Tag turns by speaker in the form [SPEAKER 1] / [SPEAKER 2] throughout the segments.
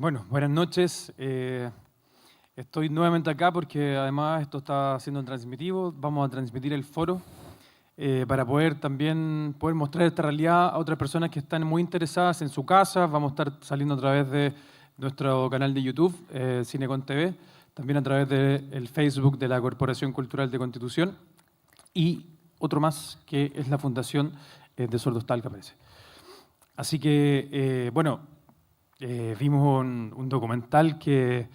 [SPEAKER 1] Bueno, buenas noches. Estoy nuevamente acá porque además esto está siendo transmitido. Vamos a transmitir el foro para poder también mostrar esta realidad a otras personas que están muy interesadas en su casa. Vamos a estar saliendo a través de nuestro canal de YouTube, Cinecon TV, también a través del Facebook de la Corporación Cultural de Constitución y otro más que es la Fundación de Sordos Talca, parece. Así que, vimos un documental que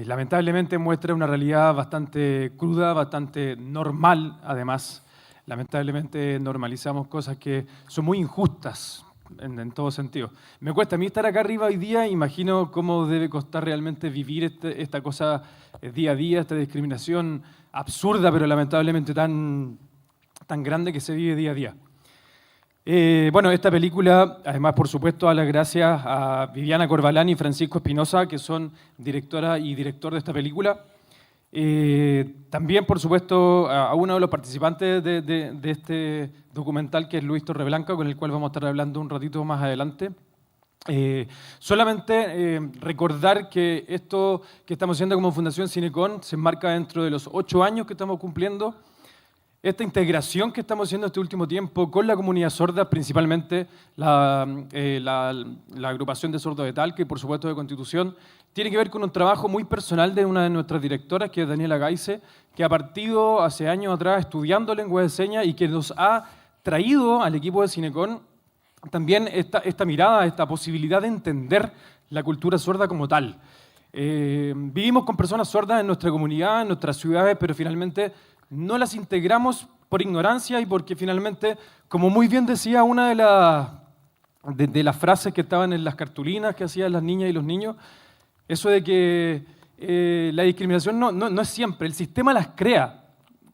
[SPEAKER 1] lamentablemente muestra una realidad bastante cruda, bastante normal, además. Lamentablemente normalizamos cosas que son muy injustas en todo sentido. Me cuesta a mí estar acá arriba hoy día, imagino cómo debe costar realmente vivir esta cosa día a día, esta discriminación absurda, pero lamentablemente tan grande que se vive día a día. Esta película, además, por supuesto, a las gracias a Viviana Corbalán y Francisco Espinosa, que son directora y director de esta película. También, por supuesto, a uno de los participantes de este documental, que es Luis Torreblanca, con el cual vamos a estar hablando un ratito más adelante. Recordar que esto que estamos haciendo como Fundación Cinecon se enmarca dentro de los 8 años que estamos cumpliendo. Esta integración que estamos haciendo este último tiempo con la comunidad sorda, principalmente la agrupación de sordos de Talca y por supuesto de Constitución, tiene que ver con un trabajo muy personal de una de nuestras directoras, que es Daniela Gaise, que ha partido hace años atrás estudiando lengua de señas y que nos ha traído al equipo de Cinecon también esta mirada, esta posibilidad de entender la cultura sorda como tal. Vivimos con personas sordas en nuestra comunidad, en nuestras ciudades, pero finalmente no las integramos por ignorancia y porque finalmente, como muy bien decía una de las frases que estaban en las cartulinas que hacían las niñas y los niños, eso de que la discriminación no es siempre, el sistema las crea.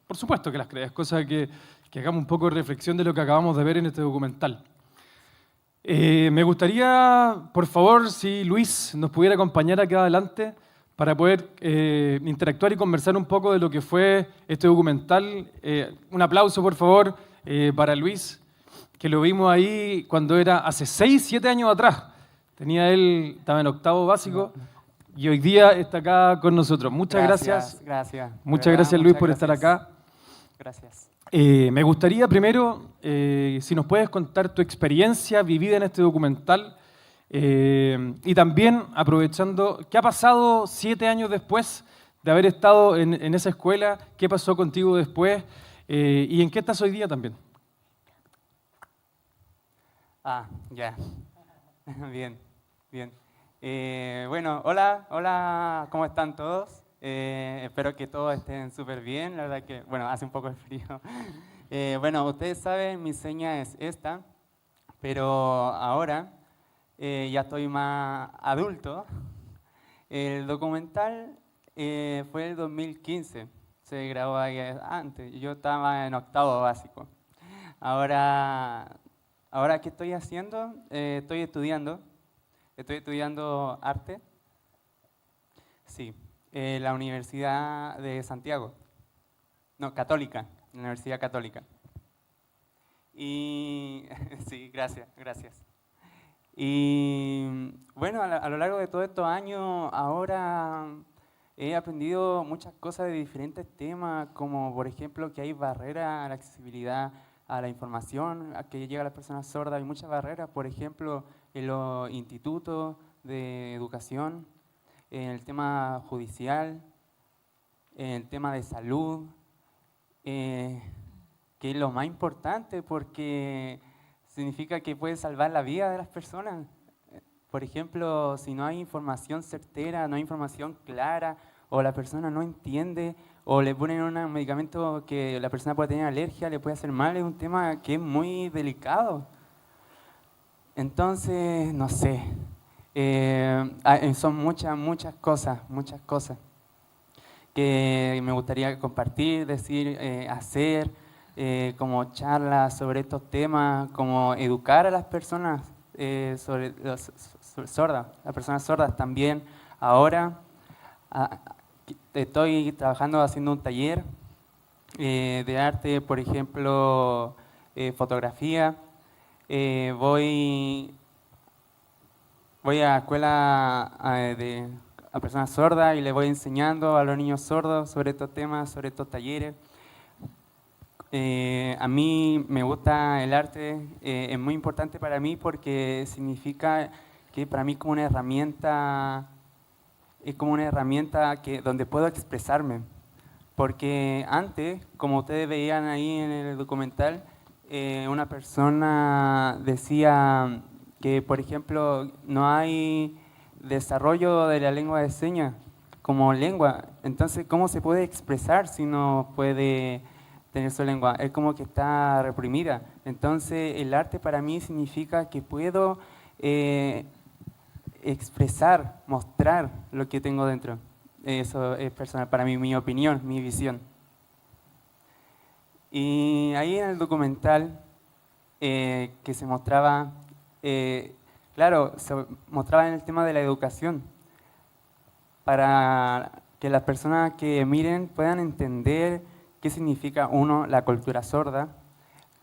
[SPEAKER 1] Por supuesto que las crea, es cosa que hagamos un poco de reflexión de lo que acabamos de ver en este documental. Me gustaría, por favor, si Luis nos pudiera acompañar acá adelante para poder interactuar y conversar un poco de lo que fue este documental. Un aplauso, por favor, para Luis, que lo vimos ahí cuando era hace 6, 7 años atrás. Estaba en octavo básico y hoy día está acá con nosotros. Muchas gracias.
[SPEAKER 2] Gracias.
[SPEAKER 1] Muchas gracias, Luis, por estar acá.
[SPEAKER 2] Gracias.
[SPEAKER 1] Me gustaría primero, si nos puedes contar tu experiencia vivida en este documental. Y también aprovechando, ¿qué ha pasado 7 años después de haber estado en esa escuela? ¿Qué pasó contigo después? ¿Y en qué estás hoy día también?
[SPEAKER 2] Ya. Bien. Hola, ¿cómo están todos? Espero que todos estén súper bien. La verdad que, hace un poco de frío. Ustedes saben, mi seña es esta, pero ahora ya estoy más adulto. El documental fue el 2015, se grabó ahí antes, yo estaba en octavo básico. Ahora ¿qué estoy haciendo? Estoy estudiando arte, sí, en la Universidad de Santiago, Católica, la Universidad Católica. Y sí, gracias. Y bueno, a lo largo de todos estos años, ahora he aprendido muchas cosas de diferentes temas, como por ejemplo que hay barreras a la accesibilidad a la información, a que llega a las personas sordas, hay muchas barreras, por ejemplo, en los institutos de educación, en el tema judicial, en el tema de salud, que es lo más importante porque significa que puede salvar la vida de las personas. Por ejemplo, si no hay información certera, no hay información clara, o la persona no entiende, o le ponen un medicamento que la persona puede tener alergia, le puede hacer mal, es un tema que es muy delicado. Entonces, no sé, son muchas cosas que me gustaría compartir, decir, hacer, como charlas sobre estos temas, como educar a las personas sobre las personas sordas también. Ahora estoy trabajando haciendo un taller de arte, por ejemplo, fotografía. Voy voy a escuela a personas sordas y les voy enseñando a los niños sordos sobre estos temas, sobre estos talleres. A mí me gusta el arte, es muy importante para mí porque significa que para mí como una herramienta, es como una herramienta donde puedo expresarme. Porque antes, como ustedes veían ahí en el documental, una persona decía que, por ejemplo, no hay desarrollo de la lengua de señas como lengua. Entonces, ¿cómo se puede expresar si no puede tener su lengua? Es como que está reprimida. Entonces, el arte para mí significa que puedo expresar, mostrar lo que tengo dentro. Eso es personal para mí, mi opinión, mi visión. Y ahí en el documental que se mostraba, claro, se mostraba en el tema de la educación, para que las personas que miren puedan entender qué significa, uno, la cultura sorda,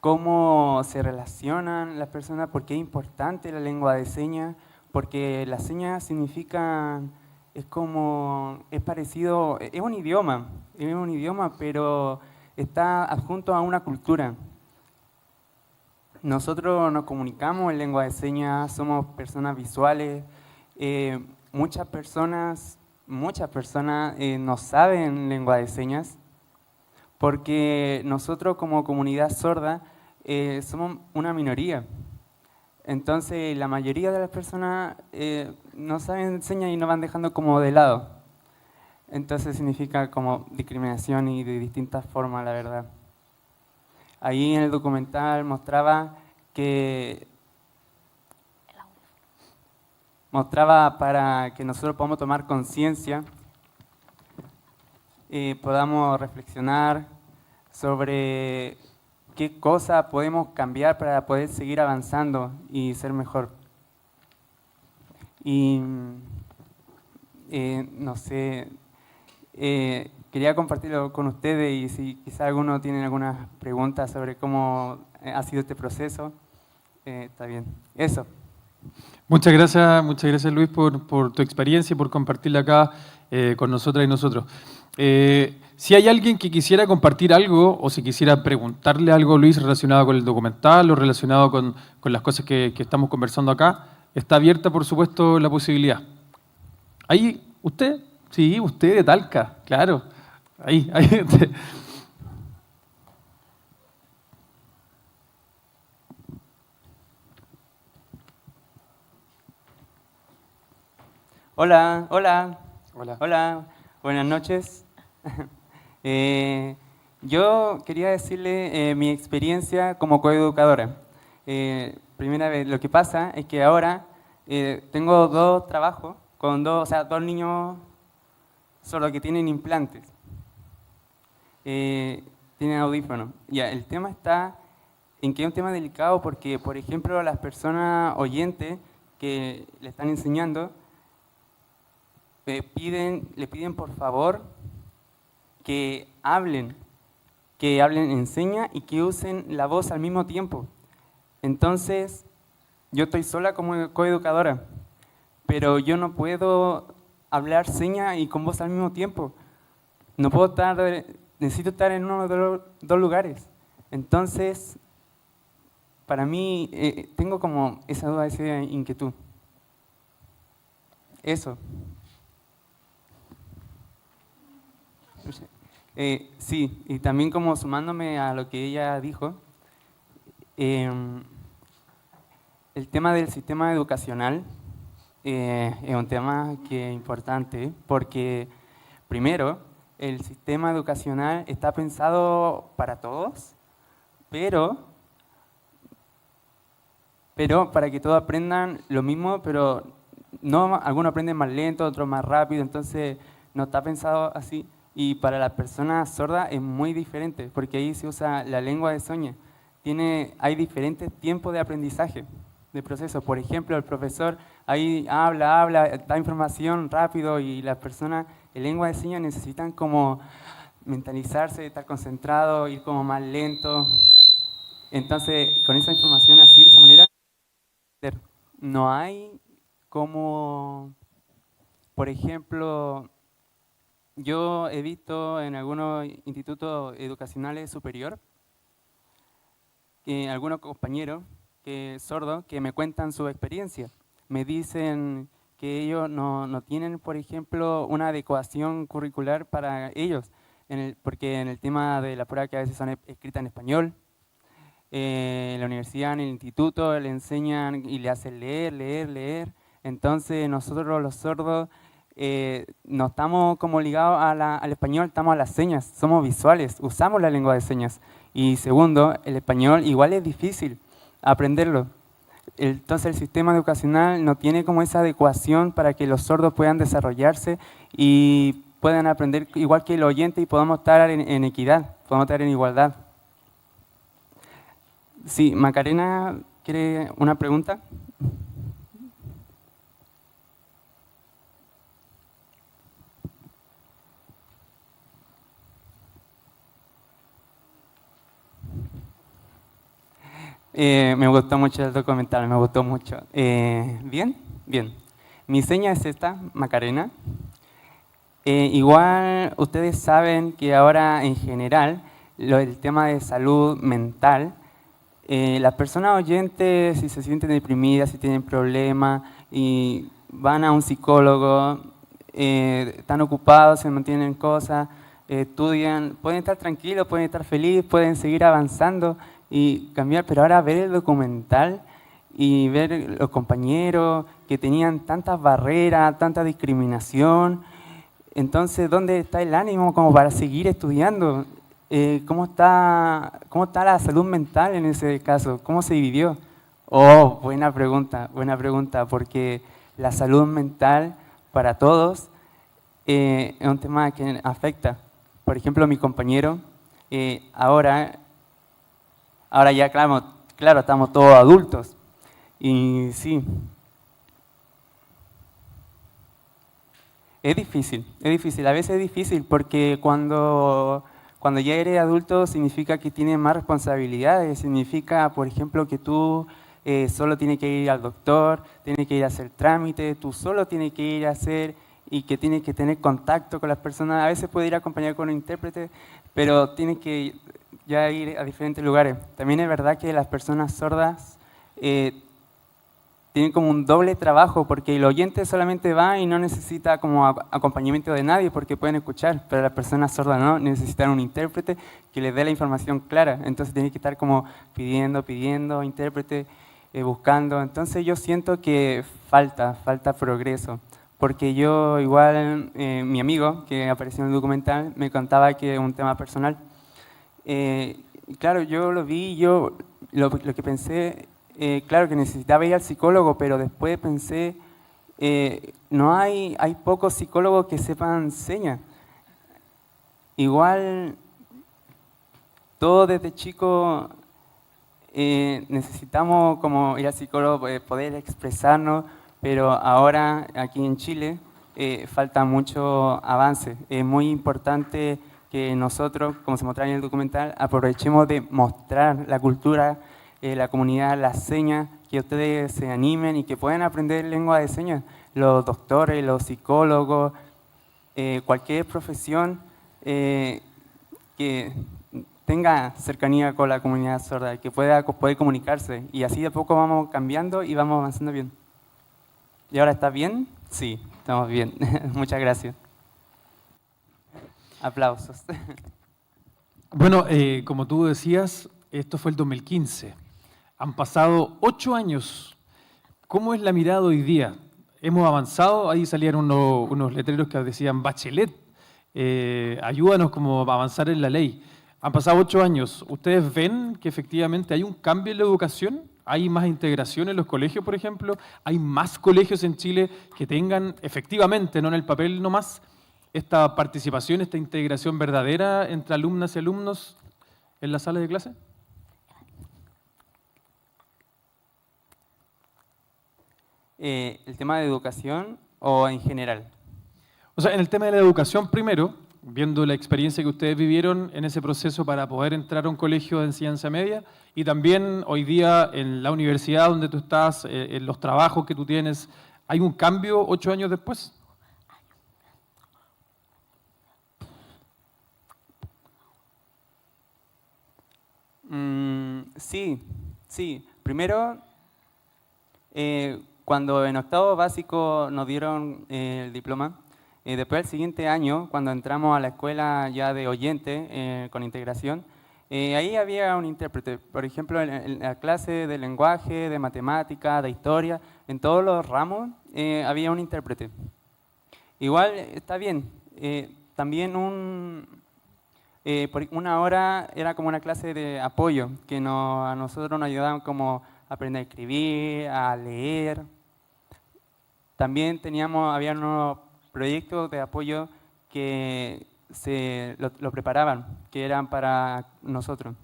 [SPEAKER 2] cómo se relacionan las personas, por qué es importante la lengua de señas, porque las señas significan, es parecido, es un idioma, pero está adjunto a una cultura. Nosotros nos comunicamos en lengua de señas, somos personas visuales, muchas personas no saben lengua de señas, porque nosotros como comunidad sorda somos una minoría. Entonces la mayoría de las personas no saben señas y nos van dejando como de lado. Entonces significa como discriminación y de distintas formas, la verdad. Ahí en el documental mostraba para que nosotros podamos tomar conciencia, podamos reflexionar sobre qué cosa podemos cambiar para poder seguir avanzando y ser mejor. Y no sé, quería compartirlo con ustedes y si quizá alguno tiene algunas preguntas sobre cómo ha sido este proceso, está bien. Eso.
[SPEAKER 1] Muchas gracias Luis por tu experiencia y por compartirla acá con nosotras y nosotros. Si hay alguien que quisiera compartir algo o si quisiera preguntarle algo a Luis relacionado con el documental o relacionado con las cosas que estamos conversando acá, está abierta, por supuesto, la posibilidad. ¿Ahí usted? Sí, usted de Talca, claro. Ahí. Usted.
[SPEAKER 2] Hola.
[SPEAKER 1] Hola.
[SPEAKER 2] Hola, buenas noches. Yo quería decirle mi experiencia como coeducadora. Primera vez, lo que pasa es que ahora tengo dos trabajos con dos niños sordos que tienen implantes. Tienen audífonos. Ya, el tema está en que es un tema delicado porque, por ejemplo, las personas oyentes que le están enseñando le piden por favor que hablen en señas y que usen la voz al mismo tiempo. Entonces, yo estoy sola como coeducadora, pero yo no puedo hablar señas y con voz al mismo tiempo. No puedo necesito estar en uno de los dos lugares. Entonces, para mí, tengo como esa duda, esa inquietud. Eso. Sí, y también como sumándome a lo que ella dijo, el tema del sistema educacional es un tema que es importante porque, primero, el sistema educacional está pensado para todos, pero para que todos aprendan lo mismo, pero no, algunos aprenden más lento, otros más rápido, entonces no está pensado así. Y para las personas sordas es muy diferente, porque ahí se usa la lengua de señas. Hay diferentes tiempos de aprendizaje, de proceso. Por ejemplo, el profesor ahí habla, da información rápido y las personas en lengua de señas necesitan como mentalizarse, estar concentrado, ir como más lento. Entonces, con esa información así, de esa manera, no hay como, por ejemplo, yo he visto en algunos institutos educacionales superior, algunos compañeros sordos que me cuentan su experiencia. Me dicen que ellos no tienen, por ejemplo, una adecuación curricular para ellos, porque en el tema de la prueba que a veces son escritas en español, en la universidad, en el instituto, le enseñan y le hacen leer. Entonces nosotros los sordos no estamos como ligados al español, estamos a las señas, somos visuales, usamos la lengua de señas. Y segundo, el español igual es difícil aprenderlo. Entonces el sistema educacional no tiene como esa adecuación para que los sordos puedan desarrollarse y puedan aprender igual que el oyente y podamos estar en equidad, podamos estar en igualdad. Sí, Macarena, ¿quiere una pregunta? Me gustó mucho el documental, me gustó mucho. Bien. Mi seña es esta, Macarena. Igual ustedes saben que ahora en general el tema de salud mental, las personas oyentes si se sienten deprimidas, si tienen problemas y van a un psicólogo, están ocupados, se mantienen en cosas, estudian, pueden estar tranquilos, pueden estar felices, pueden seguir avanzando y cambiar, pero ahora ver el documental y ver los compañeros que tenían tantas barreras, tanta discriminación, entonces, ¿dónde está el ánimo como para seguir estudiando? ¿Cómo está la salud mental en ese caso? ¿Cómo se vivió? Oh, buena pregunta, porque la salud mental para todos es un tema que afecta. Por ejemplo, mi compañero, ahora ya, claro, estamos todos adultos. Y sí, es difícil, a veces es difícil porque cuando ya eres adulto significa que tienes más responsabilidades, significa, por ejemplo, que tú solo tienes que ir al doctor, tienes que ir a hacer trámites, tú solo tienes que ir a hacer y que tienes que tener contacto con las personas, a veces puede ir acompañado con un intérprete, pero tienes que ya ir a diferentes lugares. También es verdad que las personas sordas tienen como un doble trabajo, porque el oyente solamente va y no necesita como acompañamiento de nadie porque pueden escuchar, pero las personas sordas no, necesitan un intérprete que les dé la información clara, entonces tienen que estar como pidiendo intérprete, buscando. Entonces yo siento que falta progreso, porque yo igual, mi amigo que apareció en el documental me contaba que es un tema personal. Claro, yo lo vi, lo que pensé, claro que necesitaba ir al psicólogo, pero después pensé, no hay pocos psicólogos que sepan señas. Igual, todos desde chicos necesitamos como ir al psicólogo, poder expresarnos, pero ahora aquí en Chile falta mucho avance. Es muy importante que nosotros, como se muestra en el documental, aprovechemos de mostrar la cultura, la comunidad, las señas, que ustedes se animen y que puedan aprender lengua de señas. Los doctores, los psicólogos, cualquier profesión que tenga cercanía con la comunidad sorda, que pueda poder comunicarse. Y así de poco vamos cambiando y vamos avanzando bien. ¿Y ahora está bien? Sí, estamos bien. Muchas gracias. Aplausos.
[SPEAKER 1] Bueno, como tú decías, esto fue el 2015. Han pasado 8 años. ¿Cómo es la mirada hoy día? Hemos avanzado, ahí salían unos letreros que decían Bachelet, ayúdanos como a avanzar en la ley. Han pasado 8 años. ¿Ustedes ven que efectivamente hay un cambio en la educación? ¿Hay más integración en los colegios, por ejemplo? ¿Hay más colegios en Chile que tengan efectivamente, no en el papel nomás, esta participación, esta integración verdadera entre alumnas y alumnos en la sala de clase?
[SPEAKER 2] ¿El tema de educación o en general?
[SPEAKER 1] O sea, en el tema de la educación primero, viendo la experiencia que ustedes vivieron en ese proceso para poder entrar a un colegio de enseñanza media y también hoy día en la universidad donde tú estás, en los trabajos que tú tienes, ¿Hay un cambio 8 años después?
[SPEAKER 2] Sí, sí. Primero, cuando en octavo básico nos dieron el diploma, después el siguiente año, cuando entramos a la escuela ya de oyente con integración, ahí había un intérprete. Por ejemplo, en la clase de lenguaje, de matemática, de historia, en todos los ramos había un intérprete. Igual está bien. También por una hora era como una clase de apoyo, que a nosotros nos ayudaban como a aprender a escribir, a leer. También había unos proyectos de apoyo que lo preparaban, que eran para nosotros.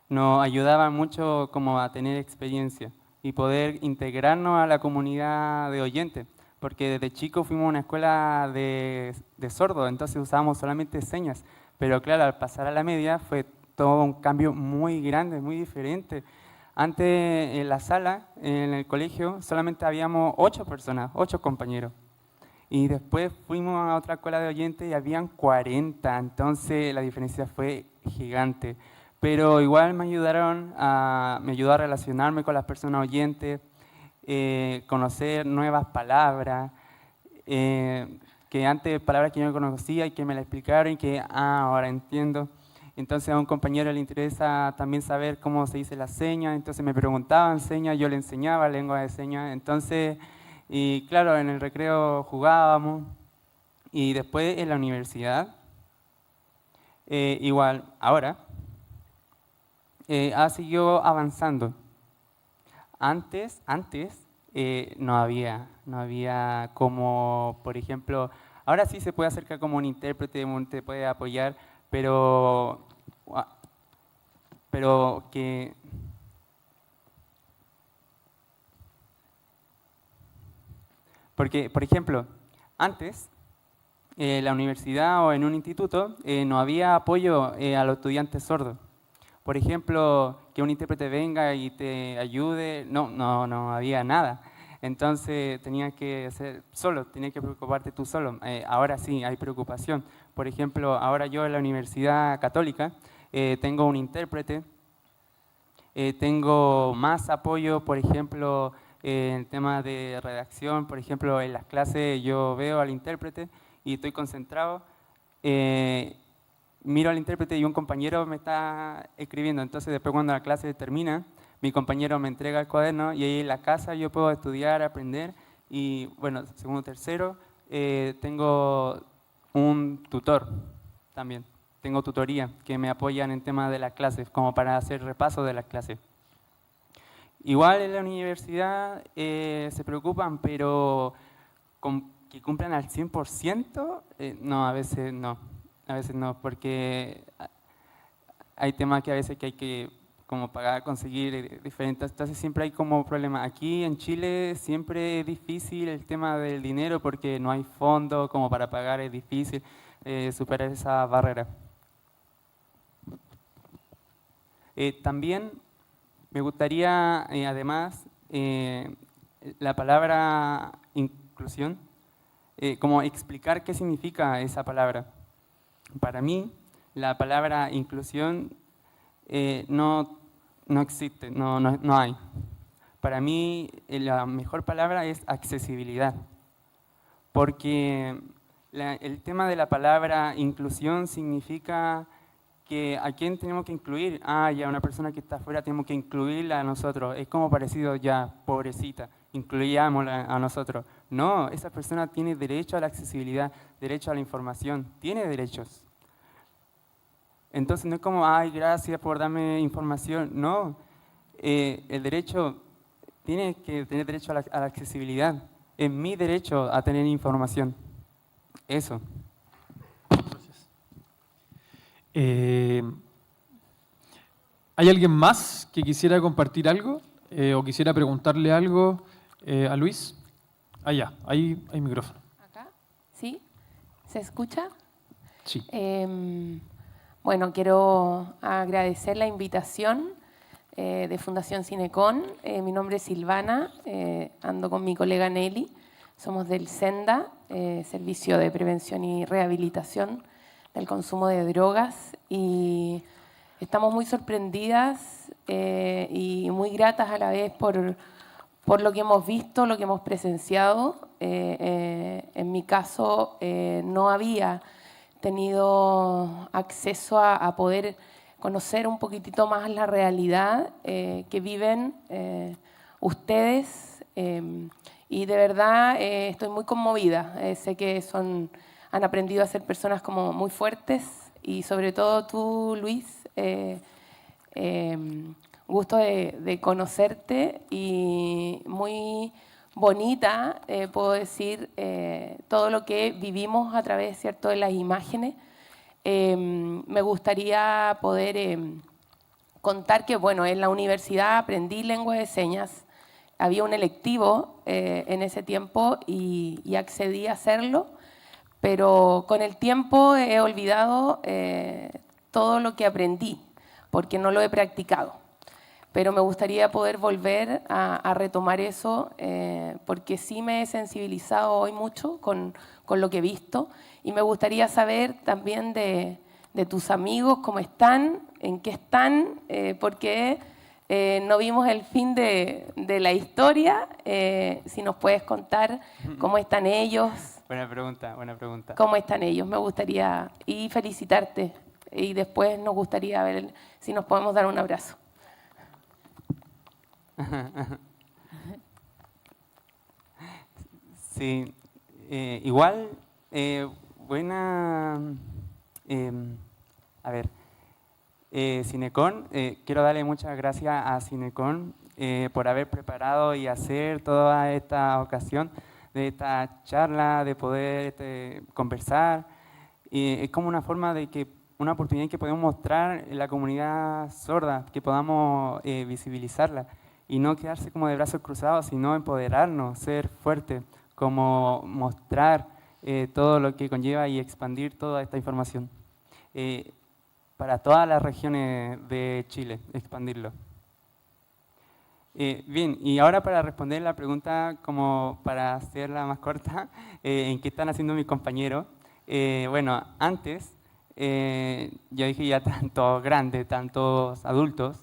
[SPEAKER 2] Nos ayudaban mucho como a tener experiencia y poder integrarnos a la comunidad de oyentes, porque desde chico fuimos a una escuela de sordos, entonces usábamos solamente señas, pero claro, al pasar a la media fue todo un cambio muy grande, muy diferente. Antes en la sala, en el colegio, solamente habíamos 8 personas, 8 compañeros. Y después fuimos a otra escuela de oyentes y habían 40, entonces la diferencia fue gigante. Pero igual me ayudó a relacionarme con las personas oyentes, conocer nuevas palabras, que antes palabras que yo no conocía y que me las explicaron y que ahora entiendo. Entonces a un compañero le interesa también saber cómo se dice la seña, entonces me preguntaban señas, yo le enseñaba lengua de señas, entonces, y claro, en el recreo jugábamos, y después en la universidad, igual, ahora, ha seguido avanzando. Antes no había como, por ejemplo, ahora sí se puede acercar como un intérprete, te puede apoyar, pero que... Porque, por ejemplo, antes, en la universidad o en un instituto, no había apoyo a los estudiantes sordos. Por ejemplo, que un intérprete venga y te ayude, no había nada. Entonces tenías que hacer solo, tenías que preocuparte tú solo. Ahora sí, hay preocupación. Por ejemplo, ahora yo en la Universidad Católica tengo un intérprete, tengo más apoyo, por ejemplo, en el tema de redacción. Por ejemplo, en las clases yo veo al intérprete y estoy concentrado. Miro al intérprete y un compañero me está escribiendo. Entonces después cuando la clase termina, mi compañero me entrega el cuaderno y ahí en la casa yo puedo estudiar, aprender. Y bueno, segundo, tercero, tengo un tutor también. Tengo tutoría que me apoyan en temas de las clases, como para hacer repaso de las clases. Igual en la universidad se preocupan, pero que cumplan al 100%, no, a veces no. A veces no, porque hay temas que a veces que hay que como pagar, conseguir diferentes, entonces siempre hay como problema. Aquí en Chile siempre es difícil el tema del dinero porque no hay fondo como para pagar, es difícil superar esa barrera. También me gustaría, además, la palabra inclusión, como explicar qué significa esa palabra. Para mí, la palabra inclusión no existe, no hay. Para mí, la mejor palabra es accesibilidad, porque el tema de la palabra inclusión significa que a quién tenemos que incluir. Ya una persona que está afuera tenemos que incluirla a nosotros. Es como parecido ya, pobrecita, incluyámosla a nosotros. No, esa persona tiene derecho a la accesibilidad, derecho a la información, tiene derechos. Entonces no es como, gracias por darme información. No, el derecho, tiene que tener derecho a la accesibilidad. Es mi derecho a tener información. Eso.
[SPEAKER 1] Gracias. ¿Hay alguien más que quisiera compartir algo o quisiera preguntarle algo a Luis? Allá, ahí hay micrófono.
[SPEAKER 3] ¿Acá? ¿Sí? ¿Se escucha?
[SPEAKER 1] Sí.
[SPEAKER 3] Bueno, quiero agradecer la invitación. de Fundación Cinecon. Mi nombre es Silvana, ando con mi colega Nelly. Somos del SENDA, Servicio de Prevención y Rehabilitación del Consumo de Drogas, y estamos muy sorprendidas y muy gratas a la vez por lo que hemos visto, lo que hemos presenciado. En mi caso, no había tenido acceso a poder conocer un poquitito más la realidad que viven ustedes. Y de verdad estoy muy conmovida. Sé que han aprendido a ser personas como muy fuertes, y sobre todo tú, Luis, gusto de conocerte, y muy bonita, puedo decir, todo lo que vivimos a través, ¿cierto?, de las imágenes. Me gustaría poder contar que, bueno, en la universidad aprendí lengua de señas. Había un electivo en ese tiempo y accedí a hacerlo, pero con el tiempo he olvidado todo lo que aprendí, porque no lo he practicado. Pero me gustaría poder volver a retomar eso, porque sí me he sensibilizado hoy mucho con lo que he visto, y me gustaría saber también de tus amigos cómo están, en qué están, porque no vimos el fin de la historia. Si nos puedes contar cómo están ellos.
[SPEAKER 2] Buena pregunta, buena pregunta.
[SPEAKER 3] ¿Cómo están ellos? Me gustaría, y felicitarte, y después nos gustaría ver si nos podemos dar un abrazo.
[SPEAKER 2] Sí, igual, buena, a ver, Cinecon, quiero darle muchas gracias a Cinecon por haber preparado y hacer toda esta ocasión de esta charla, de poder conversar. Es como una forma de que, una oportunidad que podemos mostrar en la comunidad sorda, que podamos visibilizarla y no quedarse como de brazos cruzados, sino empoderarnos, ser fuertes, como mostrar todo lo que conlleva y expandir toda esta información. Para todas las regiones de Chile, expandirlo. Bien, y ahora para responder la pregunta, como para hacerla más corta, ¿en qué están haciendo mis compañeros? Bueno, antes, yo dije ya tantos grandes, tantos adultos.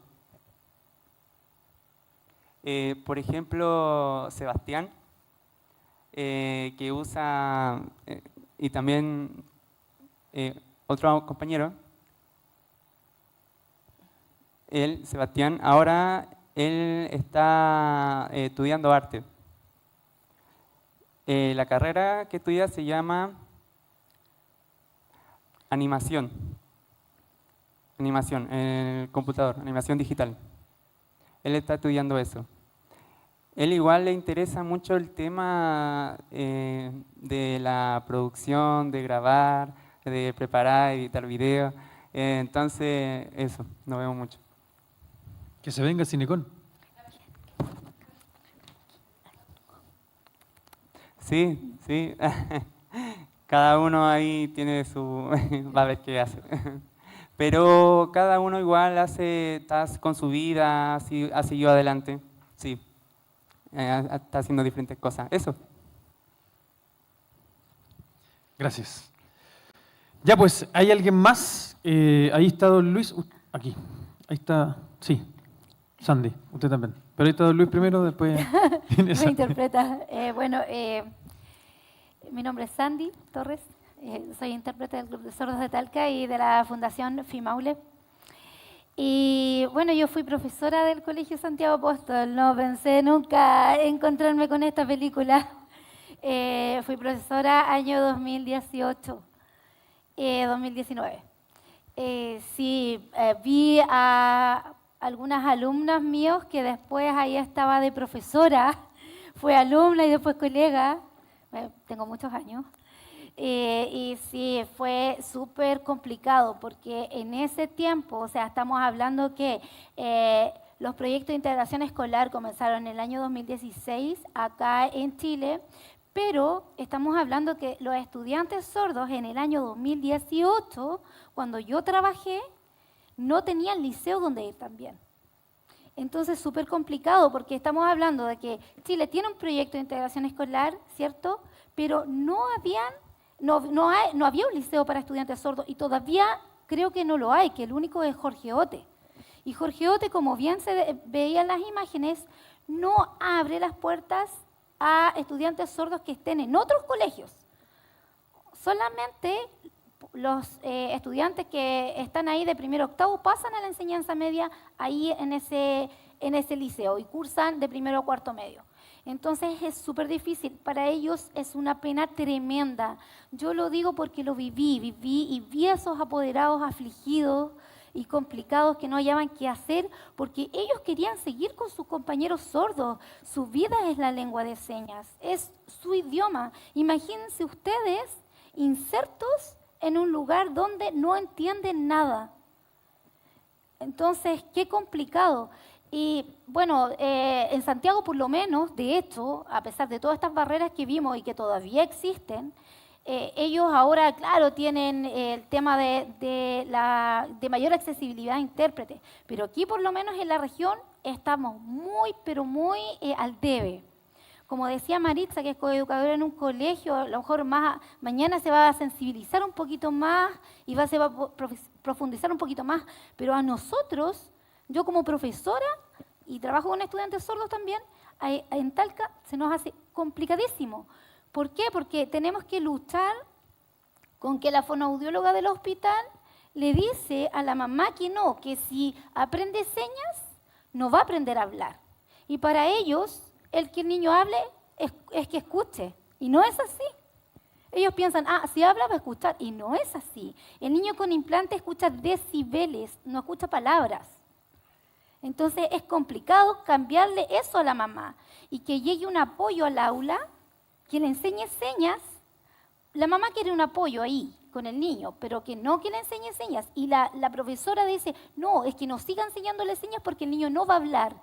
[SPEAKER 2] Por ejemplo, Sebastián, que usa, y también otro compañero, él, Sebastián, ahora él está estudiando arte. La carrera que estudia se llama animación en el computador, animación digital. Él está estudiando eso. Él igual le interesa mucho el tema de la producción, de grabar, de preparar, editar videos. Entonces, eso, nos vemos mucho.
[SPEAKER 1] Que se venga Cinecon.
[SPEAKER 2] Sí, sí. Cada uno ahí tiene su... va a ver qué hace. Pero cada uno igual está con su vida, ha seguido adelante. Sí. Está haciendo diferentes cosas. Eso.
[SPEAKER 1] Gracias. Ya pues, ¿hay alguien más? Ahí está don Luis. Aquí. Ahí está. Sí. Sandy, usted también. Pero ahí está don Luis primero, después...
[SPEAKER 4] Me interpreta. Mi nombre es Sandy Torres. Soy intérprete del Club de Sordos de Talca y de la Fundación FIMAULE. Y bueno, yo fui profesora del Colegio Santiago Apóstol. No pensé nunca encontrarme con esta película. Fui profesora año 2018, 2019. Sí, vi a algunas alumnas míos que después ahí estaba de profesora. Fue alumna y después colega. Tengo muchos años. Y sí, fue súper complicado porque en ese tiempo, o sea, estamos hablando que los proyectos de integración escolar comenzaron en el año 2016 acá en Chile, pero estamos hablando que los estudiantes sordos en el año 2018, cuando yo trabajé, no tenían liceo donde ir también. Entonces, súper complicado porque estamos hablando de que Chile tiene un proyecto de integración escolar, ¿cierto? Pero no había un liceo para estudiantes sordos y todavía creo que no lo hay, que el único es Jorge Ote. Y Jorge Ote, como bien se veía en las imágenes, no abre las puertas a estudiantes sordos que estén en otros colegios. Solamente los estudiantes que están ahí de primero a octavo pasan a la enseñanza media ahí en ese liceo y cursan de primero a cuarto medio. Entonces es súper difícil, para ellos es una pena tremenda. Yo lo digo porque lo viví y vi a esos apoderados afligidos y complicados que no hallaban qué hacer porque ellos querían seguir con sus compañeros sordos. Su vida es la lengua de señas, es su idioma. Imagínense ustedes insertos en un lugar donde no entienden nada. Entonces, qué complicado. Y bueno, en Santiago por lo menos, de hecho, a pesar de todas estas barreras que vimos y que todavía existen, ellos ahora, claro, tienen el tema de mayor accesibilidad a intérpretes, pero aquí por lo menos en la región estamos muy, pero muy al debe. Como decía Maritza, que es coeducadora en un colegio, a lo mejor mañana se va a sensibilizar un poquito más y se va a profundizar un poquito más, pero a nosotros, yo como profesora, y trabajo con estudiantes sordos también, en Talca se nos hace complicadísimo. ¿Por qué? Porque tenemos que luchar con que la fonoaudióloga del hospital le dice a la mamá que si aprende señas, no va a aprender a hablar. Y para ellos, el que el niño hable es que escuche, y no es así. Ellos piensan, si habla va a escuchar, y no es así. El niño con implante escucha decibeles, no escucha palabras. Entonces es complicado cambiarle eso a la mamá y que llegue un apoyo al aula, que le enseñe señas. La mamá quiere un apoyo ahí con el niño, pero que no que le enseñe señas. Y la profesora dice, no, es que no siga enseñándole señas porque el niño no va a hablar.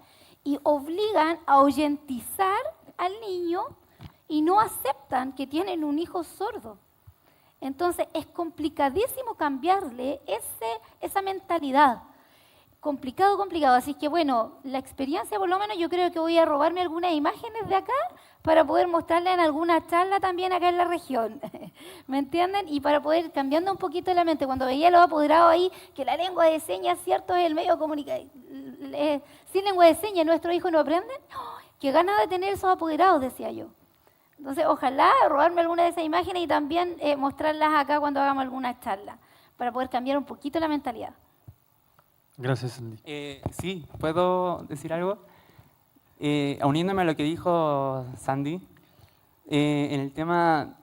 [SPEAKER 4] Y obligan a ahuyentizar al niño y no aceptan que tienen un hijo sordo. Entonces es complicadísimo cambiarle esa mentalidad. Complicado. Así que bueno, la experiencia por lo menos yo creo que voy a robarme algunas imágenes de acá para poder mostrarla en alguna charla también acá en la región. ¿Me entienden? Y para poder ir cambiando un poquito la mente. Cuando veía a los apoderados ahí, que la lengua de señas, cierto, es el medio comunicativo. Sin lengua de señas, ¿nuestros hijos no aprenden? ¡Qué ganas de tener esos apoderados!, decía yo. Entonces, ojalá robarme alguna de esas imágenes y también mostrarlas acá cuando hagamos alguna charla, para poder cambiar un poquito la mentalidad.
[SPEAKER 1] Gracias, Sandy.
[SPEAKER 2] Sí, ¿puedo decir algo? Uniéndome a lo que dijo Sandy, en el tema,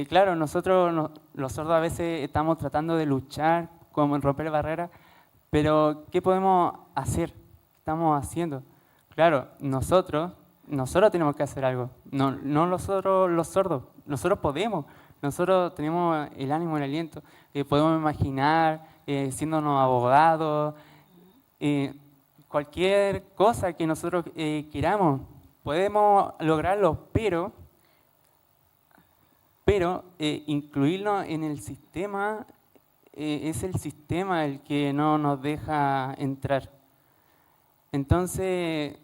[SPEAKER 2] claro, nosotros los sordos a veces estamos tratando de luchar, como en romper barreras, pero ¿qué podemos hacer? ¿Qué estamos haciendo? Claro, nosotros tenemos que hacer algo, no nosotros los sordos, nosotros podemos, nosotros tenemos el ánimo, el aliento, podemos imaginar siéndonos abogados, cualquier cosa que nosotros queramos, podemos lograrlo, pero incluirlo en el sistema, es el sistema el que no nos deja entrar. Entonces,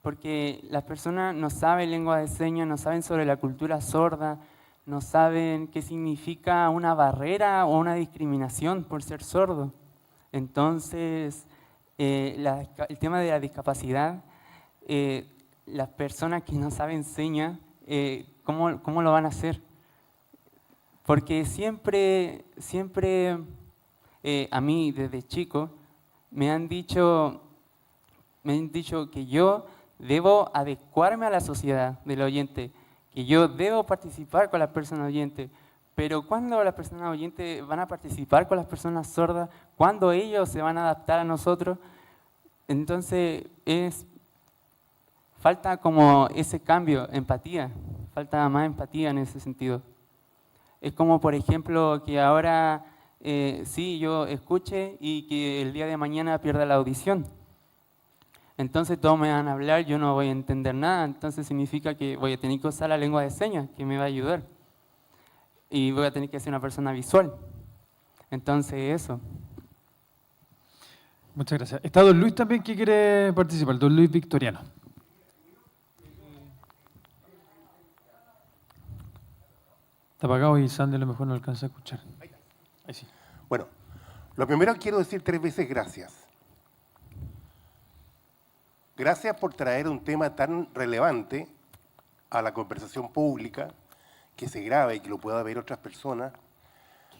[SPEAKER 2] porque las personas no saben lengua de señas, no saben sobre la cultura sorda, no saben qué significa una barrera o una discriminación por ser sordo. Entonces, el tema de la discapacidad, las personas que no saben señas, ¿cómo lo van a hacer? Porque siempre a mí desde chico me han dicho que yo debo adecuarme a la sociedad del oyente, que yo debo participar con las personas oyentes. Pero ¿cuándo las personas oyentes van a participar con las personas sordas? ¿Cuándo ellos se van a adaptar a nosotros? Entonces, falta como ese cambio, empatía. Falta más empatía en ese sentido. Es como, por ejemplo, que ahora sí, yo escuche y que el día de mañana pierda la audición. Entonces todos me van a hablar, yo no voy a entender nada, entonces significa que voy a tener que usar la lengua de señas, que me va a ayudar. Y voy a tener que ser una persona visual. Entonces eso.
[SPEAKER 1] Muchas gracias. Está don Luis también que quiere participar, don Luis Victoriano. Está apagado y Sandy a lo mejor no alcanza a escuchar. Ahí sí.
[SPEAKER 5] Bueno, lo primero quiero decir 3 veces gracias. Gracias por traer un tema tan relevante a la conversación pública, que se grabe y que lo pueda ver otras personas.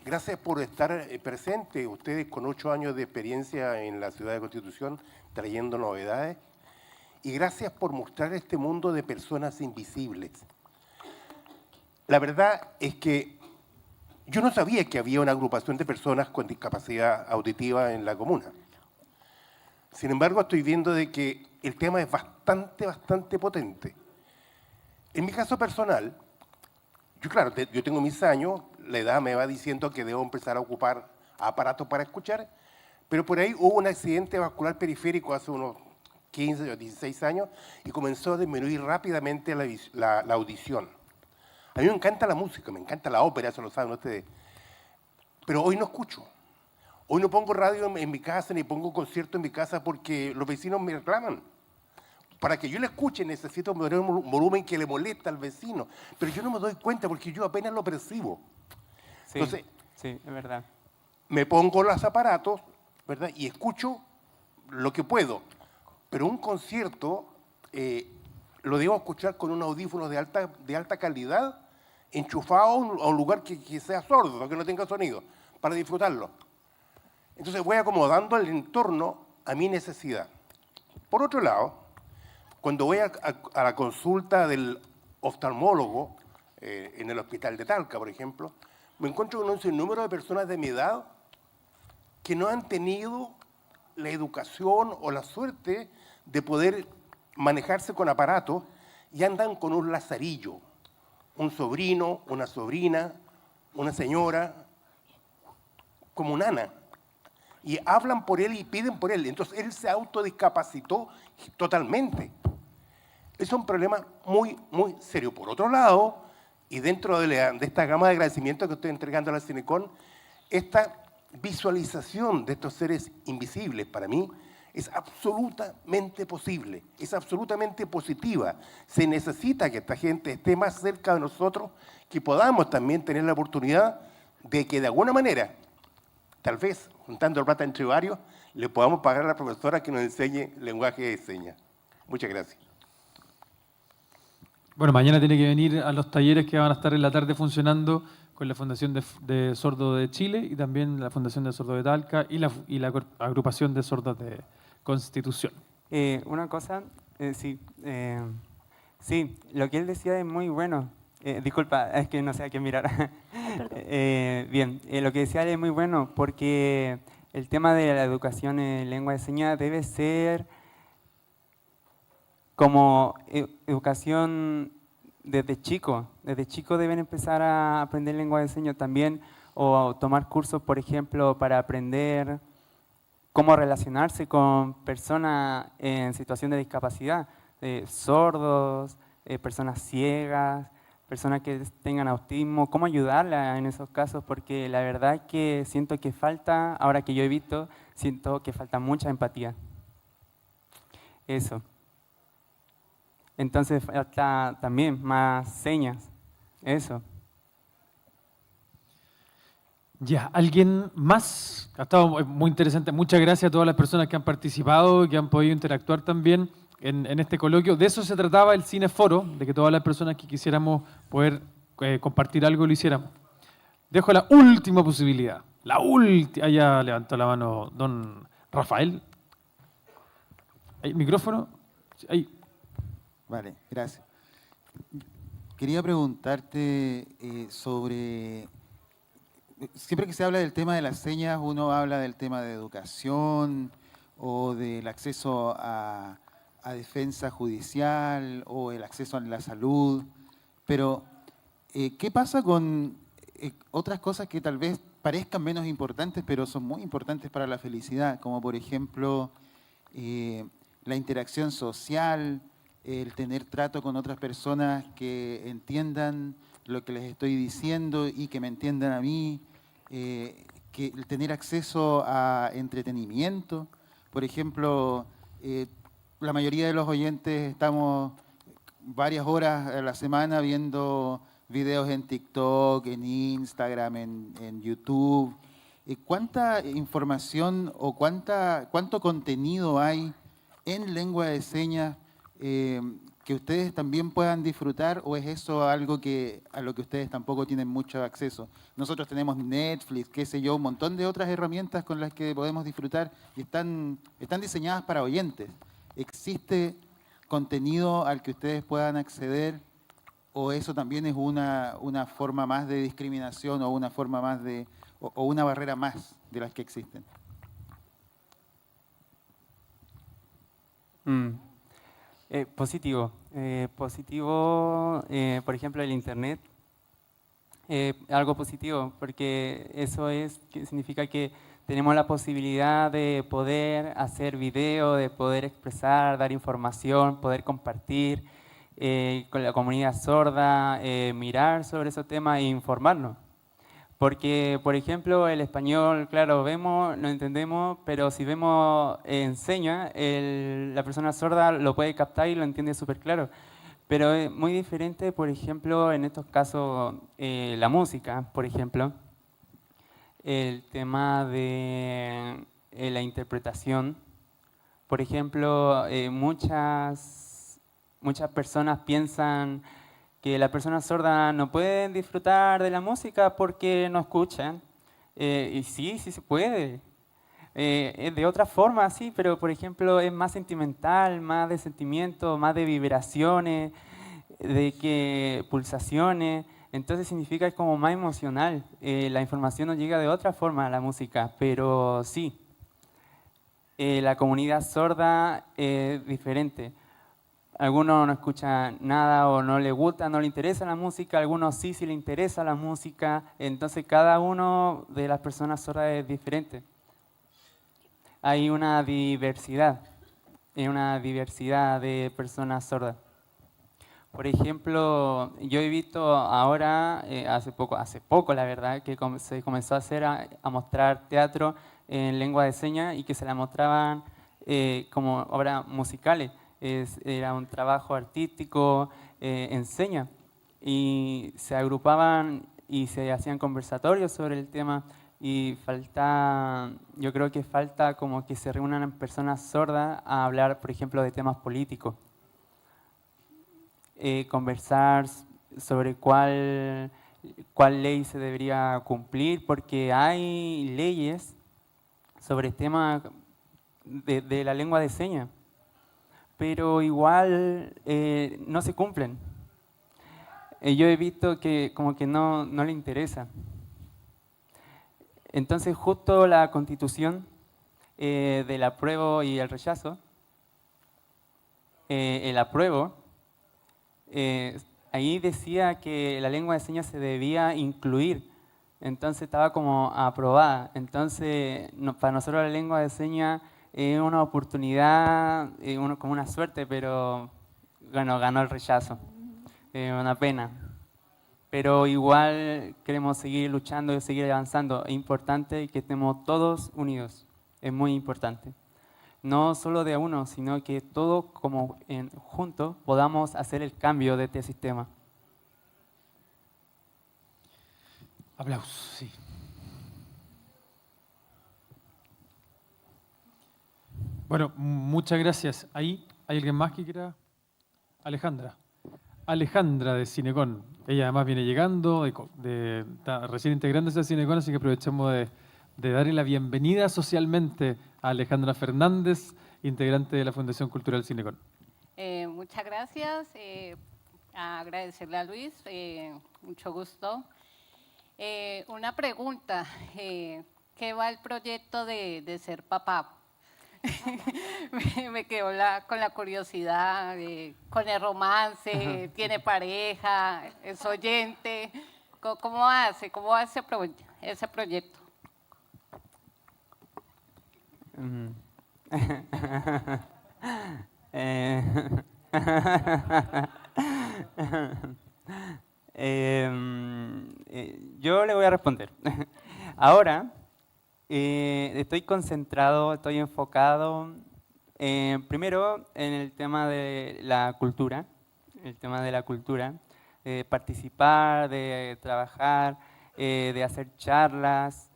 [SPEAKER 5] Gracias por estar presentes, ustedes con 8 años de experiencia en la Ciudad de Constitución, trayendo novedades. Y gracias por mostrar este mundo de personas invisibles. La verdad es que yo no sabía que había una agrupación de personas con discapacidad auditiva en la comuna. Sin embargo, estoy viendo de que el tema es bastante potente. En mi caso personal, yo tengo mis años, la edad me va diciendo que debo empezar a ocupar aparatos para escuchar, pero por ahí hubo un accidente vascular periférico hace unos 15 o 16 años y comenzó a disminuir rápidamente la audición. A mí me encanta la música, me encanta la ópera, eso lo saben ustedes, pero hoy no escucho. Hoy no pongo radio en mi casa ni pongo concierto en mi casa porque los vecinos me reclaman. Para que yo le escuche necesito poner un volumen que le molesta al vecino, pero yo no me doy cuenta porque yo apenas lo percibo.
[SPEAKER 2] Sí,
[SPEAKER 5] Entonces,
[SPEAKER 2] sí, es verdad.
[SPEAKER 5] me pongo los aparatos, ¿verdad? Y escucho lo que puedo, pero un concierto lo debo escuchar con un audífono de alta calidad, enchufado a un lugar que sea sordo, que no tenga sonido, para disfrutarlo. Entonces voy acomodando el entorno a mi necesidad. Por otro lado, cuando voy a la consulta del oftalmólogo en el hospital de Talca, por ejemplo, me encuentro con un sinnúmero de personas de mi edad que no han tenido la educación o la suerte de poder manejarse con aparatos y andan con un lazarillo, un sobrino, una sobrina, una señora, como un nana. Y hablan por él y piden por él. Entonces él se autodiscapacitó totalmente. Es un problema muy serio. Por otro lado, y dentro de esta gama de agradecimientos que estoy entregando a la Cinecon, esta visualización de estos seres invisibles para mí es absolutamente posible, es absolutamente positiva. Se necesita que esta gente esté más cerca de nosotros, que podamos también tener la oportunidad de que de alguna manera, tal vez juntando plata entre varios, le podamos pagar a la profesora que nos enseñe lenguaje de señas. Muchas gracias.
[SPEAKER 1] Bueno, mañana tiene que venir a los talleres que van a estar en la tarde funcionando con la Fundación de Sordos de Chile y también la Fundación de Sordos de Talca y la Agrupación de Sordos de Constitución.
[SPEAKER 2] Una cosa, sí, lo que él decía es muy bueno. Disculpa, es que no sé a qué mirar. Bien, lo que decía él es muy bueno porque el tema de la educación en lengua de señas debe ser como educación desde chico. Desde chico deben empezar a aprender lengua de señas también o tomar cursos, por ejemplo, para aprender cómo relacionarse con personas en situación de discapacidad, sordos, personas ciegas, personas que tengan autismo, cómo ayudarla en esos casos, porque la verdad es que siento que falta, ahora que yo he visto, siento que falta mucha empatía. Eso. Entonces falta también más señas. Eso.
[SPEAKER 1] Ya, ¿alguien más? Ha estado muy interesante. Muchas gracias a todas las personas que han participado y que han podido interactuar también en este coloquio. De eso se trataba el Cineforo, de que todas las personas que quisiéramos poder compartir algo lo hiciéramos. Dejo la última posibilidad. La última. Ya levantó la mano don Rafael. ¿Hay micrófono? Ahí.
[SPEAKER 6] Vale, gracias. Quería preguntarte sobre... Siempre que se habla del tema de las señas, uno habla del tema de educación o del acceso a defensa judicial o el acceso a la salud, pero ¿qué pasa con otras cosas que tal vez parezcan menos importantes, pero son muy importantes para la felicidad, como por ejemplo la interacción social, el tener trato con otras personas que entiendan lo que les estoy diciendo y que me entiendan a mí, que el tener acceso a entretenimiento, Por ejemplo, la mayoría de los oyentes estamos varias horas a la semana viendo videos en TikTok, en Instagram, en YouTube. ¿Cuánta información o cuánto contenido hay en lengua de señas que ustedes también puedan disfrutar, o es eso algo a lo que ustedes tampoco tienen mucho acceso? Nosotros tenemos Netflix, qué sé yo, un montón de otras herramientas con las que podemos disfrutar y están diseñadas para oyentes. ¿Existe contenido al que ustedes puedan acceder, o eso también es una forma más de discriminación o una forma más o una barrera más de las que existen?
[SPEAKER 2] Positivo. Positivo, por ejemplo, el Internet. Algo positivo, porque eso significa que tenemos la posibilidad de poder hacer video, de poder expresar, dar información, poder compartir con la comunidad sorda, mirar sobre esos temas e informarnos. Porque, por ejemplo, el español, claro, vemos, lo entendemos, pero si vemos en señas, la persona sorda lo puede captar y lo entiende súper claro. Pero es muy diferente, por ejemplo, en estos casos, la música, por ejemplo, el tema de la interpretación. Por ejemplo, muchas personas piensan que las personas sordas no pueden disfrutar de la música porque no escuchan. Y sí se puede. Es de otra forma, sí, pero por ejemplo es más sentimental, más de sentimiento, más de vibraciones, pulsaciones. Entonces significa que es como más emocional. La información nos llega de otra forma a la música, pero sí. La comunidad sorda es diferente. Algunos no escuchan nada o no les gusta, no le interesa la música, algunos sí le interesa la música. Entonces cada uno de las personas sordas es diferente. Hay una diversidad de personas sordas. Por ejemplo, yo he visto ahora, hace poco la verdad, que se comenzó a mostrar teatro en lengua de señas y que se la mostraban como obras musicales. Era un trabajo artístico en señas y se agrupaban y se hacían conversatorios sobre el tema. Y yo creo que falta como que se reúnan personas sordas a hablar, por ejemplo, de temas políticos. Conversar sobre cuál ley se debería cumplir, porque hay leyes sobre temas de la lengua de señas, pero igual no se cumplen. Yo he visto que como que no le interesa. Entonces justo la Constitución del apruebo y el rechazo, el apruebo, ahí decía que la lengua de señas se debía incluir, entonces estaba como aprobada. Entonces para nosotros la lengua de señas es una oportunidad, como una suerte, pero ganó el rechazo. Una pena. Pero igual queremos seguir luchando y seguir avanzando. Es importante que estemos todos unidos. Es muy importante. No solo de a uno, sino que todos juntos podamos hacer el cambio de este sistema.
[SPEAKER 1] Aplausos, sí. Bueno, muchas gracias. ¿Ahí hay alguien más que quiera? Alejandra. Alejandra de Cinecon. Ella además viene llegando, está recién integrándose a Cinecon, así que aprovechamos de darle la bienvenida socialmente a Alejandra Fernández, integrante de la Fundación Cultural Cinecon.
[SPEAKER 7] Muchas gracias. Agradecerle a Luis, mucho gusto. Una pregunta, ¿qué va el proyecto de ser papá? Me quedo con la curiosidad, con el romance, tiene pareja, es oyente. ¿Cómo hace ese proyecto?
[SPEAKER 2] Yo le voy a responder. Ahora, Estoy concentrado, estoy enfocado, primero en el tema de la cultura, participar, de trabajar, de hacer charlas.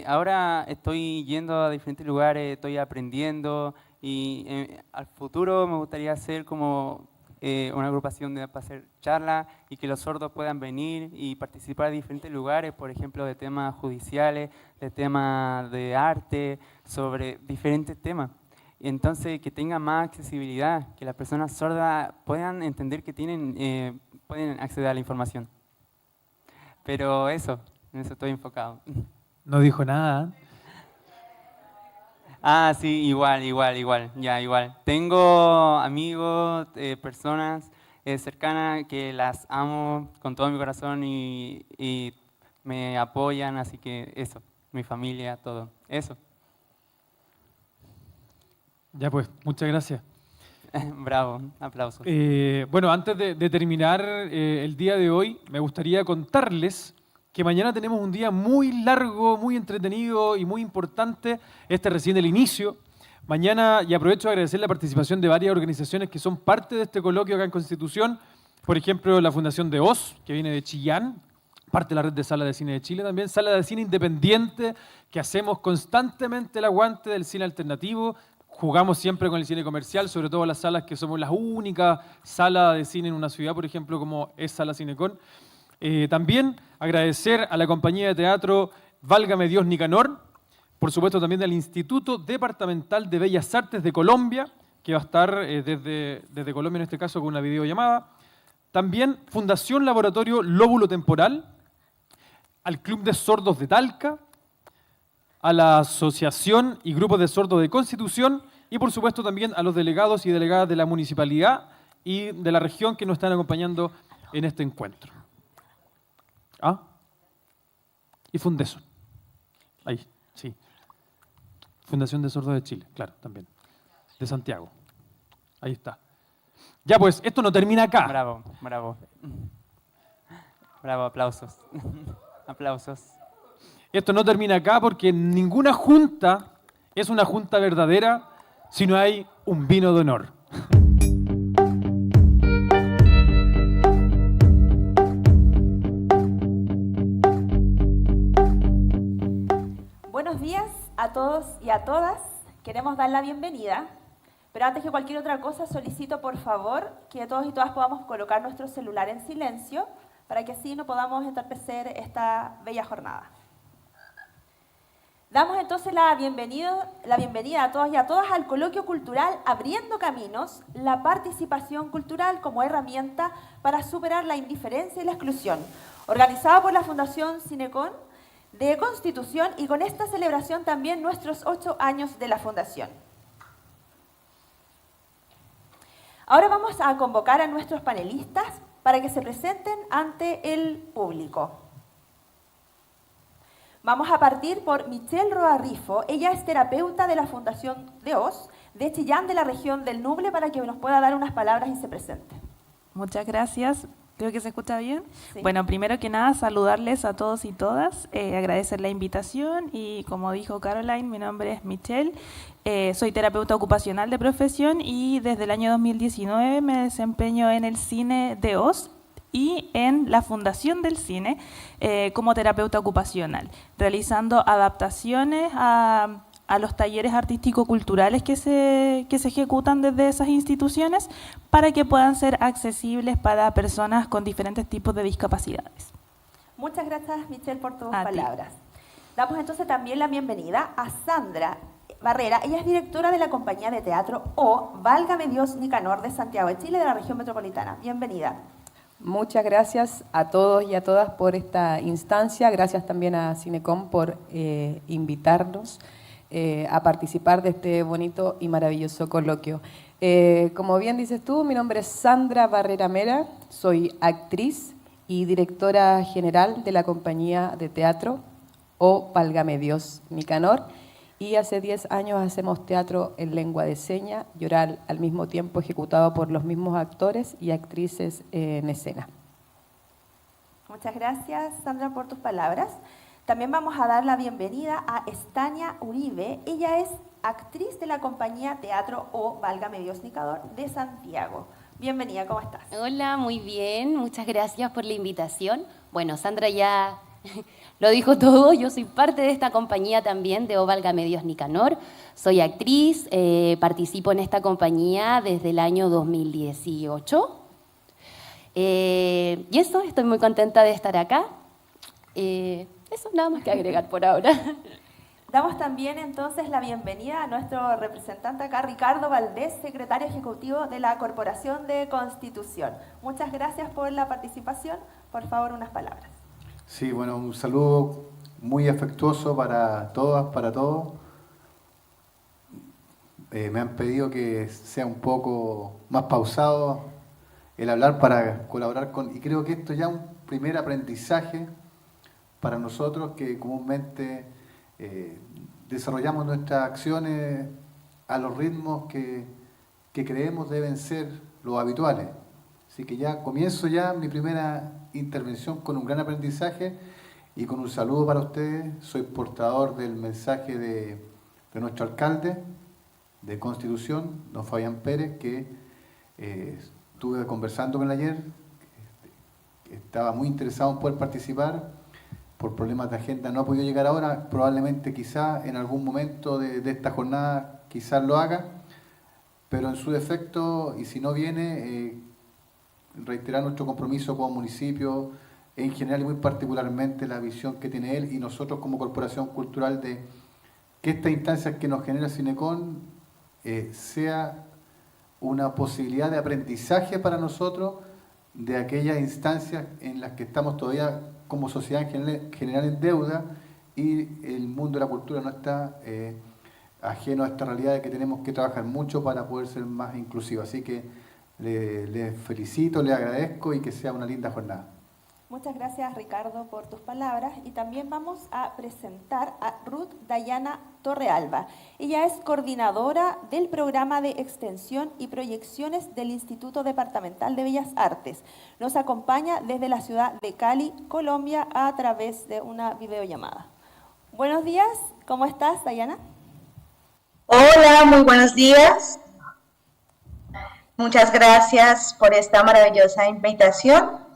[SPEAKER 2] Ahora estoy yendo a diferentes lugares, estoy aprendiendo y al futuro me gustaría hacer como una agrupación para hacer charlas y que los sordos puedan venir y participar de diferentes lugares, por ejemplo, de temas judiciales, de temas de arte, sobre diferentes temas. Y entonces, que tenga más accesibilidad, que las personas sordas puedan entender que pueden acceder a la información. Pero eso, en eso estoy enfocado.
[SPEAKER 1] No dijo nada.
[SPEAKER 2] Ah, sí, igual. Tengo amigos, personas cercanas que las amo con todo mi corazón y me apoyan, así que eso, mi familia, todo, eso.
[SPEAKER 1] Ya pues, muchas gracias.
[SPEAKER 2] Bravo, aplausos.
[SPEAKER 1] Bueno, antes de terminar el día de hoy, me gustaría contarles que mañana tenemos un día muy largo, muy entretenido y muy importante. Este es recién el inicio. Mañana, y aprovecho de agradecer la participación de varias organizaciones que son parte de este coloquio acá en Constitución. Por ejemplo, la Fundación de Oz, que viene de Chillán, parte de la Red de Salas de Cine de Chile también, Sala de Cine Independiente, que hacemos constantemente el aguante del cine alternativo. Jugamos siempre con el cine comercial, sobre todo las salas que somos las únicas salas de cine en una ciudad, por ejemplo, como es Sala Cinecon. También agradecer a la compañía de teatro Válgame Dios Nicanor, por supuesto también del Instituto Departamental de Bellas Artes de Colombia, que va a estar desde Colombia en este caso con una videollamada. También Fundación Laboratorio Lóbulo Temporal, al Club de Sordos de Talca, a la Asociación y Grupos de Sordos de Constitución y por supuesto también a los delegados y delegadas de la municipalidad y de la región que nos están acompañando en este encuentro. ¿Ah? Y Fundeso. Ahí, sí. Fundación de Sordos de Chile, claro, también. De Santiago. Ahí está. Ya pues, esto no termina acá.
[SPEAKER 2] Bravo. Bravo, aplausos. Aplausos.
[SPEAKER 1] Esto no termina acá porque ninguna junta es una junta verdadera si no hay un vino de honor.
[SPEAKER 8] Buenos días a todos y a todas. Queremos dar la bienvenida, pero antes que cualquier otra cosa solicito por favor que todos y todas podamos colocar nuestro celular en silencio para que así no podamos entorpecer esta bella jornada. Damos entonces la bienvenida a todos y a todas al coloquio cultural Abriendo Caminos, la participación cultural como herramienta para superar la indiferencia y la exclusión, organizado por la Fundación Cinecon de Constitución y con esta celebración también nuestros 8 años de la Fundación. Ahora vamos a convocar a nuestros panelistas para que se presenten ante el público. Vamos a partir por Michelle Roa Rifo. Ella es terapeuta de la Fundación de Oz, de Chillán, de la región del Ñuble, para que nos pueda dar unas palabras y se presente.
[SPEAKER 9] Muchas gracias. Creo que se escucha bien.
[SPEAKER 8] Sí.
[SPEAKER 9] Bueno, primero que nada, saludarles a todos y todas, agradecer la invitación y como dijo Caroline, mi nombre es Michelle, soy terapeuta ocupacional de profesión y desde el año 2019 me desempeño en el cine de Oz y en la Fundación del Cine como terapeuta ocupacional, realizando adaptaciones a los talleres artístico-culturales que se ejecutan desde esas instituciones para que puedan ser accesibles para personas con diferentes tipos de discapacidades.
[SPEAKER 8] Muchas gracias, Michelle, por tus
[SPEAKER 9] A ti.
[SPEAKER 8] palabras. Damos entonces también la bienvenida a Sandra Barrera. Ella es directora de la compañía de teatro O Válgame Dios Nicanor de Santiago de Chile, de la región metropolitana. Bienvenida.
[SPEAKER 10] Muchas gracias a todos y a todas por esta instancia. Gracias también a Cinecom por invitarnos a participar de este bonito y maravilloso coloquio. Como bien dices tú, mi nombre es Sandra Barrera Mera, soy actriz y directora general de la compañía de teatro O Válgame Dios Nicanor, y hace 10 años hacemos teatro en lengua de señas y oral al mismo tiempo, ejecutado por los mismos actores y actrices en escena.
[SPEAKER 8] Muchas gracias, Sandra, por tus palabras. También vamos a dar la bienvenida a Estania Uribe. Ella es actriz de la compañía Teatro O Válgame Dios Nicador de Santiago. Bienvenida, ¿cómo estás?
[SPEAKER 11] Hola, muy bien. Muchas gracias por la invitación. Bueno, Sandra ya lo dijo todo. Yo soy parte de esta compañía también de O Válgame Dios Nicanor. Soy actriz, participo en esta compañía desde el año 2018. Y eso, estoy muy contenta de estar acá. Eso, nada más que agregar por ahora.
[SPEAKER 8] Damos también entonces la bienvenida a nuestro representante acá, Ricardo Valdés, secretario ejecutivo de la Corporación de Constitución. Muchas gracias por la participación. Por favor, unas palabras.
[SPEAKER 12] Sí, bueno, un saludo muy afectuoso para todas, para todos. Me han pedido que sea un poco más pausado el hablar para colaborar con... Y creo que esto ya es un primer aprendizaje para nosotros que comúnmente desarrollamos nuestras acciones a los ritmos que creemos deben ser los habituales. Así que ya comienzo ya mi primera intervención con un gran aprendizaje y con un saludo para ustedes. Soy portador del mensaje de nuestro alcalde de Constitución, don Fabián Pérez, que estuve conversando con él ayer, estaba muy interesado en poder participar. Por problemas de agenda no ha podido llegar ahora, probablemente quizá en algún momento de esta jornada quizás lo haga, pero en su defecto, y si no viene, reiterar nuestro compromiso como municipio, en general y muy particularmente la visión que tiene él y nosotros como Corporación Cultural de que esta instancia que nos genera Cinecon sea una posibilidad de aprendizaje para nosotros de aquellas instancias en las que estamos todavía como sociedad en general en deuda y el mundo de la cultura no está ajeno a esta realidad de que tenemos que trabajar mucho para poder ser más inclusivos. Así que les felicito, les agradezco y que sea una linda jornada.
[SPEAKER 8] Muchas gracias, Ricardo, por tus palabras. Y también vamos a presentar a Ruth Dayana Torrealba. Ella es coordinadora del programa de extensión y proyecciones del Instituto Departamental de Bellas Artes. Nos acompaña desde la ciudad de Cali, Colombia, a través de una videollamada. Buenos días, ¿cómo estás, Dayana?
[SPEAKER 13] Hola, muy buenos días. Muchas gracias por esta maravillosa invitación.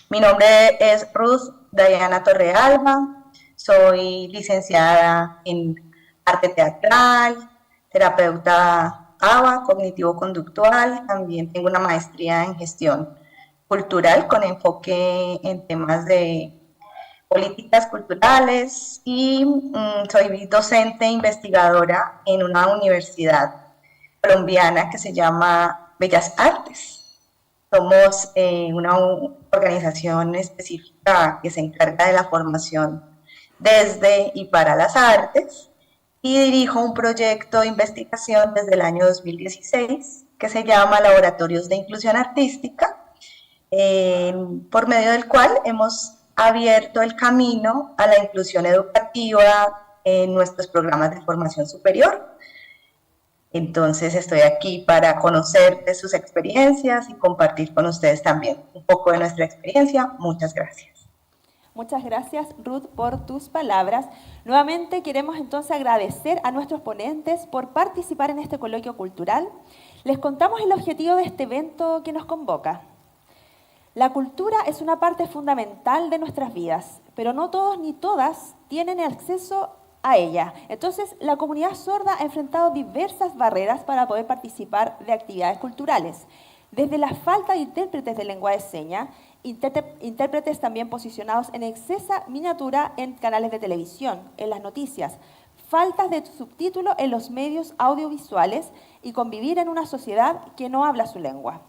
[SPEAKER 13] Mi nombre es Ruth Dayana Torrealba, soy licenciada en arte teatral, terapeuta ABA, cognitivo-conductual, también tengo una maestría en gestión cultural con enfoque en temas de políticas culturales y soy docente e investigadora en una universidad colombiana que se llama Bellas Artes. Somos una organización específica que se encarga de la formación desde y para las artes y dirijo un proyecto de investigación desde el año 2016 que se llama Laboratorios de Inclusión Artística, por medio del cual hemos abierto el camino a la inclusión educativa en nuestros programas de formación superior. Entonces estoy aquí para conocer de sus experiencias y compartir con ustedes también un poco de nuestra experiencia. Muchas gracias.
[SPEAKER 8] Muchas gracias, Ruth, por tus palabras. Nuevamente queremos entonces agradecer a nuestros ponentes por participar en este coloquio cultural. Les contamos el objetivo de este evento que nos convoca. La cultura es una parte fundamental de nuestras vidas, pero no todos ni todas tienen acceso a ella. Entonces, la comunidad sorda ha enfrentado diversas barreras para poder participar de actividades culturales. Desde la falta de intérpretes de lengua de señas, intérpretes también posicionados en excesa miniatura en canales de televisión, en las noticias, faltas de subtítulos en los medios audiovisuales y convivir en una sociedad que no habla su lengua.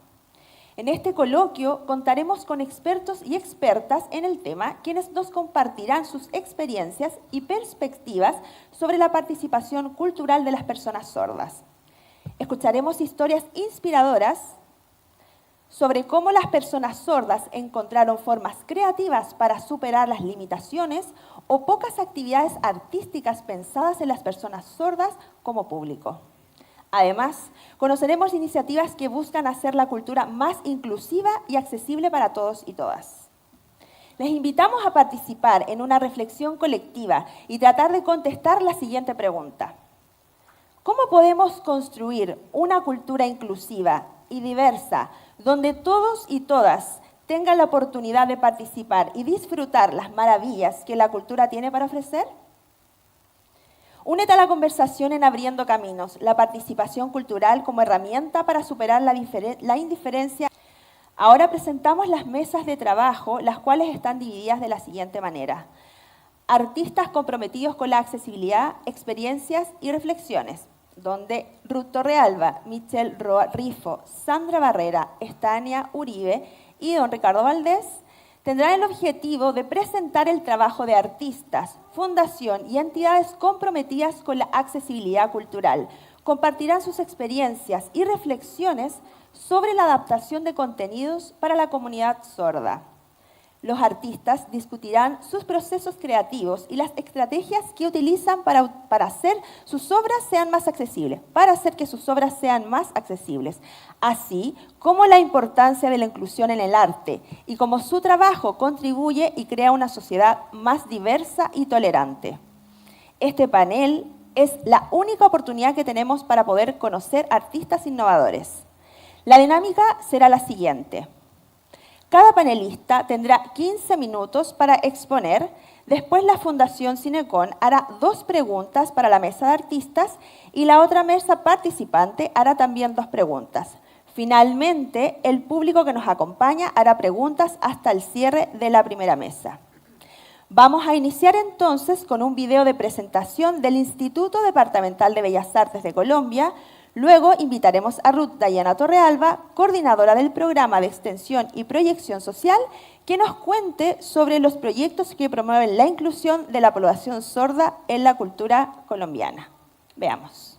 [SPEAKER 8] En este coloquio contaremos con expertos y expertas en el tema, quienes nos compartirán sus experiencias y perspectivas sobre la participación cultural de las personas sordas. Escucharemos historias inspiradoras sobre cómo las personas sordas encontraron formas creativas para superar las limitaciones o pocas actividades artísticas pensadas en las personas sordas como público. Además, conoceremos iniciativas que buscan hacer la cultura más inclusiva y accesible para todos y todas. Les invitamos a participar en una reflexión colectiva y tratar de contestar la siguiente pregunta. ¿Cómo podemos construir una cultura inclusiva y diversa donde todos y todas tengan la oportunidad de participar y disfrutar las maravillas que la cultura tiene para ofrecer? Únete a la conversación en Abriendo Caminos, la participación cultural como herramienta para superar la indiferencia. Ahora presentamos las mesas de trabajo, las cuales están divididas de la siguiente manera. Artistas comprometidos con la accesibilidad, experiencias y reflexiones, donde Ruth Torrealba, Michelle Rifo, Sandra Barrera, Estania Uribe y don Ricardo Valdés tendrán el objetivo de presentar el trabajo de artistas, fundación y entidades comprometidas con la accesibilidad cultural. Compartirán sus experiencias y reflexiones sobre la adaptación de contenidos para la comunidad sorda. Los artistas discutirán sus procesos creativos y las estrategias que utilizan para hacer sus obras sean más accesibles, así como la importancia de la inclusión en el arte y cómo su trabajo contribuye y crea una sociedad más diversa y tolerante. Este panel es la única oportunidad que tenemos para poder conocer artistas innovadores. La dinámica será la siguiente. Cada panelista tendrá 15 minutos para exponer. Después la Fundación Cinecon hará 2 preguntas para la mesa de artistas y la otra mesa participante hará también 2 preguntas. Finalmente, el público que nos acompaña hará preguntas hasta el cierre de la primera mesa. Vamos a iniciar entonces con un video de presentación del Instituto Departamental de Bellas Artes de Colombia. Luego invitaremos a Ruth Dayana Torrealba, coordinadora del programa de extensión y proyección social, que nos cuente sobre los proyectos que promueven la inclusión de la población sorda en la cultura colombiana. Veamos.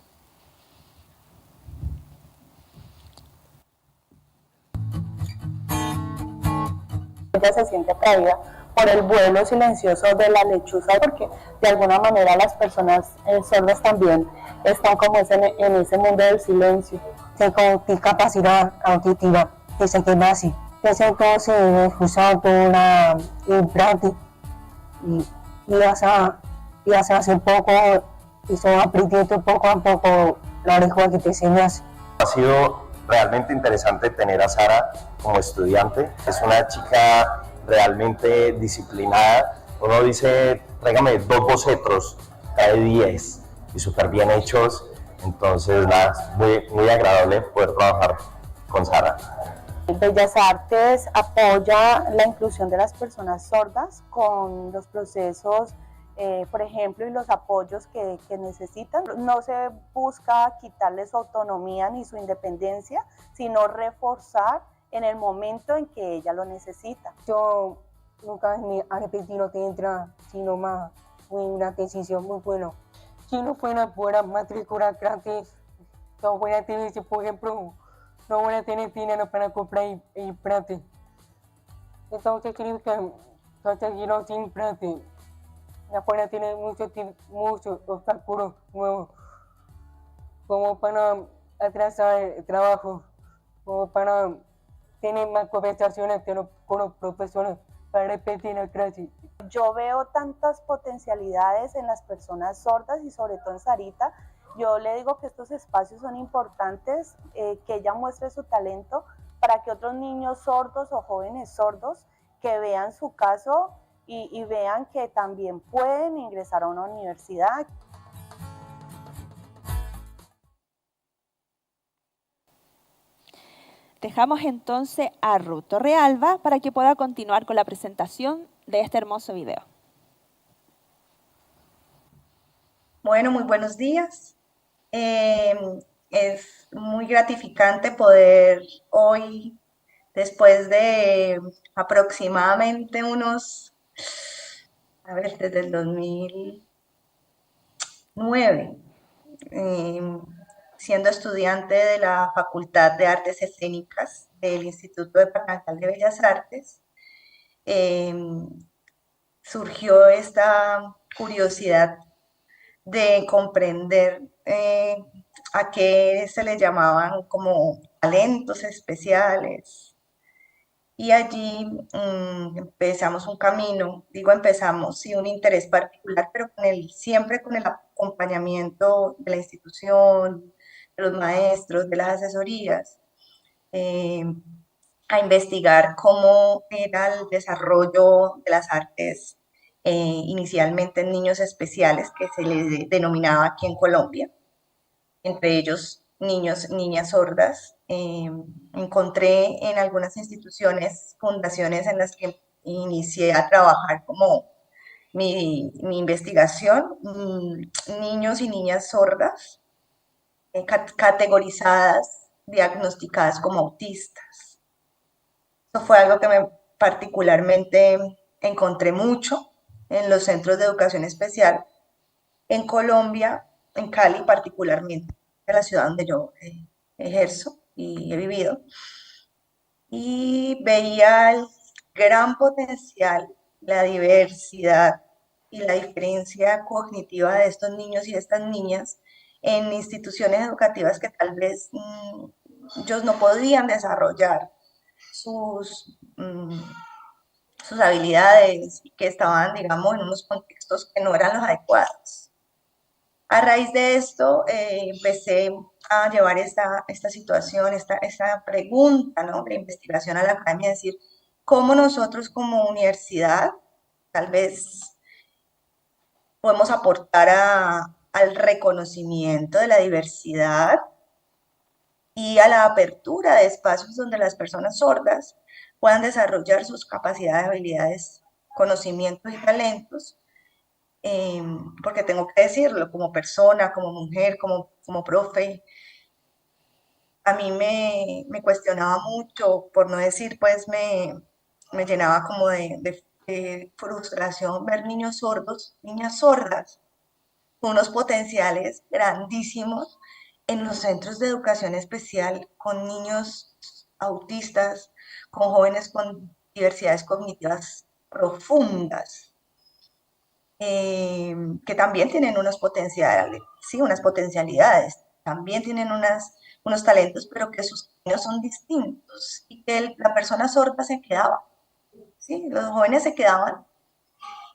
[SPEAKER 14] Ella se siente atraída por el vuelo silencioso de la lechuza, porque de alguna manera las personas sordas también están como en ese mundo del silencio. Se con discapacidad auditiva, que se queda así. Entonces se usando una implante y hace poco, y se va aprendiendo poco a poco la lengua que te enseñas.
[SPEAKER 15] Ha sido realmente interesante tener a Sara como estudiante. Es una chica realmente disciplinada. Uno dice, tráigame 2 bocetos, cae 10 y súper bien hechos. Entonces, nada, muy agradable poder trabajar con Sara.
[SPEAKER 14] Bellas Artes apoya la inclusión de las personas sordas con los procesos, por ejemplo, y los apoyos que necesitan. No se busca quitarles su autonomía ni su independencia, sino reforzar en el momento en que ella lo necesita. Yo nunca me arrepentí de entrar, sino más fue una decisión muy buena. Si no fuera por matrícula gratis, no voy a tener, por ejemplo, no voy a tener dinero para comprar el plate. Entonces creo que conseguirlo sin plate. Afuera tiene muchos obstáculos nuevos, como para atrasar el trabajo, como para tener más conversaciones con los profesores, para repetir la clase. Yo veo tantas potencialidades en las personas sordas y sobre todo en Sarita. Yo le digo que estos espacios son importantes, que ella muestre su talento para que otros niños sordos o jóvenes sordos que vean su caso y vean que también pueden ingresar a una universidad.
[SPEAKER 8] Dejamos entonces a Ruth Torrealba para que pueda continuar con la presentación de este hermoso video.
[SPEAKER 13] Bueno, muy buenos días. Es muy gratificante poder hoy, después de aproximadamente desde el 2009, siendo estudiante de la Facultad de Artes Escénicas del Instituto Departamental de Bellas Artes, surgió esta curiosidad de comprender a qué se le llamaban como talentos especiales, y allí empezamos un camino, digo empezamos, sí, un interés particular, pero siempre con el acompañamiento de la institución, de los maestros, de las asesorías, eh, a investigar cómo era el desarrollo de las artes, inicialmente en niños especiales, que se les denominaba aquí en Colombia, entre ellos niñas sordas. Encontré en algunas instituciones, fundaciones en las que inicié a trabajar como mi investigación, niños y niñas sordas, categorizadas, diagnosticadas como autistas. Eso fue algo que particularmente encontré mucho en los centros de educación especial en Colombia, en Cali particularmente, en la ciudad donde yo ejerzo y he vivido. Y veía el gran potencial, la diversidad y la diferencia cognitiva de estos niños y de estas niñas en instituciones educativas que tal vez ellos no podían desarrollar sus habilidades y que estaban, digamos, en unos contextos que no eran los adecuados. A raíz de esto, empecé a llevar esta situación, esta pregunta, ¿no?, de investigación a la academia, decir, ¿cómo nosotros como universidad tal vez podemos aportar al reconocimiento de la diversidad y a la apertura de espacios donde las personas sordas puedan desarrollar sus capacidades, habilidades, conocimientos y talentos? Porque tengo que decirlo, como persona, como mujer, como profe, a mí me cuestionaba mucho, por no decir, pues me llenaba como de frustración ver niños sordos, niñas sordas, con unos potenciales grandísimos en los centros de educación especial, con niños autistas, con jóvenes con diversidades cognitivas profundas. Que también tienen unos potenciales, sí, unas potencialidades, también tienen unos talentos, pero que sus caminos son distintos y que la persona sorda se quedaba, ¿sí? Los jóvenes se quedaban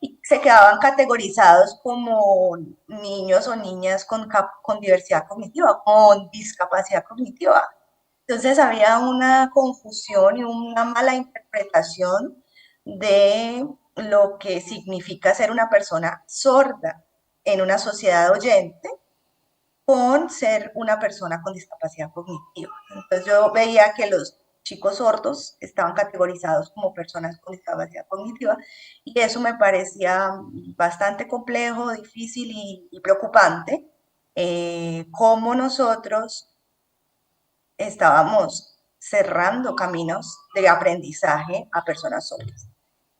[SPEAKER 13] y se quedaban categorizados como niños o niñas con diversidad cognitiva, con discapacidad cognitiva. Entonces había una confusión y una mala interpretación de lo que significa ser una persona sorda en una sociedad oyente con ser una persona con discapacidad cognitiva. Entonces yo veía que los chicos sordos estaban categorizados como personas con discapacidad cognitiva y eso me parecía bastante complejo, difícil y preocupante, cómo nosotros estábamos cerrando caminos de aprendizaje a personas sordas.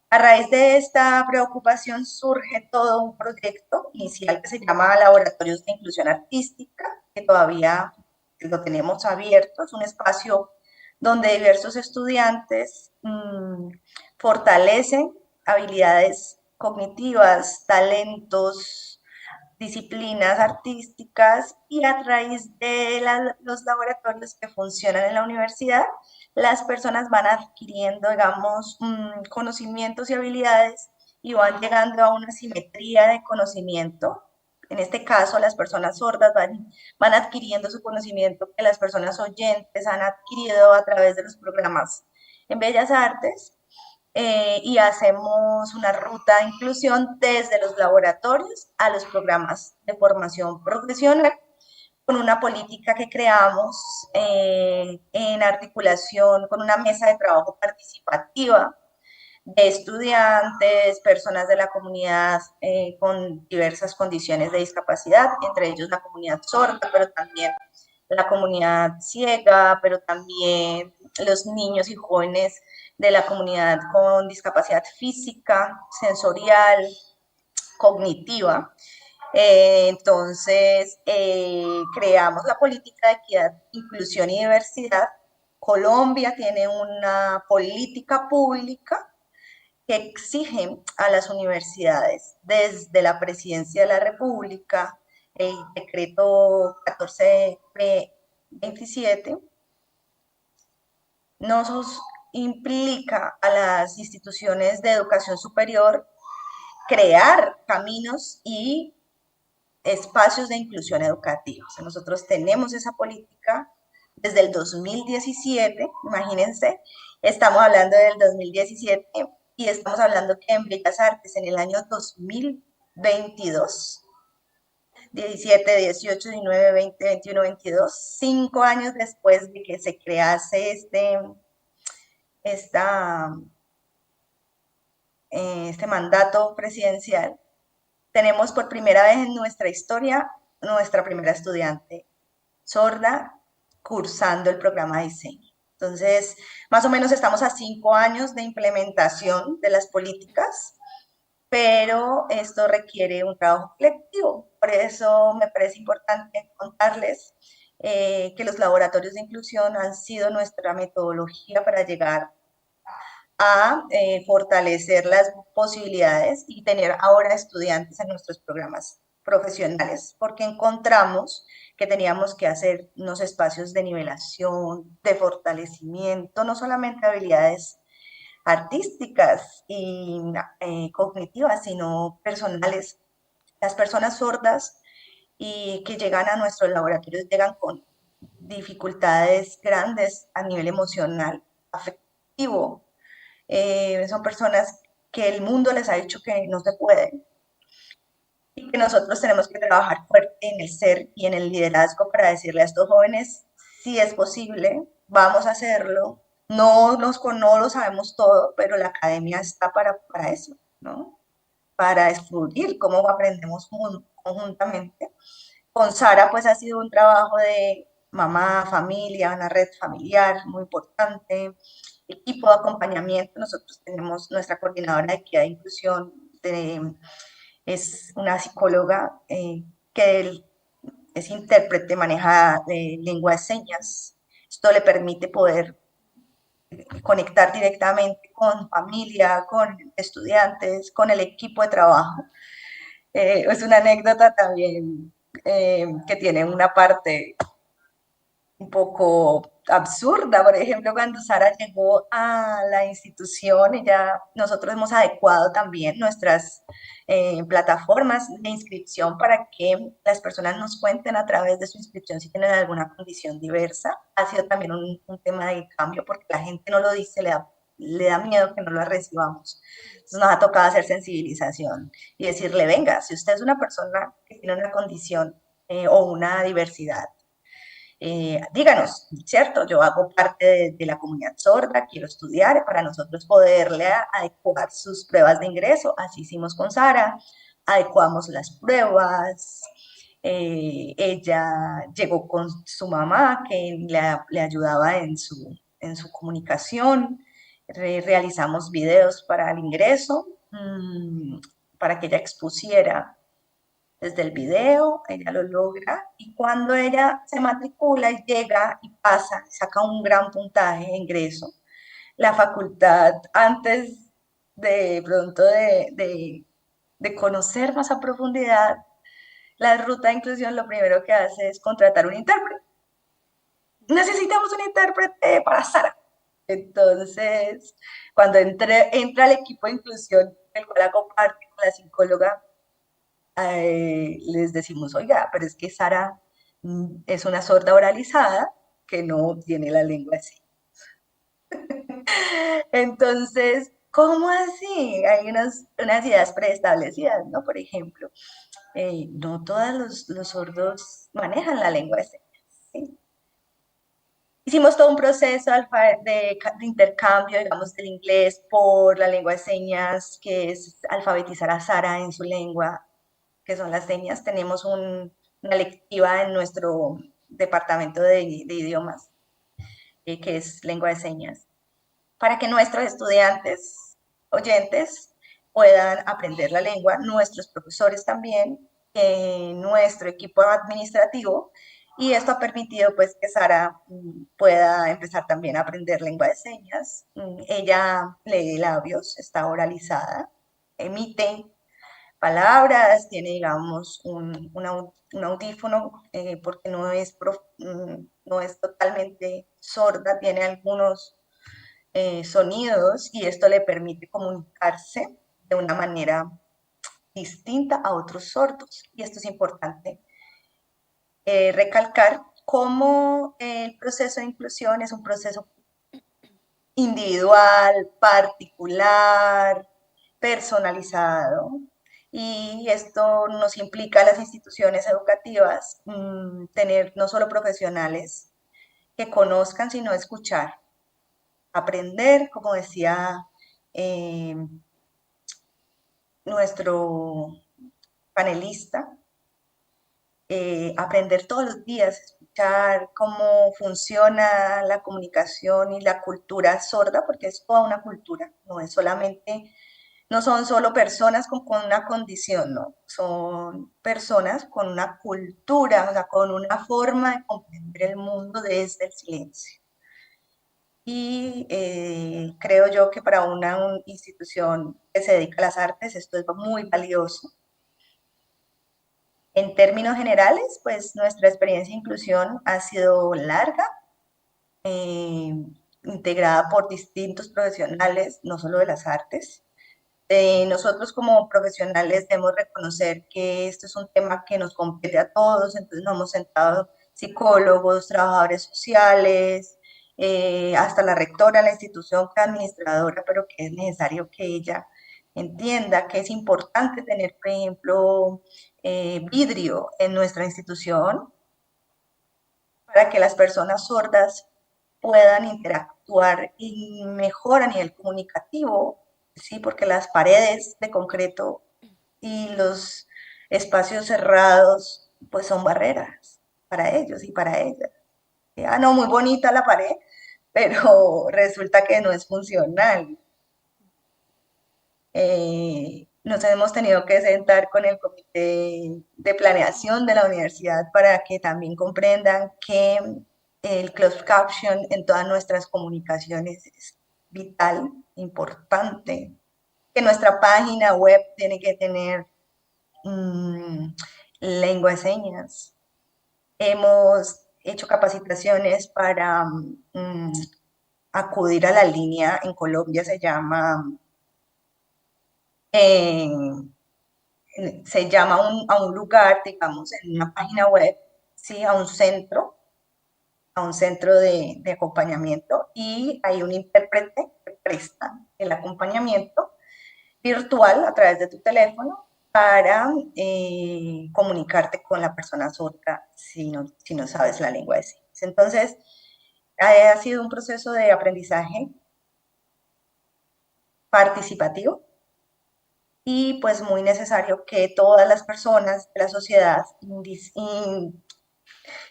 [SPEAKER 13] A raíz de esta preocupación surge todo un proyecto inicial que se llama Laboratorios de Inclusión Artística, que todavía lo tenemos abierto. Es un espacio donde diversos estudiantes fortalecen habilidades cognitivas, talentos, disciplinas artísticas, y a raíz de los laboratorios que funcionan en la universidad, las personas van adquiriendo, digamos, conocimientos y habilidades y van llegando a una simetría de conocimiento. En este caso, las personas sordas van adquiriendo su conocimiento que las personas oyentes han adquirido a través de los programas en Bellas Artes. Y hacemos una ruta de inclusión desde los laboratorios a los programas de formación profesional, con una política que creamos en articulación con una mesa de trabajo participativa de estudiantes, personas de la comunidad con diversas condiciones de discapacidad, entre ellos la comunidad sorda, pero también la comunidad ciega, pero también los niños y jóvenes de la comunidad con discapacidad física, sensorial, cognitiva. Entonces, creamos la política de equidad, inclusión y diversidad. Colombia tiene una política pública que exige a las universidades, desde la Presidencia de la República, el decreto 1427, implica a las instituciones de educación superior crear caminos y espacios de inclusión educativa. O sea, nosotros tenemos esa política desde el 2017, imagínense, estamos hablando del 2017 y estamos hablando que en Bellas Artes en el año 2022, 17, 18, 19, 20, 21, 22, 5 años después de que se crease este mandato presidencial, tenemos por primera vez en nuestra historia nuestra primera estudiante sorda cursando el programa de diseño. Entonces, más o menos estamos a 5 años de implementación de las políticas, pero esto requiere un trabajo colectivo. Por eso me parece importante contarles que los laboratorios de inclusión han sido nuestra metodología para llegar a fortalecer las posibilidades y tener ahora estudiantes en nuestros programas profesionales, porque encontramos que teníamos que hacer unos espacios de nivelación, de fortalecimiento, no solamente habilidades artísticas y cognitivas, sino personales. Las personas sordas y que llegan a nuestros laboratorios llegan con dificultades grandes a nivel emocional, afectivo. Son personas que el mundo les ha dicho que no se puede y que nosotros tenemos que trabajar fuerte en el ser y en el liderazgo para decirle a estos jóvenes, si es posible, vamos a hacerlo. No lo sabemos todo, pero la academia está para eso, ¿no? Para descubrir cómo aprendemos conjuntamente. Con Sara, pues ha sido un trabajo de mamá, familia, una red familiar muy importante, equipo de acompañamiento. Nosotros tenemos nuestra coordinadora de equidad e inclusión, es una psicóloga que es intérprete, maneja lengua de señas. Esto le permite poder conectar directamente con familia, con estudiantes, con el equipo de trabajo. Es una anécdota también que tiene una parte un poco absurda. Por ejemplo, cuando Sara llegó a la institución, nosotros hemos adecuado también nuestras plataformas de inscripción para que las personas nos cuenten a través de su inscripción si tienen alguna condición diversa. Ha sido también un tema de cambio porque la gente no lo dice, le da miedo que no lo recibamos. Entonces nos ha tocado hacer sensibilización y decirle, venga, si usted es una persona que tiene una condición o una diversidad, díganos, ¿cierto? Yo hago parte de la comunidad sorda, quiero estudiar, para nosotros poderle adecuar sus pruebas de ingreso. Así hicimos con Sara, adecuamos las pruebas. Ella llegó con su mamá, que le ayudaba en su comunicación. Realizamos videos para el ingreso, para que ella expusiera desde el video, ella lo logra, y cuando ella se matricula y llega y pasa, saca un gran puntaje de ingreso, la facultad, antes de pronto de conocernos a profundidad la ruta de inclusión, lo primero que hace es contratar un intérprete. Necesitamos un intérprete para Sara. Entonces, cuando entra al equipo de inclusión, el cual hago parte con la psicóloga, les decimos, oiga, pero es que Sara es una sorda oralizada que no tiene la lengua así. Entonces, ¿cómo así? Hay unas ideas preestablecidas, ¿no? Por ejemplo, no todos los sordos manejan la lengua de señas, ¿sí? Hicimos todo un proceso de intercambio, digamos, del inglés por la lengua de señas, que es alfabetizar a Sara en su lengua, que son las señas. Tenemos una lectiva en nuestro departamento de idiomas, que es lengua de señas, para que nuestros estudiantes, oyentes, puedan aprender la lengua, nuestros profesores también, nuestro equipo administrativo, y esto ha permitido pues que Sara pueda empezar también a aprender lengua de señas. Ella lee labios, está oralizada, emite palabras, tiene, digamos, un audífono, porque no es totalmente sorda, tiene algunos sonidos y esto le permite comunicarse de una manera distinta a otros sordos. Y esto es importante recalcar cómo el proceso de inclusión es un proceso individual, particular, personalizado, y esto nos implica a las instituciones educativas tener no solo profesionales que conozcan, sino escuchar, aprender, como decía nuestro panelista, aprender todos los días, escuchar cómo funciona la comunicación y la cultura sorda, porque es toda una cultura, no son solo personas con una condición, no, son personas con una cultura, o sea, con una forma de comprender el mundo desde el silencio. Y creo yo que para una institución que se dedica a las artes esto es muy valioso. En términos generales, pues nuestra experiencia de inclusión ha sido larga, integrada por distintos profesionales, no solo de las artes. Nosotros como profesionales debemos reconocer que esto es un tema que nos compete a todos, entonces nos hemos sentado psicólogos, trabajadores sociales, hasta la rectora de la institución, que es administradora, pero que es necesario que ella entienda que es importante tener, por ejemplo, vidrio en nuestra institución para que las personas sordas puedan interactuar y mejor a nivel comunicativo, ¿sí? Porque las paredes de concreto y los espacios cerrados pues son barreras para ellos y para ellas. Ah, no, muy bonita la pared, pero resulta que no es funcional. Nos hemos tenido que sentar con el comité de planeación de la universidad para que también comprendan que el closed caption en todas nuestras comunicaciones es vital, importante, que nuestra página web tiene que tener lengua de señas. Hemos hecho capacitaciones para acudir a la línea, en Colombia se llama a un lugar, digamos, en una página web, ¿sí? a un centro de acompañamiento, y hay un intérprete que presta el acompañamiento virtual a través de tu teléfono para comunicarte con la persona sorda si no sabes la lengua de señas. Entonces, ha sido un proceso de aprendizaje participativo y pues muy necesario que todas las personas de la sociedad,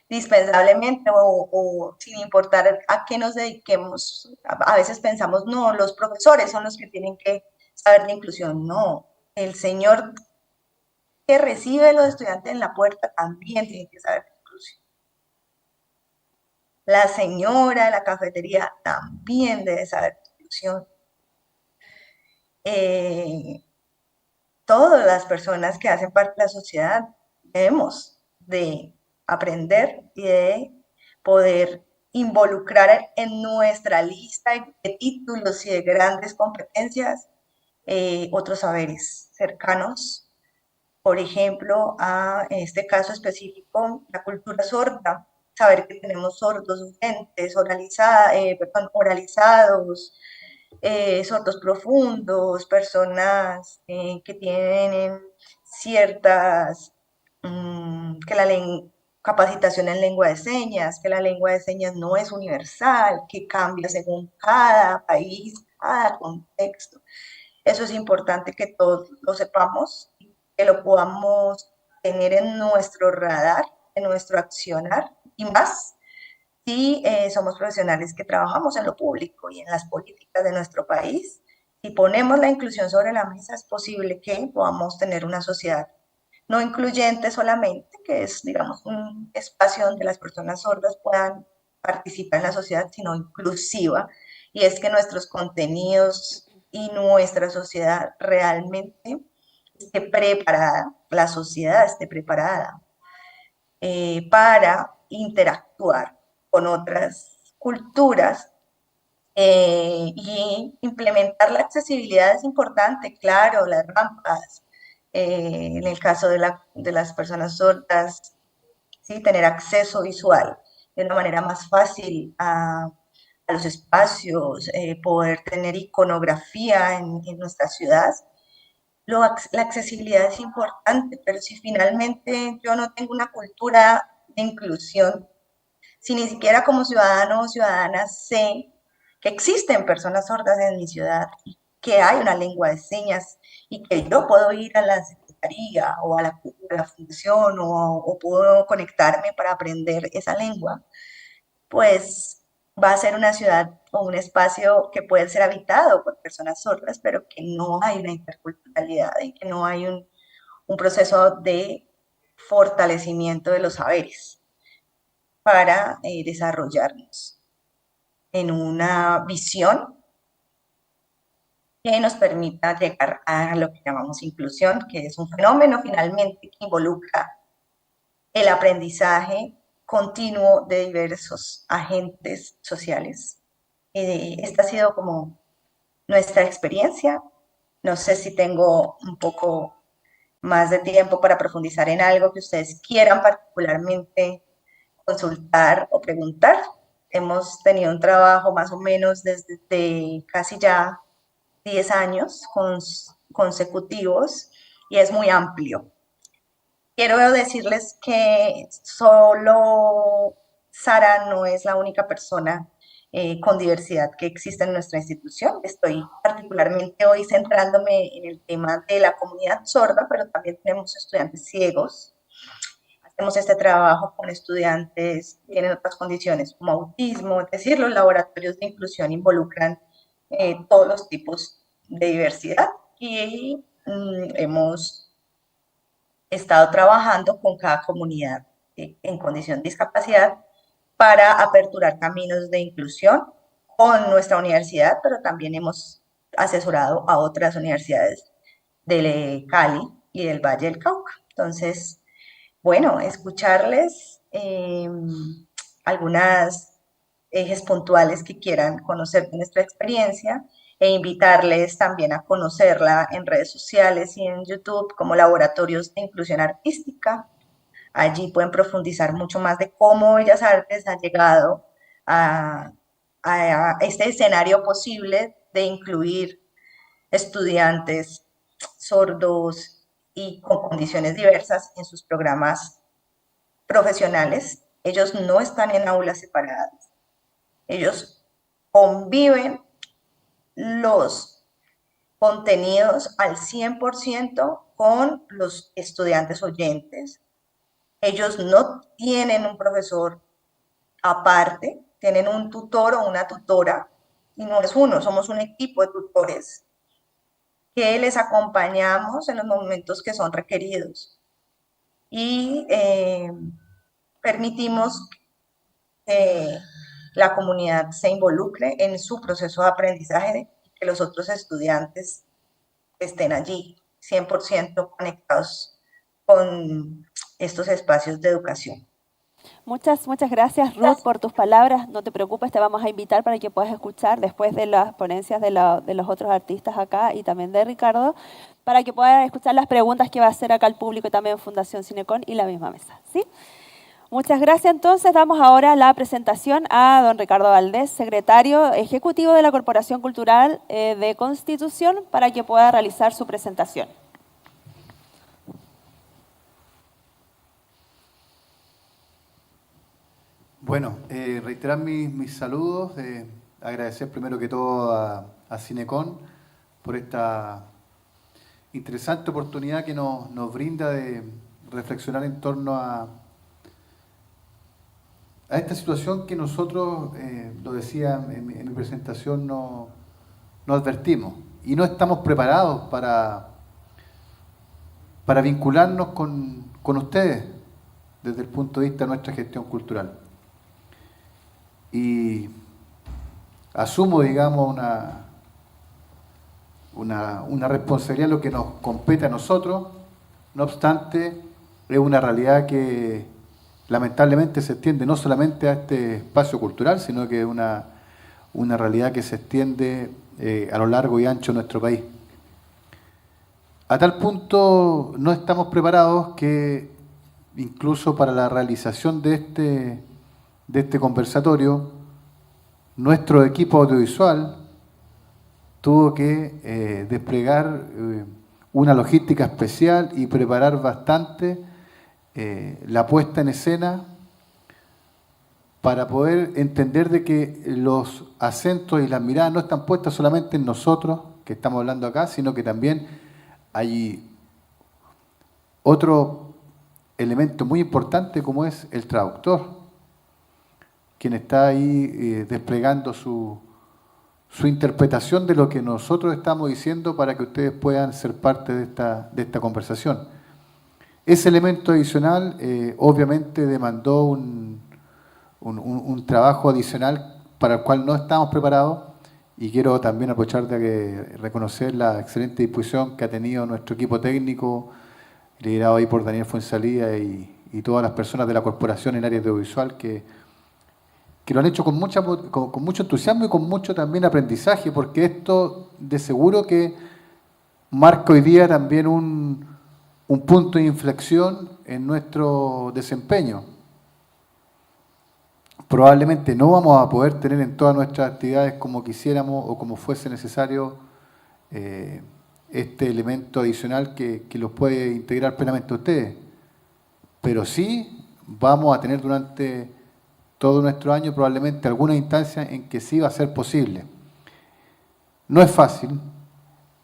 [SPEAKER 13] indispensablemente o sin importar a qué nos dediquemos, a veces pensamos, no, los profesores son los que tienen que saber de inclusión. No, el señor que recibe a los estudiantes en la puerta también tiene que saber de inclusión. La señora de la cafetería también debe saber de inclusión. Todas las personas que hacen parte de la sociedad debemos de aprender y de poder involucrar en nuestra lista de títulos y de grandes competencias otros saberes cercanos. Por ejemplo, en este caso específico, la cultura sorda, saber que tenemos sordos docentes, oralizados, sordos profundos, personas que tienen ciertas, capacitación en lengua de señas, que la lengua de señas no es universal, que cambia según cada país, cada contexto. Eso es importante que todos lo sepamos, que lo podamos tener en nuestro radar, en nuestro accionar, y más si somos profesionales que trabajamos en lo público y en las políticas de nuestro país. Si ponemos la inclusión sobre la mesa, es posible que podamos tener una sociedad no incluyente solamente, que es, digamos, un espacio donde las personas sordas puedan participar en la sociedad, sino inclusiva, y es que nuestros contenidos y nuestra sociedad realmente esté preparada, la sociedad esté preparada para interactuar con otras culturas Y implementar la accesibilidad es importante, claro, las rampas, en el caso de las personas sordas, ¿sí? Tener acceso visual de una manera más fácil a los espacios, poder tener iconografía en nuestra ciudad. La accesibilidad es importante, pero si finalmente yo no tengo una cultura de inclusión, si ni siquiera como ciudadano o ciudadana sé que existen personas sordas en mi ciudad y que hay una lengua de señas y que yo puedo ir a la secretaría o a la fundación o puedo conectarme para aprender esa lengua, pues va a ser una ciudad o un espacio que puede ser habitado por personas sordas, pero que no hay una interculturalidad y que no hay un proceso de fortalecimiento de los saberes para desarrollarnos en una visión que nos permita llegar a lo que llamamos inclusión, que es un fenómeno finalmente que involucra el aprendizaje continuo de diversos agentes sociales. Esta ha sido como nuestra experiencia. No sé si tengo un poco más de tiempo para profundizar en algo que ustedes quieran particularmente consultar o preguntar. Hemos tenido un trabajo más o menos desde casi ya 10 años consecutivos y es muy amplio. Quiero decirles que solo Sara no es la única persona con diversidad que existe en nuestra institución. Estoy particularmente hoy centrándome en el tema de la comunidad sorda, pero también tenemos estudiantes ciegos. Hacemos este trabajo con estudiantes que tienen otras condiciones como autismo, es decir, los laboratorios de inclusión involucran todos los tipos de diversidad y hemos estado trabajando con cada comunidad en condición de discapacidad para aperturar caminos de inclusión con nuestra universidad, pero también hemos asesorado a otras universidades de Cali y del Valle del Cauca. Entonces, bueno, escucharles algunas ejes puntuales que quieran conocer de nuestra experiencia e invitarles también a conocerla en redes sociales y en YouTube como Laboratorios de Inclusión Artística. Allí pueden profundizar mucho más de cómo Bellas Artes ha llegado a este escenario posible de incluir estudiantes sordos y con condiciones diversas en sus programas profesionales. Ellos no están en aulas separadas. Ellos conviven los contenidos al 100% con los estudiantes oyentes. Ellos no tienen un profesor aparte, tienen un tutor o una tutora, y no es uno, somos un equipo de tutores que les acompañamos en los momentos que son requeridos. Y permitimos que la comunidad se involucre en su proceso de aprendizaje, que los otros estudiantes estén allí 100% conectados con estos espacios de educación.
[SPEAKER 8] Muchas gracias, Ruth, por tus palabras. No te preocupes, te vamos a invitar para que puedas escuchar después de las ponencias de los otros artistas acá y también de Ricardo, para que puedas escuchar las preguntas que va a hacer acá el público y también Fundación Cinecon y la misma mesa, ¿sí? Muchas gracias. Entonces damos ahora la presentación a don Ricardo Valdés, secretario ejecutivo de la Corporación Cultural de Constitución, para que pueda realizar su presentación.
[SPEAKER 12] Bueno, reiterar mis saludos, agradecer primero que todo a Cinecon por esta interesante oportunidad que nos brinda de reflexionar en torno a esta situación que nosotros, lo decía en mi presentación, no advertimos y no estamos preparados para vincularnos con ustedes desde el punto de vista de nuestra gestión cultural. Y asumo, digamos, una responsabilidad en lo que nos compete a nosotros. No obstante, es una realidad que lamentablemente se extiende no solamente a este espacio cultural, sino que es una una realidad que se extiende a lo largo y ancho de nuestro país. A tal punto no estamos preparados que incluso para la realización de este conversatorio, nuestro equipo audiovisual tuvo que desplegar una logística especial y preparar bastante la puesta en escena para poder entender de que los acentos y las miradas no están puestas solamente en nosotros, que estamos hablando acá, sino que también hay otro elemento muy importante como es el traductor, quien está ahí desplegando su interpretación de lo que nosotros estamos diciendo para que ustedes puedan ser parte de esta conversación. Ese elemento adicional obviamente demandó un trabajo adicional para el cual no estamos preparados, y quiero también aprovechar de reconocer la excelente disposición que ha tenido nuestro equipo técnico, liderado ahí por Daniel Fuenzalía y todas las personas de la corporación en área de audiovisual que lo han hecho con mucho entusiasmo y con mucho también aprendizaje, porque esto de seguro que marca hoy día también un punto de inflexión en nuestro desempeño. Probablemente no vamos a poder tener en todas nuestras actividades como quisiéramos o como fuese necesario este elemento adicional que los puede integrar plenamente a ustedes. Pero sí vamos a tener durante todo nuestro año probablemente alguna instancia en que sí va a ser posible. No es fácil.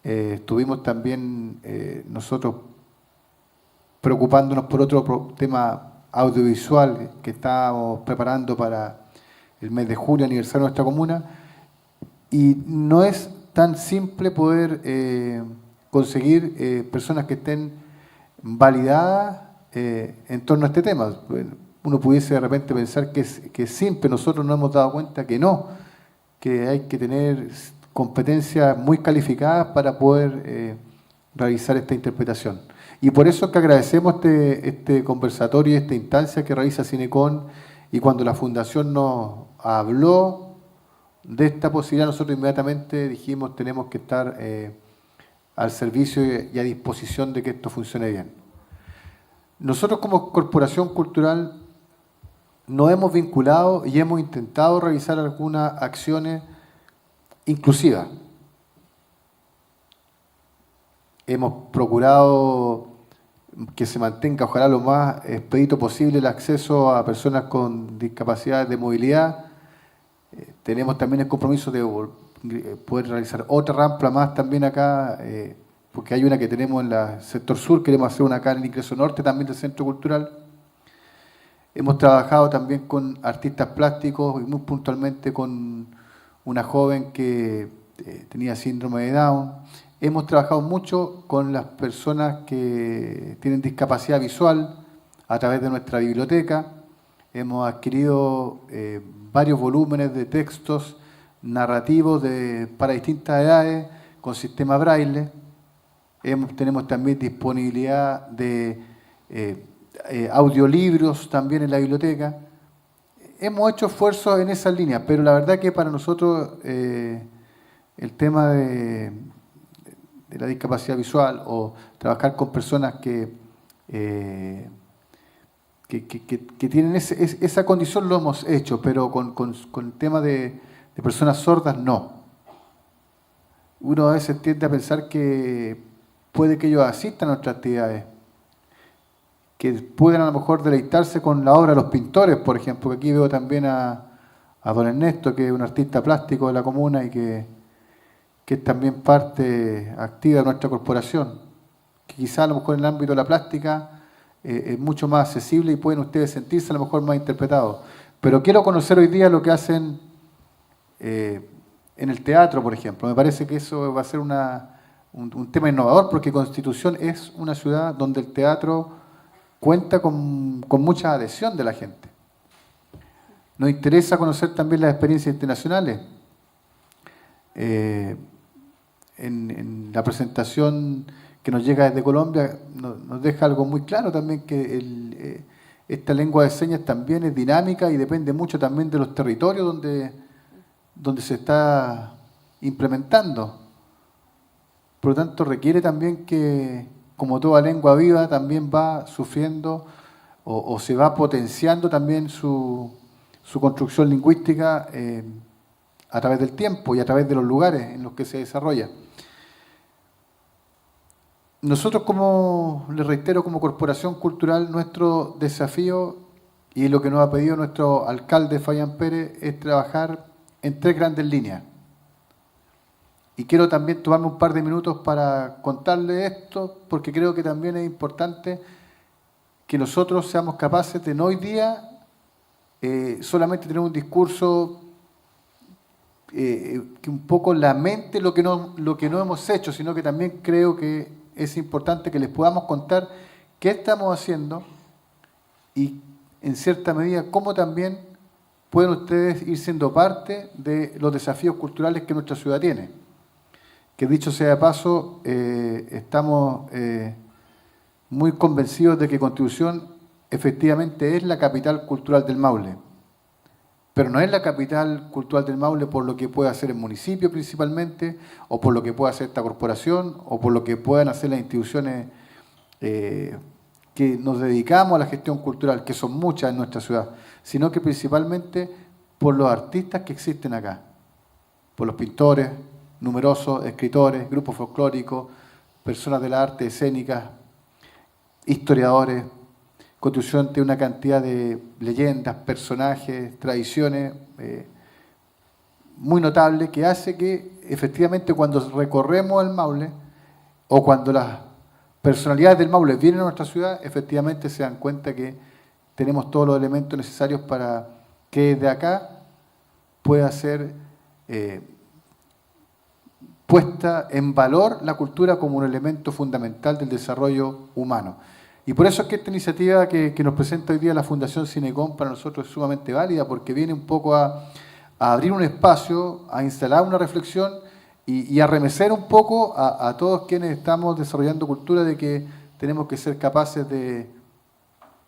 [SPEAKER 12] Estuvimos también nosotros preocupándonos por otro tema audiovisual que estábamos preparando para el mes de julio, aniversario de nuestra comuna, y no es tan simple poder conseguir personas que estén validadas en torno a este tema. Uno pudiese de repente pensar que es simple, nosotros nos hemos dado cuenta que no, que hay que tener competencias muy calificadas para poder realizar esta interpretación. Y por eso es que agradecemos este conversatorio y esta instancia que realiza Cinecon, y cuando la Fundación nos habló de esta posibilidad, nosotros inmediatamente dijimos tenemos que estar al servicio y a disposición de que esto funcione bien. Nosotros como Corporación Cultural nos hemos vinculado y hemos intentado realizar algunas acciones inclusivas. Hemos procurado que se mantenga, ojalá lo más expedito posible, el acceso a personas con discapacidades de movilidad. Tenemos también el compromiso de poder realizar otra rampa más también acá, porque hay una que tenemos en el sector sur, queremos hacer una acá en el ingreso norte también del Centro Cultural. Hemos trabajado también con artistas plásticos y muy puntualmente con una joven que tenía síndrome de Down. Hemos trabajado mucho con las personas que tienen discapacidad visual a través de nuestra biblioteca. Hemos adquirido varios volúmenes de textos narrativos para distintas edades con sistema braille. Tenemos también disponibilidad de audiolibros también en la biblioteca. Hemos hecho esfuerzos en esas líneas, pero la verdad que para nosotros el tema de la discapacidad visual o trabajar con personas que tienen esa condición lo hemos hecho, pero con el tema de personas sordas no. Uno a veces tiende a pensar que puede que ellos asistan a nuestras actividades, que puedan a lo mejor deleitarse con la obra de los pintores, por ejemplo, que aquí veo también a don Ernesto, que es un artista plástico de la comuna y que es también parte activa de nuestra corporación, que quizá a lo mejor en el ámbito de la plástica es mucho más accesible y pueden ustedes sentirse a lo mejor más interpretados. Pero quiero conocer hoy día lo que hacen en el teatro, por ejemplo. Me parece que eso va a ser un tema innovador, porque Constitución es una ciudad donde el teatro cuenta con mucha adhesión de la gente. Nos interesa conocer también las experiencias internacionales. En la presentación que nos llega desde Colombia nos deja algo muy claro también, que esta lengua de señas también es dinámica y depende mucho también de los territorios donde se está implementando. Por lo tanto, requiere también que, como toda lengua viva, también va sufriendo o se va potenciando también su construcción lingüística a través del tiempo y a través de los lugares en los que se desarrolla. Nosotros, como les reitero, como Corporación Cultural, nuestro desafío y lo que nos ha pedido nuestro alcalde Fabián Pérez es trabajar en 3 grandes líneas. Y quiero también tomarme un par de minutos para contarle esto, porque creo que también es importante que nosotros seamos capaces de no hoy día solamente tener un discurso que un poco lamente lo que no hemos hecho, sino que también creo que es importante que les podamos contar qué estamos haciendo y en cierta medida cómo también pueden ustedes ir siendo parte de los desafíos culturales que nuestra ciudad tiene. Que dicho sea de paso, estamos muy convencidos de que Constitución efectivamente es la capital cultural del Maule. Pero no es la capital cultural del Maule por lo que puede hacer el municipio principalmente, o por lo que puede hacer esta corporación, o por lo que puedan hacer las instituciones que nos dedicamos a la gestión cultural, que son muchas en nuestra ciudad, sino que principalmente por los artistas que existen acá, por los pintores, numerosos escritores, grupos folclóricos, personas de la arte escénica, historiadores. Constitución tiene una cantidad de leyendas, personajes, tradiciones muy notable que hace que efectivamente cuando recorremos el Maule o cuando las personalidades del Maule vienen a nuestra ciudad, efectivamente se dan cuenta que tenemos todos los elementos necesarios para que desde acá pueda ser puesta en valor la cultura como un elemento fundamental del desarrollo humano. Y por eso es que esta iniciativa que nos presenta hoy día la Fundación Cinecom para nosotros es sumamente válida, porque viene un poco a abrir un espacio, a instalar una reflexión y a remecer un poco a todos quienes estamos desarrollando cultura de que tenemos que ser capaces de,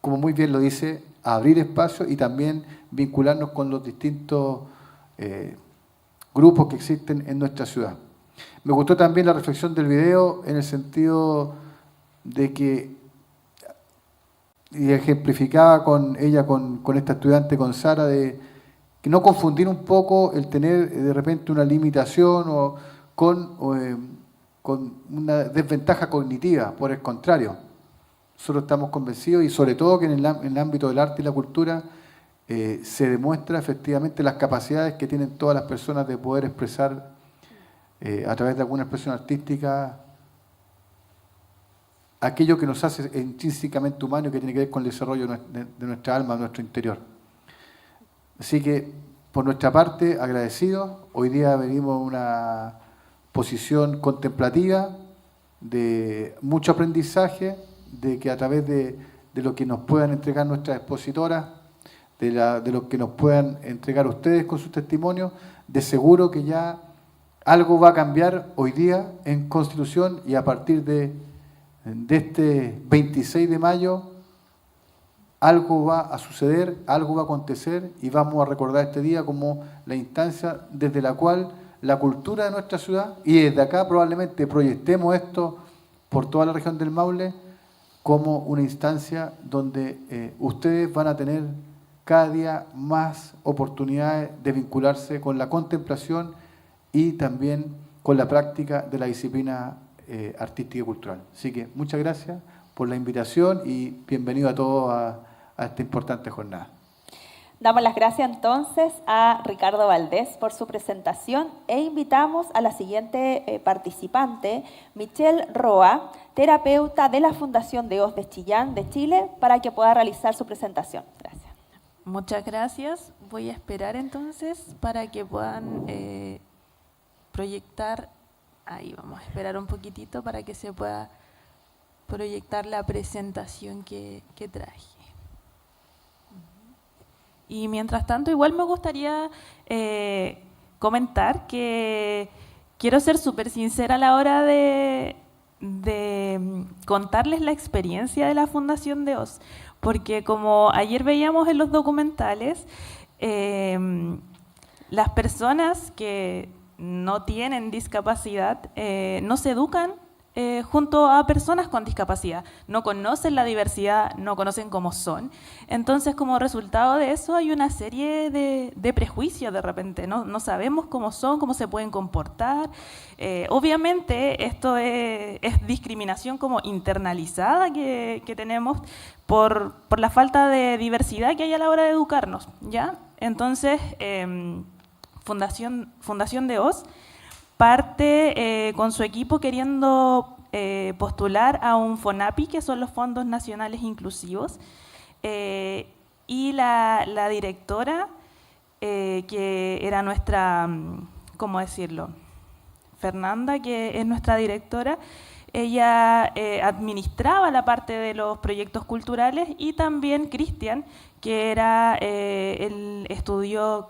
[SPEAKER 12] como muy bien lo dice, abrir espacio y también vincularnos con los distintos grupos que existen en nuestra ciudad. Me gustó también la reflexión del video en el sentido de que y ejemplificaba con ella, con esta estudiante, con Sara, de que no confundir un poco el tener de repente una limitación o con una desventaja cognitiva, por el contrario. Nosotros estamos convencidos y sobre todo que en el ámbito del arte y la cultura se demuestra efectivamente las capacidades que tienen todas las personas de poder expresar a través de alguna expresión artística aquello que nos hace intrínsecamente humanos y que tiene que ver con el desarrollo de nuestra alma, de nuestro interior. Así que, por nuestra parte, agradecidos. Hoy día venimos a una posición contemplativa, de mucho aprendizaje, de que a través de lo que nos puedan entregar nuestras expositoras, de lo que nos puedan entregar ustedes con sus testimonios, de seguro que ya algo va a cambiar hoy día en Constitución y a partir de este 26 de mayo algo va a suceder, algo va a acontecer y vamos a recordar este día como la instancia desde la cual la cultura de nuestra ciudad, y desde acá probablemente proyectemos esto por toda la región del Maule, como una instancia donde ustedes van a tener cada día más oportunidades de vincularse con la contemplación y también con la práctica de la disciplina artística y cultural. Así que muchas gracias por la invitación y bienvenido a todos a esta importante jornada.
[SPEAKER 8] Damos las gracias entonces a Ricardo Valdés por su presentación e invitamos a la siguiente participante, Michelle Roa, terapeuta de la Fundación de Hoz de Chillán de Chile, para que pueda realizar su presentación. Gracias.
[SPEAKER 9] Muchas gracias. Voy a esperar entonces para que puedan proyectar. Ahí vamos a esperar un poquitito para que se pueda proyectar la presentación que traje. Y mientras tanto, igual me gustaría comentar que quiero ser súper sincera a la hora de contarles la experiencia de la Fundación de Hoz, porque como ayer veíamos en los documentales, las personas que no tienen discapacidad no se educan junto a personas con discapacidad, no conocen la diversidad, no conocen cómo son. Entonces, como resultado de eso, hay una serie de prejuicios de repente, no sabemos cómo son, cómo se pueden comportar. Obviamente, esto es discriminación como internalizada que tenemos por la falta de diversidad que hay a la hora de educarnos, ¿ya? Entonces, Fundación de Oz parte con su equipo queriendo postular a un FONAPI, que son los Fondos Nacionales Inclusivos, y la directora, que era nuestra, ¿cómo decirlo?, Fernanda, que es nuestra directora, ella administraba la parte de los proyectos culturales, y también Cristian, que era él estudió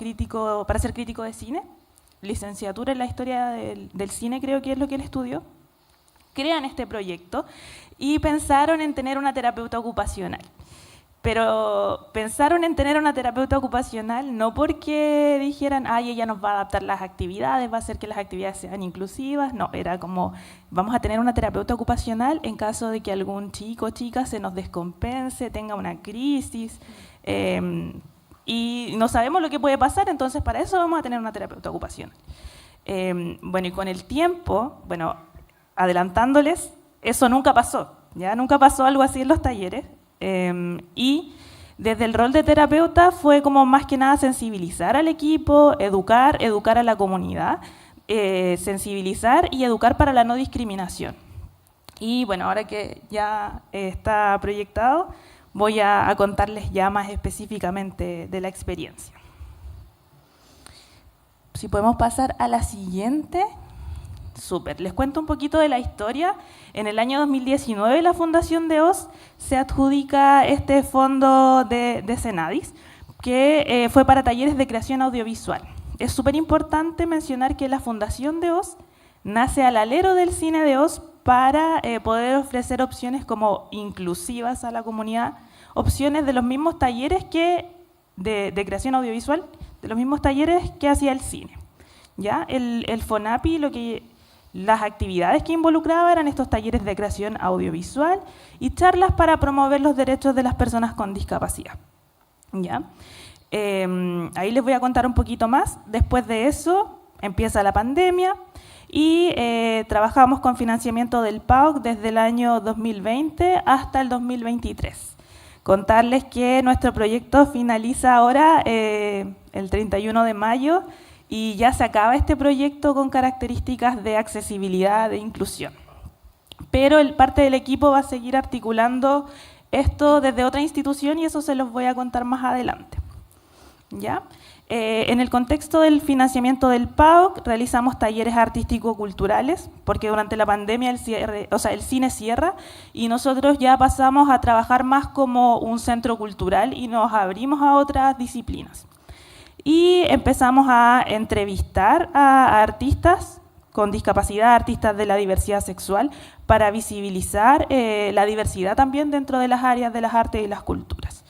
[SPEAKER 9] para ser crítico de cine, licenciatura en la historia del cine, creo que es lo que él estudió. Crean este proyecto y pensaron en tener una terapeuta ocupacional. Pero pensaron en tener una terapeuta ocupacional no porque dijeran, ay, ella nos va a adaptar las actividades, va a hacer que las actividades sean inclusivas. No, era como, vamos a tener una terapeuta ocupacional en caso de que algún chico o chica se nos descompense, tenga una crisis, y no sabemos lo que puede pasar, entonces para eso vamos a tener una terapeuta ocupacional. Bueno, y con el tiempo, bueno, adelantándoles, eso nunca pasó, ¿ya? Nunca pasó algo así en los talleres. Y desde el rol de terapeuta fue como más que nada sensibilizar al equipo, educar a la comunidad, sensibilizar y educar para la no discriminación. Y bueno, ahora que ya está proyectado, voy a contarles ya más específicamente de la experiencia. Si podemos pasar a la siguiente. Súper, les cuento un poquito de la historia. En el año 2019 la Fundación de Oz se adjudica este fondo de Senadis, que fue para talleres de creación audiovisual. Es súper importante mencionar que la Fundación de Oz nace al alero del cine de Oz para poder ofrecer opciones como inclusivas a la comunidad, opciones de los mismos talleres de creación audiovisual, de los mismos talleres que hacía el cine. ¿Ya? El FONAPI, las actividades que involucraba eran estos talleres de creación audiovisual y charlas para promover los derechos de las personas con discapacidad. ¿Ya? Ahí les voy a contar un poquito más. Después de eso empieza la pandemia y trabajamos con financiamiento del PAOC desde el año 2020 hasta el 2023. Contarles que nuestro proyecto finaliza ahora el 31 de mayo, y ya se acaba este proyecto con características de accesibilidad, de inclusión. Pero parte del equipo va a seguir articulando esto desde otra institución y eso se los voy a contar más adelante. ¿Ya? En el contexto del financiamiento del PAOC realizamos talleres artístico-culturales, porque durante la pandemia el cine cierra y nosotros ya pasamos a trabajar más como un centro cultural y nos abrimos a otras disciplinas. Y empezamos a entrevistar a artistas con discapacidad, artistas de la diversidad sexual, para visibilizar la diversidad también dentro de las áreas de las artes y las culturas.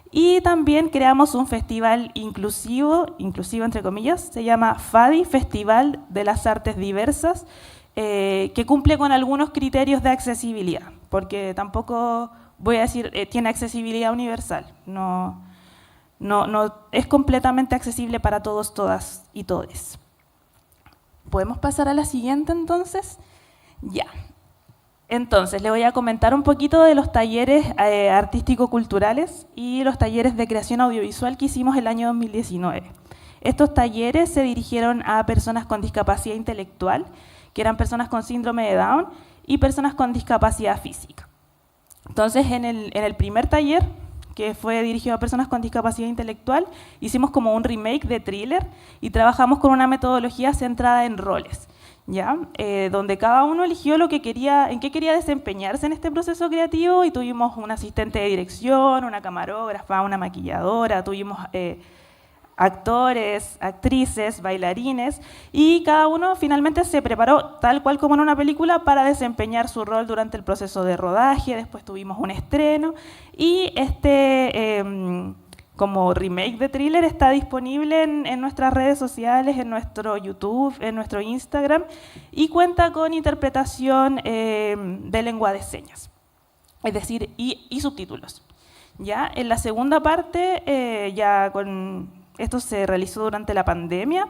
[SPEAKER 9] Y también creamos un festival inclusivo entre comillas, se llama FADI, Festival de las Artes Diversas, que cumple con algunos criterios de accesibilidad, porque tampoco voy a decir tiene accesibilidad universal, no es completamente accesible para todos, todas y todes. ¿Podemos pasar a la siguiente entonces? Ya. Entonces, le voy a comentar un poquito de los talleres artístico-culturales y los talleres de creación audiovisual que hicimos el año 2019. Estos talleres se dirigieron a personas con discapacidad intelectual, que eran personas con síndrome de Down, y personas con discapacidad física. Entonces, en el primer taller, que fue dirigido a personas con discapacidad intelectual, hicimos como un remake de Thriller y trabajamos con una metodología centrada en roles, ¿ya? Donde cada uno eligió en qué quería desempeñarse en este proceso creativo, y tuvimos un asistente de dirección, una camarógrafa, una maquilladora, tuvimos actores, actrices, bailarines, y cada uno finalmente se preparó tal cual como en una película para desempeñar su rol durante el proceso de rodaje. Después tuvimos un estreno y como remake de Thriller está disponible en nuestras redes sociales, en nuestro YouTube, en nuestro Instagram, y cuenta con interpretación de lengua de señas, es decir, y subtítulos. ¿Ya? En la segunda parte, esto se realizó durante la pandemia,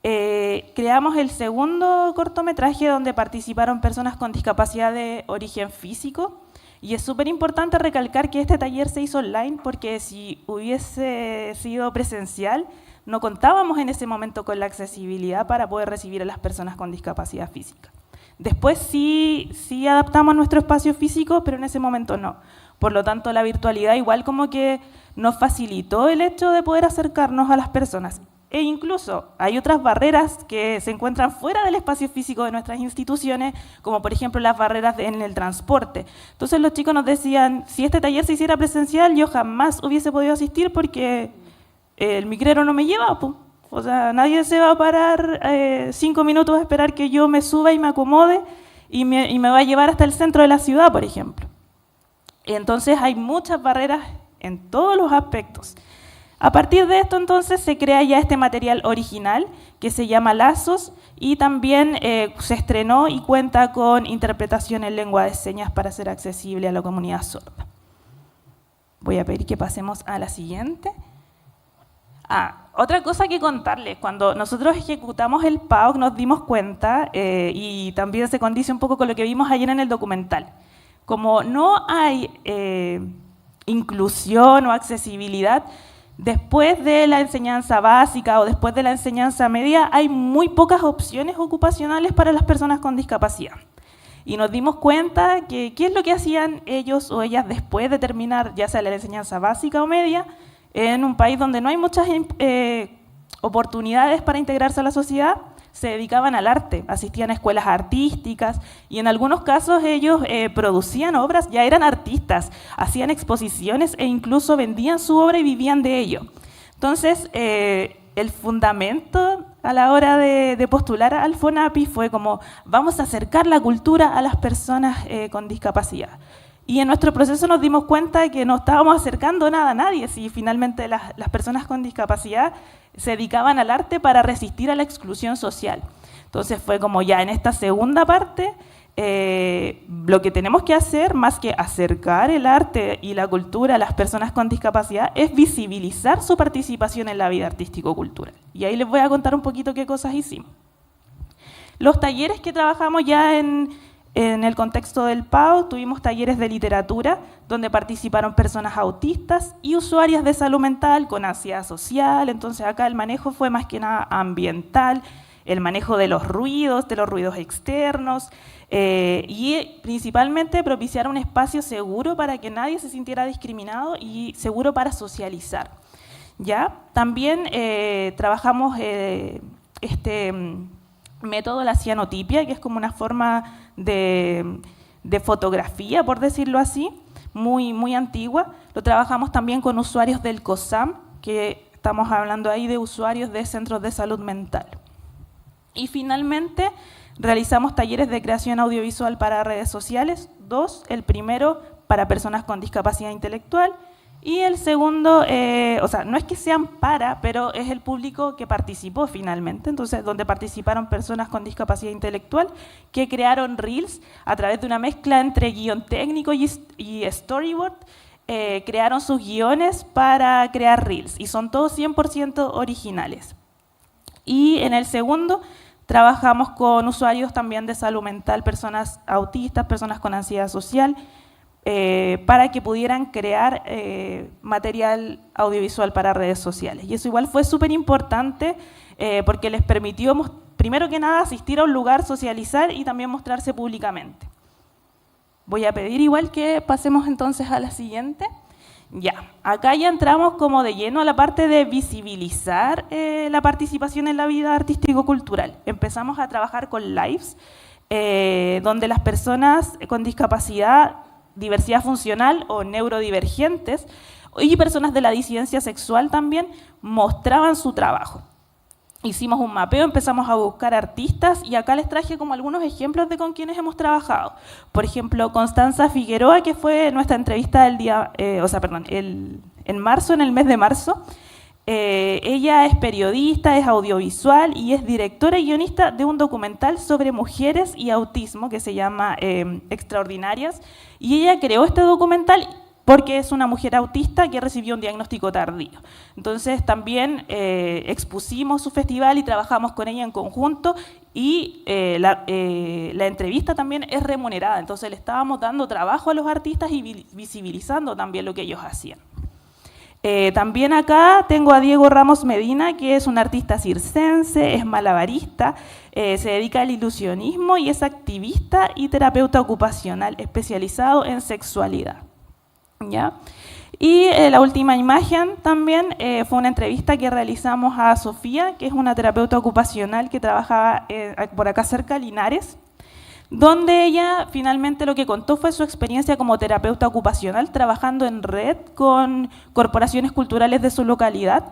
[SPEAKER 9] creamos el segundo cortometraje donde participaron personas con discapacidad de origen físico. Y es súper importante recalcar que este taller se hizo online porque si hubiese sido presencial, no contábamos en ese momento con la accesibilidad para poder recibir a las personas con discapacidad física. Después sí adaptamos nuestro espacio físico, pero en ese momento no. Por lo tanto, la virtualidad igual como que nos facilitó el hecho de poder acercarnos a las personas. E incluso hay otras barreras que se encuentran fuera del espacio físico de nuestras instituciones, como por ejemplo las barreras en el transporte. Entonces los chicos nos decían, si este taller se hiciera presencial, yo jamás hubiese podido asistir porque el micrero no me lleva, pues. O sea, nadie se va a parar 5 minutos a esperar que yo me suba y me acomode y me va a llevar hasta el centro de la ciudad, por ejemplo. Entonces hay muchas barreras en todos los aspectos. A partir de esto, entonces, se crea ya este material original que se llama Lazos y también se estrenó y cuenta con interpretación en lengua de señas para ser accesible a la comunidad sorda. Voy a pedir que pasemos a la siguiente. Otra cosa que contarles, cuando nosotros ejecutamos el PAOK nos dimos cuenta, y también se condice un poco con lo que vimos ayer en el documental, como no hay inclusión o accesibilidad, después de la enseñanza básica o después de la enseñanza media, hay muy pocas opciones ocupacionales para las personas con discapacidad. Y nos dimos cuenta que qué es lo que hacían ellos o ellas después de terminar, ya sea la enseñanza básica o media, en un país donde no hay muchas oportunidades para integrarse a la sociedad, se dedicaban al arte, asistían a escuelas artísticas y en algunos casos ellos producían obras, ya eran artistas, hacían exposiciones e incluso vendían su obra y vivían de ello. Entonces, el fundamento a la hora de postular al FONAPI fue como, vamos a acercar la cultura a las personas con discapacidad. Y en nuestro proceso nos dimos cuenta de que no estábamos acercando nada a nadie, si finalmente las personas con discapacidad se dedicaban al arte para resistir a la exclusión social. Entonces fue como ya en esta segunda parte, lo que tenemos que hacer, más que acercar el arte y la cultura a las personas con discapacidad, es visibilizar su participación en la vida artístico-cultural. Y ahí les voy a contar un poquito qué cosas hicimos. Los talleres que trabajamos ya en el contexto del PAO, tuvimos talleres de literatura, donde participaron personas autistas y usuarias de salud mental con ansiedad social. Entonces acá el manejo fue más que nada ambiental, el manejo de los ruidos externos, y principalmente propiciar un espacio seguro para que nadie se sintiera discriminado y seguro para socializar. ¿Ya? También trabajamos este método, la cianotipia, que es como una forma de fotografía, por decirlo así, muy antigua. Lo trabajamos también con usuarios del COSAM, que estamos hablando ahí de usuarios de centros de salud mental. Y finalmente realizamos talleres de creación audiovisual para redes sociales, 2, el primero para personas con discapacidad intelectual y el segundo, o sea, no es que sean pero es el público que participó finalmente, entonces donde participaron personas con discapacidad intelectual que crearon reels a través de una mezcla entre guión técnico y storyboard, crearon sus guiones para crear reels y son todos 100% originales. Y en el segundo trabajamos con usuarios también de salud mental, personas autistas, personas con ansiedad social, para que pudieran crear material audiovisual para redes sociales. Y eso igual fue súper importante porque les permitió, primero que nada, asistir a un lugar, socializar y también mostrarse públicamente. Voy a pedir igual que pasemos entonces a la siguiente. Ya, acá ya entramos como de lleno a la parte de visibilizar la participación en la vida artístico-cultural. Empezamos a trabajar con lives, donde las personas con discapacidad, diversidad funcional o neurodivergentes y personas de la disidencia sexual también mostraban su trabajo. Hicimos un mapeo, empezamos a buscar artistas y acá les traje como algunos ejemplos de con quienes hemos trabajado. Por ejemplo, Constanza Figueroa, que fue nuestra entrevista del día, el en el mes de marzo. Ella es periodista, es audiovisual y es directora y guionista de un documental sobre mujeres y autismo que se llama Extraordinarias. Y ella creó este documental porque es una mujer autista que recibió un diagnóstico tardío. Entonces también expusimos su festival y trabajamos con ella en conjunto y la entrevista también es remunerada. Entonces le estábamos dando trabajo a los artistas y visibilizando también lo que ellos hacían. También acá tengo a Diego Ramos Medina, que es un artista circense, es malabarista, se dedica al ilusionismo y es activista y terapeuta ocupacional especializado en sexualidad. ¿Ya? Y la última imagen también fue una entrevista que realizamos a Sofía, que es una terapeuta ocupacional que trabajaba por acá cerca, Linares, donde ella finalmente lo que contó fue su experiencia como terapeuta ocupacional, trabajando en red con corporaciones culturales de su localidad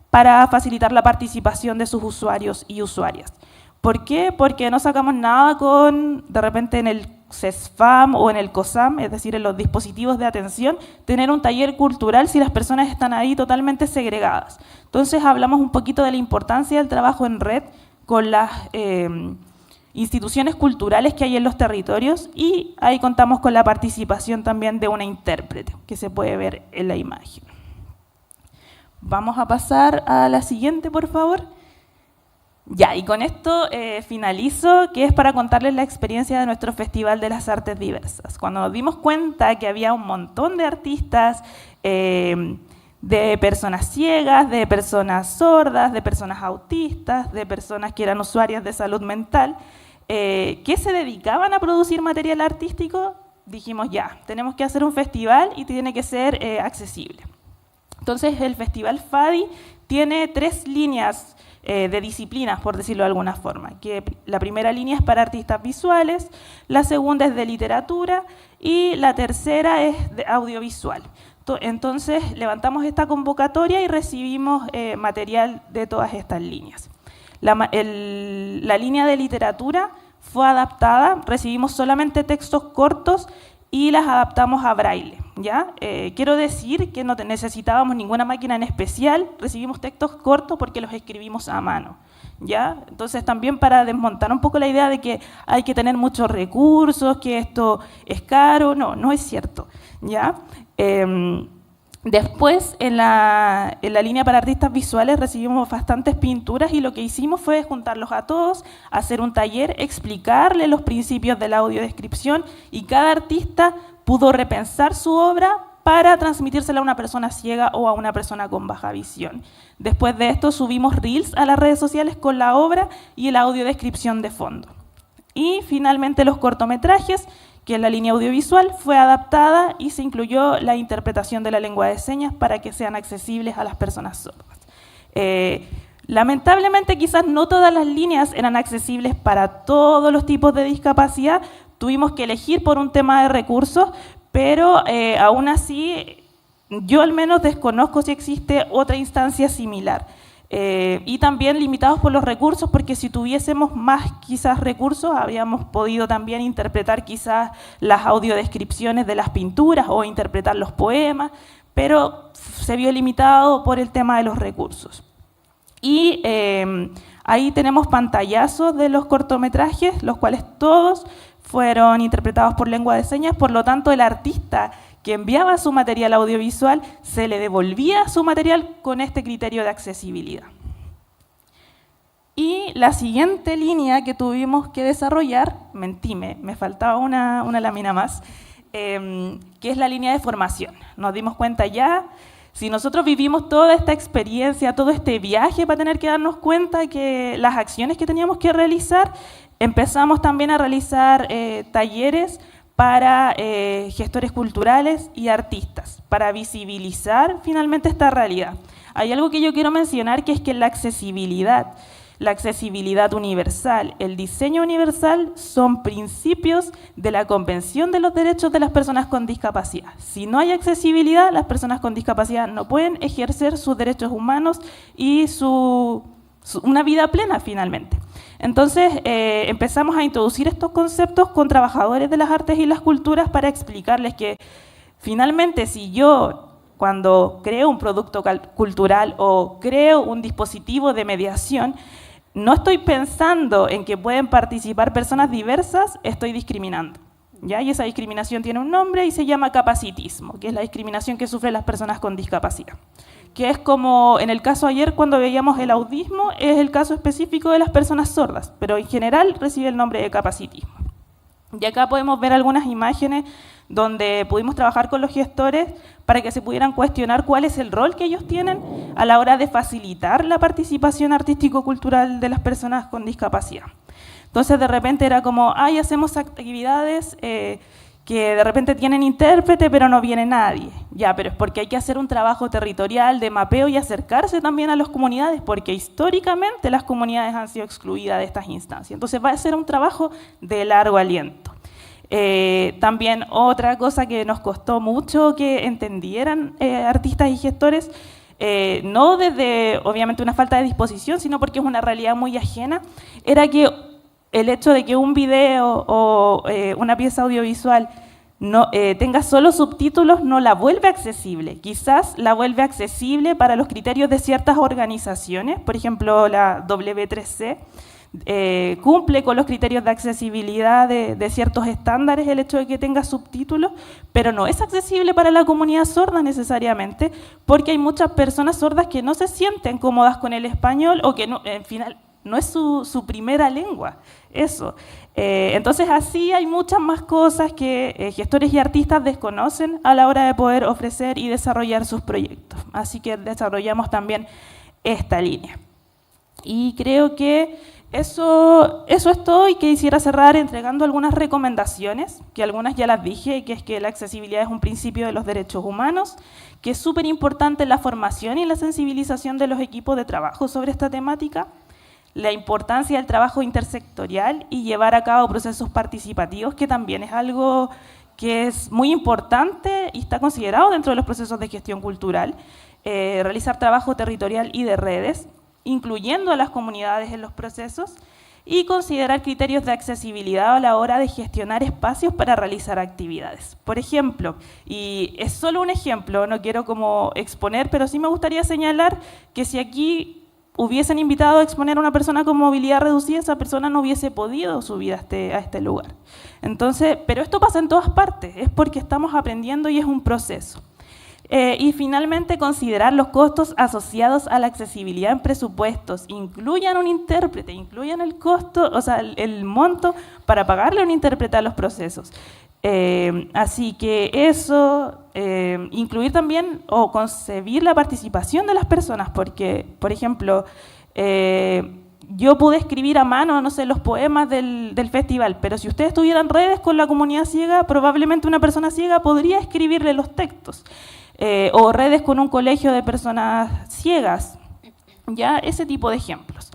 [SPEAKER 9] para facilitar la participación de sus usuarios y usuarias. ¿Por qué? Porque no sacamos nada con, de repente en el CESFAM o en el COSAM, es decir, en los dispositivos de atención, tener un taller cultural si las personas están ahí totalmente segregadas. Entonces hablamos un poquito de la importancia del trabajo en red con las instituciones culturales que hay en los territorios y ahí contamos con la participación también de una intérprete, que se puede ver en la imagen. Vamos a pasar a la siguiente, por favor. Ya, y con esto finalizo, que es para contarles la experiencia de nuestro Festival de las Artes Diversas. Cuando nos dimos cuenta que había un montón de artistas, de personas ciegas, de personas sordas, de personas autistas, de personas que eran usuarias de salud mental, que se dedicaban a producir material artístico, dijimos ya, tenemos que hacer un festival y tiene que ser accesible. Entonces el Festival FADI tiene 3 líneas de disciplinas, por decirlo de alguna forma. Que la primera línea es para artistas visuales, la segunda es de literatura y la tercera es de audiovisual. Entonces levantamos esta convocatoria y recibimos material de todas estas líneas. La línea de literatura fue adaptada, recibimos solamente textos cortos y las adaptamos a braille, ¿ya? Quiero decir que no necesitábamos ninguna máquina en especial, recibimos textos cortos porque los escribimos a mano, ¿ya? Entonces también para desmontar un poco la idea de que hay que tener muchos recursos, que esto es caro, no es cierto, ¿ya? Después, en la línea para artistas visuales recibimos bastantes pinturas y lo que hicimos fue juntarlos a todos, hacer un taller, explicarle los principios de la audiodescripción y cada artista pudo repensar su obra para transmitírsela a una persona ciega o a una persona con baja visión. Después de esto subimos reels a las redes sociales con la obra y la audiodescripción de fondo. Y finalmente los cortometrajes, que en la línea audiovisual fue adaptada y se incluyó la interpretación de la lengua de señas para que sean accesibles a las personas sordas. Lamentablemente quizás no todas las líneas eran accesibles para todos los tipos de discapacidad, tuvimos que elegir por un tema de recursos, pero aún así yo al menos desconozco si existe otra instancia similar. Y también limitados por los recursos, porque si tuviésemos más quizás recursos, habríamos podido también interpretar quizás las audiodescripciones de las pinturas o interpretar los poemas, pero se vio limitado por el tema de los recursos. Y ahí tenemos pantallazos de los cortometrajes, los cuales todos fueron interpretados por lengua de señas, por lo tanto el artista que enviaba su material audiovisual, se le devolvía su material con este criterio de accesibilidad. Y la siguiente línea que tuvimos que desarrollar, me faltaba una lámina más, que es la línea de formación. Nos dimos cuenta ya, si nosotros vivimos toda esta experiencia, todo este viaje para tener que darnos cuenta que las acciones que teníamos que realizar, empezamos también a realizar talleres para gestores culturales y artistas, para visibilizar finalmente esta realidad. Hay algo que yo quiero mencionar, que es que la accesibilidad universal, el diseño universal son principios de la Convención de los Derechos de las Personas con Discapacidad. Si no hay accesibilidad, las personas con discapacidad no pueden ejercer sus derechos humanos y una vida plena finalmente. Entonces empezamos a introducir estos conceptos con trabajadores de las artes y las culturas para explicarles que finalmente si yo cuando creo un producto cultural o creo un dispositivo de mediación, no estoy pensando en que pueden participar personas diversas, estoy discriminando. ¿Ya? Y esa discriminación tiene un nombre y se llama capacitismo, que es la discriminación que sufren las personas con discapacidad. Que es como en el caso ayer cuando veíamos el audismo, es el caso específico de las personas sordas, pero en general recibe el nombre de capacitismo. Y acá podemos ver algunas imágenes donde pudimos trabajar con los gestores para que se pudieran cuestionar cuál es el rol que ellos tienen a la hora de facilitar la participación artístico-cultural de las personas con discapacidad. Entonces de repente era como, ay, hacemos actividades que de repente tienen intérprete pero no viene nadie. Ya, pero es porque hay que hacer un trabajo territorial de mapeo y acercarse también a las comunidades, porque históricamente las comunidades han sido excluidas de estas instancias. Entonces va a ser un trabajo de largo aliento. También otra cosa que nos costó mucho que entendieran artistas y gestores, no desde obviamente una falta de disposición, sino porque es una realidad muy ajena, era que el hecho de que un video o una pieza audiovisual no, tenga solo subtítulos no la vuelve accesible. Quizás la vuelve accesible para los criterios de ciertas organizaciones, por ejemplo la W3C, cumple con los criterios de accesibilidad de ciertos estándares el hecho de que tenga subtítulos, pero no es accesible para la comunidad sorda necesariamente, porque hay muchas personas sordas que no se sienten cómodas con el español o que no, en final no es su primera lengua, eso. Entonces así hay muchas más cosas que gestores y artistas desconocen a la hora de poder ofrecer y desarrollar sus proyectos. Así que desarrollamos también esta línea. Y creo que eso es todo, y quisiera cerrar entregando algunas recomendaciones, que algunas ya las dije, que es que la accesibilidad es un principio de los derechos humanos, que es súper importante la formación y la sensibilización de los equipos de trabajo sobre esta temática, la importancia del trabajo intersectorial y llevar a cabo procesos participativos, que también es algo que es muy importante y está considerado dentro de los procesos de gestión cultural, realizar trabajo territorial y de redes, incluyendo a las comunidades en los procesos, y considerar criterios de accesibilidad a la hora de gestionar espacios para realizar actividades. Por ejemplo, y es solo un ejemplo, no quiero como exponer, pero sí me gustaría señalar que si aquí hubiesen invitado a exponer a una persona con movilidad reducida, esa persona no hubiese podido subir a este lugar. Entonces, pero esto pasa en todas partes, es porque estamos aprendiendo y es un proceso. Y finalmente, considerar los costos asociados a la accesibilidad en presupuestos. Incluyan un intérprete, incluyan el costo, o sea, el monto para pagarle a un intérprete a los procesos. Así que eso, incluir también o concebir la participación de las personas, porque, por ejemplo, yo pude escribir a mano, no sé, los poemas del festival, pero si ustedes tuvieran redes con la comunidad ciega, probablemente una persona ciega podría escribirle los textos. O redes con un colegio de personas ciegas, ya ese tipo de ejemplos.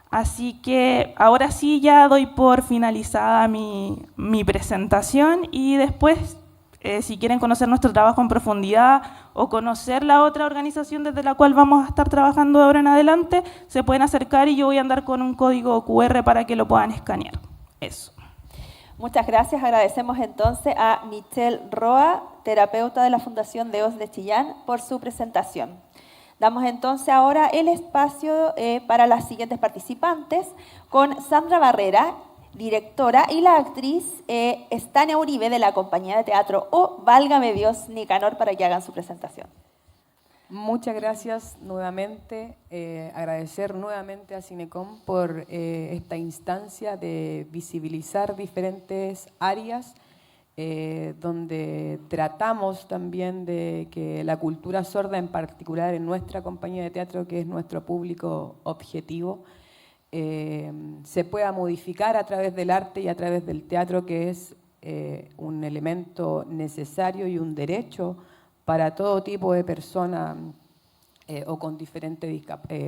[SPEAKER 9] Así que ahora sí ya doy por finalizada mi presentación, y después, si quieren conocer nuestro trabajo en profundidad o conocer la otra organización desde la cual vamos a estar trabajando de ahora en adelante, se pueden acercar y yo voy a andar con un código QR para que lo puedan escanear. Eso.
[SPEAKER 8] Muchas gracias. Agradecemos entonces a Michelle Roa, terapeuta de la Fundación Deos de Chillán, por su presentación. Damos entonces ahora el espacio para las siguientes participantes, con Sandra Barrera, directora, y la actriz Estania Uribe, de la compañía de teatro O Válgame Dios Nicanor, para que hagan su presentación.
[SPEAKER 10] Muchas gracias nuevamente, agradecer nuevamente a Cinecom por esta instancia de visibilizar diferentes áreas donde tratamos también de que la cultura sorda, en particular en nuestra compañía de teatro, que es nuestro público objetivo, se pueda modificar a través del arte y a través del teatro, que es un elemento necesario y un derecho para todo tipo de persona o con diferentes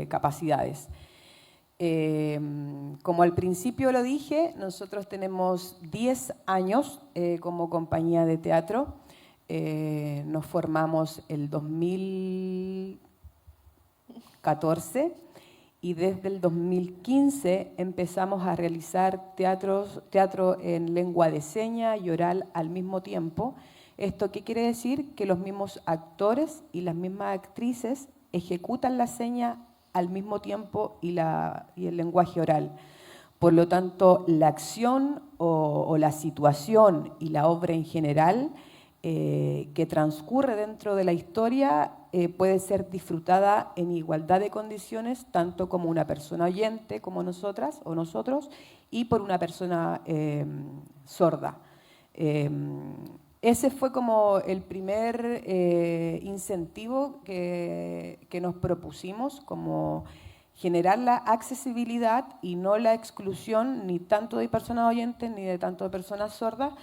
[SPEAKER 10] capacidades. Como al principio lo dije, nosotros tenemos 10 años como compañía de teatro. Nos formamos el 2014 y desde el 2015 empezamos a realizar teatro en lengua de señas y oral al mismo tiempo, ¿Esto qué quiere decir? Que los mismos actores y las mismas actrices ejecutan la seña al mismo tiempo y el lenguaje oral. Por lo tanto, la acción o la situación y la obra en general que transcurre dentro de la historia puede ser disfrutada en igualdad de condiciones, tanto como una persona oyente como nosotras o nosotros, y por una persona sorda. Ese fue como el primer incentivo que nos propusimos, como generar la accesibilidad y no la exclusión ni tanto de personas oyentes ni de tanto de personas sordas.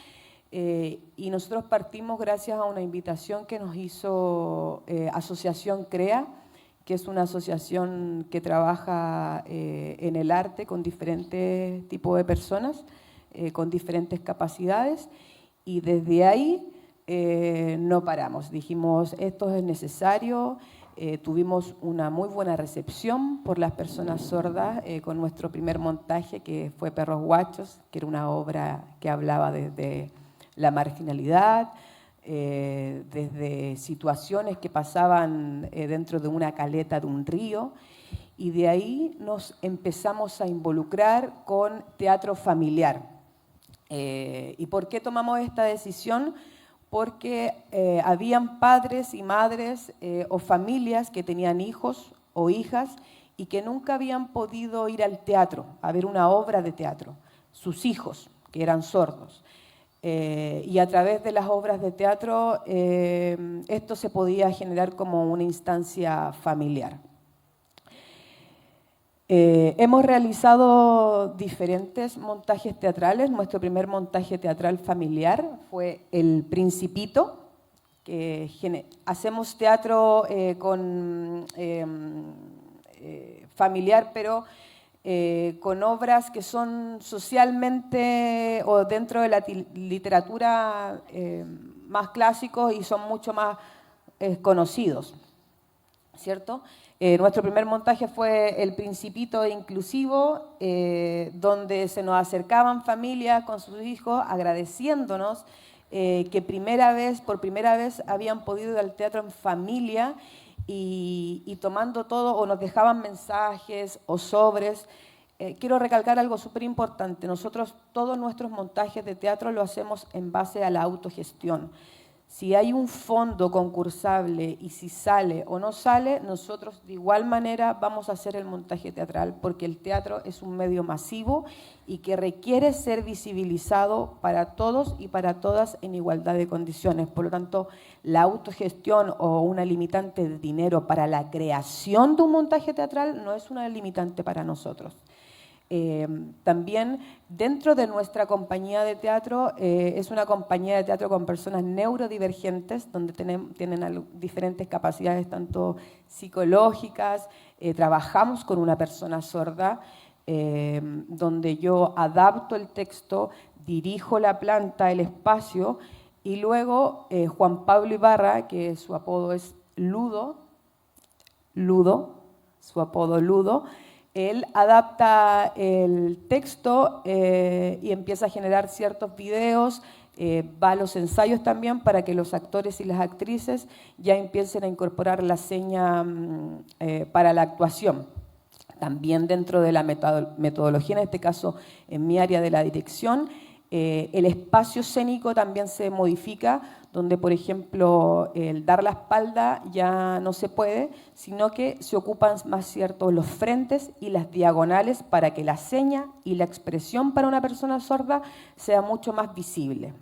[SPEAKER 10] Y nosotros partimos gracias a una invitación que nos hizo Asociación CREA, que es una asociación que trabaja en el arte con diferentes tipos de personas, con diferentes capacidades, y desde ahí no paramos. Dijimos, esto es necesario. Tuvimos una muy buena recepción por las personas sordas con nuestro primer montaje, que fue Perros Guachos, que era una obra que hablaba desde la marginalidad, desde situaciones que pasaban dentro de una caleta de un río, y de ahí nos empezamos a involucrar con teatro familiar. ¿Y por qué tomamos esta decisión? Porque habían padres y madres o familias que tenían hijos o hijas y que nunca habían podido ir al teatro, a ver una obra de teatro, sus hijos, que eran sordos. Y a través de las obras de teatro esto se podía generar como una instancia familiar. Hemos realizado diferentes montajes teatrales. Nuestro primer montaje teatral familiar fue El Principito, que hacemos teatro familiar, pero con obras que son socialmente o dentro de la literatura más clásicos y son mucho más conocidos, ¿cierto? Nuestro primer montaje fue El Principito inclusivo, donde se nos acercaban familias con sus hijos agradeciéndonos que por primera vez habían podido ir al teatro en familia y tomando todo, o nos dejaban mensajes o sobres. Quiero recalcar algo súper importante. Nosotros todos nuestros montajes de teatro lo hacemos en base a la autogestión. Si hay un fondo concursable y si sale o no sale, nosotros de igual manera vamos a hacer el montaje teatral, porque el teatro es un medio masivo y que requiere ser visibilizado para todos y para todas en igualdad de condiciones. Por lo tanto, la autogestión o una limitante de dinero para la creación de un montaje teatral no es una limitante para nosotros. También dentro de nuestra compañía de teatro, es una compañía de teatro con personas neurodivergentes, donde tienen diferentes capacidades, tanto psicológicas, trabajamos con una persona sorda, donde yo adapto el texto, dirijo la planta, el espacio, y luego Juan Pablo Ibarra, que su apodo es Ludo, su apodo Ludo, él adapta el texto y empieza a generar ciertos videos, va a los ensayos también para que los actores y las actrices ya empiecen a incorporar la seña para la actuación. También dentro de la metodología, en este caso en mi área de la dirección, el espacio escénico también se modifica, donde, por ejemplo, el dar la espalda ya no se puede, sino que se ocupan más ciertos los frentes y las diagonales para que la seña y la expresión para una persona sorda sea mucho más visible.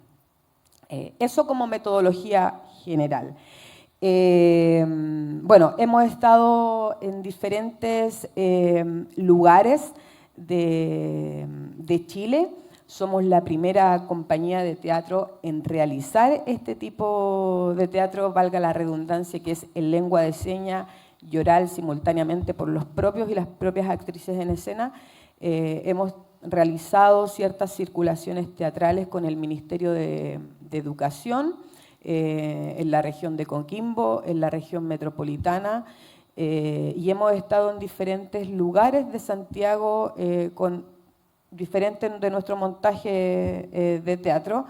[SPEAKER 10] Eso como metodología general. Bueno, hemos estado en diferentes lugares de Chile. Somos la primera compañía de teatro en realizar este tipo de teatro, valga la redundancia, que es en lengua de señas y oral simultáneamente por los propios y las propias actrices en escena. Hemos realizado ciertas circulaciones teatrales con el Ministerio de Educación en la región de Coquimbo, en la región metropolitana, y hemos estado en diferentes lugares de Santiago con diferentes de nuestro montaje de teatro.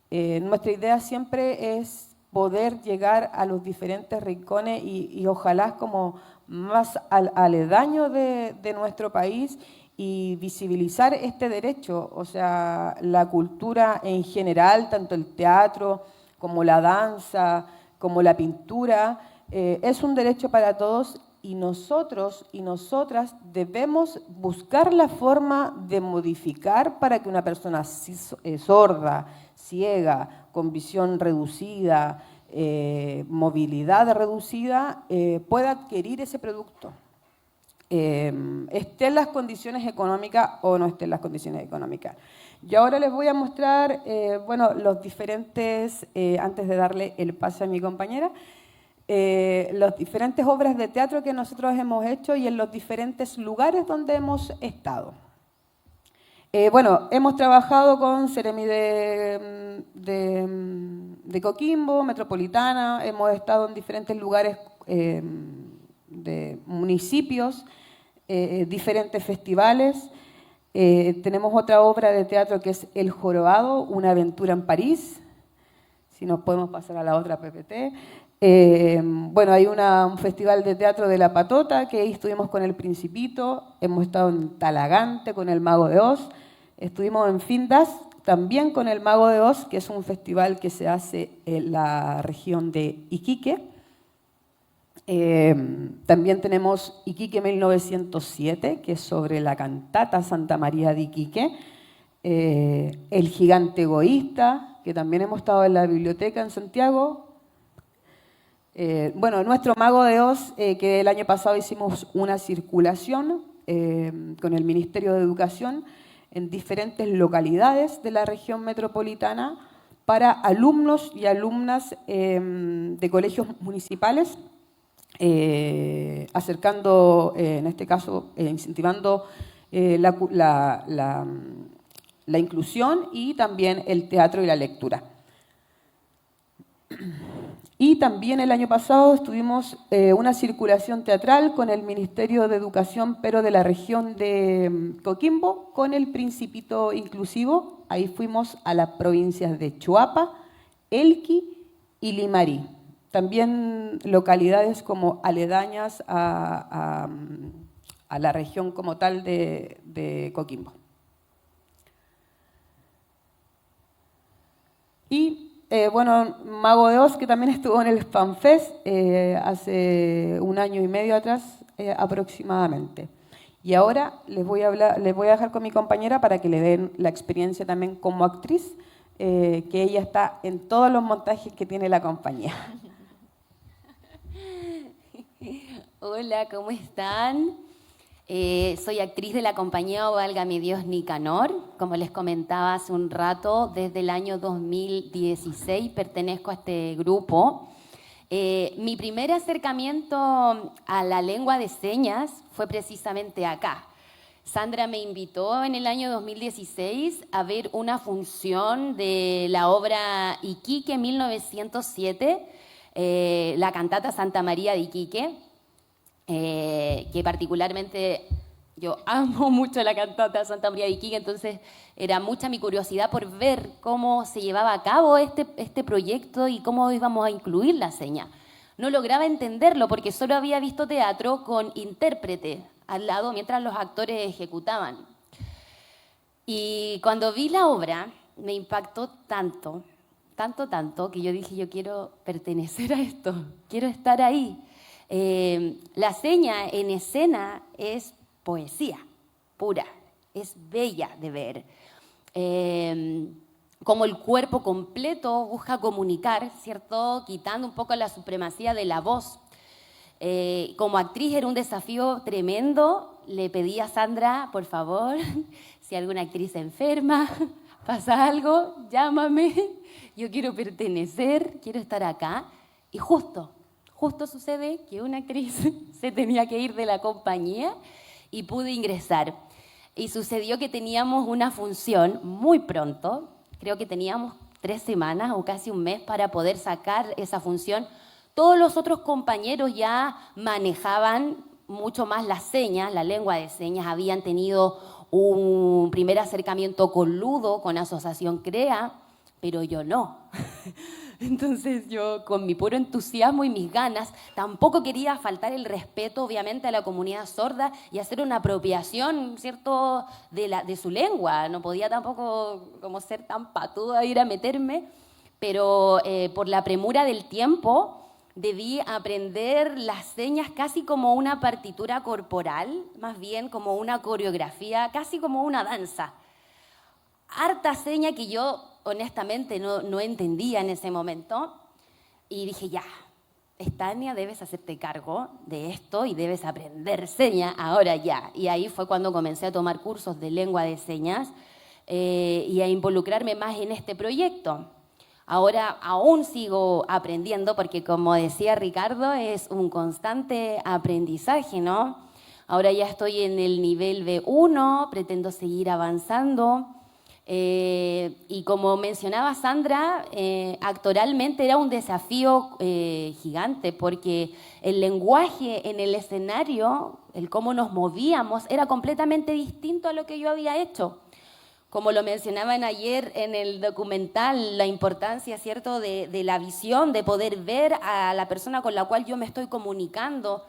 [SPEAKER 10] Nuestra idea siempre es poder llegar a los diferentes rincones y ojalá como más aledaño de nuestro país y visibilizar este derecho, o sea, la cultura en general, tanto el teatro como la danza, como la pintura, es un derecho para todos y nosotros y nosotras debemos buscar la forma de modificar para que una persona sorda, ciega, con visión reducida, movilidad reducida, pueda adquirir ese producto. Esté en las condiciones económicas o no esté en las condiciones económicas. Y ahora les voy a mostrar, bueno, los diferentes, antes de darle el pase a mi compañera, las diferentes obras de teatro que nosotros hemos hecho y en los diferentes lugares donde hemos estado. Bueno, hemos trabajado con Ceremi de Coquimbo, Metropolitana, hemos estado en diferentes lugares de municipios, diferentes festivales. Tenemos otra obra de teatro que es El Jorobado, una aventura en París. Si nos podemos pasar a la otra PPT. Bueno, hay un festival de teatro de La Patota, que ahí estuvimos con El Principito, hemos estado en Talagante con El Mago de Oz, estuvimos en Findas también con El Mago de Oz, que es un festival que se hace en la región de Iquique. También tenemos Iquique 1907, que es sobre la cantata Santa María de Iquique. El Gigante Egoísta, que también hemos estado en la biblioteca en Santiago. Bueno, nuestro Mago de Oz, que el año pasado hicimos una circulación con el Ministerio de Educación en diferentes localidades de la región metropolitana para alumnos y alumnas de colegios municipales, acercando, en este caso, incentivando la inclusión y también el teatro y la lectura. Y también el año pasado tuvimos una circulación teatral con el Ministerio de Educación, pero de la región de Coquimbo, con el Principito Inclusivo. Ahí fuimos a las provincias de Choapa, Elqui y Limarí. También localidades como aledañas a la región como tal de Coquimbo. Y bueno, Mago de Oz, que también estuvo en el FanFest hace un año y medio atrás aproximadamente. Y ahora les voy a dejar con mi compañera para que le den la experiencia también como actriz, que ella está en todos los montajes que tiene la compañía.
[SPEAKER 11] Hola, ¿cómo están? Soy actriz de la compañía Válgame Dios Nicanor. Como les comentaba hace un rato, desde el año 2016 pertenezco a este grupo. Mi primer acercamiento a la lengua de señas fue precisamente acá. Sandra me invitó en el año 2016 a ver una función de la obra Iquique 1907, la cantata Santa María de Iquique, que particularmente yo amo mucho la cantata Santa María de Iquique, entonces era mucha mi curiosidad por ver cómo se llevaba a cabo este proyecto y cómo íbamos a incluir la seña. No lograba entenderlo porque solo había visto teatro con intérprete al lado mientras los actores ejecutaban. Y cuando vi la obra me impactó tanto, que yo dije, yo quiero pertenecer a esto, quiero estar ahí. La seña en escena es poesía pura, es bella de ver. Como el cuerpo completo busca comunicar, ¿cierto? Quitando un poco la supremacía de la voz. Como actriz era un desafío tremendo. Le pedí a Sandra, por favor, si alguna actriz se enferma, pasa algo, llámame. Yo quiero pertenecer, quiero estar acá. Y justo sucede que una actriz se tenía que ir de la compañía y pude ingresar. Y sucedió que teníamos una función muy pronto, creo que teníamos 3 semanas o casi un mes para poder sacar esa función. Todos los otros compañeros ya manejaban mucho más las señas, la lengua de señas, habían tenido un primer acercamiento con Ludo, con Asociación CREA, pero yo no. Entonces yo, con mi puro entusiasmo y mis ganas, tampoco quería faltar el respeto, obviamente, a la comunidad sorda y hacer una apropiación, ¿cierto?, de su lengua. No podía tampoco como ser tan patuda ir a meterme, pero por la premura del tiempo debí aprender las señas casi como una partitura corporal, más bien como una coreografía, casi como una danza. Harta seña que yo honestamente no entendía en ese momento y dije, ya, Estania, debes hacerte cargo de esto y debes aprender señas ahora ya. Y ahí fue cuando comencé a tomar cursos de lengua de señas y a involucrarme más en este proyecto. Ahora aún sigo aprendiendo porque, como decía Ricardo, es un constante aprendizaje, ¿no? Ahora ya estoy en el nivel B1, pretendo seguir avanzando. Y como mencionaba Sandra, actoralmente era un desafío gigante porque el lenguaje en el escenario, el cómo nos movíamos, era completamente distinto a lo que yo había hecho. Como lo mencionaban ayer en el documental, la importancia, ¿cierto?, de la visión, de poder ver a la persona con la cual yo me estoy comunicando,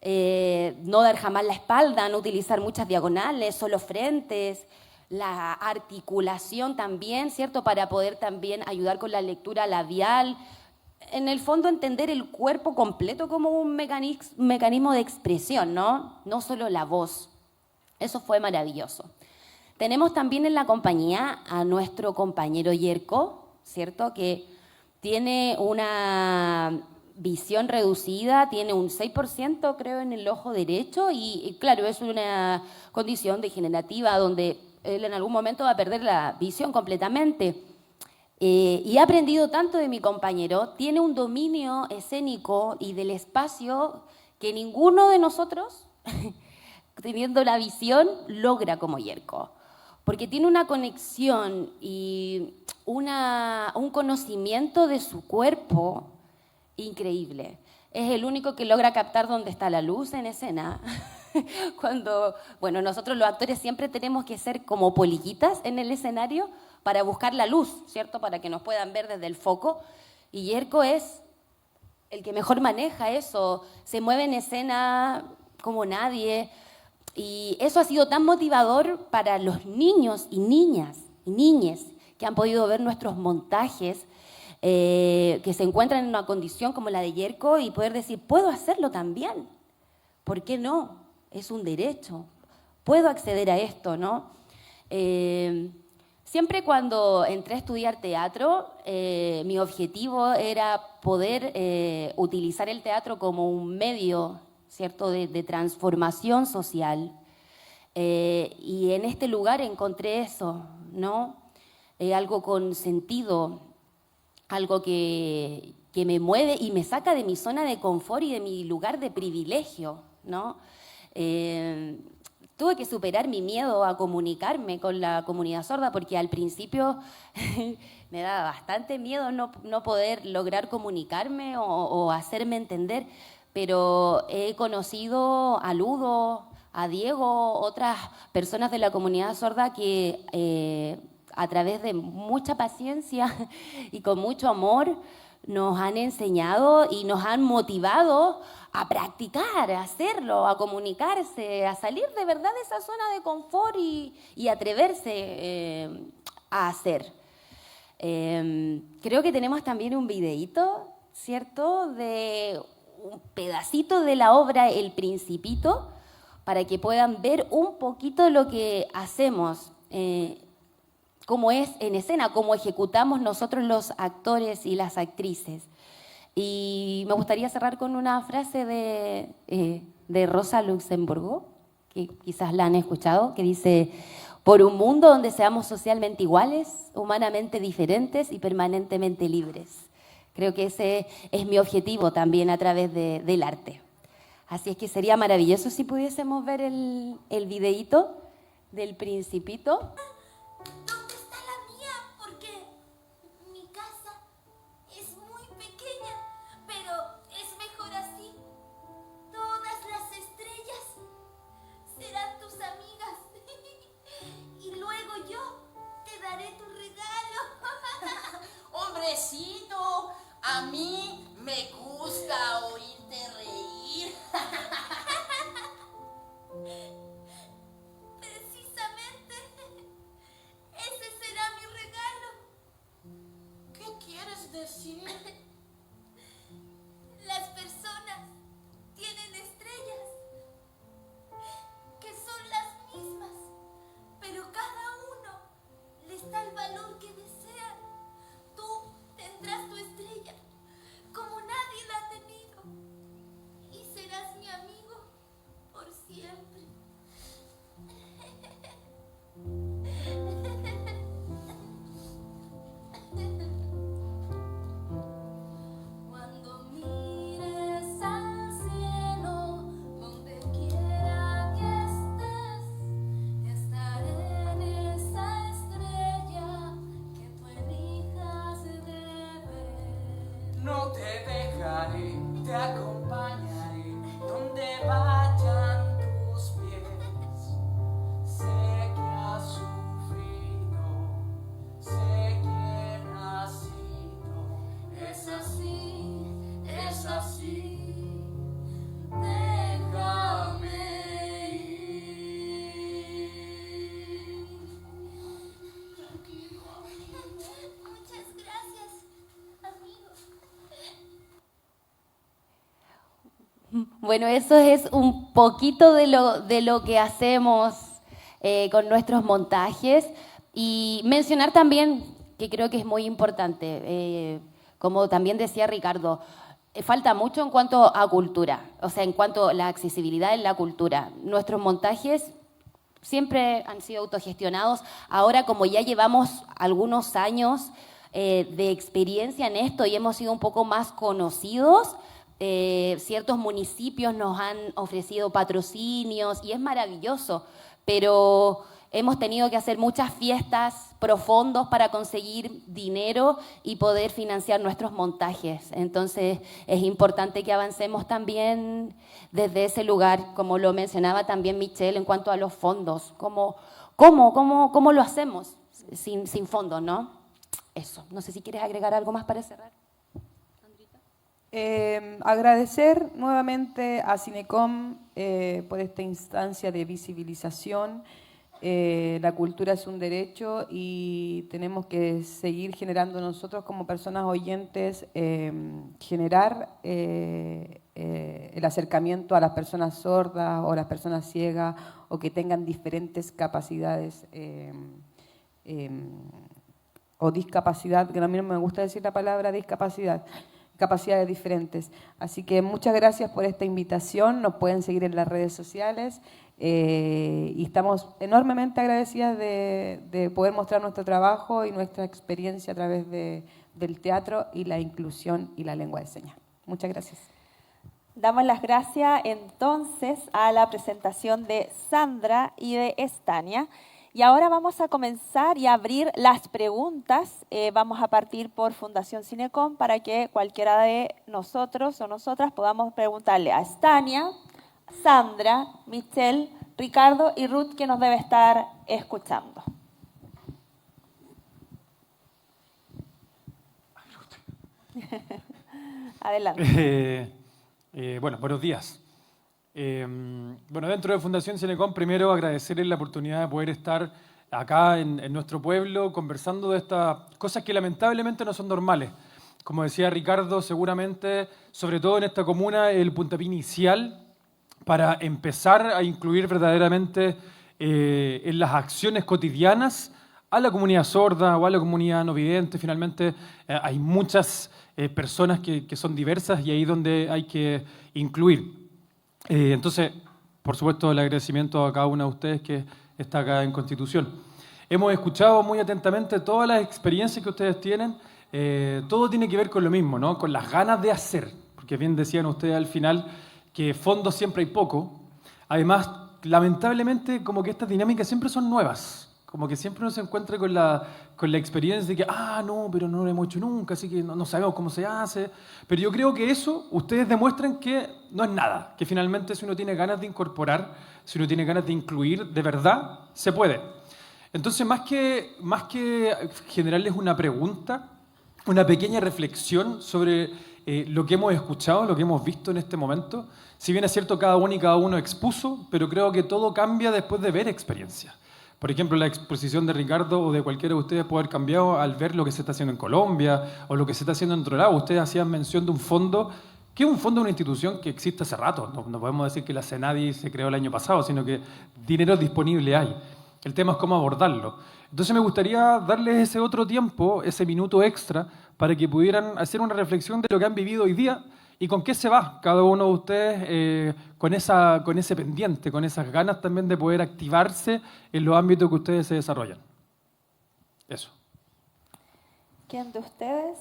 [SPEAKER 11] no dar jamás la espalda, no utilizar muchas diagonales, solo frentes, la articulación también, ¿cierto?, para poder también ayudar con la lectura labial. En el fondo, entender el cuerpo completo como un mecanismo de expresión, ¿no? No solo la voz. Eso fue maravilloso. Tenemos también en la compañía a nuestro compañero Yerko, ¿cierto?, que tiene una visión reducida, tiene un 6%, creo, en el ojo derecho y claro, es una condición degenerativa donde él en algún momento va a perder la visión completamente. Y he aprendido tanto de mi compañero, tiene un dominio escénico y del espacio que ninguno de nosotros, teniendo la visión, logra como Yerko. Porque tiene una conexión y un conocimiento de su cuerpo increíble. Es el único que logra captar dónde está la luz en escena. Cuando, bueno, nosotros los actores siempre tenemos que ser como polillitas en el escenario para buscar la luz, ¿cierto?, para que nos puedan ver desde el foco. Y Yerko es el que mejor maneja eso, se mueve en escena como nadie. Y eso ha sido tan motivador para los niños y niñas y niñes que han podido ver nuestros montajes, que se encuentran en una condición como la de Yerko y poder decir, puedo hacerlo también. ¿Por qué no? Es un derecho. Puedo acceder a esto, ¿no? Siempre cuando entré a estudiar teatro, mi objetivo era poder utilizar el teatro como un medio, ¿cierto?, de transformación social. Y en este lugar encontré eso, ¿no? Algo con sentido, algo que me mueve y me saca de mi zona de confort y de mi lugar de privilegio, ¿no? Tuve que superar mi miedo a comunicarme con la comunidad sorda porque al principio me daba bastante miedo no poder lograr comunicarme o hacerme entender, pero he conocido a Ludo, a Diego, otras personas de la comunidad sorda que a través de mucha paciencia y con mucho amor nos han enseñado y nos han motivado a practicar, a hacerlo, a comunicarse, a salir de verdad de esa zona de confort y atreverse a hacer. Creo que tenemos también un videíto, ¿cierto?, de un pedacito de la obra El Principito, para que puedan ver un poquito lo que hacemos, cómo es en escena, cómo ejecutamos nosotros los actores y las actrices. Y me gustaría cerrar con una frase de Rosa Luxemburgo, que quizás la han escuchado, que dice: por un mundo donde seamos socialmente iguales, humanamente diferentes y permanentemente libres. Creo que ese es mi objetivo también a través del arte. Así es que sería maravilloso si pudiésemos ver el videíto del Principito.
[SPEAKER 16] vayan tus pies. Sé que has sufrido, sé que has nacido. Es así, es así. Déjame ir.
[SPEAKER 4] Muchas gracias, amigos.
[SPEAKER 11] Bueno, eso es un poquito de lo que hacemos con nuestros montajes. Y mencionar también, que creo que es muy importante, como también decía Ricardo, falta mucho en cuanto a cultura, o sea, en cuanto a la accesibilidad en la cultura. Nuestros montajes siempre han sido autogestionados. Ahora, como ya llevamos algunos años de experiencia en esto y hemos sido un poco más conocidos, ciertos municipios nos han ofrecido patrocinios y es maravilloso, pero hemos tenido que hacer muchas fiestas pro fondos para conseguir dinero y poder financiar nuestros montajes. Entonces es importante que avancemos también desde ese lugar, como lo mencionaba también Michelle en cuanto a los fondos. ¿Cómo lo hacemos sin fondos, no? Eso. No sé si quieres agregar algo más para cerrar.
[SPEAKER 10] Agradecer nuevamente a Cinecom por esta instancia de visibilización. La cultura es un derecho y tenemos que seguir generando nosotros como personas oyentes, generar el acercamiento a las personas sordas o las personas ciegas o que tengan diferentes capacidades o discapacidad, que a mí no me gusta decir la palabra discapacidad, capacidades diferentes. Así que muchas gracias por esta invitación, nos pueden seguir en las redes sociales y estamos enormemente agradecidas de poder mostrar nuestro trabajo y nuestra experiencia a través del teatro y la inclusión y la lengua de señas. Muchas gracias.
[SPEAKER 8] Damos las gracias entonces a la presentación de Sandra y de Estania. Y ahora vamos a comenzar y a abrir las preguntas. Vamos a partir por Fundación Cinecom para que cualquiera de nosotros o nosotras podamos preguntarle a Estania, Sandra, Michelle, Ricardo y Ruth, que nos debe estar escuchando. Adelante.
[SPEAKER 1] Bueno, buenos días. Bueno, dentro de Fundación Cinecom, primero agradecerles la oportunidad de poder estar acá en nuestro pueblo conversando de estas cosas que lamentablemente no son normales. Como decía Ricardo, seguramente, sobre todo en esta comuna, el puntapié inicial para empezar a incluir verdaderamente en las acciones cotidianas a la comunidad sorda o a la comunidad no vidente. Finalmente, hay muchas personas que son diversas y ahí es donde hay que incluir. Entonces, por supuesto, el agradecimiento a cada uno de ustedes que está acá en Constitución. Hemos escuchado muy atentamente todas las experiencias que ustedes tienen. Todo tiene que ver con lo mismo, ¿no? Con las ganas de hacer, porque bien decían ustedes al final que fondos siempre hay poco. Además, lamentablemente, como que estas dinámicas siempre son nuevas. Como que siempre uno se encuentra con la experiencia de que, no, pero no lo hemos hecho nunca, así que no sabemos cómo se hace. Pero yo creo que eso, ustedes demuestran que no es nada, que finalmente si uno tiene ganas de incorporar, si uno tiene ganas de incluir, de verdad, se puede. Entonces, más que generarles una pregunta, una pequeña reflexión sobre lo que hemos escuchado, lo que hemos visto en este momento, si bien es cierto cada uno y cada uno expuso, pero creo que todo cambia después de ver experiencias. Por ejemplo, la exposición de Ricardo o de cualquiera de ustedes puede haber cambiado al ver lo que se está haciendo en Colombia o lo que se está haciendo en otro lado. Ustedes hacían mención de un fondo, que es un fondo de una institución que existe hace rato. No podemos decir que la CENADI se creó el año pasado, sino que dinero disponible hay. El tema es cómo abordarlo. Entonces me gustaría darles ese otro tiempo, ese minuto extra, para que pudieran hacer una reflexión de lo que han vivido hoy día y con qué se va cada uno de ustedes con ese pendiente, con esas ganas también de poder activarse en los ámbitos que ustedes se desarrollan. Eso.
[SPEAKER 8] ¿Quién de ustedes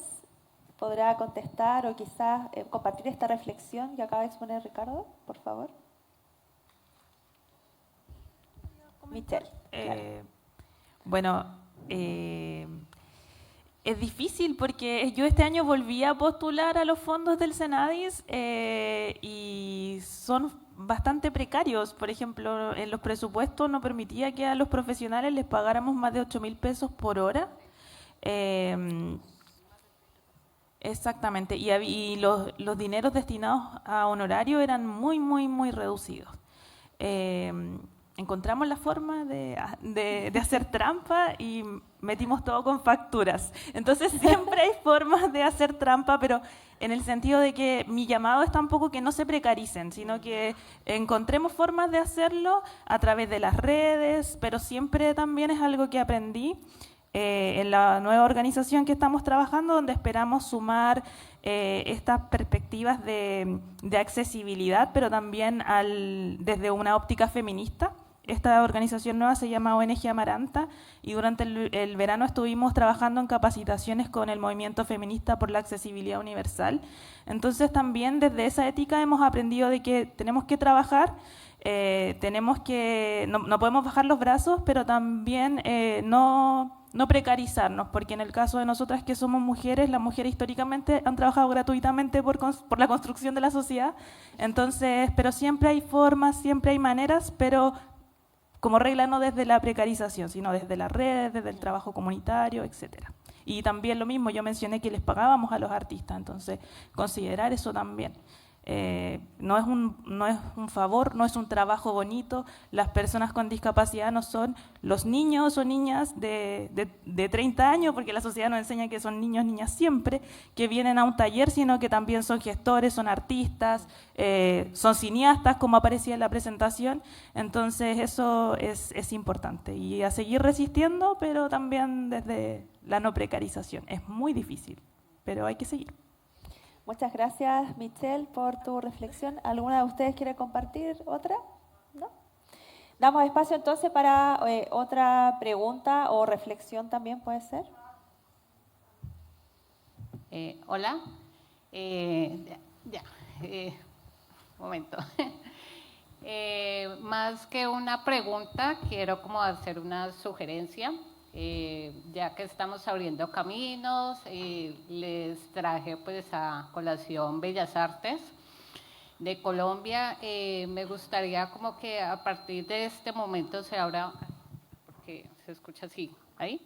[SPEAKER 8] podrá contestar o quizás compartir esta reflexión que acaba de exponer Ricardo, por favor? Michelle.
[SPEAKER 9] Bueno, es difícil porque yo este año volví a postular a los fondos del Senadis y son bastante precarios. Por ejemplo, en los presupuestos no permitía que a los profesionales les pagáramos más de 8.000 pesos por hora. Exactamente, y los dineros destinados a honorario eran muy, muy, muy reducidos. Encontramos la forma de hacer trampa y metimos todo con facturas. Entonces siempre hay formas de hacer trampa, pero en el sentido de que mi llamado es tampoco que no se precaricen, sino que encontremos formas de hacerlo a través de las redes, pero siempre también es algo que aprendí en la nueva organización que estamos trabajando, donde esperamos sumar estas perspectivas de accesibilidad, pero también desde una óptica feminista. Esta organización nueva se llama ONG Amaranta y durante el verano estuvimos trabajando en capacitaciones con el movimiento feminista por la accesibilidad universal. Entonces también desde esa ética hemos aprendido de que tenemos que trabajar, no podemos bajar los brazos, pero también no precarizarnos, porque en el caso de nosotras que somos mujeres, las mujeres históricamente han trabajado gratuitamente por la construcción de la sociedad, entonces, pero siempre hay formas, siempre hay maneras, pero como regla no desde la precarización, sino desde las redes, desde el trabajo comunitario, etcétera. Y también lo mismo, yo mencioné que les pagábamos a los artistas, entonces considerar eso también. No es un favor, no es un trabajo bonito. Las personas con discapacidad no son los niños o niñas de 30 años, porque la sociedad nos enseña que son niños, niñas siempre, que vienen a un taller, sino que también son gestores, son artistas, son cineastas, como aparecía en la presentación. Entonces eso es importante. Y a seguir resistiendo, pero también desde la no precarización. Es muy difícil, pero hay que seguir.
[SPEAKER 8] Muchas gracias, Michelle, por tu reflexión. ¿Alguna de ustedes quiere compartir otra? ¿No? Damos espacio entonces para otra pregunta o reflexión también, ¿puede ser?
[SPEAKER 7] Hola. Momento. Más que una pregunta, quiero como hacer una sugerencia. Ya que estamos abriendo caminos, les traje pues a colación Bellas Artes de Colombia. Me gustaría como que a partir de este momento se abra, porque se escucha así, ahí,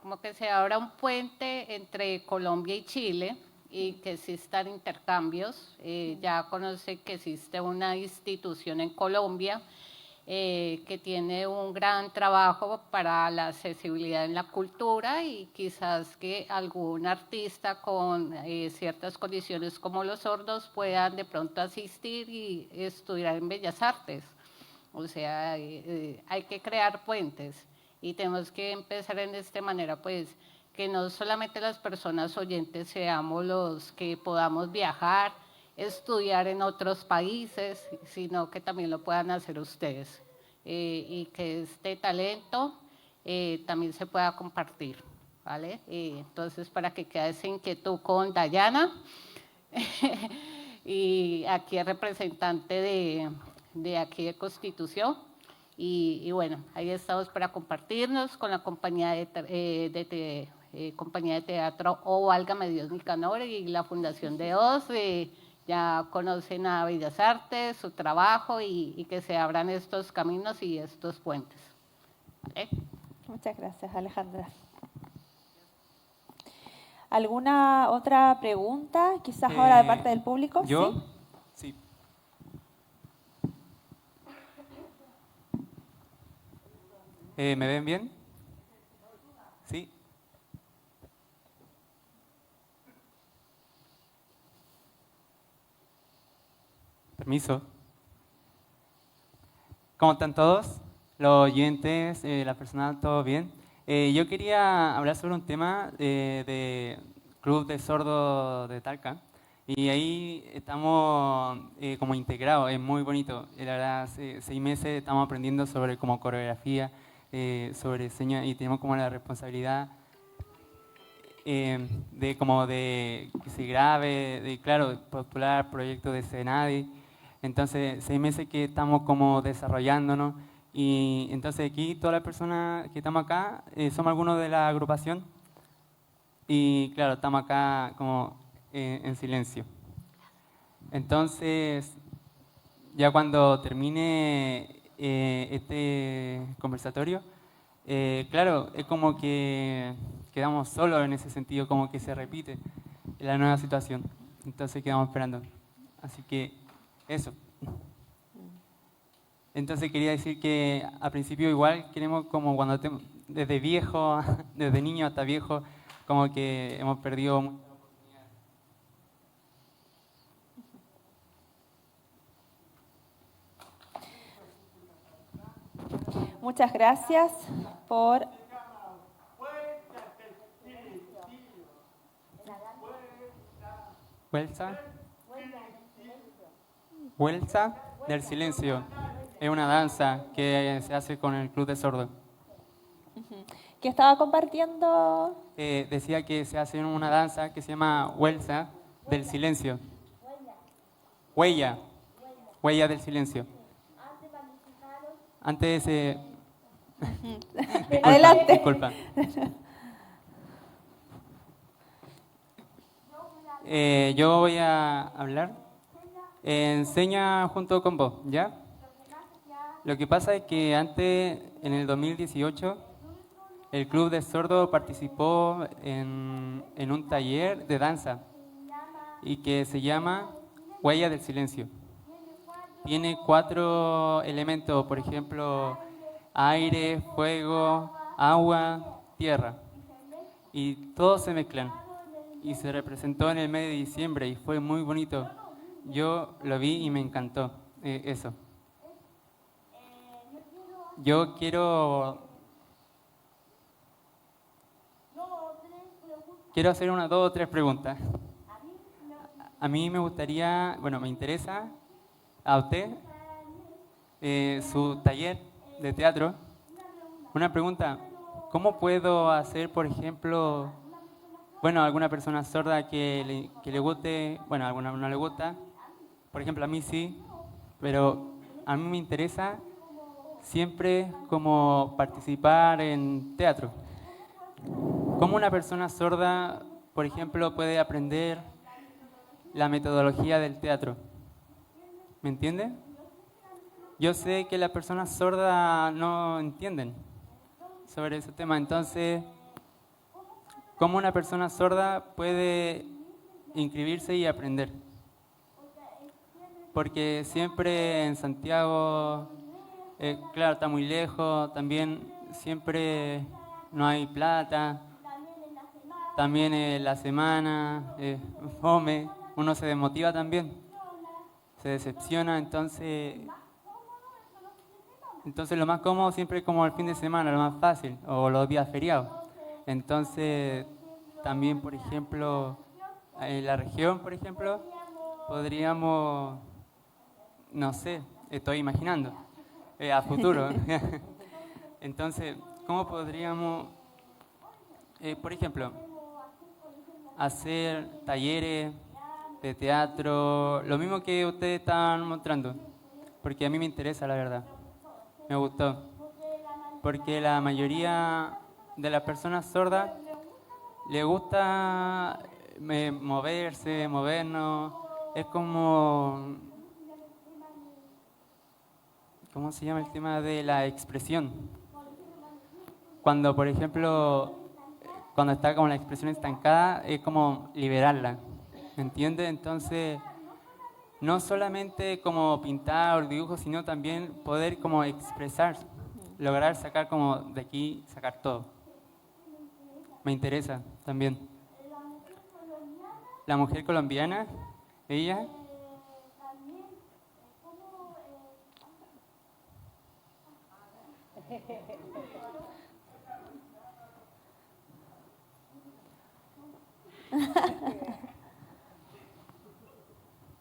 [SPEAKER 7] como que se abra un puente entre Colombia y Chile y que existan intercambios. Ya conoce que existe una institución en Colombia que tiene un gran trabajo para la accesibilidad en la cultura y quizás que algún artista con ciertas condiciones como los sordos puedan de pronto asistir y estudiar en Bellas Artes. O sea, hay que crear puentes y tenemos que empezar en esta manera, pues, que no solamente las personas oyentes seamos los que podamos viajar, estudiar en otros países, sino que también lo puedan hacer ustedes y que este talento también se pueda compartir, ¿vale? Entonces, para que quede esa inquietud con Dayana y aquí es representante de aquí de Constitución y bueno, ahí estamos para compartirnos con la compañía compañía de teatro O Válgame Dios Nicanor y la Fundación de Oz. Ya conocen a Bellas Artes, su trabajo y que se abran estos caminos y estos puentes. ¿Vale?
[SPEAKER 8] Muchas gracias, Alejandra. ¿Alguna otra pregunta, quizás ahora de parte del público?
[SPEAKER 17] ¿Yo?
[SPEAKER 8] Sí.
[SPEAKER 17] ¿Me ven bien? Sí. Permiso. ¿Cómo están todos? Los oyentes, la personal, ¿todo bien? Yo quería hablar sobre un tema de Club de Sordos de Talca. Y ahí estamos como integrados, es muy bonito. La verdad, 6 meses estamos aprendiendo sobre como coreografía, sobre señas y tenemos como la responsabilidad de que se grabe, de claro, postular proyectos de Senadi. Entonces, 6 meses que estamos como desarrollándonos y entonces aquí todas las personas que estamos acá somos algunos de la agrupación y claro, estamos acá como en silencio. Entonces, ya cuando termine este conversatorio, claro, es como que quedamos solos en ese sentido, como que se repite la nueva situación. Entonces quedamos esperando. Así que eso. Entonces quería decir que al principio igual queremos como cuando desde viejo, desde niño hasta viejo, como que hemos perdido muchas oportunidades.
[SPEAKER 8] Muchas gracias por...
[SPEAKER 17] Huelsa del Silencio. Es una danza que se hace con el Club de Sordos.
[SPEAKER 8] ¿Qué estaba compartiendo?
[SPEAKER 17] Decía que se hace una danza que se llama Huelsa del Silencio. Huella del Silencio. Antes disculpa,
[SPEAKER 8] Adelante.
[SPEAKER 17] Disculpa. Yo voy a hablar. Enseña junto con vos, ¿ya? Lo que pasa es que antes, en el 2018, el Club de Sordos participó en un taller de danza y que se llama Huella del Silencio. Tiene 4 elementos, por ejemplo, aire, fuego, agua, tierra. Y todos se mezclan. Y se representó en el mes de diciembre y fue muy bonito. Yo lo vi y me encantó eso. Yo quiero hacer 1, 2 o 3 preguntas. A mí me gustaría, bueno, me interesa a usted su taller de teatro. Una pregunta, ¿cómo puedo hacer, por ejemplo, bueno, a alguna persona sorda que le guste, bueno, a alguna no le gusta, por ejemplo, a mí sí, pero a mí me interesa siempre como participar en teatro. ¿Cómo una persona sorda, por ejemplo, puede aprender la metodología del teatro? ¿Me entiende? Yo sé que las personas sordas no entienden sobre ese tema, entonces, ¿cómo una persona sorda puede inscribirse y aprender? Porque siempre en Santiago, claro, está muy lejos, también siempre no hay plata, también la semana, fome, uno se desmotiva también, se decepciona, entonces lo más cómodo siempre es como el fin de semana, lo más fácil, o los días feriados. Entonces, también, por ejemplo, en la región, por ejemplo, podríamos, no sé, estoy imaginando, a futuro. Entonces, ¿cómo podríamos, por ejemplo, hacer talleres de teatro, lo mismo que ustedes están mostrando? Porque a mí me interesa, la verdad. Me gustó. Porque la mayoría de las personas sordas le gusta moverse, movernos. Es como, ¿cómo se llama el tema de la expresión? Cuando, por ejemplo, cuando está como la expresión estancada, es como liberarla. ¿Me entiende? Entonces, no solamente como pintar o dibujo, sino también poder como expresar, lograr sacar como de aquí, sacar todo. Me interesa también. La mujer colombiana, ella...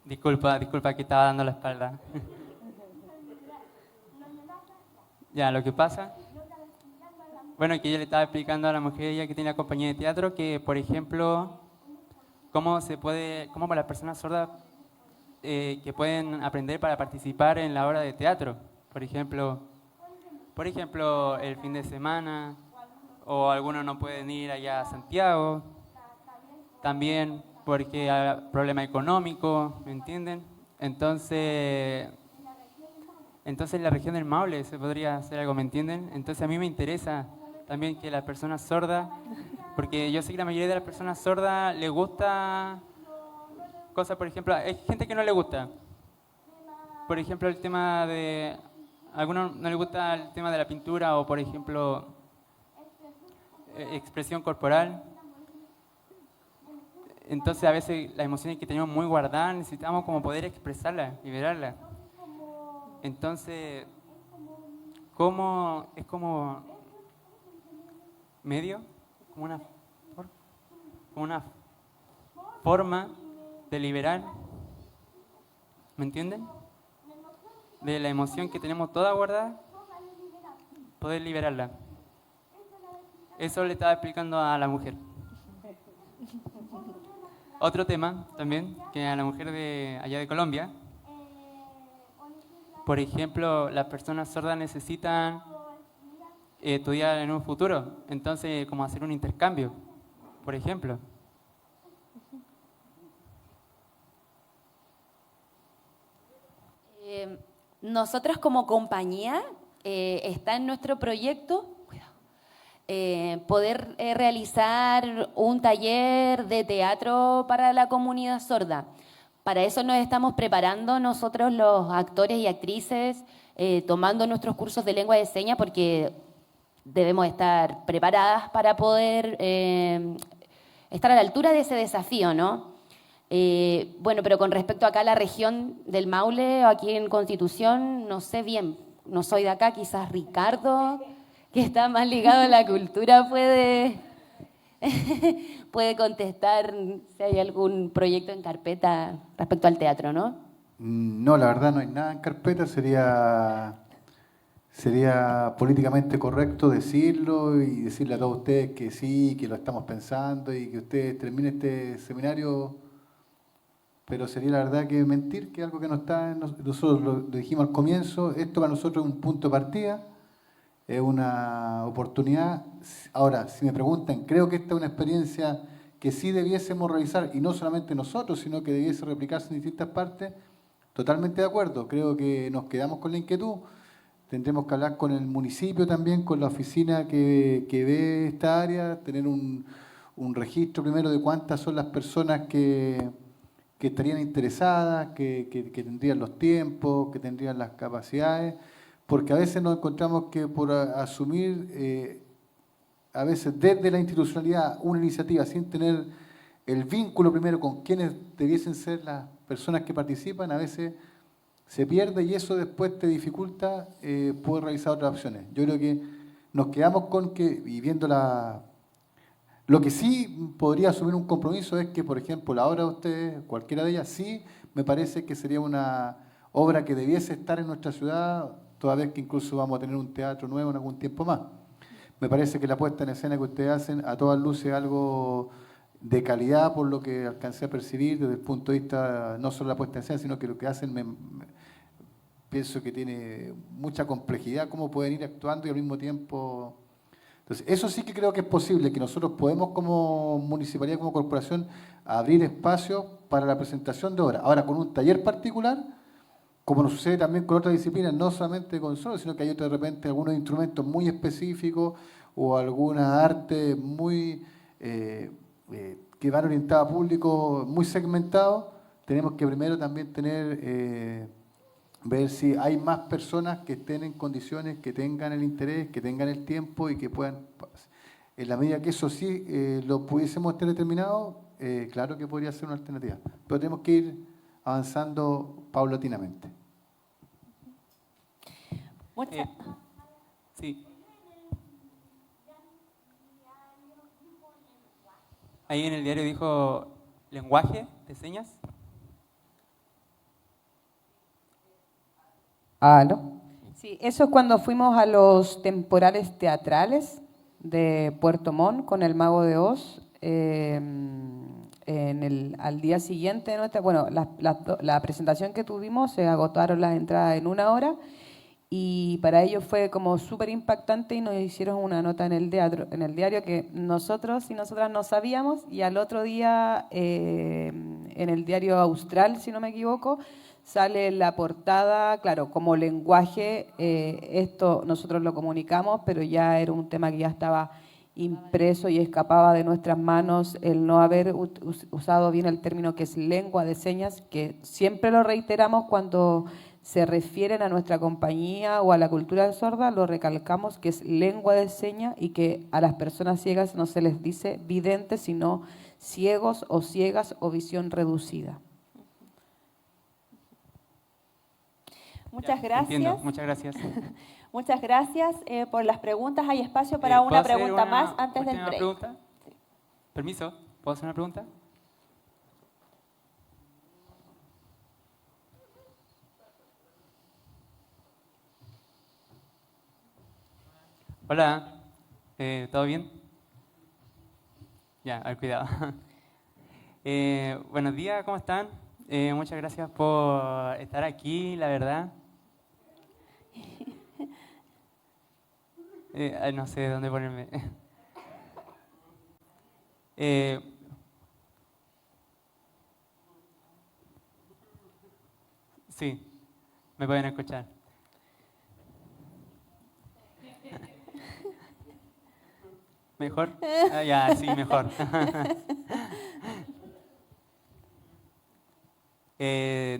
[SPEAKER 17] Disculpa que estaba dando la espalda. Ya, lo que pasa... Bueno, que yo le estaba explicando a la mujer ella que tiene la compañía de teatro que, por ejemplo, cómo las personas sordas que pueden aprender para participar en la obra de teatro. Por ejemplo, el fin de semana, o algunos no pueden ir allá a Santiago. También porque hay problema económico, ¿me entienden? Entonces, Entonces en la región del Maule se podría hacer algo, ¿me entienden? Entonces a mí me interesa también que las personas sordas, porque yo sé que la mayoría de las personas sordas les gusta cosas, por ejemplo, hay gente que no le gusta. Por ejemplo, el tema de... A algunos no les gusta el tema de la pintura o, por ejemplo, expresión corporal. Entonces, a veces las emociones que tenemos muy guardadas necesitamos como poder expresarlas, liberarlas. Entonces, es como medio, como una forma de liberar, ¿me entienden? De la emoción que tenemos toda guardada, poder liberarla. Eso le estaba explicando a la mujer. Otro tema también, que a la mujer de allá de Colombia, por ejemplo, las personas sordas necesitan estudiar en un futuro, entonces como hacer un intercambio, por ejemplo.
[SPEAKER 11] Nosotros como compañía está en nuestro proyecto poder realizar un taller de teatro para la comunidad sorda. Para eso nos estamos preparando nosotros los actores y actrices, tomando nuestros cursos de lengua de señas porque debemos estar preparadas para poder estar a la altura de ese desafío, ¿no? Bueno, pero con respecto acá a la región del Maule, o aquí en Constitución, no sé bien, no soy de acá, quizás Ricardo, que está más ligado a la cultura, puede contestar si hay algún proyecto en carpeta respecto al teatro, ¿no?
[SPEAKER 12] No, la verdad no hay nada en carpeta, sería políticamente correcto decirlo y decirle a todos ustedes que sí, que lo estamos pensando y que ustedes terminen este seminario, pero sería la verdad que mentir, que es algo que no está en nosotros lo dijimos al comienzo, esto para nosotros es un punto de partida, es una oportunidad. Ahora, si me preguntan, creo que esta es una experiencia que sí debiésemos realizar, y no solamente nosotros, sino que debiese replicarse en distintas partes, totalmente de acuerdo, creo que nos quedamos con la inquietud. Tendremos que hablar con el municipio también, con la oficina que ve esta área, tener un registro primero de cuántas son las personas que estarían interesadas, que tendrían los tiempos, que tendrían las capacidades, porque a veces nos encontramos que por asumir, a veces desde la institucionalidad, una iniciativa sin tener el vínculo primero con quienes debiesen ser las personas que participan, a veces se pierde y eso después te dificulta poder realizar otras opciones. Yo creo que nos quedamos con que, y viendo lo que sí podría asumir un compromiso es que, por ejemplo, la obra de ustedes, cualquiera de ellas, sí me parece que sería una obra que debiese estar en nuestra ciudad, toda vez que incluso vamos a tener un teatro nuevo en algún tiempo más. Me parece que la puesta en escena que ustedes hacen a todas luces es algo de calidad, por lo que alcancé a percibir desde el punto de vista no solo la puesta en escena, sino que lo que hacen pienso que tiene mucha complejidad, cómo pueden ir actuando y al mismo tiempo... Entonces, eso sí que creo que es posible, que nosotros podemos como municipalidad, como corporación, abrir espacios para la presentación de obras. Ahora, con un taller particular, como nos sucede también con otras disciplinas, no solamente con solo, sino que hay de repente algunos instrumentos muy específicos o alguna arte muy que van orientadas a público muy segmentado. Tenemos que primero también ver si hay más personas que estén en condiciones, que tengan el interés, que tengan el tiempo y que puedan, en la medida que eso sí lo pudiésemos tener determinado, claro que podría ser una alternativa. Pero tenemos que ir avanzando paulatinamente.
[SPEAKER 17] Sí. Ahí en el diario dijo lenguaje de señas.
[SPEAKER 10] ¿No? Sí, eso es cuando fuimos a los temporales teatrales de Puerto Montt con el Mago de Oz. Al día siguiente, la presentación que tuvimos, se agotaron las entradas en 1 hora y para ellos fue como súper impactante y nos hicieron una nota en el diario que nosotros y nosotras no sabíamos, y al otro día en el diario Austral, si no me equivoco, sale en la portada, claro, como lenguaje, esto nosotros lo comunicamos, pero ya era un tema que ya estaba impreso y escapaba de nuestras manos el no haber usado bien el término que es lengua de señas, que siempre lo reiteramos cuando se refieren a nuestra compañía o a la cultura sorda, lo recalcamos que es lengua de señas y que a las personas ciegas no se les dice videntes, sino ciegos o ciegas o visión reducida.
[SPEAKER 8] Muchas gracias.
[SPEAKER 17] Entiendo, muchas gracias.
[SPEAKER 8] Muchas gracias por las preguntas. Hay espacio para una pregunta más antes del break.
[SPEAKER 17] Pregunta? Sí. Permiso, ¿puedo hacer una pregunta? Hola, ¿todo bien? Ya, a ver, cuidado. Buenos días, ¿cómo están? Muchas gracias por estar aquí, la verdad. No sé dónde ponerme. Sí, me pueden escuchar. ¿Mejor? Ah, ya, sí, mejor.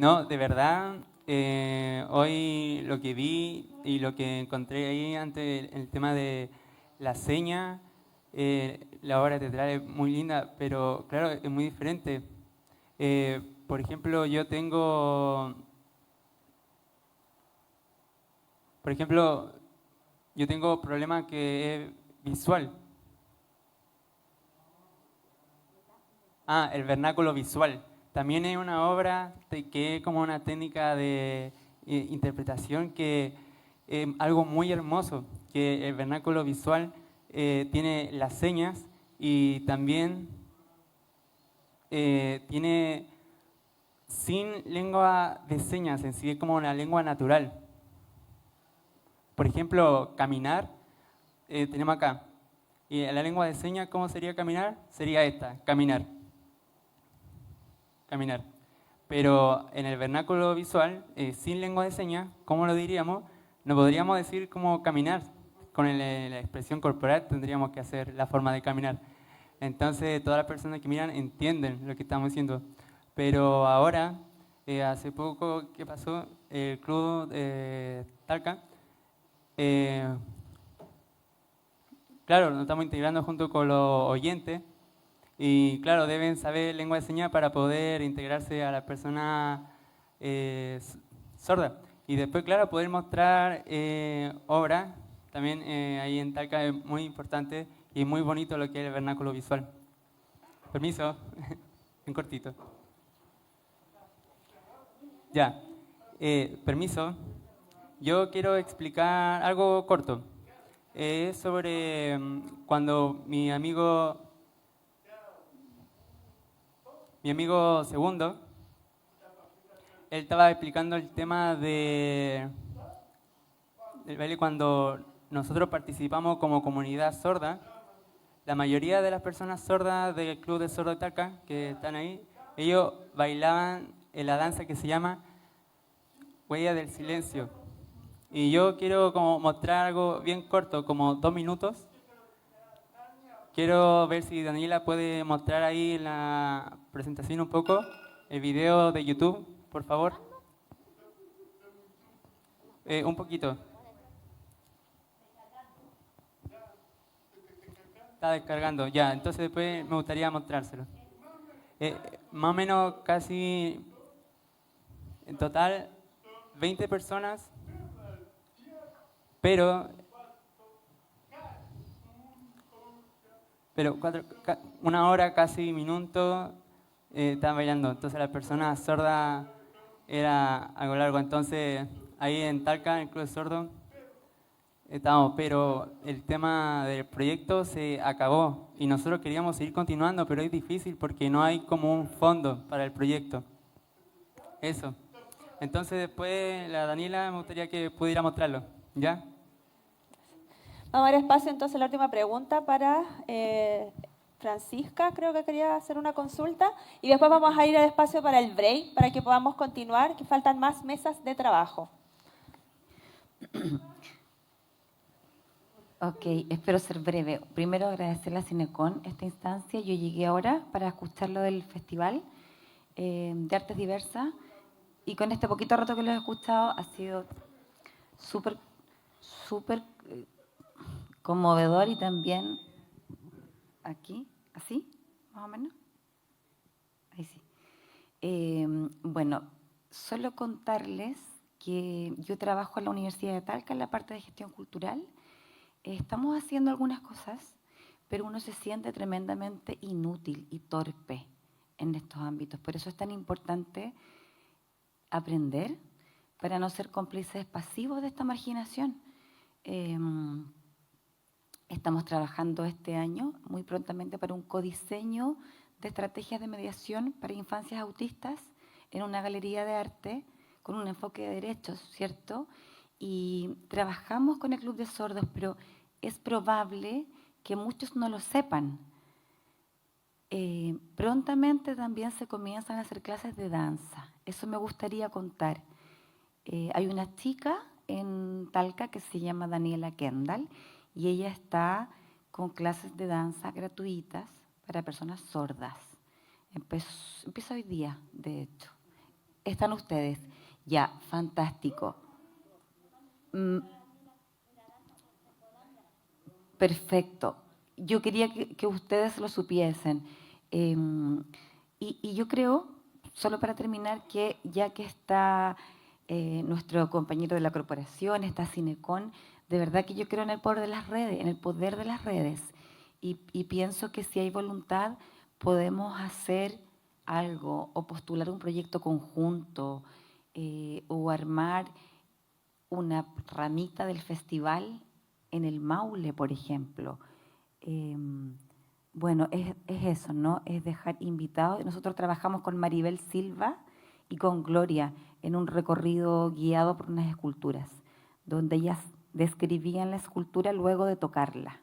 [SPEAKER 17] No, de verdad, hoy lo que vi y lo que encontré ahí ante el tema de la seña, la obra teatral es muy linda, pero claro, es muy diferente. Por ejemplo, yo tengo problema que es visual. Ah, el vernáculo visual. También es una obra que es como una técnica de interpretación que es algo muy hermoso, que el vernáculo visual tiene las señas y también tiene sin lengua de señas en sí, es como una lengua natural. Por ejemplo, caminar, tenemos acá. Y la lengua de señas, ¿cómo sería caminar? Sería esta, caminar. Caminar. Pero en el vernáculo visual, sin lengua de señas, ¿cómo lo diríamos? No podríamos decir como caminar. Con la expresión corporal tendríamos que hacer la forma de caminar. Entonces, todas las personas que miran entienden lo que estamos diciendo. Pero ahora, hace poco que pasó, el club de Talca, claro, nos estamos integrando junto con los oyentes. Y claro, deben saber lengua de señas para poder integrarse a la persona sorda. Y después, claro, poder mostrar obras. También ahí en Talca es muy importante y muy bonito lo que es el vernáculo visual. Permiso, en cortito. Ya, permiso. Yo quiero explicar algo corto. Es sobre cuando mi amigo Segundo, él estaba explicando el tema del baile cuando nosotros participamos como comunidad sorda. La mayoría de las personas sordas del Club de Sordo de Talca, que están ahí, ellos bailaban en la danza que se llama Huella del Silencio. Y yo quiero como mostrar algo bien corto, como 2 minutos. Quiero ver si Daniela puede mostrar ahí en la presentación un poco el video de YouTube, por favor. Un poquito. Está descargando, ya. Entonces después me gustaría mostrárselo. Más o menos casi, en total, 20 personas, pero 1 hora, casi minuto, estaban bailando. Entonces la persona sorda era algo largo. Entonces ahí en Talca, en el Club de Sordo, estábamos. Pero el tema del proyecto se acabó y nosotros queríamos seguir continuando, pero es difícil porque no hay como un fondo para el proyecto. Eso. Entonces después la Daniela me gustaría que pudiera mostrarlo. ¿Ya?
[SPEAKER 8] Vamos a dar espacio entonces a la última pregunta para Francisca creo que quería hacer una consulta y después vamos a ir al espacio para el break para que podamos continuar, que faltan más mesas de trabajo.
[SPEAKER 18] Ok, espero ser breve. Primero agradecerle a Cinecon esta instancia. Yo llegué ahora para escuchar lo del Festival de Artes Diversas y con este poquito rato que lo he escuchado ha sido súper conmovedor y también aquí, así, más o menos. Ahí sí. Bueno, solo contarles que yo trabajo en la Universidad de Talca en la parte de gestión cultural. Estamos haciendo algunas cosas, pero uno se siente tremendamente inútil y torpe en estos ámbitos. Por eso es tan importante aprender para no ser cómplices pasivos de esta marginación. Estamos trabajando este año, muy prontamente, para un codiseño de estrategias de mediación para infancias autistas en una galería de arte con un enfoque de derechos, ¿cierto? Y trabajamos con el Club de Sordos, pero es probable que muchos no lo sepan. Prontamente también se comienzan a hacer clases de danza. Eso me gustaría contar. Hay una chica en Talca que se llama Daniela Kendall y ella está con clases de danza gratuitas para personas sordas. Empieza hoy día, de hecho. ¿Están ustedes? Ya, fantástico. Perfecto. Yo quería que ustedes lo supiesen. Y yo creo, solo para terminar, que ya que está nuestro compañero de la corporación, está Cinecon, de verdad que yo creo en el poder de las redes, en el poder de las redes. Y pienso que si hay voluntad, podemos hacer algo o postular un proyecto conjunto o armar una ramita del festival en el Maule, por ejemplo. Bueno, es eso, ¿no? Es dejar invitados. Nosotros trabajamos con Maribel Silva y con Gloria en un recorrido guiado por unas esculturas, donde ellas describían la escultura luego de tocarla.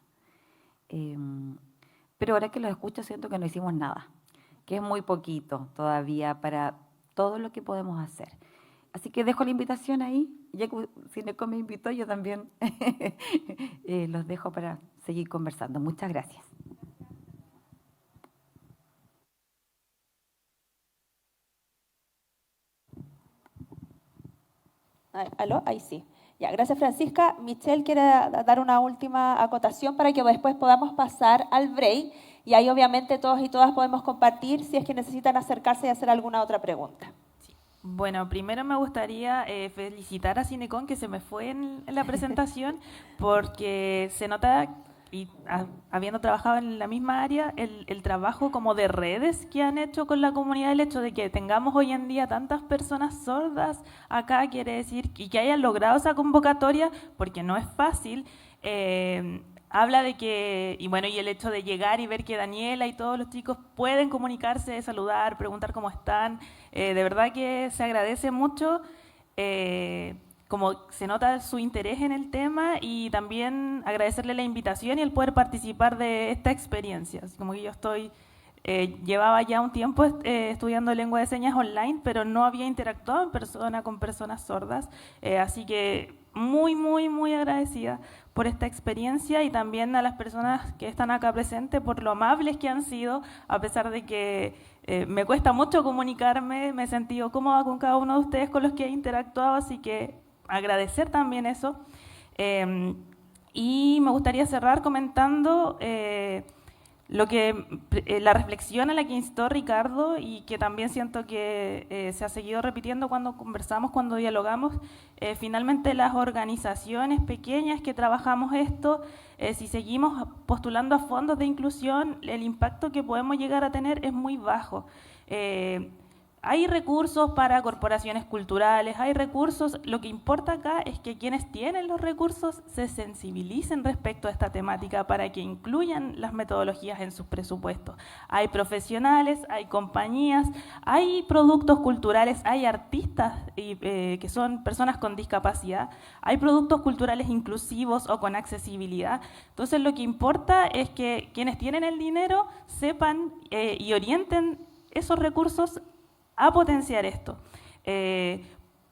[SPEAKER 18] Pero ahora que los escucho siento que no hicimos nada, que es muy poquito todavía para todo lo que podemos hacer. Así que dejo la invitación ahí, ya que Cinecon me invitó, yo también los dejo para seguir conversando. Muchas gracias.
[SPEAKER 8] ¿Aló? Ahí sí. Ya, gracias Francisca. Michelle quiere dar una última acotación para que después podamos pasar al break y ahí obviamente todos y todas podemos compartir si es que necesitan acercarse y hacer alguna otra pregunta.
[SPEAKER 9] Bueno, primero me gustaría felicitar a Cinecon, que se me fue en la presentación, porque se nota, y habiendo trabajado en la misma área, el trabajo como de redes que han hecho con la comunidad, el hecho de que tengamos hoy en día tantas personas sordas acá, quiere decir, y que hayan logrado esa convocatoria, porque no es fácil, habla de que, y bueno, y el hecho de llegar y ver que Daniela y todos los chicos pueden comunicarse, saludar, preguntar cómo están, de verdad que se agradece mucho, como se nota su interés en el tema y también agradecerle la invitación y el poder participar de esta experiencia. Así como que yo llevaba ya un tiempo estudiando lengua de señas online, pero no había interactuado en persona con personas sordas, así que muy, muy, muy agradecida por esta experiencia y también a las personas que están acá presentes por lo amables que han sido, a pesar de que me cuesta mucho comunicarme, me he sentido cómoda con cada uno de ustedes con los que he interactuado, así que agradecer también eso. Y me gustaría cerrar comentando la reflexión a la que instó Ricardo y que también siento que se ha seguido repitiendo cuando conversamos, cuando dialogamos. Finalmente las organizaciones pequeñas que trabajamos esto, si seguimos postulando a fondos de inclusión, el impacto que podemos llegar a tener es muy bajo. hay recursos para corporaciones culturales, hay recursos. Lo que importa acá es que quienes tienen los recursos se sensibilicen respecto a esta temática para que incluyan las metodologías en sus presupuestos. Hay profesionales, hay compañías, hay productos culturales, hay artistas que son personas con discapacidad, hay productos culturales inclusivos o con accesibilidad. Entonces lo que importa es que quienes tienen el dinero sepan y orienten esos recursos a potenciar esto.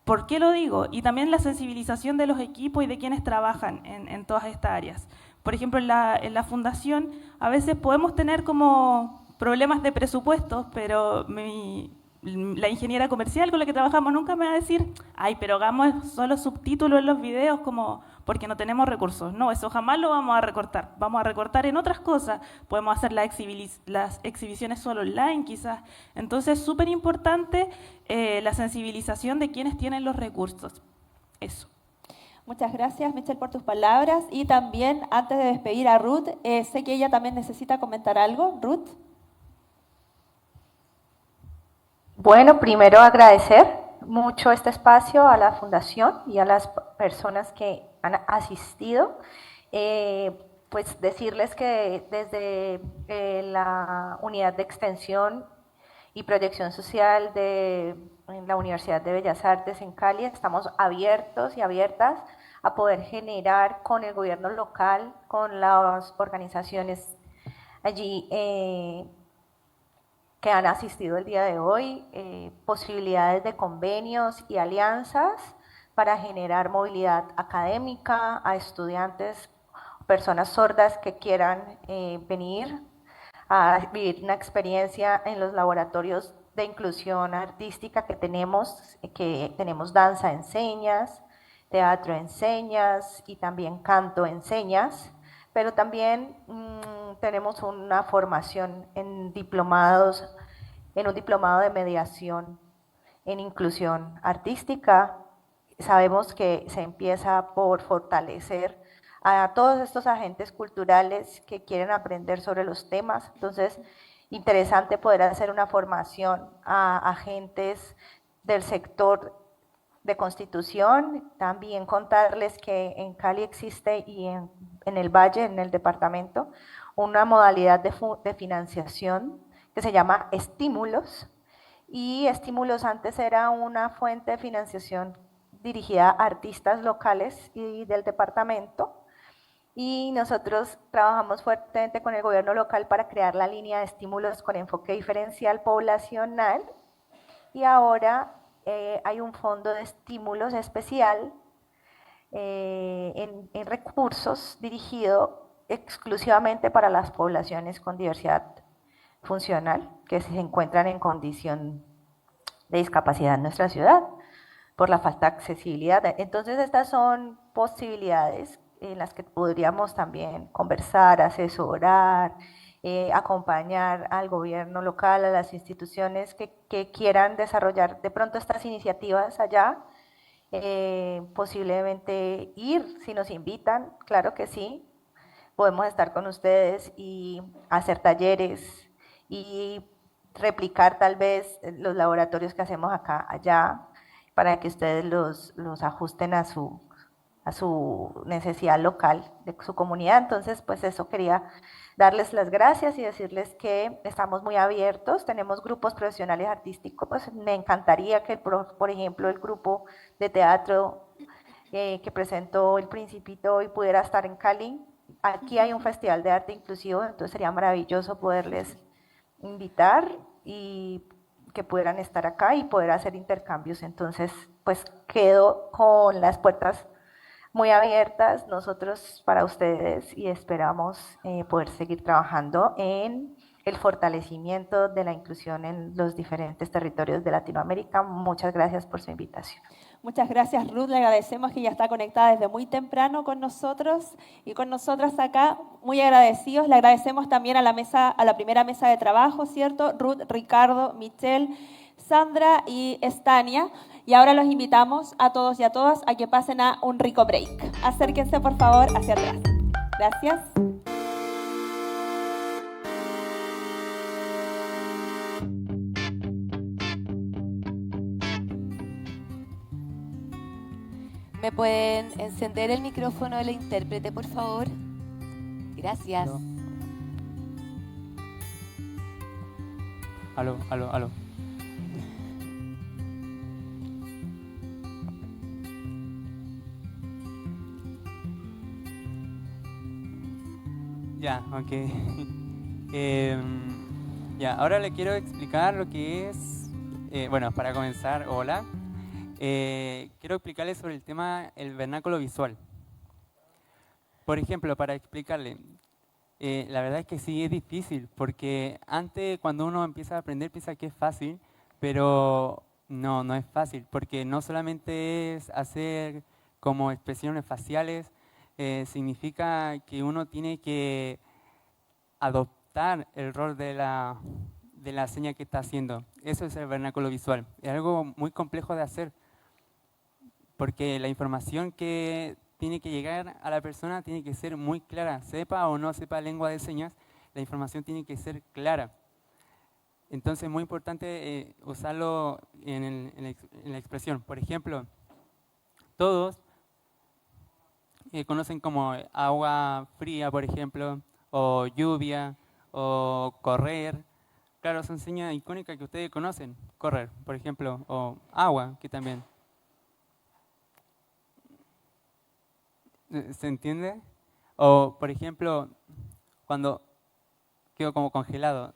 [SPEAKER 9] ¿Por qué lo digo? Y también la sensibilización de los equipos y de quienes trabajan en todas estas áreas. Por ejemplo, en la fundación a veces podemos tener como problemas de presupuestos, pero la ingeniera comercial con la que trabajamos nunca me va a decir, ay, pero hagamos solo subtítulos en los videos como porque no tenemos recursos. No, eso jamás lo vamos a recortar. Vamos a recortar en otras cosas. Podemos hacer las exhibiciones solo online quizás. Entonces es súper importante la sensibilización de quienes tienen los recursos. Eso.
[SPEAKER 8] Muchas gracias, Michelle, por tus palabras. Y también, antes de despedir a Ruth, sé que ella también necesita comentar algo. Ruth.
[SPEAKER 19] Bueno, primero agradecer mucho este espacio a la Fundación y a las personas que han asistido. Pues decirles que desde la Unidad de Extensión y Proyección Social en la Universidad de Bellas Artes en Cali estamos abiertos y abiertas a poder generar con el gobierno local, con las organizaciones allí que han asistido el día de hoy, posibilidades de convenios y alianzas para generar movilidad académica a estudiantes, personas sordas que quieran venir a vivir una experiencia en los laboratorios de inclusión artística que tenemos danza en señas, teatro en señas y también canto en señas, pero también tenemos una formación en un diplomado de mediación en inclusión artística. Sabemos que se empieza por fortalecer a todos estos agentes culturales que quieren aprender sobre los temas. Entonces, interesante poder hacer una formación a agentes del sector de Constitución. También contarles que en Cali existe y en el Valle, en el departamento, una modalidad de financiación que se llama Estímulos. Y Estímulos antes era una fuente de financiación dirigida a artistas locales y del departamento. Y nosotros trabajamos fuertemente con el gobierno local para crear la línea de estímulos con enfoque diferencial poblacional. Y ahora hay un fondo de estímulos especial en recursos dirigido exclusivamente para las poblaciones con diversidad funcional que se encuentran en condición de discapacidad en nuestra ciudad por la falta de accesibilidad. Entonces estas son posibilidades en las que podríamos también conversar, asesorar, acompañar al gobierno local, a las instituciones que quieran desarrollar de pronto estas iniciativas allá, posiblemente ir, si nos invitan, claro que sí, podemos estar con ustedes y hacer talleres y replicar tal vez los laboratorios que hacemos acá, allá, para que ustedes los ajusten a su necesidad local de su comunidad. Entonces, pues eso, quería darles las gracias y decirles que estamos muy abiertos, tenemos grupos profesionales artísticos, pues me encantaría que, por ejemplo, el grupo de teatro que presentó El Principito hoy pudiera estar en Cali. Aquí hay un festival de arte inclusivo, entonces sería maravilloso poderles invitar y que pudieran estar acá y poder hacer intercambios. Entonces, pues quedo con las puertas muy abiertas nosotros para ustedes y esperamos poder seguir trabajando en el fortalecimiento de la inclusión en los diferentes territorios de Latinoamérica. Muchas gracias por su invitación.
[SPEAKER 8] Muchas gracias, Ruth. Le agradecemos que ya está conectada desde muy temprano con nosotros y con nosotras acá. Muy agradecidos. Le agradecemos también a la primera mesa de trabajo, ¿cierto? Ruth, Ricardo, Michelle, Sandra y Estania. Y ahora los invitamos a todos y a todas a que pasen a un rico break. Acérquense, por favor, hacia atrás. Gracias.
[SPEAKER 20] ¿Me pueden encender el micrófono de la intérprete, por favor? Gracias.
[SPEAKER 17] Aló, aló, aló. Ya, ok. Ya, ahora le quiero explicar lo que es, bueno, para comenzar, hola. Quiero explicarle sobre el tema el vernáculo visual. Por ejemplo, para explicarle, la verdad es que sí es difícil, porque antes cuando uno empieza a aprender piensa que es fácil, pero no, no es fácil, porque no solamente es hacer como expresiones faciales, significa que uno tiene que adoptar el rol de la seña que está haciendo. Eso es el vernáculo visual. Es algo muy complejo de hacer, porque la información que tiene que llegar a la persona tiene que ser muy clara. Sepa o no sepa lengua de señas, la información tiene que ser clara. Entonces es muy importante usarlo en la expresión. Por ejemplo, todos conocen como agua fría, por ejemplo, o lluvia, o correr. Claro, son señas icónicas que ustedes conocen. Correr, por ejemplo, o agua, que también. ¿Se entiende? O, por ejemplo, cuando quedo como congelado.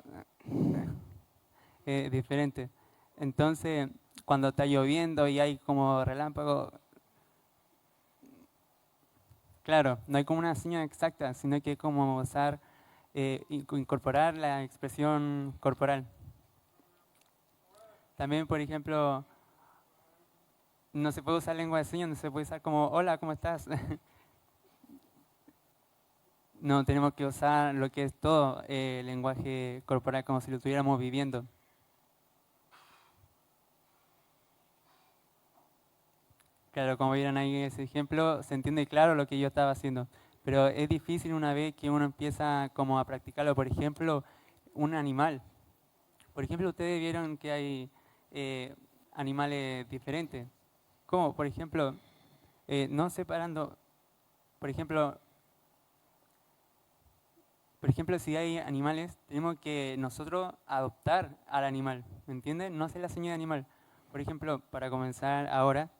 [SPEAKER 17] Diferente. Entonces, cuando está lloviendo y hay como relámpago, claro, no hay como una señal exacta, sino que es como usar, incorporar la expresión corporal. También, por ejemplo, no se puede usar lengua de señas, no se puede usar como, hola, ¿cómo estás? No, tenemos que usar lo que es todo lenguaje corporal, como si lo estuviéramos viviendo. Claro, como vieron ahí ese ejemplo, se entiende claro lo que yo estaba haciendo. Pero es difícil una vez que uno empieza como a practicarlo. Por ejemplo, un animal. Por ejemplo, ustedes vieron que hay animales diferentes. ¿Cómo? Por ejemplo, no separando, por ejemplo, si hay animales, tenemos que nosotros adoptar al animal, ¿me entienden? No hacer la señal de animal. Por ejemplo, para comenzar ahora,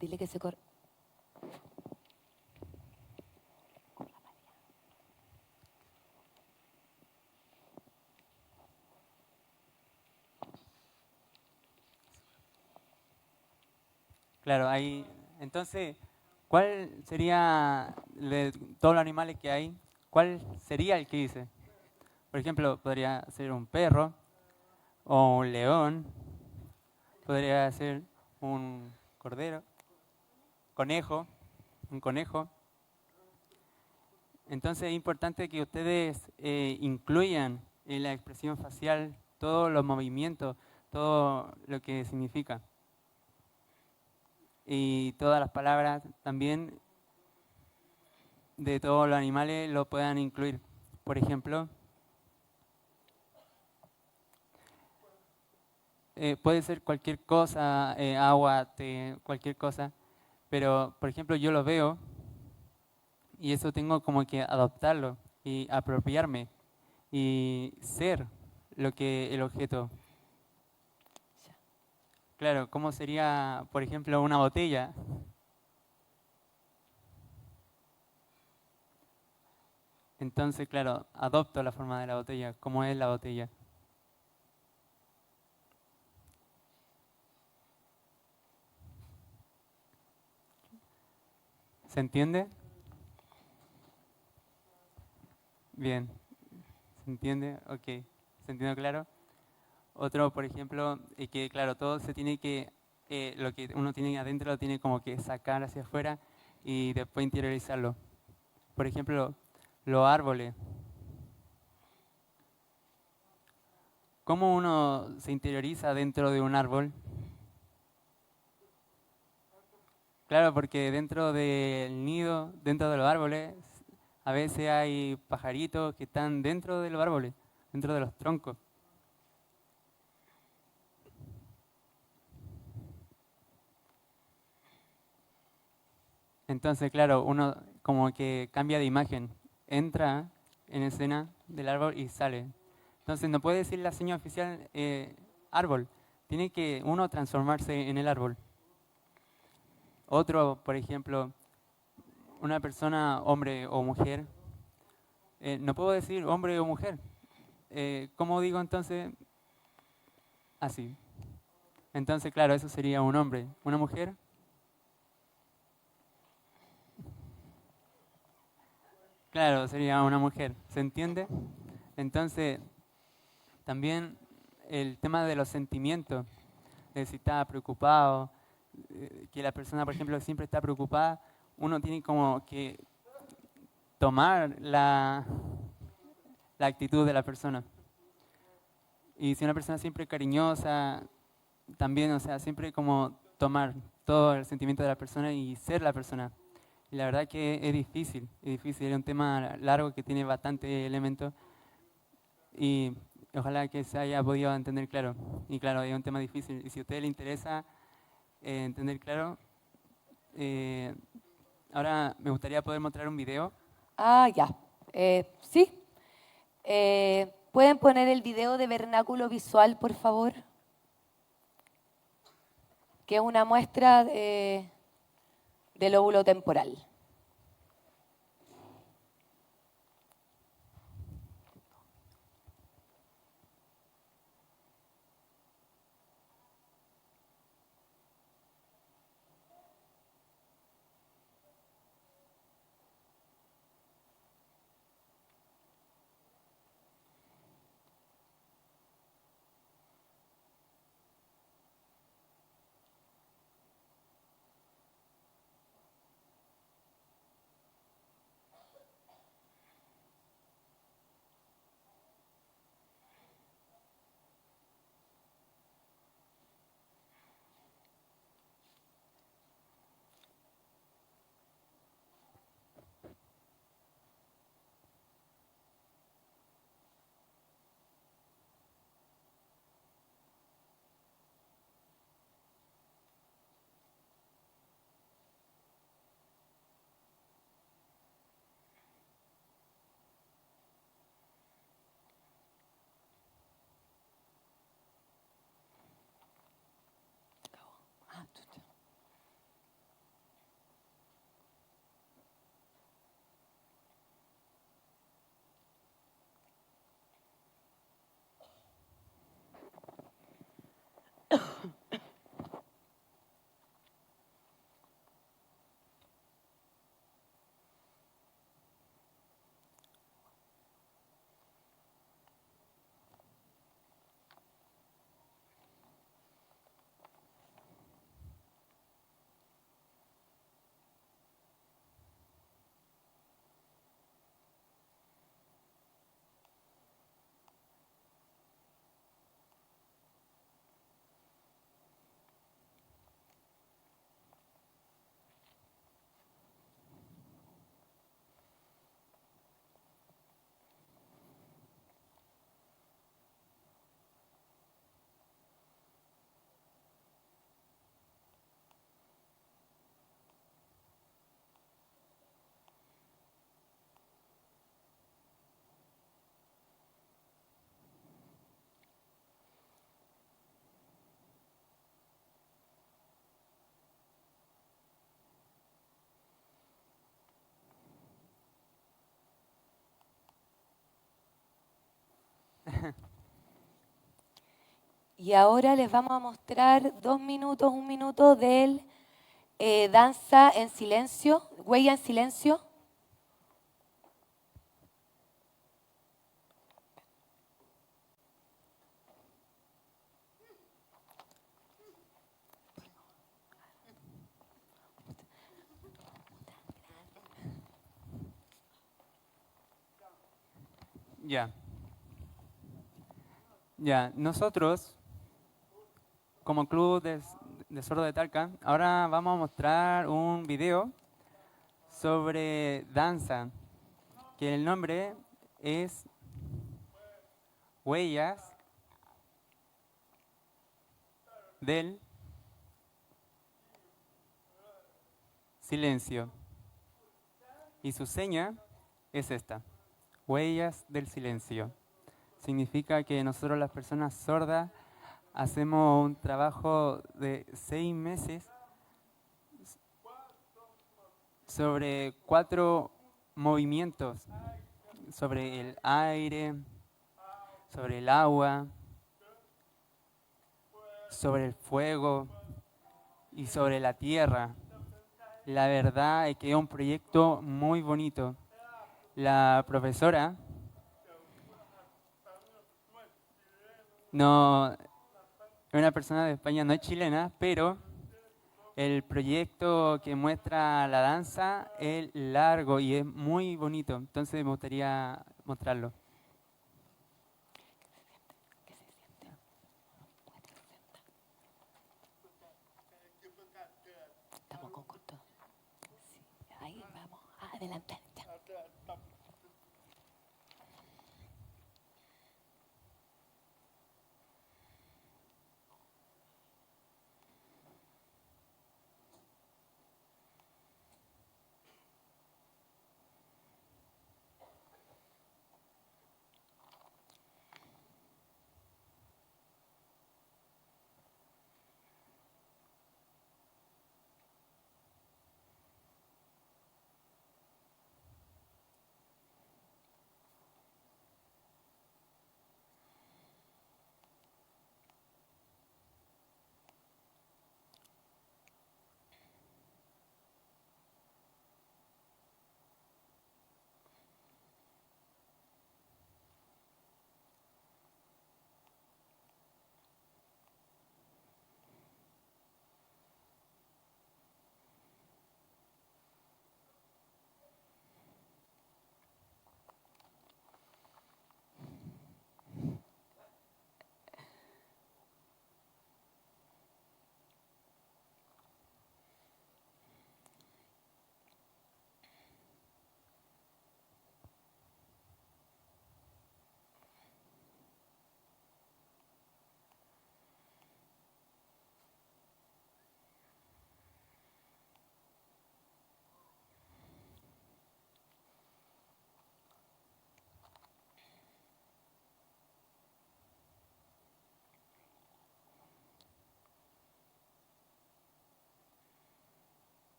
[SPEAKER 20] Dile que se corre.
[SPEAKER 17] claro, hay, entonces, ¿cuál sería de todos los animales que hay? ¿Cuál sería el que dice? Por ejemplo, podría ser un perro o un león, podría ser un cordero, un conejo. Entonces es importante que ustedes incluyan en la expresión facial todos los movimientos, todo lo que significa. Y todas las palabras también de todos los animales lo puedan incluir. Por ejemplo, puede ser cualquier cosa, agua, té, cualquier cosa, pero por ejemplo yo lo veo y eso tengo como que adoptarlo y apropiarme y ser lo que el objeto. Claro, ¿cómo sería, por ejemplo, una botella? Entonces, claro, adopto la forma de la botella, ¿cómo es la botella? ¿Se entiende? Bien. ¿Se entiende? Ok. ¿Se entiende claro? Otro, por ejemplo, que claro, todo se tiene que, lo que uno tiene adentro lo tiene como que sacar hacia afuera y después interiorizarlo. Por ejemplo, los árboles. ¿Cómo uno se interioriza dentro de un árbol? Claro, porque dentro del nido, dentro de los árboles, a veces hay pajaritos que están dentro de los árboles, dentro de los troncos. Entonces, claro, uno como que cambia de imagen, entra en escena del árbol y sale. Entonces, no puede decir la seña oficial árbol, tiene que uno transformarse en el árbol. Otro, por ejemplo, una persona, hombre o mujer, no puedo decir hombre o mujer. ¿Cómo digo entonces? Así. Entonces, claro, eso sería un hombre. ¿Una mujer? Claro, sería una mujer. ¿Se entiende? Entonces, también el tema de los sentimientos, de si está preocupado, que la persona, por ejemplo, siempre está preocupada, uno tiene como que tomar la actitud de la persona. Y si una persona siempre cariñosa, también, o sea, siempre como tomar todo el sentimiento de la persona y ser la persona. Y la verdad que es difícil, es un tema largo que tiene bastante elementos y ojalá que se haya podido entender claro. Y claro, es un tema difícil y si a usted le interesa entender claro, ahora me gustaría poder mostrar un video.
[SPEAKER 20] Ah, ya. Sí. ¿Pueden poner el video de vernáculo visual, por favor? Que es una muestra del lóbulo temporal. Y ahora les vamos a mostrar 2 minutos, 1 minuto del danza en silencio, huella en silencio.
[SPEAKER 17] Ya, nosotros, como Club de Sordos de Talca, ahora vamos a mostrar un video sobre danza, que el nombre es Huellas del Silencio. Y su seña es esta, Huellas del Silencio. Significa que nosotros las personas sordas hacemos un trabajo de 6 meses sobre 4 movimientos, sobre el aire, sobre el agua, sobre el fuego y sobre la tierra. La verdad es que es un proyecto muy bonito. La profesora no es una persona de España, no es chilena, pero el proyecto que muestra la danza es largo y es muy bonito, entonces me gustaría mostrarlo.
[SPEAKER 20] Estamos con corto. Sí, ahí vamos, adelante.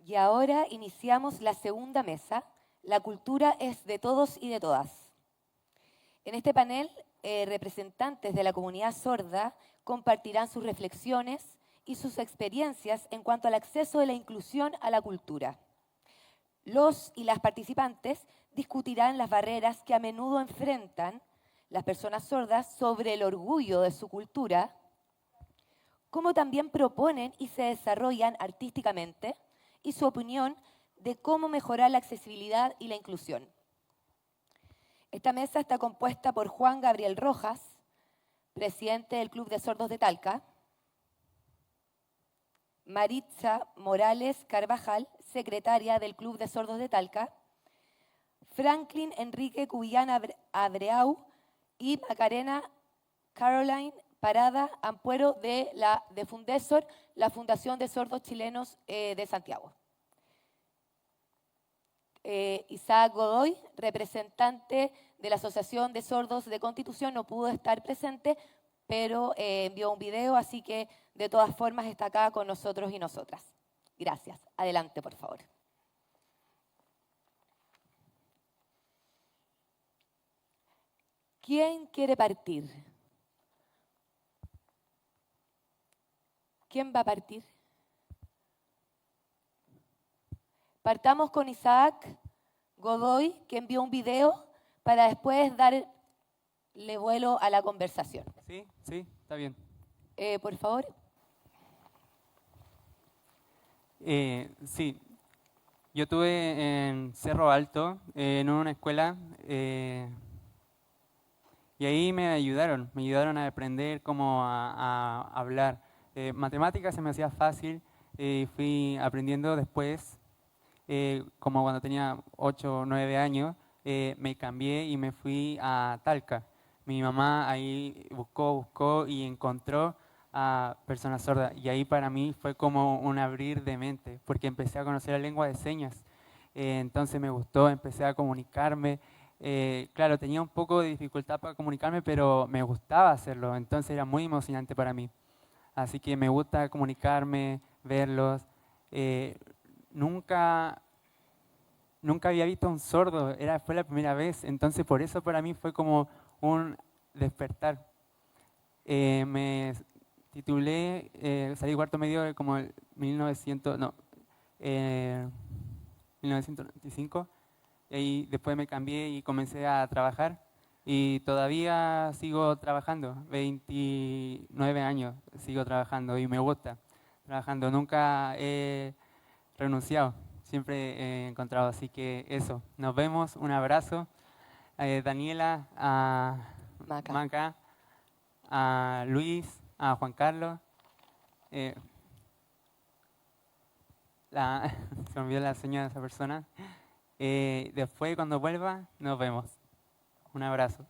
[SPEAKER 20] Y ahora iniciamos la segunda mesa. La cultura es de todos y de todas. En este panel, representantes de la comunidad sorda compartirán sus reflexiones y sus experiencias en cuanto al acceso de la inclusión a la cultura. Los y las participantes discutirán las barreras que a menudo enfrentan las personas sordas sobre el orgullo de su cultura, como también proponen y se desarrollan artísticamente y su opinión de cómo mejorar la accesibilidad y la inclusión. Esta mesa está compuesta por Juan Gabriel Rojas, presidente del Club de Sordos de Talca, Maritza Morales Carvajal, secretaria del Club de Sordos de Talca, Franklin Enrique Cubillán Abreau y Macarena Caroline Parada Ampuero de Fundesor, la Fundación de Sordos Chilenos de Santiago. Isaac Godoy, representante de la Asociación de Sordos de Constitución, no pudo estar presente, pero envió un video, así que de todas formas está acá con nosotros y nosotras. Gracias. Adelante, por favor. ¿Quién quiere partir? ¿Quién va a partir? Partamos con Isaac Godoy, que envió un video para después darle vuelo a la conversación.
[SPEAKER 17] Sí, está bien.
[SPEAKER 20] Por favor.
[SPEAKER 17] Sí, yo estuve en Cerro Alto, en una escuela, y ahí me ayudaron a aprender cómo a hablar. Matemáticas se me hacía fácil, fui aprendiendo después, como cuando tenía 8 o 9 años, me cambié y me fui a Talca. Mi mamá ahí buscó y encontró a personas sordas, y ahí para mí fue como un abrir de mente, porque empecé a conocer la lengua de señas, entonces me gustó, empecé a comunicarme. Claro, tenía un poco de dificultad para comunicarme, pero me gustaba hacerlo, entonces era muy emocionante para mí. Así que me gusta comunicarme, verlos. Nunca había visto a un sordo, fue la primera vez, entonces por eso para mí fue como un despertar. Me titulé, salí cuarto medio como en 1995, y después me cambié y comencé a trabajar. Y todavía sigo trabajando, 29 años sigo trabajando y me gusta trabajando. Nunca he renunciado, siempre he encontrado. Así que eso, nos vemos, un abrazo. Daniela, a Maca, a Luis, a Juan Carlos. Se me olvidó la señal de esa persona. Después, cuando vuelva, nos vemos. Un abrazo.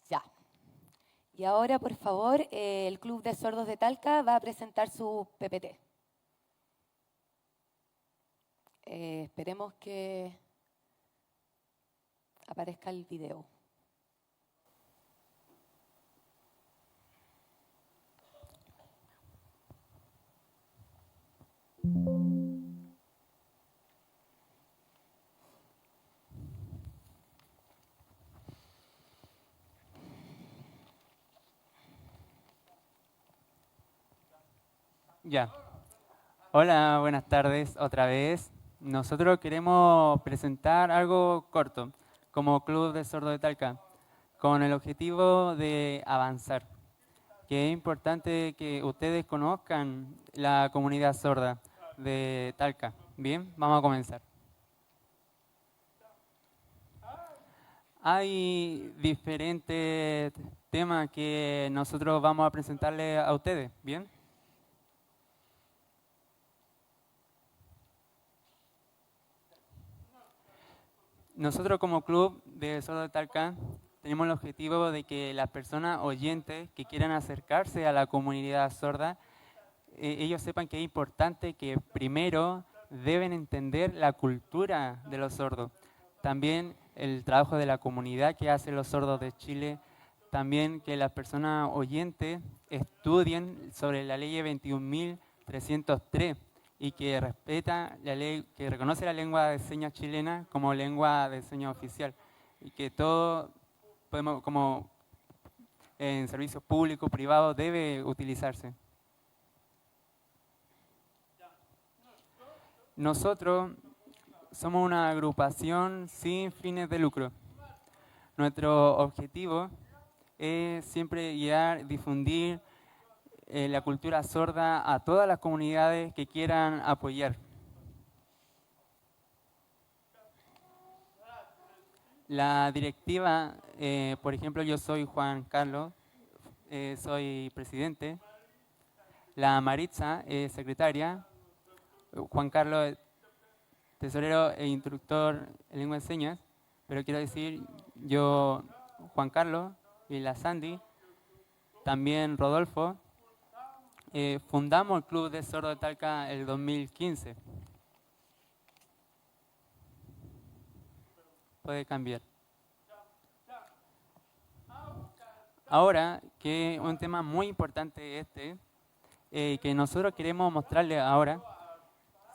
[SPEAKER 20] Ya. Y ahora, por favor, el Club de Sordos de Talca va a presentar su PPT. Esperemos que aparezca el video.
[SPEAKER 17] Ya. Hola, buenas tardes otra vez. Nosotros queremos presentar algo corto como Club de Sordos de Talca, con el objetivo de avanzar. Que es importante que ustedes conozcan la comunidad sorda de Talca. Bien, vamos a comenzar. Hay diferentes temas que nosotros vamos a presentarles a ustedes, ¿bien? Nosotros como Club de Sordos de Talca tenemos el objetivo de que las personas oyentes que quieran acercarse a la comunidad sorda, ellos sepan que es importante que primero deben entender la cultura de los sordos. También el trabajo de la comunidad que hacen los sordos de Chile. También que las personas oyentes estudien sobre la ley 21.303 y que respeta la ley, que reconoce la lengua de señas chilena como lengua de señas oficial. Y que todo, podemos, como en servicios públicos, privados, debe utilizarse. Nosotros somos una agrupación sin fines de lucro. Nuestro objetivo es siempre guiar, difundir la cultura sorda a todas las comunidades que quieran apoyar. La directiva, por ejemplo, yo soy Juan Carlos, soy presidente. La Maritza es secretaria. Juan Carlos, tesorero e instructor en lengua de señas. Pero quiero decir, yo, Juan Carlos, y la Sandy, también Rodolfo, fundamos el Club de Sordos de Talca el 2015. Puede cambiar. Ahora, que un tema muy importante que nosotros queremos mostrarle ahora,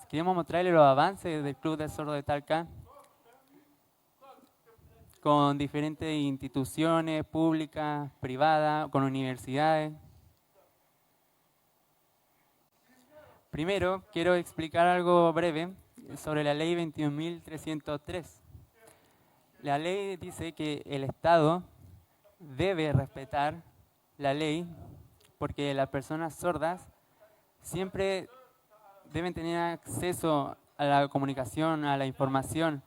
[SPEAKER 17] queremos mostrarle los avances del Club de Sordos de Talca con diferentes instituciones públicas, privadas, con universidades. Primero, quiero explicar algo breve sobre la ley 21.303. La ley dice que el Estado debe respetar la ley porque las personas sordas siempre deben tener acceso a la comunicación, a la información,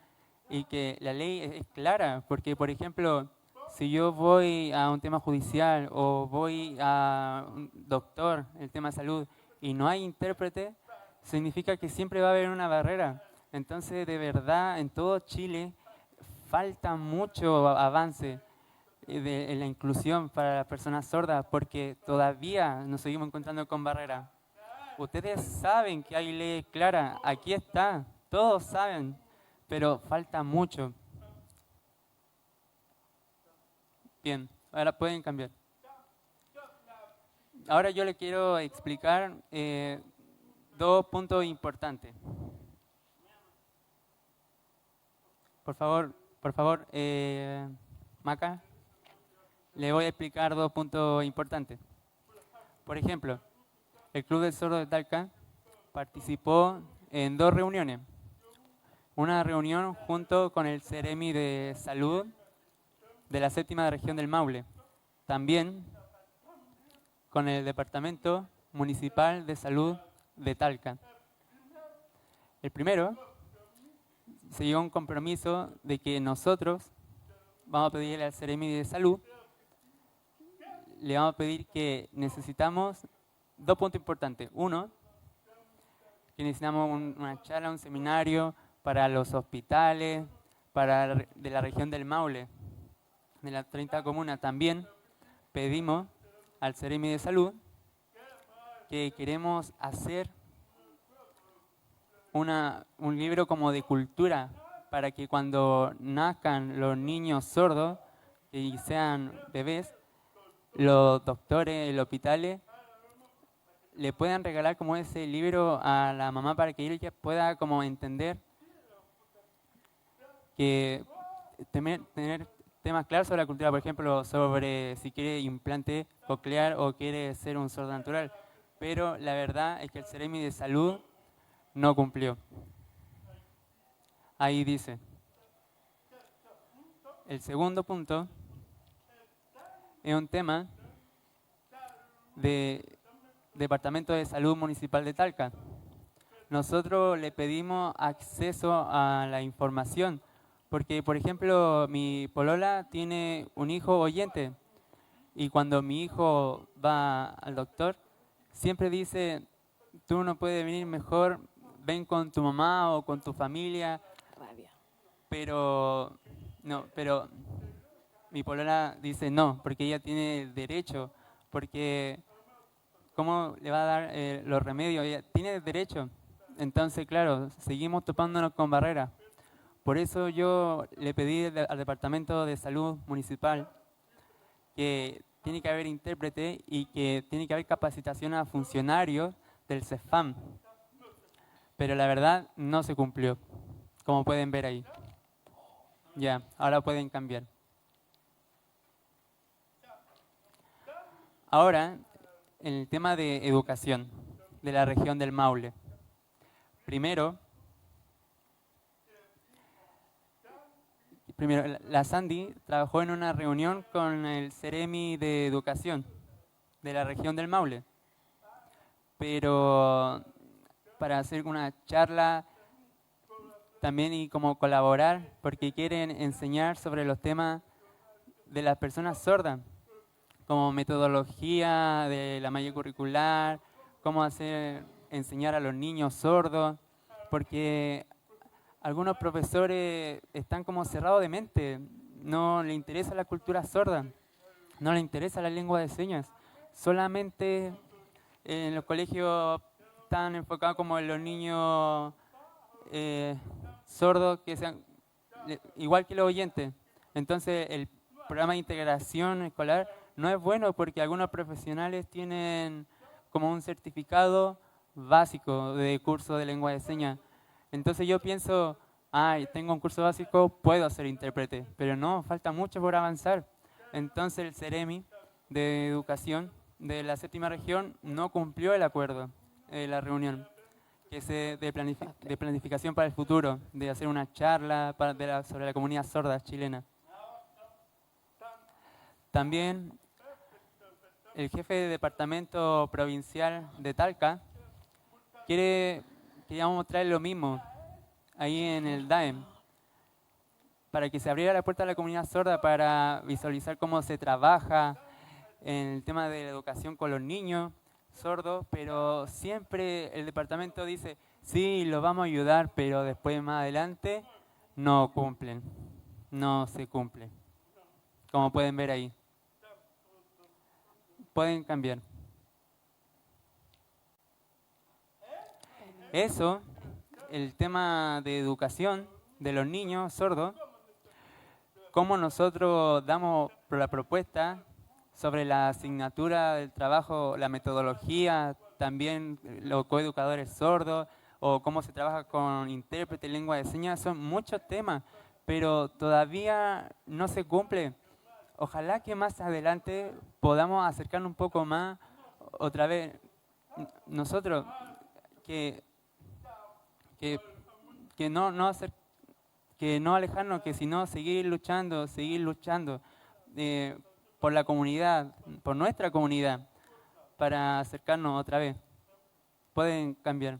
[SPEAKER 17] y que la ley es clara, porque por ejemplo, si yo voy a un tema judicial o voy a un doctor, el tema de salud, y no hay intérprete, significa que siempre va a haber una barrera. Entonces, de verdad, en todo Chile falta mucho avance en la inclusión para las personas sordas, porque todavía nos seguimos encontrando con barreras. Ustedes saben que hay leyes claras, aquí está, todos saben, pero falta mucho. Bien, ahora pueden cambiar. Ahora yo les quiero explicar dos puntos importantes. Por favor, Maca, le voy a explicar dos puntos importantes. Por ejemplo, el Club de Sordos de Talca participó en dos reuniones. Una reunión junto con el Ceremi de Salud de la 7ª región del Maule. También con el Departamento Municipal de Salud de Talca. El primero se llegó a un compromiso de que nosotros vamos a pedirle al Ceremi de Salud, le vamos a pedir que necesitamos dos puntos importantes. Uno, que necesitamos una charla, un seminario para los hospitales, de la región del Maule, de las 30 comunas. También pedimos al Ceremi de Salud que queremos hacer un libro como de cultura para que cuando nazcan los niños sordos y sean bebés, los doctores, los hospitales, le puedan regalar como ese libro a la mamá para que ella pueda como entender que tener temas claros sobre la cultura, por ejemplo, sobre si quiere implante coclear o quiere ser un sordo natural. Pero la verdad es que el Ceremi de Salud no cumplió. Ahí dice. El segundo punto es un tema de Departamento de Salud Municipal de Talca. Nosotros le pedimos acceso a la información, porque, por ejemplo, mi polola tiene un hijo oyente, y cuando mi hijo va al doctor, siempre dice, tú no puedes venir, mejor ven con tu mamá o con tu familia. Pero mi polola dice no, porque ella tiene el derecho, porque ¿cómo le va a dar los remedios? Ella tiene el derecho. Entonces, claro, seguimos topándonos con barreras. Por eso yo le pedí al Departamento de Salud Municipal que tiene que haber intérprete y que tiene que haber capacitación a funcionarios del CEFAM. Pero la verdad no se cumplió, como pueden ver ahí. Ya, ahora pueden cambiar. Ahora, en el tema de educación de la región del Maule. Primero, primero, la Sandy trabajó en una reunión con el Ceremi de Educación de la región del Maule, pero para hacer una charla también y como colaborar, porque quieren enseñar sobre los temas de las personas sordas, como metodología de la malla curricular, cómo enseñar a los niños sordos, porque algunos profesores están como cerrados de mente, no les interesa la cultura sorda, no les interesa la lengua de señas, solamente en los colegios están enfocados como en los niños sordos, que sean igual que los oyentes. Entonces el programa de integración escolar no es bueno porque algunos profesionales tienen como un certificado básico de curso de lengua de señas. Entonces yo pienso, tengo un curso básico, puedo ser intérprete, pero no, falta mucho por avanzar. Entonces el Ceremi de Educación de la 7ª región no cumplió el acuerdo de la reunión que de planificación para el futuro, de hacer una charla sobre la comunidad sorda chilena. También el jefe de departamento provincial de Talca queríamos traer lo mismo ahí en el DAEM, para que se abriera la puerta a la comunidad sorda para visualizar cómo se trabaja en el tema de la educación con los niños sordos, pero siempre el departamento dice, sí, los vamos a ayudar, pero después más adelante no cumplen, no se cumple, como pueden ver ahí. Pueden cambiar. Eso, el tema de educación de los niños sordos, cómo nosotros damos la propuesta sobre la asignatura del trabajo, la metodología, también los coeducadores sordos, o cómo se trabaja con intérprete, lengua de señas, son muchos temas, pero todavía no se cumple. Ojalá que más adelante podamos acercarnos un poco más, otra vez, nosotros, que no alejarnos, que sino seguir luchando por la comunidad, por nuestra comunidad, para acercarnos otra vez. Pueden cambiar.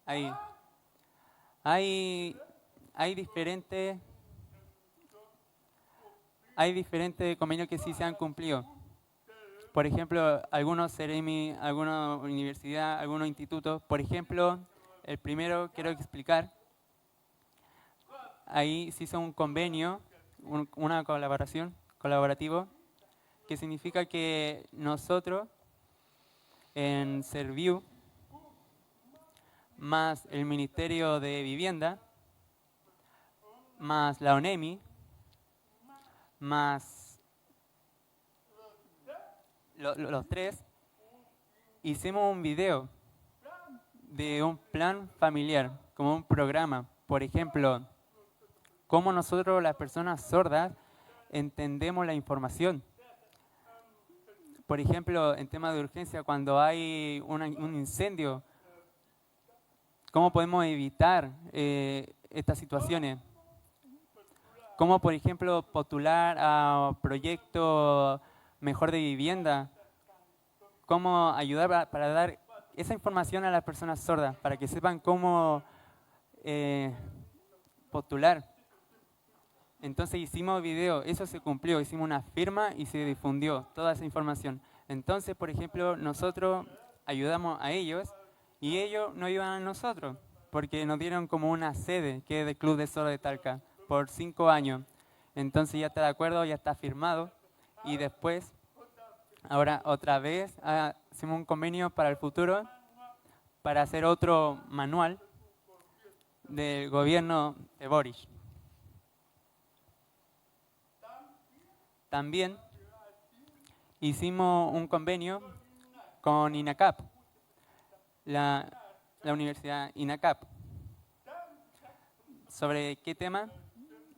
[SPEAKER 17] Ahí. Hay diferentes convenios que sí se han cumplido. Por ejemplo, algunos Ceremi, algunas universidades, algunos institutos. Por ejemplo, el primero quiero explicar. Ahí se hizo un convenio, una colaborativo, que significa que nosotros en Serviu, más el Ministerio de Vivienda, más la ONEMI, más los tres, hicimos un video de un plan familiar, como un programa. Por ejemplo, cómo nosotros, las personas sordas, entendemos la información. Por ejemplo, en tema de urgencia, cuando hay un incendio, ¿cómo podemos evitar estas situaciones? ¿Cómo, por ejemplo, postular a proyectos mejor de vivienda? ¿Cómo ayudar para dar esa información a las personas sordas, para que sepan cómo postular? Entonces hicimos video, eso se cumplió, hicimos una firma y se difundió toda esa información. Entonces, por ejemplo, nosotros ayudamos a ellos y ellos nos ayudan a nosotros, porque nos dieron como una sede, que es del Club de Sordos de Talca, por 5 años. Entonces ya está de acuerdo, ya está firmado. Y después, ahora otra vez, hacemos un convenio para el futuro, para hacer otro manual del gobierno de Boris. También hicimos un convenio con INACAP, la Universidad INACAP. ¿Sobre qué tema?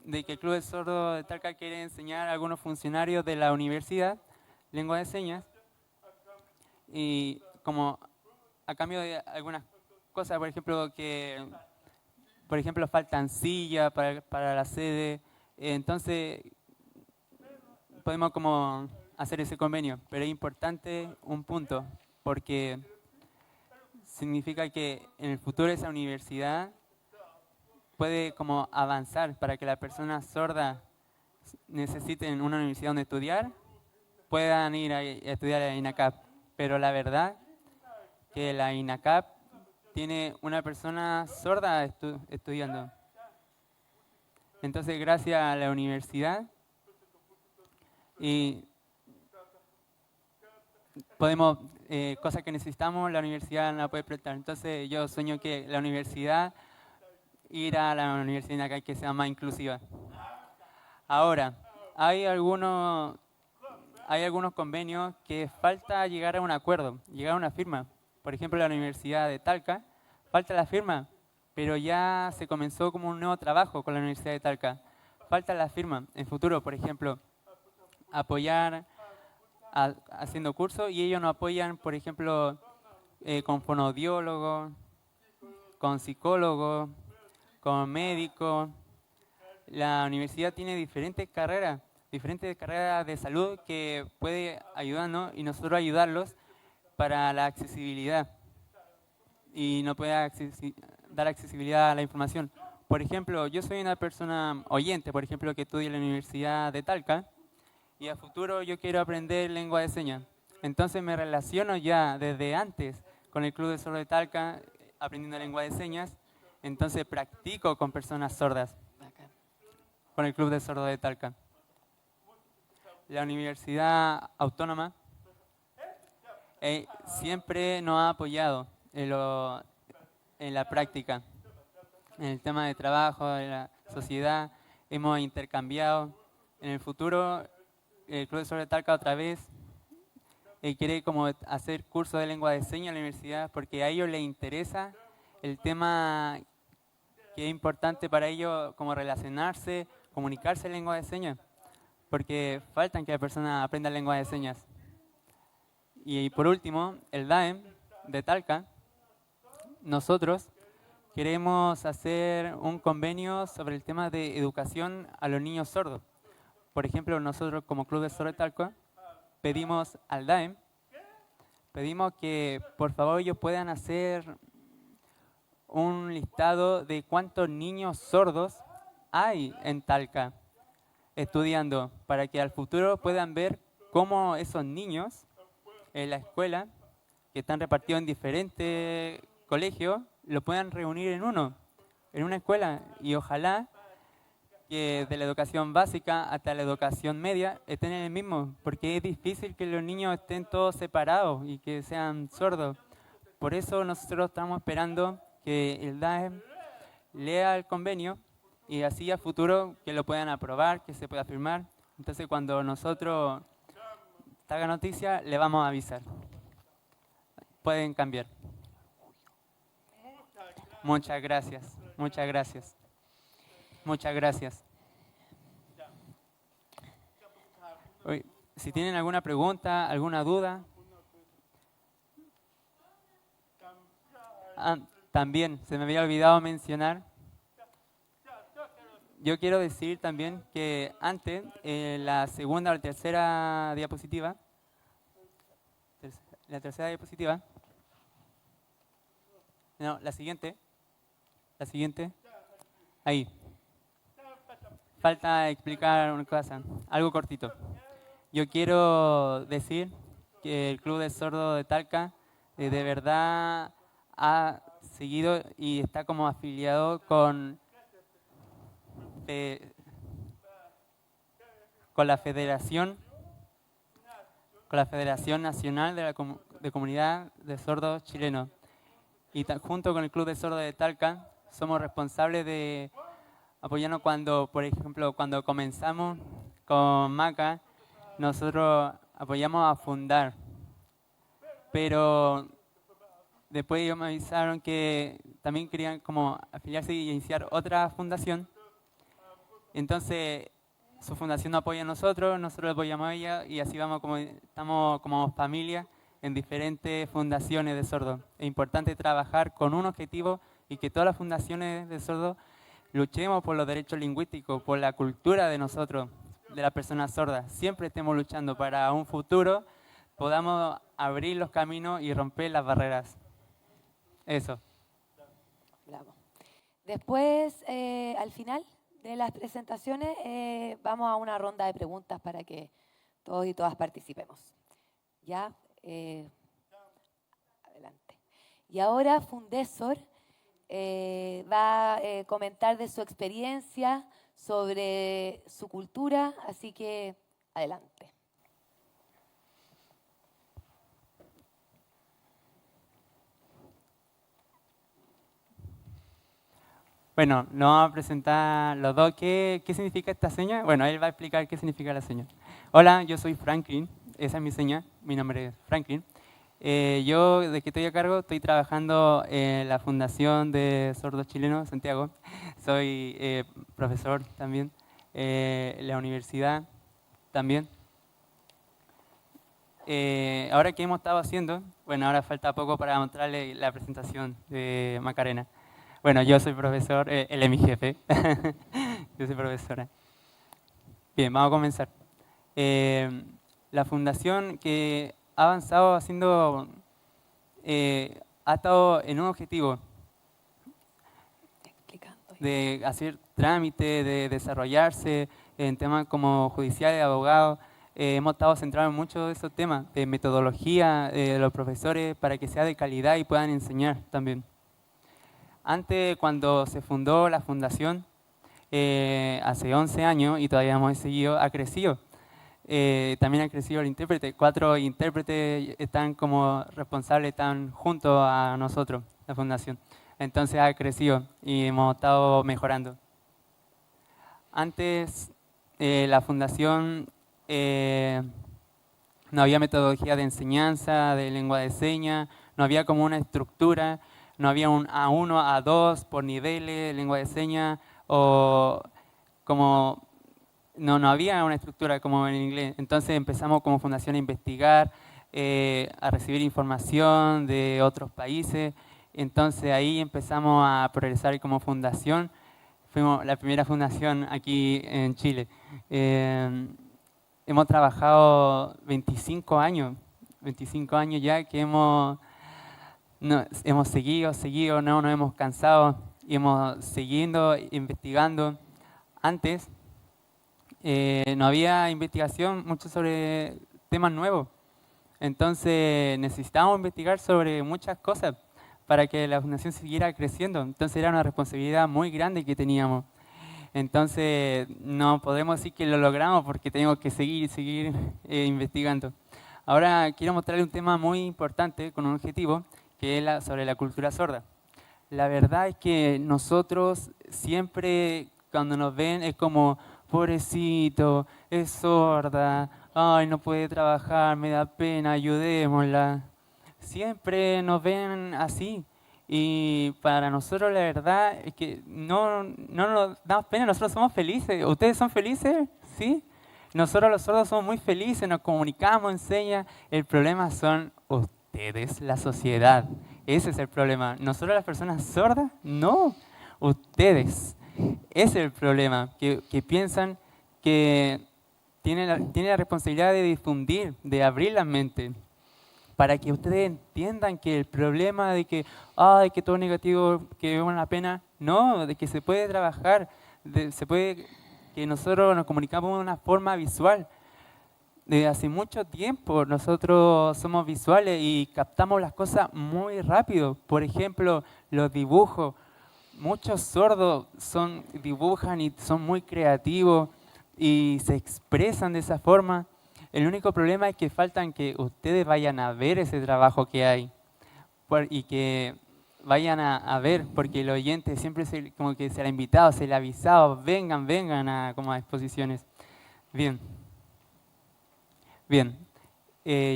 [SPEAKER 17] De que el Club de Sordos de Talca quiere enseñar a algunos funcionarios de la universidad lengua de señas, y como a cambio de algunas cosas, por ejemplo, que por ejemplo, faltan sillas para la sede, entonces podemos como hacer ese convenio, pero es importante un punto, porque significa que en el futuro esa universidad puede como avanzar para que las personas sordas necesiten una universidad donde estudiar, puedan ir a estudiar a INACAP. Pero la verdad que la INACAP tiene una persona sorda estudiando. Entonces, gracias a la universidad, y podemos, cosas que necesitamos, la universidad no la puede prestar. Entonces, yo sueño que la universidad, ir a la universidad acá que sea más inclusiva. Ahora, hay algunos convenios que falta llegar a un acuerdo, llegar a una firma. Por ejemplo, la Universidad de Talca, falta la firma, pero ya se comenzó como un nuevo trabajo con la Universidad de Talca. Falta la firma. En futuro, por ejemplo, apoyar haciendo cursos, y ellos nos apoyan, por ejemplo, con fonoaudiólogos, con psicólogos, con médicos. La universidad tiene diferentes carreras de salud que puede ayudarnos y nosotros ayudarlos para la accesibilidad, y no puede dar accesibilidad a la información. Por ejemplo, yo soy una persona oyente, por ejemplo, que estudia en la Universidad de Talca, y a futuro yo quiero aprender lengua de señas. Entonces me relaciono ya desde antes con el Club de Sordos de Talca, aprendiendo lengua de señas. Entonces practico con personas sordas, con el Club de Sordos de Talca. La Universidad Autónoma siempre nos ha apoyado en la práctica, en el tema de trabajo, en la sociedad, hemos intercambiado. En el futuro, el Club de Sordos de Talca otra vez quiere como hacer cursos de lengua de señas en la universidad, porque a ellos les interesa el tema que es importante para ellos, como relacionarse, comunicarse en lengua de señas, porque faltan que la persona aprenda lengua de señas. Y por último, el DAEM de Talca, nosotros queremos hacer un convenio sobre el tema de educación a los niños sordos. Por ejemplo, nosotros como Club de Sordos de Talca pedimos al DAEM, pedimos que por favor ellos puedan hacer un listado de cuántos niños sordos hay en Talca estudiando, para que al futuro puedan ver cómo esos niños en la escuela, que están repartidos en diferentes colegios, lo puedan reunir en una escuela, y ojalá que de la educación básica hasta la educación media estén en el mismo, porque es difícil que los niños estén todos separados y que sean sordos. Por eso nosotros estamos esperando que el DAEM lea el convenio, y así a futuro que lo puedan aprobar, que se pueda firmar. Entonces cuando nosotros salga noticia, le vamos a avisar. Pueden cambiar. Muchas gracias, muchas gracias. Muchas gracias. Si tienen alguna pregunta, alguna duda. También, se me había olvidado mencionar. Yo quiero decir también que antes, la segunda o la tercera diapositiva, no, la siguiente, ahí. Falta explicar una cosa, algo cortito. Yo quiero decir que el Club de Sordos de Talca de verdad ha seguido y está como afiliado con la Federación Nacional de Comunidad de Sordos Chilenos. Y junto con el Club de Sordos de Talca somos responsables de apoyarnos cuando, por ejemplo, cuando comenzamos con Maca, nosotros apoyamos a fundar. Pero después ellos me avisaron que también querían como afiliarse y iniciar otra fundación. Entonces, su fundación nos apoya a nosotros apoyamos a ella, y así estamos como familia en diferentes fundaciones de sordos. Es importante trabajar con un objetivo y que todas las fundaciones de sordos luchemos por los derechos lingüísticos, por la cultura de nosotros, de las personas sordas. Siempre estemos luchando para un futuro podamos abrir los caminos y romper las barreras. Eso.
[SPEAKER 20] Bravo. Después, al final de las presentaciones, vamos a una ronda de preguntas para que todos y todas participemos. ¿Ya? Adelante. Y ahora Fundesor va a comentar de su experiencia sobre su cultura, así que adelante.
[SPEAKER 17] Bueno, nos vamos a presentar los dos. ¿Qué significa esta seña? Bueno, él va a explicar qué significa la seña. Hola, yo soy Franklin, esa es mi seña, mi nombre es Franklin. Yo, de que estoy a cargo, estoy trabajando en la Fundación de Sordos Chilenos, Santiago. Soy profesor también, en la universidad también. Ahora, ¿qué hemos estado haciendo? Bueno, ahora falta poco para mostrarle la presentación de Macarena. Bueno, yo soy profesor, él es mi jefe, yo soy profesora. Bien, vamos a comenzar. La fundación que ha avanzado haciendo, ha estado en un objetivo de hacer trámite, de desarrollarse en temas como judiciales, abogados. Hemos estado centrados en muchos de esos temas, de metodología de los profesores para que sea de calidad y puedan enseñar también. Antes, cuando se fundó la fundación, hace 11 años, y todavía hemos seguido, ha crecido. También ha crecido el intérprete. 4 intérpretes están como responsables, están junto a nosotros, la fundación. Entonces ha crecido y hemos estado mejorando. Antes, la fundación no había metodología de enseñanza, de lengua de señas, no había como una estructura. No había un A1, A2 por niveles, lengua de señas, o como no había una estructura como en inglés. Entonces empezamos como fundación a investigar, a recibir información de otros países. Entonces ahí empezamos a progresar como fundación. Fuimos la primera fundación aquí en Chile. Hemos trabajado 25 años ya que hemos seguido, no nos hemos cansado y hemos seguido investigando. Antes no había investigación mucho sobre temas nuevos, entonces necesitábamos investigar sobre muchas cosas para que la fundación siguiera creciendo. Entonces era una responsabilidad muy grande que teníamos. Entonces no podemos decir que lo logramos porque tenemos que seguir investigando. Ahora quiero mostrarle un tema muy importante con un objetivo, que es sobre la cultura sorda. La verdad es que nosotros siempre cuando nos ven es como, pobrecito, es sorda, ay, no puede trabajar, me da pena, ayudémosla. Siempre nos ven así y para nosotros la verdad es que no nos damos pena, nosotros somos felices. ¿Ustedes son felices? ¿Sí? Nosotros los sordos somos muy felices, nos comunicamos, enseñamos. El problema son ustedes, la sociedad. Ese es el problema. ¿Nosotros las personas sordas? No, ustedes. Ese es el problema, que piensan que tienen la responsabilidad de difundir, de abrir la mente, para que ustedes entiendan que el problema de que todo negativo, que es una pena, no, de que se puede trabajar, que nosotros nos comunicamos de una forma visual. Desde hace mucho tiempo nosotros somos visuales y captamos las cosas muy rápido. Por ejemplo, los dibujos. Muchos sordos dibujan y son muy creativos y se expresan de esa forma. El único problema es que faltan que ustedes vayan a ver ese trabajo que hay y que vayan a ver, porque el oyente siempre como que se le ha invitado, se le ha avisado, vengan a exposiciones. Bien.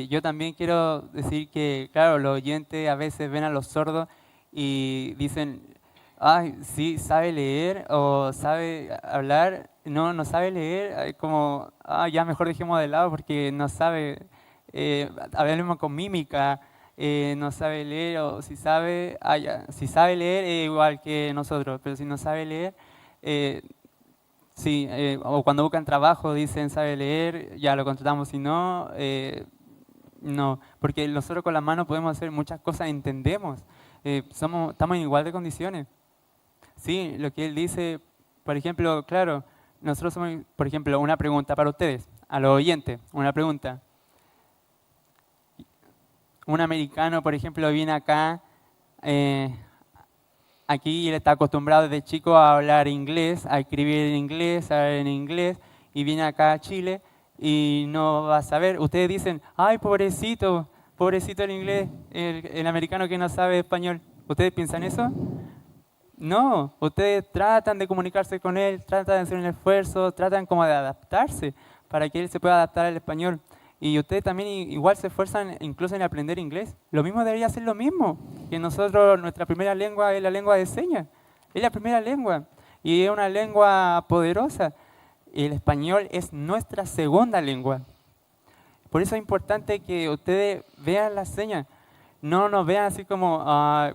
[SPEAKER 17] Yo también quiero decir que, claro, los oyentes a veces ven a los sordos y dicen, ay, sí, sabe leer o sabe hablar, no sabe leer, como, ya mejor dejemos de lado porque no sabe, hablemos con mímica, no sabe leer, o si sabe, si sabe leer es igual que nosotros, pero si no sabe leer, sí, o cuando buscan trabajo dicen sabe leer, ya lo contratamos, si no, no, porque nosotros con las manos podemos hacer muchas cosas, entendemos, estamos en igual de condiciones. Sí, lo que él dice, por ejemplo, claro, nosotros somos, por ejemplo, una pregunta para ustedes, a los oyentes, una pregunta. Un americano, por ejemplo, viene acá, aquí él está acostumbrado desde chico a hablar inglés, a escribir en inglés, a hablar en inglés, y viene acá a Chile y no va a saber. Ustedes dicen, ay, pobrecito, pobrecito el inglés, el americano que no sabe español. ¿Ustedes piensan eso? No, ustedes tratan de comunicarse con él, tratan de hacer un esfuerzo, tratan como de adaptarse para que él se pueda adaptar al español. Y ustedes también igual se esfuerzan incluso en aprender inglés. Lo mismo debería ser lo mismo, que nosotros, nuestra primera lengua es la lengua de señas. Es la primera lengua y es una lengua poderosa. El español es nuestra segunda lengua. Por eso es importante que ustedes vean las señas. No nos vean así como,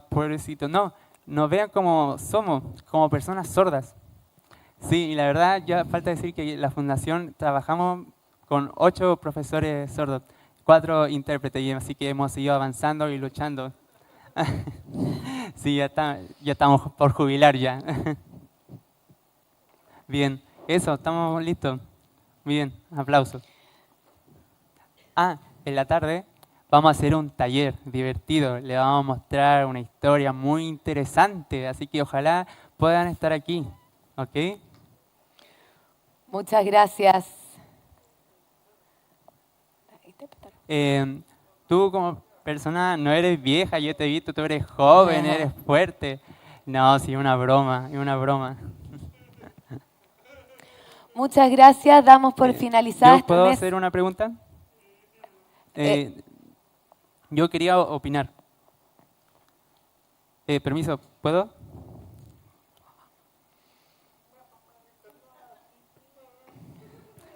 [SPEAKER 17] pobrecito, no. Nos vean como somos, como personas sordas. Sí, y la verdad ya falta decir que la Fundación trabajamos con 8 profesores sordos, 4 intérpretes, y así que hemos seguido avanzando y luchando. Sí, ya estamos por jubilar ya. Bien, eso, estamos listos. Muy bien, aplausos. En la tarde vamos a hacer un taller divertido, le vamos a mostrar una historia muy interesante, así que ojalá puedan estar aquí, ¿ok?
[SPEAKER 20] Muchas gracias.
[SPEAKER 17] Tú como persona no eres vieja, yo te he visto, tú eres joven, eres fuerte. No, sí, una broma, es una broma.
[SPEAKER 20] Muchas gracias, damos por finalizada.
[SPEAKER 17] ¿Yo puedo hacer una pregunta? Yo quería opinar. Permiso, ¿puedo?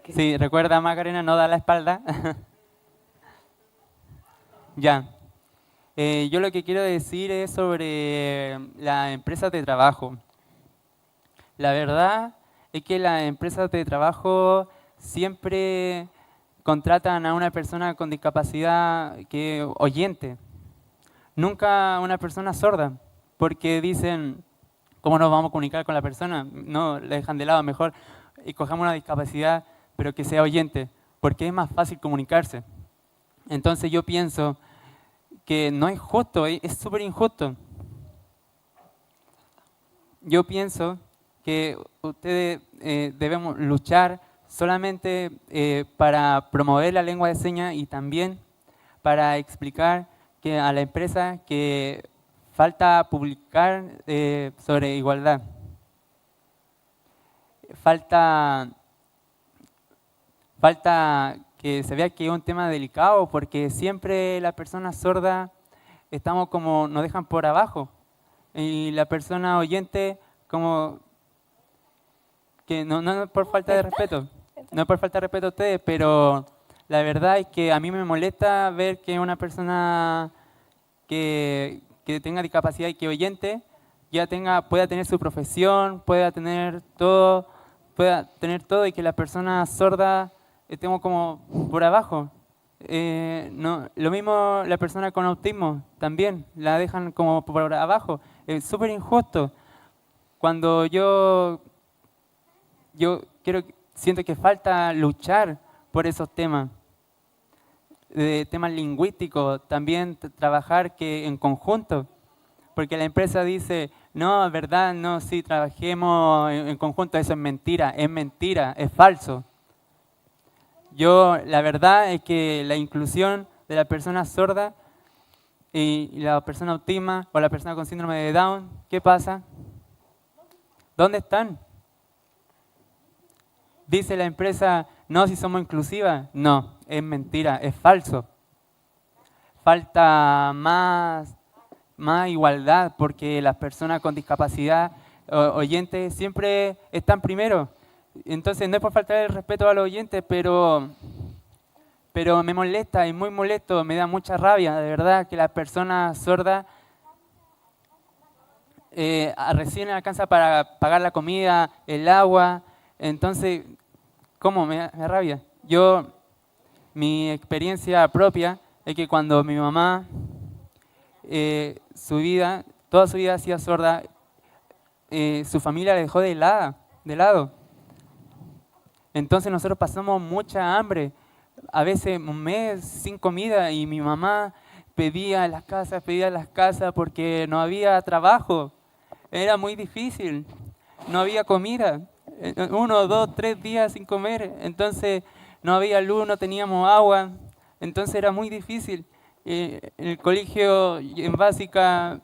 [SPEAKER 17] Sí, recuerda, Macarena, no da la espalda. Ya. Yo lo que quiero decir es sobre las empresas de trabajo. La verdad es que las empresas de trabajo siempre contratan a una persona con discapacidad oyente, nunca una persona sorda, porque dicen, ¿cómo nos vamos a comunicar con la persona? No, la dejan de lado, mejor escojamos una discapacidad, pero que sea oyente, porque es más fácil comunicarse. Entonces yo pienso que no es justo, es súper injusto. Yo pienso que ustedes debemos luchar solamente para promover la lengua de señas y también para explicar que a la empresa que falta publicar sobre igualdad. Falta que se vea que es un tema delicado, porque siempre las personas sordas estamos como, nos dejan por abajo, y la persona oyente como que no es por falta de respeto, no es por falta de respeto a ustedes, pero la verdad es que a mí me molesta ver que una persona que tenga discapacidad y que oyente ya pueda tener su profesión, pueda tener todo y que la persona sorda estemos como por abajo. No, lo mismo la persona con autismo, también la dejan como por abajo. Es súper injusto. Cuando yo siento que falta luchar por esos temas, temas lingüísticos, también trabajar en conjunto, porque la empresa dice, no, es verdad, no, sí, trabajemos en conjunto, eso es mentira, es falso. La verdad es que la inclusión de la persona sorda y la persona autismo o la persona con síndrome de Down, ¿qué pasa? ¿Dónde están? Dice la empresa, no, si somos inclusivas. No, es mentira, es falso. Falta más igualdad, porque las personas con discapacidad oyentes siempre están primero. Entonces no es por faltar el respeto a los oyentes, pero pero me molesta, es muy molesto, me da mucha rabia, de verdad, que las personas sordas recién alcanza para pagar la comida, el agua, entonces, ¿cómo? Me da rabia. Mi experiencia propia es que cuando mi mamá, toda su vida ha sido sorda, su familia la dejó de lado. Entonces nosotros pasamos mucha hambre, a veces un mes sin comida, y mi mamá pedía las casas porque no había trabajo. Era muy difícil, no había comida, 1, 2, 3 días sin comer, entonces no había luz, no teníamos agua, entonces era muy difícil. En el colegio, en básica,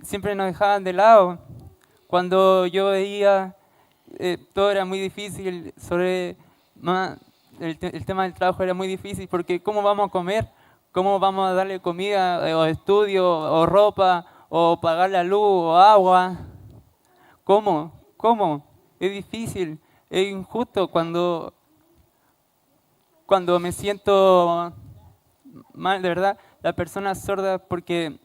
[SPEAKER 17] siempre nos dejaban de lado. Cuando yo veía, todo era muy difícil, el tema del trabajo era muy difícil, porque ¿cómo vamos a comer? ¿Cómo vamos a darle comida, o estudio, o ropa, o pagar la luz, o agua? ¿Cómo? Es difícil, es injusto cuando me siento mal, de verdad, las personas sordas, porque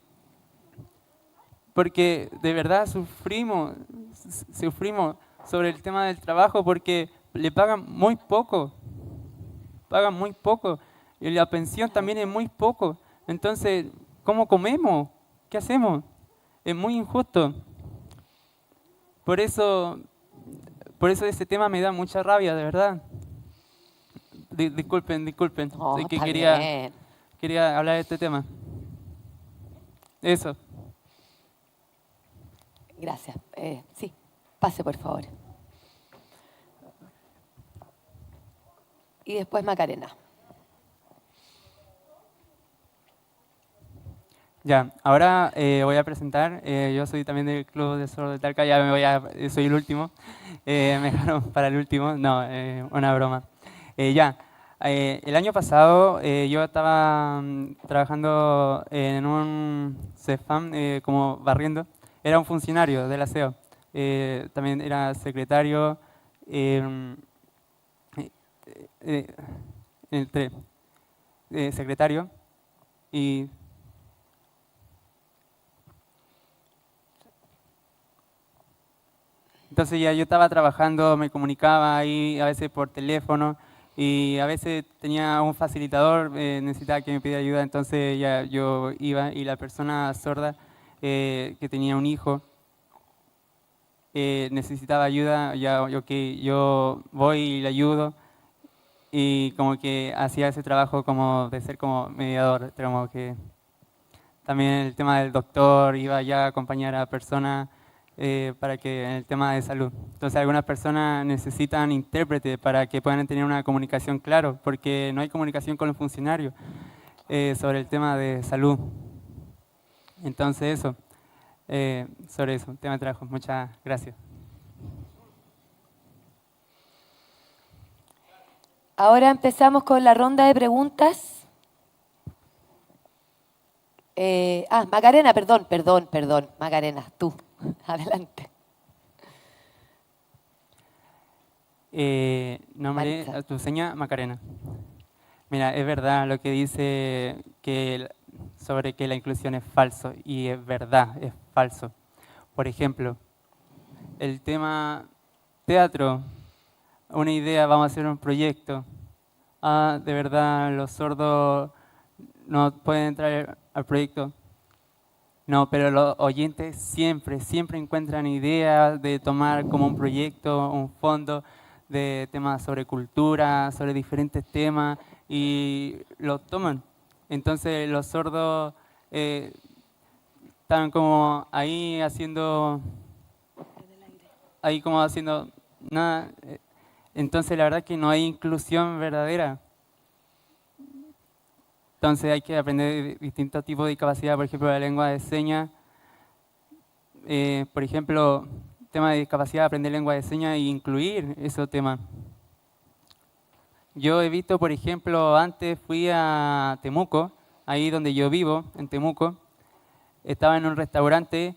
[SPEAKER 17] de verdad sufrimos sobre el tema del trabajo, porque le pagan muy poco, y la pensión también es muy poco. Entonces, ¿cómo comemos? ¿Qué hacemos? Es muy injusto. Por eso ese tema me da mucha rabia, de verdad. Disculpen.
[SPEAKER 20] No,
[SPEAKER 17] Sé que
[SPEAKER 20] está bien.
[SPEAKER 17] quería hablar de este tema. Eso.
[SPEAKER 20] Gracias. Sí, pase por favor. Y después Macarena.
[SPEAKER 17] Ya, ahora voy a presentar, yo soy también del Club de Sordos de Talca, soy el último, me dejaron para el último, no, una broma. El año pasado yo estaba trabajando en un CEFAM como barriendo, era un funcionario del aseo, también era secretario, secretario y... Entonces ya yo estaba trabajando, me comunicaba ahí a veces por teléfono y a veces tenía un facilitador, necesitaba que me pidiera ayuda, entonces ya yo iba y la persona sorda que tenía un hijo necesitaba ayuda, yo voy y le ayudo y como que hacía ese trabajo como de ser como mediador, como que también el tema del doctor, iba ya a acompañar a personas para que en el tema de salud. Entonces algunas personas necesitan intérprete para que puedan tener una comunicación clara, porque no hay comunicación con los funcionarios sobre el tema de salud. Entonces eso, sobre eso, tema de trabajo. Muchas gracias.
[SPEAKER 20] Ahora empezamos con la ronda de preguntas. Macarena, perdón, Macarena, tú. Adelante.
[SPEAKER 17] Nombre, tu seña, Macarena. Mira, es verdad lo que dice sobre que la inclusión es falso, y es verdad, es falso. Por ejemplo, el tema teatro, una idea, vamos a hacer un proyecto. De verdad, los sordos no pueden entrar al proyecto. No, pero los oyentes siempre encuentran ideas de tomar como un proyecto, un fondo de temas sobre cultura, sobre diferentes temas, y lo toman. Entonces los sordos están como ahí haciendo nada. Entonces la verdad que no hay inclusión verdadera. Entonces hay que aprender distintos tipos de discapacidad, por ejemplo la lengua de señas. Por ejemplo, tema de discapacidad, aprender lengua de señas e incluir esos temas. Yo he visto, por ejemplo, antes fui a Temuco, ahí donde yo vivo, en Temuco. Estaba en un restaurante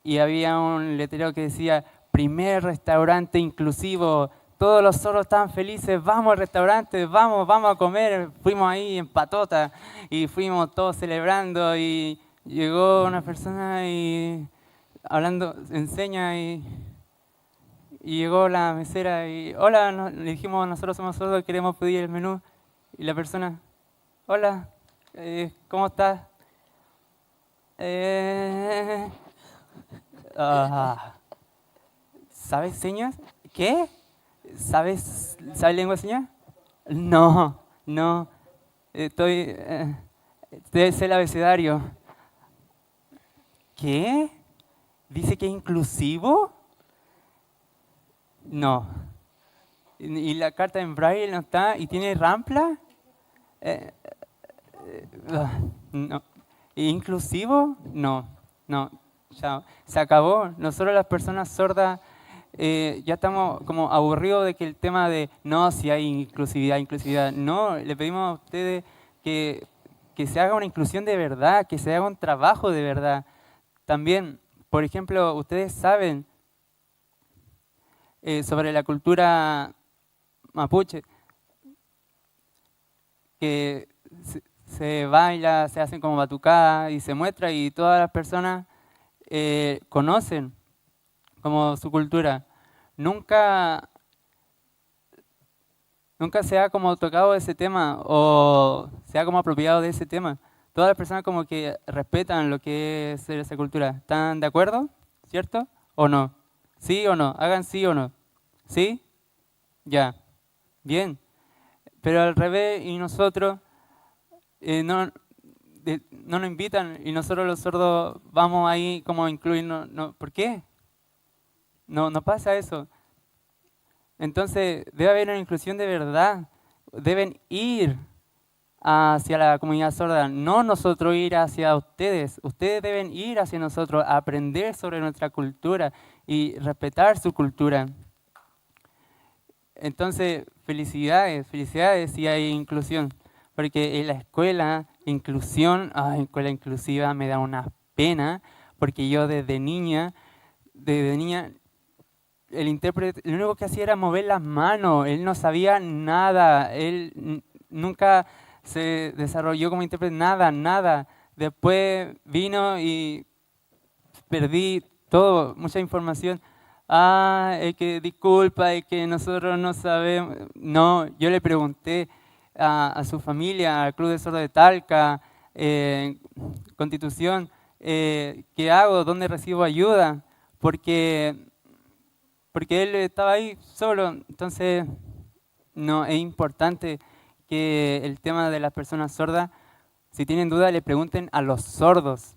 [SPEAKER 17] y había un letrero que decía: primer restaurante inclusivo todos los sordos estaban felices, vamos al restaurante, vamos a comer. Fuimos ahí en patota y fuimos todos celebrando y llegó una persona y hablando, enseña y llegó la mesera y hola, le dijimos nosotros somos sordos, queremos pedir el menú. Y la persona, hola, ¿cómo estás? ¿Sabes señas? ¿Qué? ¿Sabes lengua de señas? No, sé el abecedario. ¿Qué? ¿Dice que es inclusivo? No. ¿Y la carta en braille no está? ¿Y tiene rampla? No. ¿Inclusivo? No. Ya, se acabó. Nosotros las personas sordas ya estamos como aburridos de que el tema de no, si hay inclusividad. No, le pedimos a ustedes que se haga una inclusión de verdad, que se haga un trabajo de verdad. También, por ejemplo, ustedes saben sobre la cultura mapuche, que se baila, se hacen como batucadas y se muestra y todas las personas conocen como su cultura. Nunca se ha como tocado ese tema o se ha como apropiado de ese tema. Todas las personas como que respetan lo que es esa cultura. ¿Están de acuerdo? ¿Cierto? ¿O no? ¿Sí o no? Hagan sí o no. ¿Sí? Ya. Bien. Pero al revés, y nosotros no nos invitan y nosotros los sordos vamos ahí como a incluirnos. No, ¿por qué? No pasa eso. Entonces debe haber una inclusión de verdad. Deben ir hacia la comunidad sorda, no nosotros ir hacia ustedes. Ustedes deben ir hacia nosotros, a aprender sobre nuestra cultura y respetar su cultura. Entonces, felicidades si hay inclusión. Porque en la escuela, escuela inclusiva me da una pena, porque yo desde niña, el intérprete, lo único que hacía era mover las manos, él no sabía nada, él nunca se desarrolló como intérprete, nada. Después vino y perdí todo, mucha información. Es que disculpa, es que nosotros no sabemos. No, yo le pregunté a su familia, al Club de Sordos de Talca, Constitución, ¿qué hago? ¿Dónde recibo ayuda? Porque él estaba ahí solo. Entonces, no, es importante que el tema de las personas sordas, si tienen duda, le pregunten a los sordos,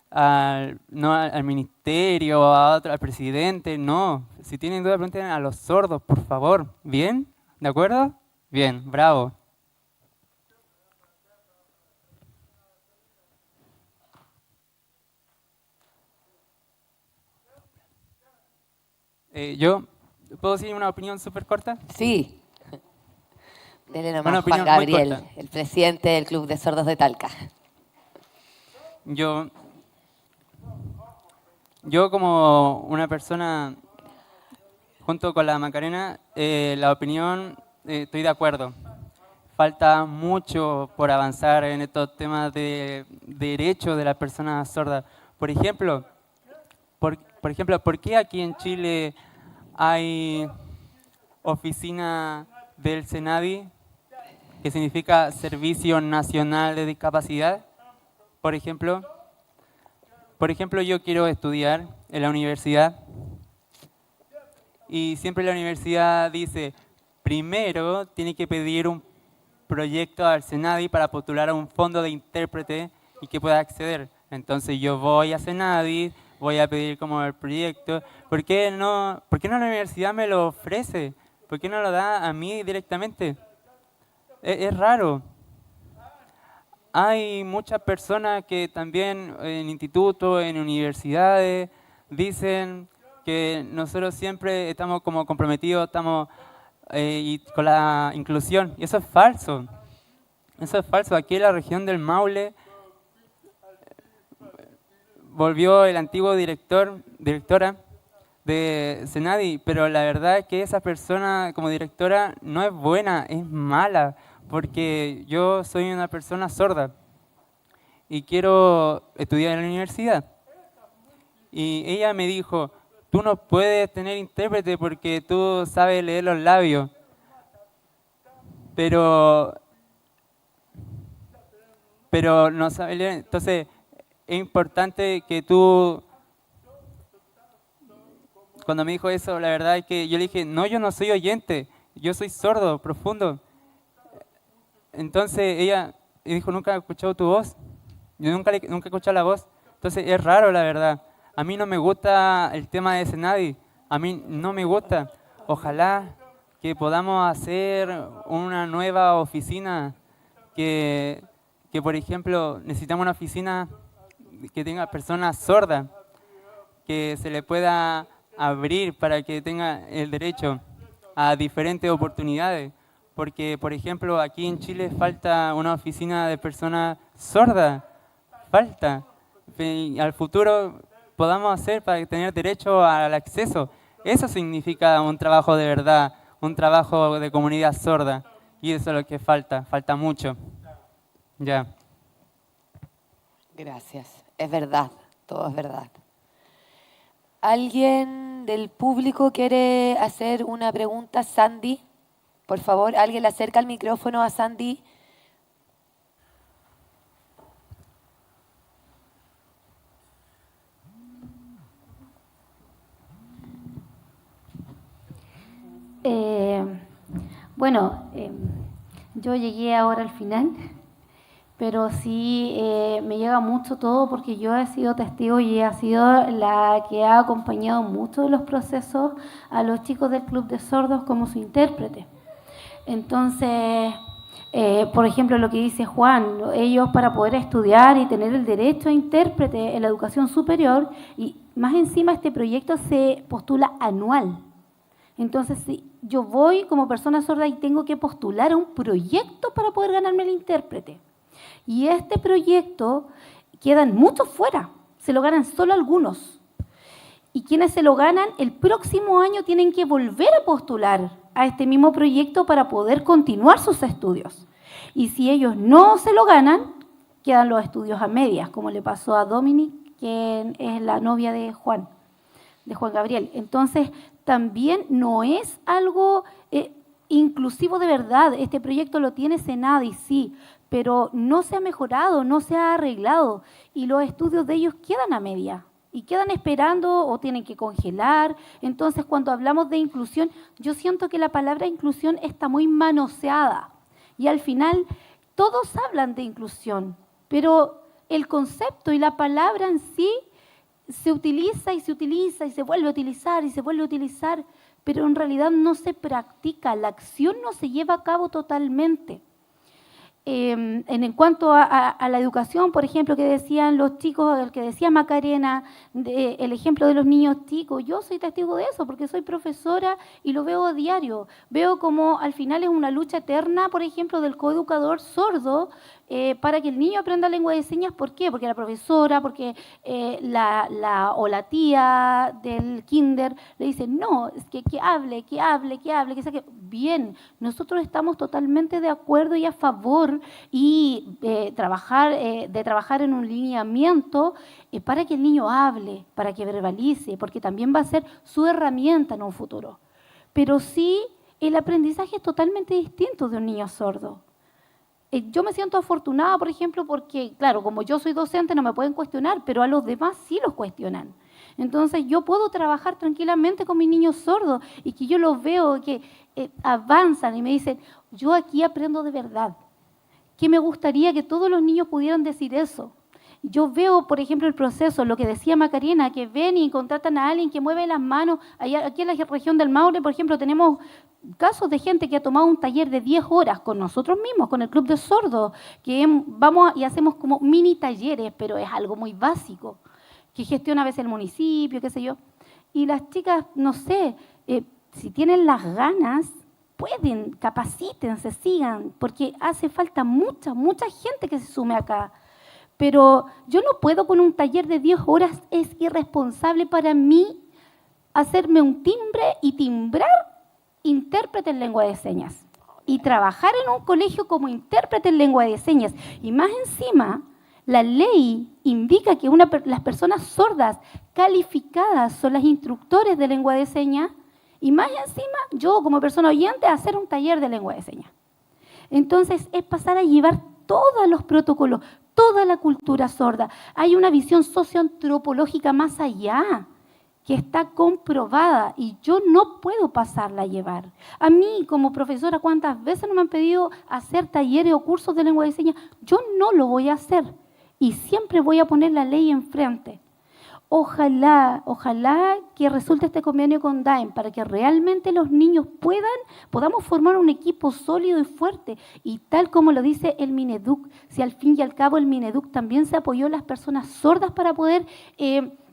[SPEAKER 17] no al ministerio, al presidente, no. Si tienen duda, pregunten a los sordos, por favor. ¿Bien? ¿De acuerdo? Bien, bravo. ¿Yo puedo decir una opinión súper corta?
[SPEAKER 20] Sí. Dele nomás, Juan Gabriel, el presidente del Club de Sordos de Talca.
[SPEAKER 17] Yo como una persona, junto con la Macarena, la opinión, estoy de acuerdo. Falta mucho por avanzar en estos temas de derechos de las personas sordas. Por ejemplo, ¿por qué aquí en Chile hay oficina del SENADI, que significa Servicio Nacional de Discapacidad? Por ejemplo, yo quiero estudiar en la universidad y siempre la universidad dice, primero tiene que pedir un proyecto al SENADI para postular a un fondo de intérprete y que pueda acceder. Entonces yo voy a SENADI, voy a pedir como el proyecto. ¿Por qué no la universidad me lo ofrece? ¿Por qué no lo da a mí directamente? Es raro. Hay muchas personas que también en institutos, en universidades, dicen que nosotros siempre estamos como comprometidos, estamos con la inclusión. Y eso es falso. Eso es falso. Aquí en la región del Maule volvió el antiguo directora de Senadi, pero la verdad es que esa persona como directora no es buena, es mala, porque yo soy una persona sorda y quiero estudiar en la universidad. Y ella me dijo, tú no puedes tener intérprete porque tú sabes leer los labios, pero no sabes leer. Entonces es importante que tú... Cuando me dijo eso, la verdad es que yo le dije, no, yo no soy oyente, yo soy sordo, profundo. Entonces ella dijo, nunca he escuchado tu voz, yo nunca he escuchado la voz. Entonces es raro, la verdad. A mí no me gusta el tema de Senadi, a mí no me gusta. Ojalá que podamos hacer una nueva oficina, que por ejemplo, necesitamos una oficina que tenga personas sordas, que se le pueda abrir para que tenga el derecho a diferentes oportunidades, porque por ejemplo aquí en Chile falta una oficina de personas sordas, falta, y al futuro podamos hacer para tener derecho al acceso. Eso significa un trabajo de verdad, un trabajo de comunidad sorda, y eso es lo que falta mucho. Ya.
[SPEAKER 20] Gracias. Es verdad, todo es verdad. ¿Alguien del público quiere hacer una pregunta? Sandy, por favor, ¿alguien le acerca el micrófono a Sandy?
[SPEAKER 4] Yo llegué ahora al final, pero sí me llega mucho todo porque yo he sido testigo y he sido la que ha acompañado mucho de los procesos a los chicos del Club de Sordos como su intérprete. Entonces, por ejemplo, lo que dice Juan, ellos para poder estudiar y tener el derecho a intérprete en la educación superior, y más encima este proyecto se postula anual. Entonces, si yo voy como persona sorda y tengo que postular a un proyecto para poder ganarme el intérprete. Y este proyecto quedan muchos fuera, se lo ganan solo algunos. Y quienes se lo ganan, el próximo año tienen que volver a postular a este mismo proyecto para poder continuar sus estudios. Y si ellos no se lo ganan, quedan los estudios a medias, como le pasó a Dominic, que es la novia de Juan Gabriel. Entonces, también no es algo inclusivo de verdad. Este proyecto lo tiene Senadi, sí, pero no se ha mejorado, no se ha arreglado, y los estudios de ellos quedan a media y quedan esperando o tienen que congelar. Entonces, cuando hablamos de inclusión, yo siento que la palabra inclusión está muy manoseada y al final todos hablan de inclusión, pero el concepto y la palabra en sí se utiliza y se utiliza y se vuelve a utilizar y se vuelve a utilizar, pero en realidad no se practica, la acción no se lleva a cabo totalmente. En cuanto a la educación, por ejemplo, que decían los chicos, el que decía Macarena, el ejemplo de los niños chicos, yo soy testigo de eso porque soy profesora y lo veo a diario. Veo como al final es una lucha eterna, por ejemplo, del coeducador sordo para que el niño aprenda lengua de señas. ¿Por qué? Porque la profesora, porque la tía del kinder le dice, no, es que hable, que saque. Bien, nosotros estamos totalmente de acuerdo y a favor y trabajar en un lineamiento para que el niño hable, para que verbalice, porque también va a ser su herramienta en un futuro. Pero sí, el aprendizaje es totalmente distinto de un niño sordo. Yo me siento afortunada, por ejemplo, porque, claro, como yo soy docente no me pueden cuestionar, pero a los demás sí los cuestionan. Entonces yo puedo trabajar tranquilamente con mis niños sordos y que yo los veo que avanzan y me dicen, yo aquí aprendo de verdad. Que me gustaría que todos los niños pudieran decir eso. Yo veo, por ejemplo, el proceso, lo que decía Macarena, que ven y contratan a alguien que mueve las manos. Aquí en la región del Maule, por ejemplo, tenemos casos de gente que ha tomado un taller de 10 horas con nosotros mismos, con el Club de Sordos, que vamos y hacemos como mini talleres, pero es algo muy básico, que gestiona a veces el municipio, qué sé yo. Y las chicas, no sé, si tienen las ganas, pueden, capacítense, sigan, porque hace falta mucha gente que se sume acá. Pero yo no puedo con un taller de 10 horas, es irresponsable para mí hacerme un timbre y timbrar intérprete en lengua de señas. Y trabajar en un colegio como intérprete en lengua de señas. Y más encima, la ley indica que las personas sordas calificadas son las instructores de lengua de señas. Y más encima, yo como persona oyente, hacer un taller de lengua de señas. Entonces, es pasar a llevar todos los protocolos, toda la cultura sorda. Hay una visión socioantropológica más allá, que está comprobada y yo no puedo pasarla a llevar. A mí, como profesora, ¿cuántas veces no me han pedido hacer talleres o cursos de lengua de señas? Yo no lo voy a hacer y siempre voy a poner la ley enfrente. Ojalá que resulte este convenio con DAEM para que realmente los niños podamos formar un equipo sólido y fuerte. Y tal como lo dice el Mineduc, si al fin y al cabo el Mineduc también se apoyó a las personas sordas para poder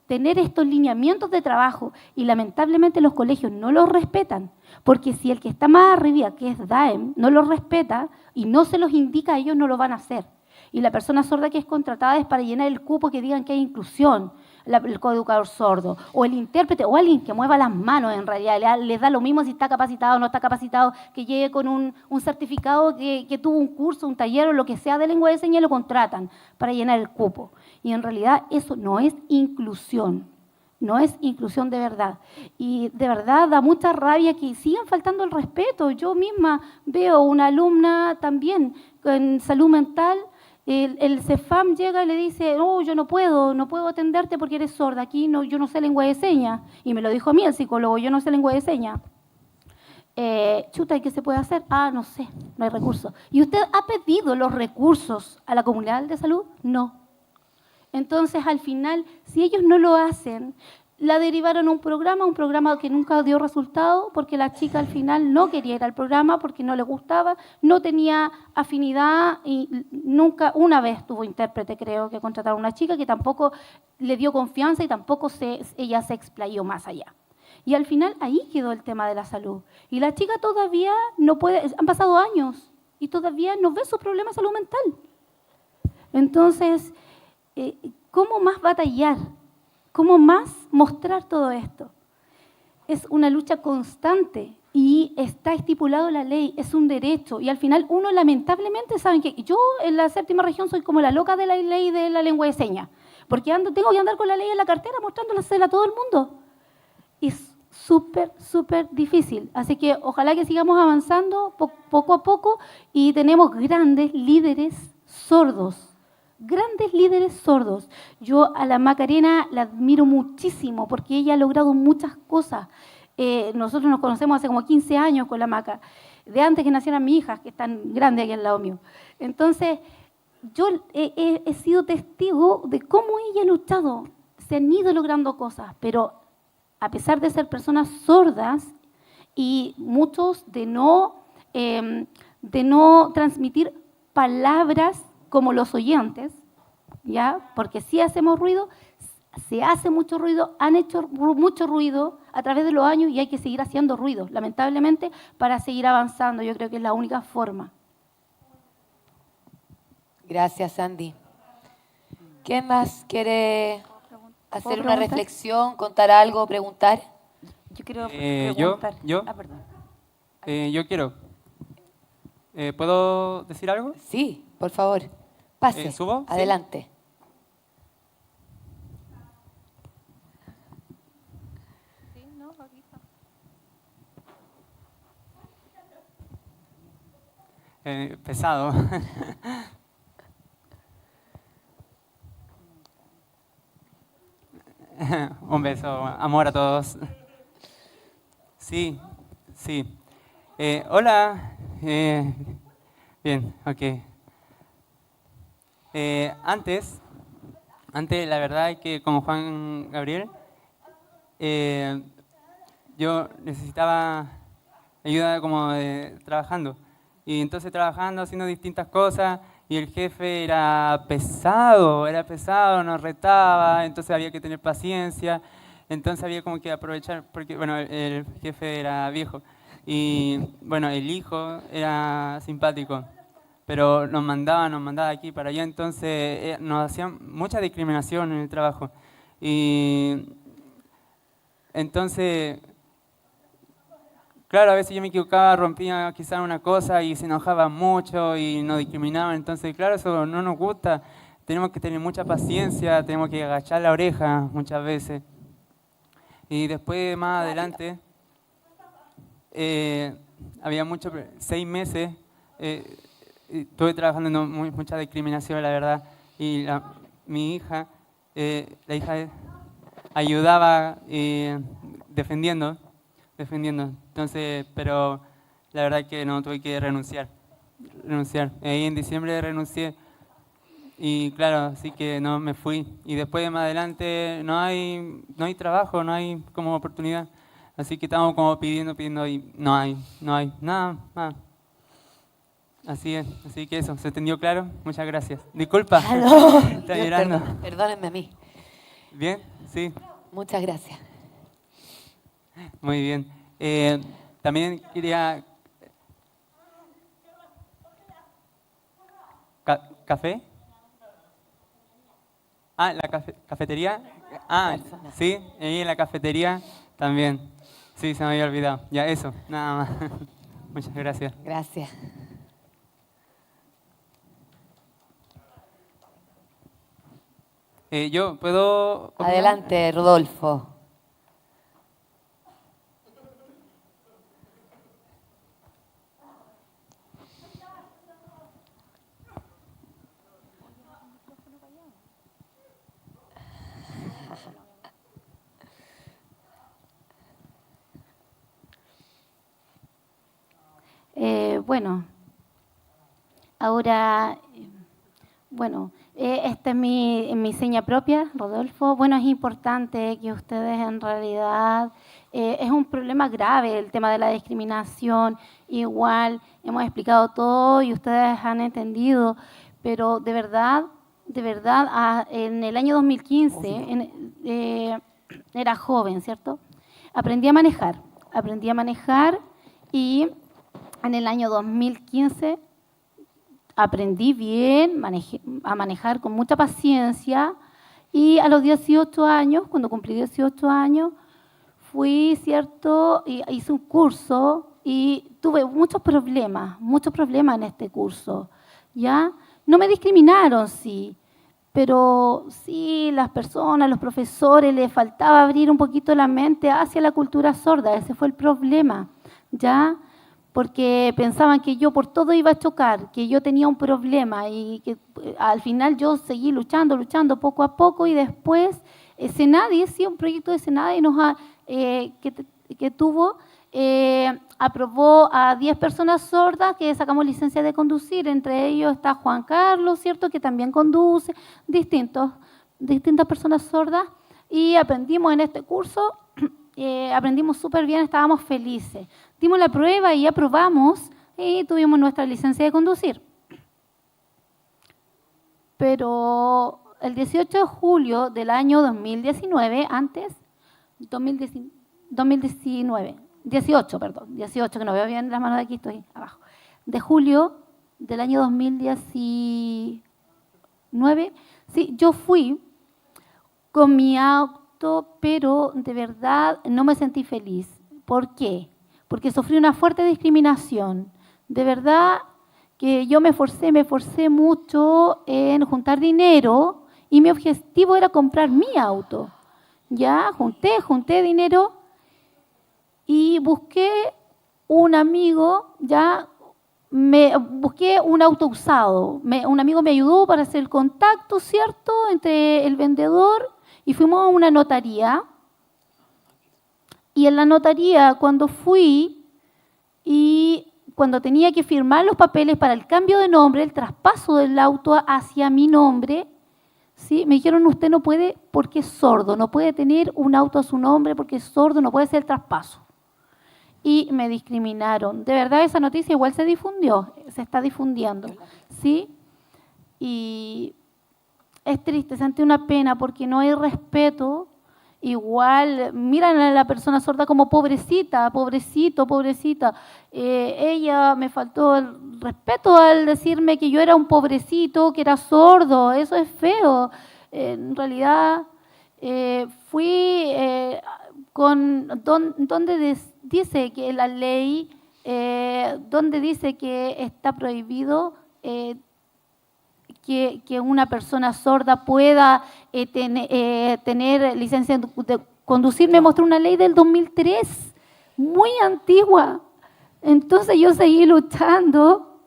[SPEAKER 4] tener estos lineamientos de trabajo, y lamentablemente los colegios no los respetan, porque si el que está más arriba, que es DAEM, no los respeta y no se los indica, ellos no lo van a hacer. Y la persona sorda que es contratada es para llenar el cupo que digan que hay inclusión, el coeducador sordo, o el intérprete, o alguien que mueva las manos en realidad, les da lo mismo si está capacitado o no está capacitado, que llegue con un certificado que tuvo un curso, un taller o lo que sea de lengua de señas y lo contratan para llenar el cupo. Y en realidad eso no es inclusión, no es inclusión de verdad. Y de verdad da mucha rabia que sigan faltando el respeto. Yo misma veo una alumna también en salud mental. El CEFAM llega y le dice, no, yo no puedo atenderte porque eres sorda, aquí no, yo no sé lengua de señas. Y me lo dijo a mí el psicólogo, yo no sé lengua de señas. Chuta, ¿y qué se puede hacer? Ah, no sé, no hay recursos. ¿Y usted ha pedido los recursos a la comunidad de salud? No. Entonces, al final, si ellos no lo hacen, la derivaron a un programa que nunca dio resultado, porque la chica al final no quería ir al programa porque no le gustaba, no tenía afinidad y nunca, una vez tuvo intérprete, creo que contrataron a una chica que tampoco le dio confianza y tampoco ella se explayó más allá. Y al final ahí quedó el tema de la salud. Y la chica todavía no puede, han pasado años y todavía no ve su problema de salud mental. Entonces, ¿cómo más batallar? ¿Cómo más mostrar todo esto? Es una lucha constante y está estipulado en la ley, es un derecho. Y al final uno lamentablemente, ¿saben qué? Yo en la séptima región soy como la loca de la ley de la lengua de señas, porque tengo que andar con la ley en la cartera mostrándosela a todo el mundo. Es súper, súper difícil. Así que ojalá que sigamos avanzando poco a poco y tenemos grandes líderes sordos. Grandes líderes sordos. Yo a la Macarena la admiro muchísimo porque ella ha logrado muchas cosas. Nosotros nos conocemos hace como 15 años con la Maca, de antes que nacieran mis hijas, que están grandes aquí al lado mío. Entonces, yo he sido testigo de cómo ella ha luchado. Se han ido logrando cosas, pero a pesar de ser personas sordas y muchos de no transmitir palabras como los oyentes, ¿ya? Porque sí hacemos ruido, se hace mucho ruido, han hecho mucho ruido a través de los años y hay que seguir haciendo ruido, lamentablemente, para seguir avanzando. Yo creo que es la única forma.
[SPEAKER 20] Gracias, Sandy. ¿Quién más quiere hacer una reflexión, contar algo, preguntar?
[SPEAKER 9] Yo quiero preguntar.
[SPEAKER 17] ¿Yo?
[SPEAKER 9] Ah, perdón.
[SPEAKER 17] Yo quiero. ¿Puedo decir algo?
[SPEAKER 20] Sí, por favor. Pase.
[SPEAKER 17] ¿Subo?
[SPEAKER 20] Adelante.
[SPEAKER 3] Sí, no, aquí está.
[SPEAKER 17] Pesado. Un beso, amor a todos. Sí. Hola. Bien, ok. Antes, la verdad es que como Juan Gabriel, yo necesitaba ayuda como trabajando. Y entonces trabajando, haciendo distintas cosas, y el jefe era pesado, nos retaba, entonces había que tener paciencia, entonces había como que aprovechar, porque bueno, el jefe era viejo, y bueno, el hijo era simpático. Pero nos mandaba aquí para allá, entonces nos hacían mucha discriminación en el trabajo. Y Entonces, claro, a veces yo me equivocaba, rompía quizás una cosa y se enojaban mucho y nos discriminaban. Entonces, claro, eso no nos gusta. Tenemos que tener mucha paciencia, tenemos que agachar la oreja muchas veces. Y después, más adelante, había 6 meses, estuve trabajando en mucha discriminación, la verdad. Y mi hija, la hija ayudaba defendiendo. Entonces, pero la verdad que no, tuve que renunciar. Ahí en diciembre renuncié. Y claro, así que no me fui. Y después más adelante no hay trabajo, no hay como oportunidad. Así que estamos como pidiendo y no hay nada más. Así es, así que eso, ¿se entendió claro? Muchas gracias. Disculpa, está llorando.
[SPEAKER 20] Perdónenme a mí.
[SPEAKER 17] ¿Bien? Sí.
[SPEAKER 20] Muchas gracias.
[SPEAKER 17] Muy bien. También quería... ¿Café? Ah, la cafetería. Ah, sí, ahí en la cafetería también. Sí, se me había olvidado. Ya, eso, nada más. Muchas gracias.
[SPEAKER 20] Gracias.
[SPEAKER 17] ¿Yo puedo opinar?
[SPEAKER 20] Adelante, Rodolfo.
[SPEAKER 4] Bueno, ahora, esta es mi seña propia, Rodolfo. Bueno, es importante que ustedes en realidad, es un problema grave el tema de la discriminación. Igual hemos explicado todo y ustedes han entendido, pero de verdad, en el año 2015, era joven, ¿cierto? Aprendí a manejar y en el año 2015 aprendí bien a manejar con mucha paciencia y a los 18 años, cuando cumplí 18 años, fui, ¿cierto? Y hice un curso y tuve muchos problemas en este curso, ¿ya? No me discriminaron, sí, pero sí las personas, los profesores, les faltaba abrir un poquito la mente hacia la cultura sorda, ese fue el problema, ¿ya? Porque pensaban que yo por todo iba a chocar, que yo tenía un problema y que al final yo seguí luchando poco a poco y después Senadi, sí, un proyecto de Senadi que tuvo, aprobó a 10 personas sordas que sacamos licencia de conducir, entre ellos está Juan Carlos, ¿cierto?, que también conduce, distintas personas sordas y aprendimos en este curso, aprendimos súper bien, estábamos felices. Dimos la prueba y aprobamos y tuvimos nuestra licencia de conducir. Pero el 18 de julio del año 2019, 18, que no veo bien las manos de aquí, estoy abajo, de julio del año 2019, sí, yo fui con mi auto, pero de verdad no me sentí feliz. ¿Por qué? Porque sufrí una fuerte discriminación. De verdad que yo me esforcé mucho en juntar dinero y mi objetivo era comprar mi auto. Ya, junté dinero y busqué un amigo, busqué un auto usado. Un amigo me ayudó para hacer el contacto, ¿cierto?, entre el vendedor y fuimos a una notaría. Y en la notaría, cuando fui y cuando tenía que firmar los papeles para el cambio de nombre, el traspaso del auto hacia mi nombre, ¿sí?, me dijeron, usted no puede porque es sordo, no puede tener un auto a su nombre porque es sordo, no puede hacer el traspaso. Y me discriminaron. De verdad, esa noticia igual se difundió, se está difundiendo, ¿sí? Y es triste, sentí una pena porque no hay respeto. Igual, miran a la persona sorda como pobrecita, pobrecita. Ella me faltó el respeto al decirme que yo era un pobrecito, que era sordo, eso es feo. En realidad, fui donde dice que la ley, donde dice que está prohibido que una persona sorda pueda tener licencia de conducir. Me mostró una ley del 2003, muy antigua. Entonces yo seguí luchando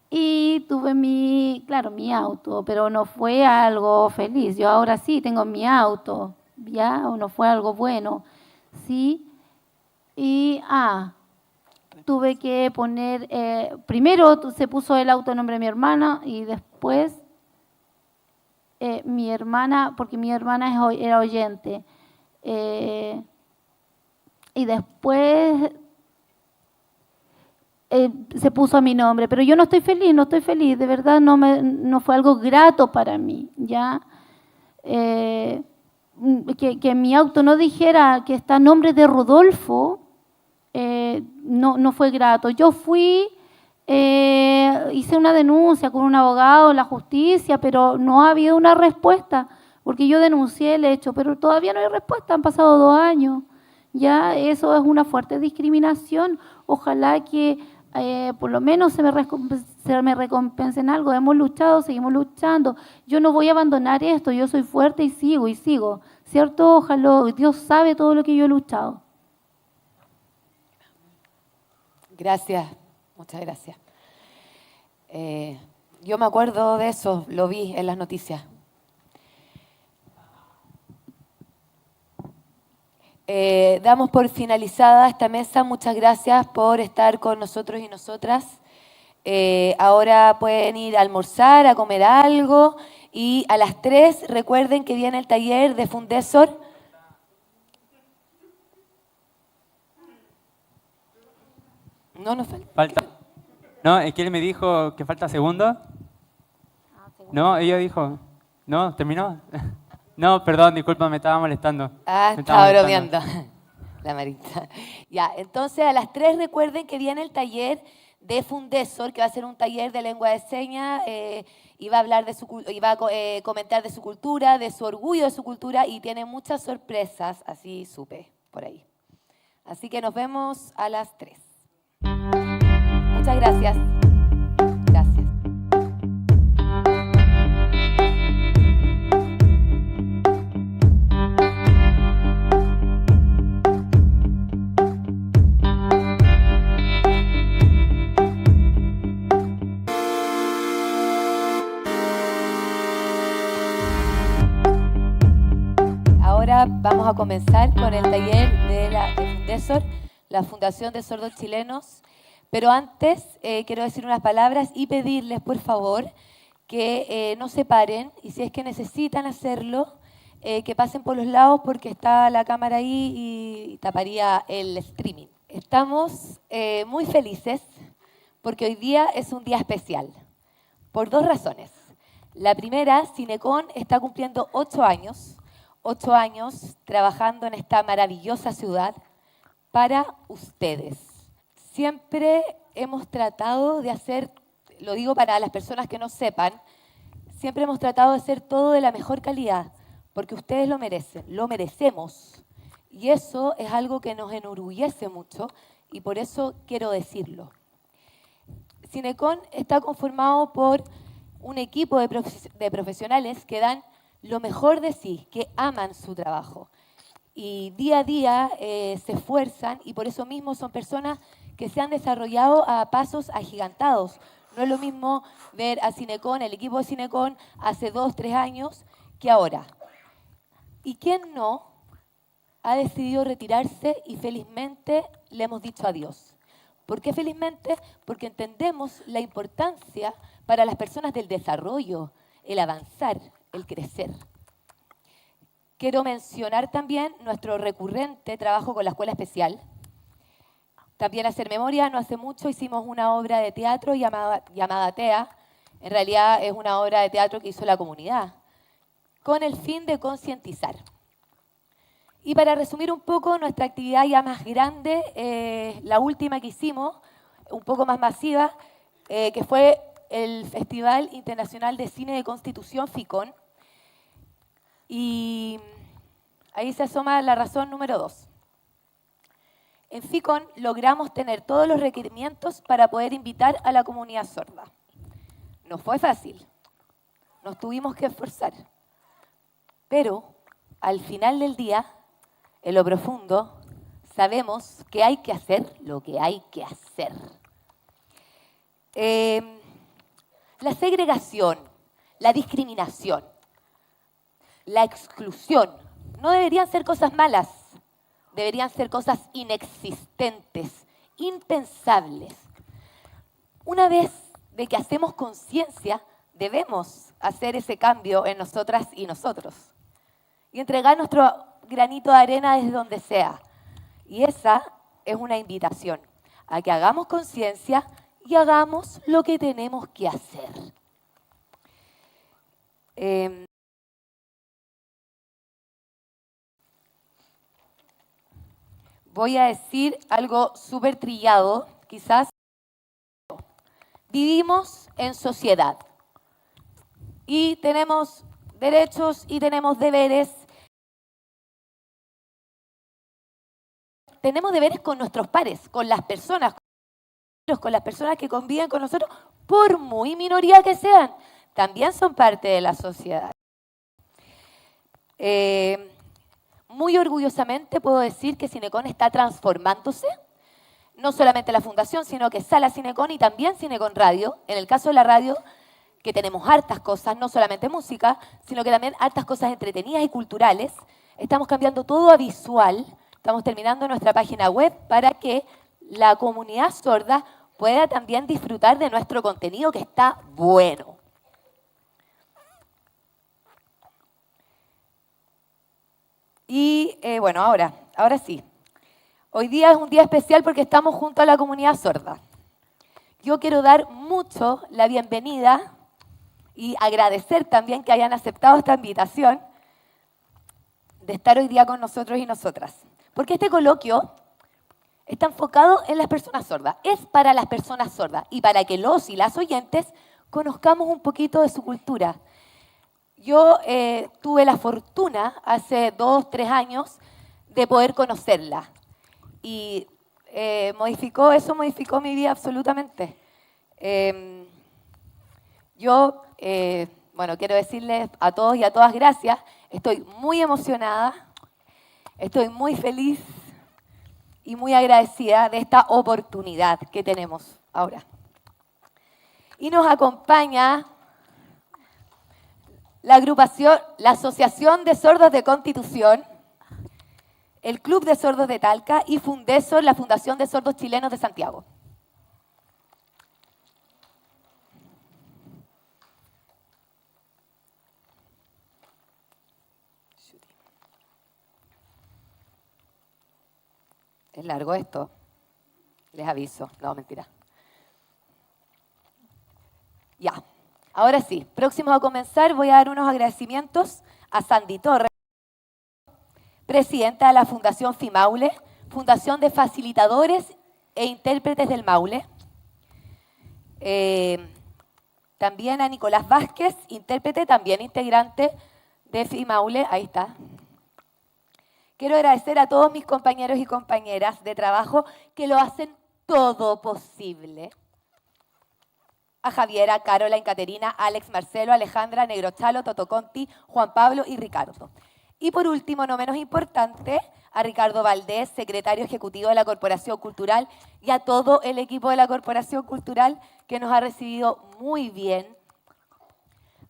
[SPEAKER 4] y tuve mi auto, pero no fue algo feliz. Yo ahora sí tengo mi auto, ya, o no fue algo bueno, sí. Y tuve que poner, primero se puso el auto en nombre de mi hermana y después mi hermana, porque mi hermana era oyente, y después se puso a mi nombre, pero yo no estoy feliz, de verdad no fue algo grato para mí, ¿ya? Que mi auto no dijera que está a nombre de Rodolfo, no fue grato. Yo fui, hice una denuncia con un abogado, la justicia, pero no ha habido una respuesta, porque yo denuncié el hecho, pero todavía no hay respuesta, han pasado 2 años. Ya, eso es una fuerte discriminación. Ojalá que por lo menos se me recompense en algo. Hemos luchado, seguimos luchando. Yo no voy a abandonar esto, yo soy fuerte y sigo, ¿cierto? Ojalá, Dios sabe todo lo que yo he luchado.
[SPEAKER 20] Gracias, muchas gracias. Yo me acuerdo de eso, lo vi en las noticias. Damos por finalizada esta mesa. Muchas gracias por estar con nosotros y nosotras. Ahora pueden ir a almorzar, a comer algo, y a las 3 recuerden que viene el taller de Fundesor. No nos
[SPEAKER 17] falta. No, es que él me dijo que falta segundo. No, ella dijo. No, terminó. No, perdón, disculpa, me estaba molestando.
[SPEAKER 20] Estaba bromeando. La Marita. Ya, entonces a las 3 recuerden que viene el taller de Fundesor, que va a ser un taller de lengua de señas, y va a hablar de comentar de su cultura, de su orgullo de su cultura, y tiene muchas sorpresas, así supe por ahí. Así que nos vemos a las 3. Muchas gracias. Gracias. Ahora vamos a comenzar con el taller de Fundesor, la Fundación de Sordos Chilenos. Pero antes quiero decir unas palabras y pedirles, por favor, que no se paren, y si es que necesitan hacerlo, que pasen por los lados porque está la cámara ahí y taparía el streaming. Estamos muy felices porque hoy día es un día especial, por 2 razones. La primera, Cinecon está cumpliendo 8 años trabajando en esta maravillosa ciudad para ustedes. Siempre hemos tratado de hacer, lo digo para las personas que no sepan, siempre hemos tratado de hacer todo de la mejor calidad, porque ustedes lo merecen, lo merecemos. Y eso es algo que nos enorgullece mucho y por eso quiero decirlo. Cinecon está conformado por un equipo de profesionales que dan lo mejor de sí, que aman su trabajo. Y día a día se esfuerzan y por eso mismo son personas que se han desarrollado a pasos agigantados. No es lo mismo ver a Cinecon, el equipo de Cinecon, hace 2, 3 años que ahora. ¿Y quién no ha decidido retirarse y felizmente le hemos dicho adiós? ¿Por qué felizmente? Porque entendemos la importancia para las personas del desarrollo, el avanzar, el crecer. Quiero mencionar también nuestro recurrente trabajo con la Escuela Especial. También hacer memoria, no hace mucho hicimos una obra de teatro llamada TEA. En realidad es una obra de teatro que hizo la comunidad, con el fin de concientizar. Y para resumir un poco nuestra actividad ya más grande, la última que hicimos, un poco más masiva, que fue el Festival Internacional de Cine de Constitución, FICON. Y ahí se asoma la razón número 2. En FICON logramos tener todos los requerimientos para poder invitar a la comunidad sorda. No fue fácil, nos tuvimos que esforzar, pero al final del día, en lo profundo, sabemos que hay que hacer lo que hay que hacer. La segregación, la discriminación, la exclusión, no deberían ser cosas malas, deberían ser cosas inexistentes, impensables. Una vez de que hacemos conciencia, debemos hacer ese cambio en nosotras y nosotros y entregar nuestro granito de arena desde donde sea. Y esa es una invitación a que hagamos conciencia y hagamos lo que tenemos que hacer. Voy a decir algo súper trillado, quizás. Vivimos en sociedad y tenemos derechos y tenemos deberes. Tenemos deberes con nuestros pares, con las personas que conviven con nosotros, por muy minoría que sean, también son parte de la sociedad. Muy orgullosamente puedo decir que Cinecon está transformándose, no solamente la fundación, sino que Sala Cinecon y también Cinecon Radio. En el caso de la radio, que tenemos hartas cosas, no solamente música, sino que también hartas cosas entretenidas y culturales. Estamos cambiando todo a visual. Estamos terminando nuestra página web para que la comunidad sorda pueda también disfrutar de nuestro contenido que está bueno. Y bueno, ahora sí. Hoy día es un día especial porque estamos junto a la comunidad sorda. Yo quiero dar mucho la bienvenida y agradecer también que hayan aceptado esta invitación de estar hoy día con nosotros y nosotras. Porque este coloquio está enfocado en las personas sordas, es para las personas sordas y para que los y las oyentes conozcamos un poquito de su cultura. Yo tuve la fortuna hace 2, 3 años de poder conocerla y eso modificó mi vida absolutamente. Bueno, quiero decirles a todos y a todas gracias, estoy muy emocionada, estoy muy feliz y muy agradecida de esta oportunidad que tenemos ahora. Y nos acompaña la agrupación, la Asociación de Sordos de Constitución, el Club de Sordos de Talca y Fundesor, la Fundación de Sordos Chilenos de Santiago. Es largo esto, les aviso. No, mentira. Ya, ahora sí, próximo a comenzar voy a dar unos agradecimientos a Sandy Torres, presidenta de la Fundación FIMAULE, Fundación de Facilitadores e Intérpretes del Maule. También a Nicolás Vázquez, intérprete, también integrante de FIMAULE, ahí está. Quiero agradecer a todos mis compañeros y compañeras de trabajo que lo hacen todo posible. A Javiera, Caroline, Caterina, Alex, Marcelo, Alejandra, Negrochalo, Toto Conti, Juan Pablo y Ricardo. Y por último, no menos importante, a Ricardo Valdés, secretario ejecutivo de la Corporación Cultural, y a todo el equipo de la Corporación Cultural que nos ha recibido muy bien.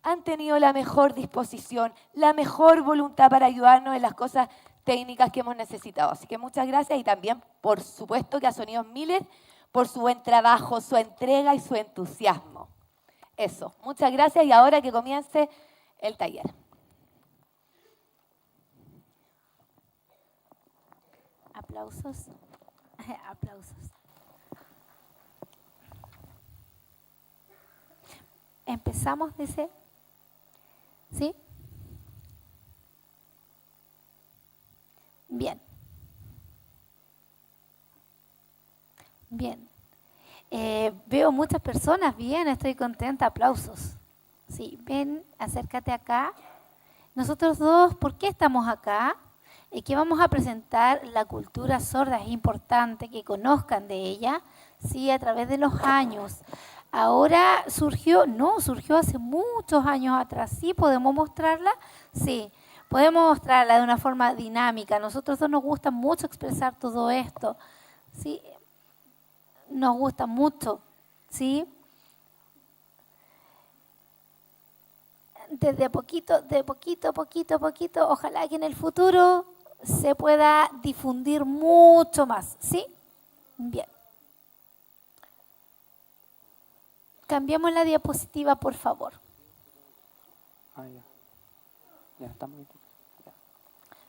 [SPEAKER 20] Han tenido la mejor disposición, la mejor voluntad para ayudarnos en las cosas técnicas que hemos necesitado. Así que muchas gracias y también, por supuesto, que a Sonidos Miller por su buen trabajo, su entrega y su entusiasmo. Eso, muchas gracias y ahora que comience el taller.
[SPEAKER 4] Aplausos. Aplausos. Empezamos, dice. ¿Sí? Bien. Bien. Veo muchas personas. Bien, estoy contenta. Aplausos. Sí, ven, acércate acá. Nosotros dos, ¿por qué estamos acá? que vamos a presentar la cultura sorda. Es importante que conozcan de ella, ¿sí? A través de los años. Ahora surgió, no, surgió hace muchos años atrás. ¿Sí podemos mostrarla? Sí, podemos mostrarla de una forma dinámica. A nosotros nos gusta mucho expresar todo esto. ¿Sí? Nos gusta mucho. ¿Sí? Desde poquito, poquito, ojalá que en el futuro se pueda difundir mucho más. ¿Sí? Bien. Cambiamos la diapositiva, por favor.
[SPEAKER 2] Ya está muy bien.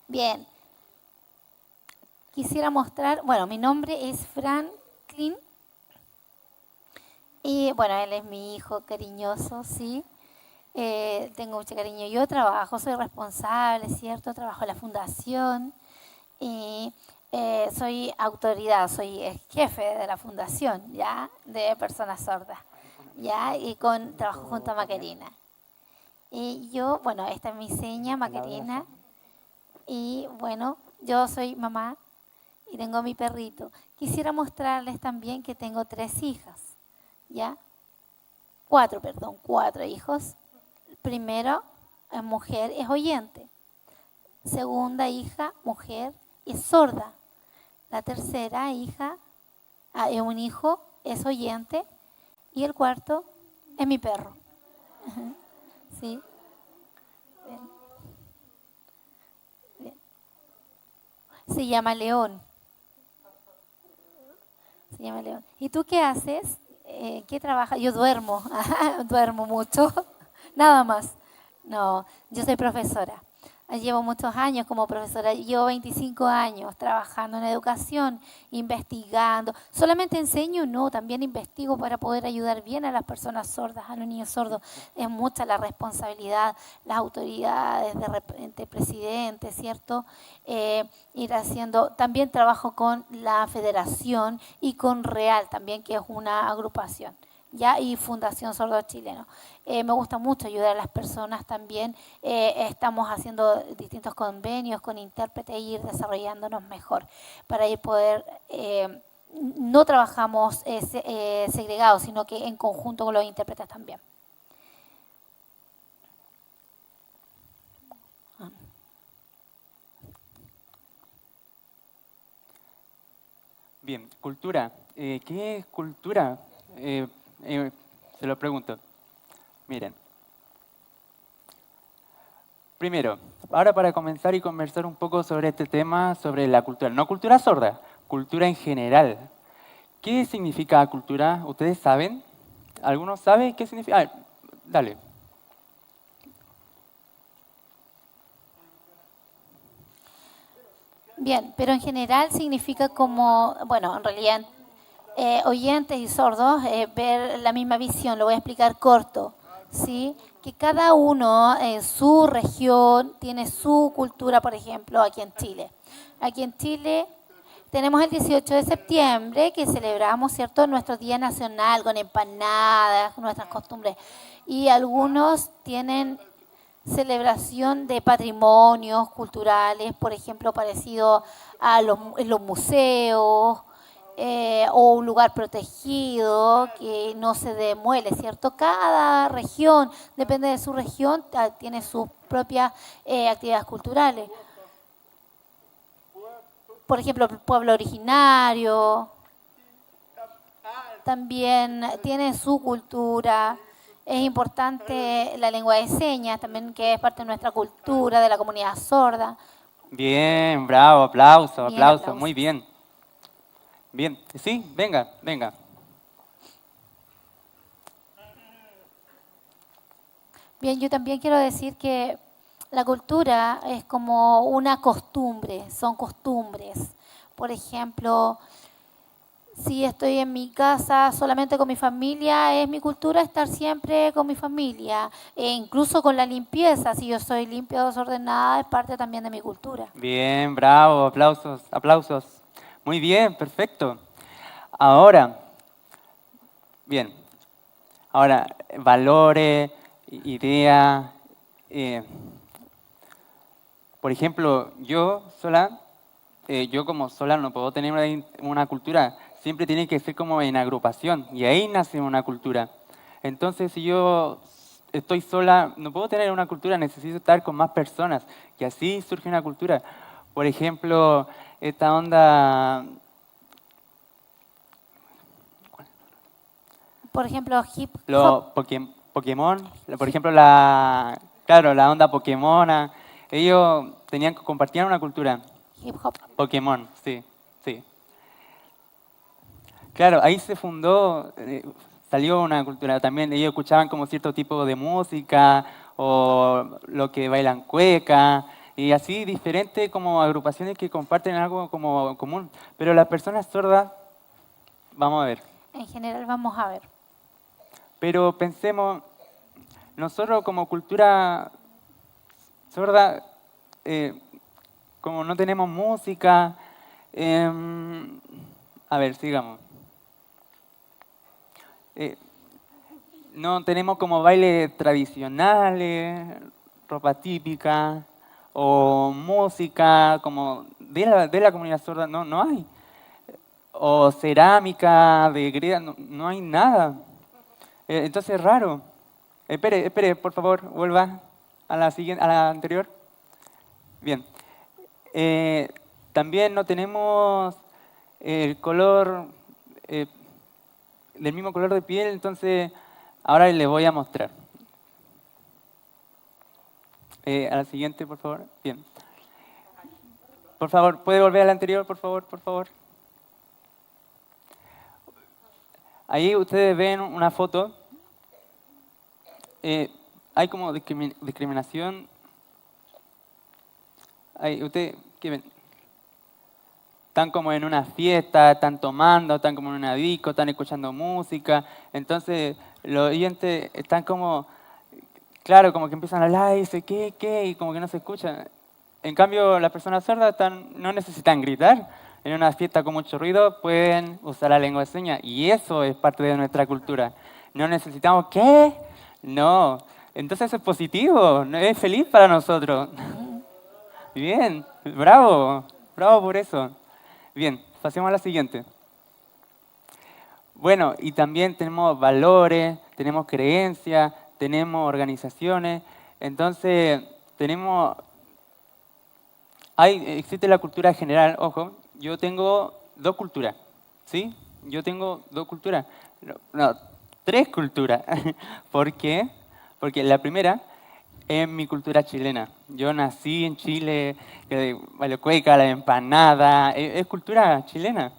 [SPEAKER 4] Bien. Quisiera mostrar, bueno, mi nombre es Franklin. Y bueno, él es mi hijo cariñoso, ¿sí? Tengo mucho cariño. Yo trabajo, soy responsable, ¿cierto? Trabajo en la fundación. Y soy autoridad, soy el jefe de la fundación, ¿ya? De personas sordas. ¿Ya? Y trabajo junto a Macarena. Y yo, bueno, esta es mi seña, Macarena. Y bueno, yo soy mamá y tengo mi perrito. Quisiera mostrarles también que tengo 3 hijas, ¿ya? 4 hijos. Primero, mujer, es oyente. Segunda hija, mujer, es sorda. La tercera hija, es un hijo, es oyente. Y el cuarto es mi perro. ¿Sí? Bien. Bien. Se llama León. Se llama León. ¿Y tú qué haces? ¿Qué trabajas? Yo duermo. Duermo mucho. Nada más. No, yo soy profesora. Llevo muchos años como profesora, llevo 25 años trabajando en educación, investigando. Solamente enseño, no, también investigo para poder ayudar bien a las personas sordas, a los niños sordos. Es mucha la responsabilidad, las autoridades, de repente presidente, ¿cierto? Ir haciendo, también trabajo con la federación y con REAL también, que es una agrupación. ¿Ya? Y Fundación Sordo Chileno. Me gusta mucho ayudar a las personas también. Estamos haciendo distintos convenios con intérpretes e ir desarrollándonos mejor para ir poder, no trabajamos segregados, sino que en conjunto con los intérpretes también.
[SPEAKER 2] Bien, cultura. ¿Qué es cultura? Se lo pregunto. Miren. Primero, ahora para comenzar y conversar un poco sobre este tema, sobre la cultura. No cultura sorda, cultura en general. ¿Qué significa cultura? ¿Ustedes saben? ¿Alguno sabe qué significa? A ver, dale.
[SPEAKER 4] Bien, pero en general significa como, bueno, en realidad oyentes y sordos, ver la misma visión. Lo voy a explicar corto, ¿sí? Que cada uno en su región tiene su cultura, por ejemplo, aquí en Chile. Aquí en Chile tenemos el 18 de septiembre, que celebramos, ¿cierto?, nuestro Día Nacional con empanadas, nuestras costumbres. Y algunos tienen celebración de patrimonios culturales, por ejemplo, parecido a los museos, o un lugar protegido que no se demuele, ¿cierto? Cada región, depende de su región, tiene sus propias actividades culturales. Por ejemplo, el pueblo originario también tiene su cultura. Es importante la lengua de señas, también, que es parte de nuestra cultura, de la comunidad sorda.
[SPEAKER 2] Bien, bravo, aplauso,
[SPEAKER 4] Bien,
[SPEAKER 2] aplauso,
[SPEAKER 4] aplauso.
[SPEAKER 2] muy bien. Bien, sí, venga, venga.
[SPEAKER 4] Bien, yo también quiero decir que la cultura es como una costumbre, son costumbres. Por ejemplo, si estoy en mi casa solamente con mi familia, es mi cultura estar siempre con mi familia. E incluso con la limpieza, si yo soy limpia o desordenada, es parte también de mi cultura.
[SPEAKER 2] Bien, bravo, aplausos, aplausos. Muy bien, perfecto. Ahora, bien, ahora, valores, idea,
[SPEAKER 17] Por ejemplo, yo como sola no puedo tener una cultura, siempre tiene que ser como en agrupación, y ahí nace una cultura. Entonces, si yo estoy sola, no puedo tener una cultura, necesito estar con más personas, y así surge una cultura. Por ejemplo, esta onda...
[SPEAKER 4] Por ejemplo, hip hop.
[SPEAKER 17] Los Pokémon, por ejemplo, claro, la onda Pokémon, ellos compartían una cultura.
[SPEAKER 4] Hip hop.
[SPEAKER 17] Pokémon, sí, sí. Claro, ahí se fundó, salió una cultura también. Ellos escuchaban como cierto tipo de música o lo que bailan cueca y así diferentes como agrupaciones que comparten algo como común. Pero las personas sordas, vamos a ver.
[SPEAKER 4] En general vamos a ver.
[SPEAKER 17] Pero pensemos, nosotros como cultura sorda, como no tenemos música, a ver, sigamos. No tenemos como bailes tradicionales, ropa típica o música como de la comunidad sorda, no hay. O cerámica de greda, no hay nada. Entonces es raro. Espere, por favor, vuelva a la anterior. Bien. También no tenemos el color, del mismo color de piel, entonces ahora les voy a mostrar. A la siguiente, por favor. Bien. Por favor, ¿puede volver a la anterior, por favor, por favor? Ahí ustedes ven una foto. Hay como discriminación. ¿Ustedes qué ven? Están como en una fiesta, están tomando, están como en una disco, están escuchando música. Entonces los oyentes están como, claro, como que empiezan a hablar y dicen, ¿qué? Y como que no se escuchan. En cambio, las personas sordas no necesitan gritar. En una fiesta con mucho ruido pueden usar la lengua de señas. Y eso es parte de nuestra cultura. No necesitamos, ¿qué? No. Entonces eso es positivo, es feliz para nosotros. Bien, bravo por eso. Bien, pasemos a la siguiente. Bueno, y también tenemos valores, tenemos creencias, tenemos organizaciones. Entonces, existe la cultura general, ojo, yo tengo 2 culturas, ¿sí? Yo tengo 2 culturas, no, 3 culturas. ¿Por qué? Porque la primera es mi cultura chilena. Yo nací en Chile, bailo cueca, la empanada, es cultura chilena.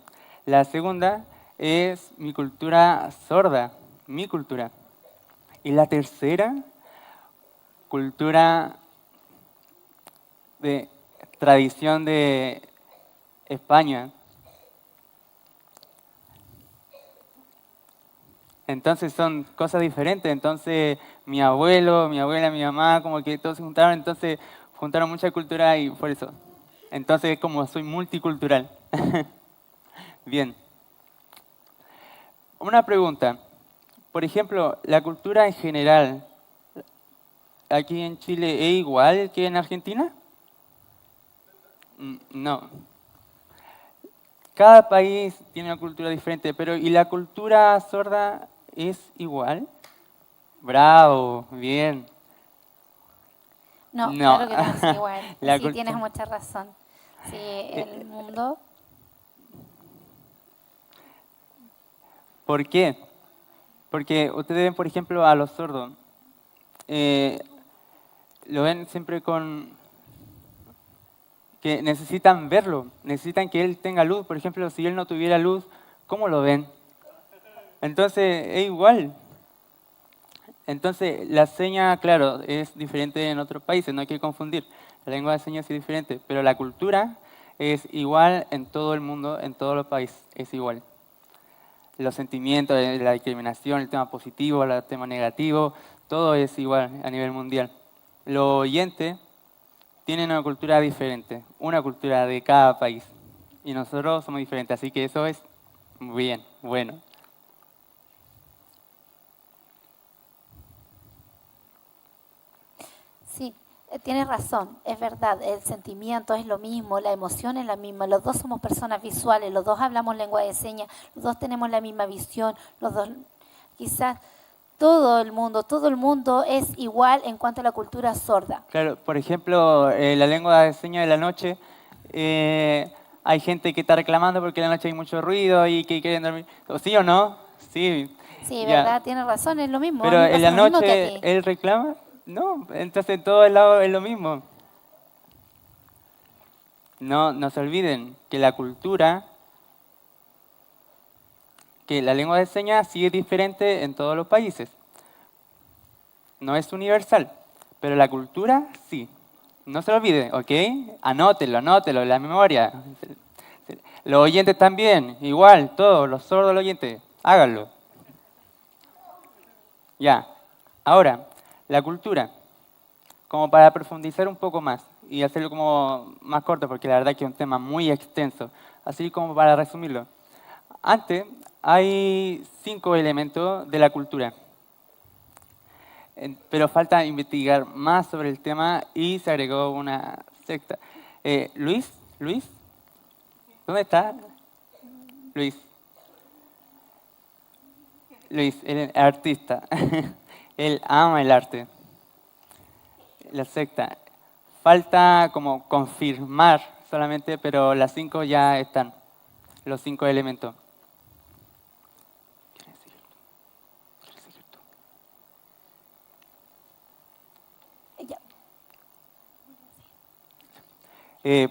[SPEAKER 17] La segunda es mi cultura sorda, mi cultura. Y la tercera, cultura de tradición de España. Entonces son cosas diferentes. Entonces mi abuelo, mi abuela, mi mamá, como que todos se juntaron, entonces juntaron mucha cultura y por eso. Entonces como soy multicultural. Bien. Una pregunta. Por ejemplo, la cultura en general, aquí en Chile, ¿es igual que en Argentina? No. Cada país tiene una cultura diferente, pero ¿y la cultura sorda es igual? Bravo, bien.
[SPEAKER 4] No, claro que no es igual. Sí, tienes mucha razón. Sí, el mundo...
[SPEAKER 17] ¿Por qué? Porque ustedes ven, por ejemplo, a los sordos. Lo ven siempre que necesitan verlo, necesitan que él tenga luz. Por ejemplo, si él no tuviera luz, ¿cómo lo ven? Entonces, es igual. Entonces, la seña, claro, es diferente en otros países, no hay que confundir. La lengua de señas es diferente, pero la cultura es igual en todo el mundo, en todos los países, es igual. Los sentimientos, la discriminación, el tema positivo, el tema negativo, todo es igual a nivel mundial. Los oyentes tienen una cultura diferente, una cultura de cada país. Y nosotros somos diferentes, así que eso es bien, bueno.
[SPEAKER 4] Sí, Tienes razón, es verdad, el sentimiento es lo mismo, la emoción es la misma, los dos somos personas visuales, los dos hablamos lengua de señas, los dos tenemos la misma visión, los dos, quizás todo el mundo es igual en cuanto a la cultura sorda.
[SPEAKER 17] Claro, por ejemplo, la lengua de señas de la noche, hay gente que está reclamando porque en la noche hay mucho ruido y que quieren dormir. ¿Sí o no? Sí.
[SPEAKER 4] Sí,
[SPEAKER 17] Ya.
[SPEAKER 4] verdad, tienes razón, es lo mismo.
[SPEAKER 17] Pero
[SPEAKER 4] a mí me
[SPEAKER 17] en la
[SPEAKER 4] pasa lo mismo que a
[SPEAKER 17] noche
[SPEAKER 4] ti.
[SPEAKER 17] él reclama. No, entonces en todos lados es lo mismo. No se olviden que la cultura, que la lengua de señas sí es diferente en todos los países. No es universal, pero la cultura sí. No se lo olviden, ¿ok? Anótelo en la memoria. Los oyentes también, igual, todos, los sordos, los oyentes, háganlo. Ya, ahora, la cultura, como para profundizar un poco más y hacerlo como más corto, porque la verdad que es un tema muy extenso, así como para resumirlo. Antes hay 5 elementos de la cultura, pero falta investigar más sobre el tema y se agregó una sexta. Luis, ¿dónde está? Luis, el artista. Él ama el arte. La sexta. Falta como confirmar solamente, pero las 5 ya están. Los 5 elementos.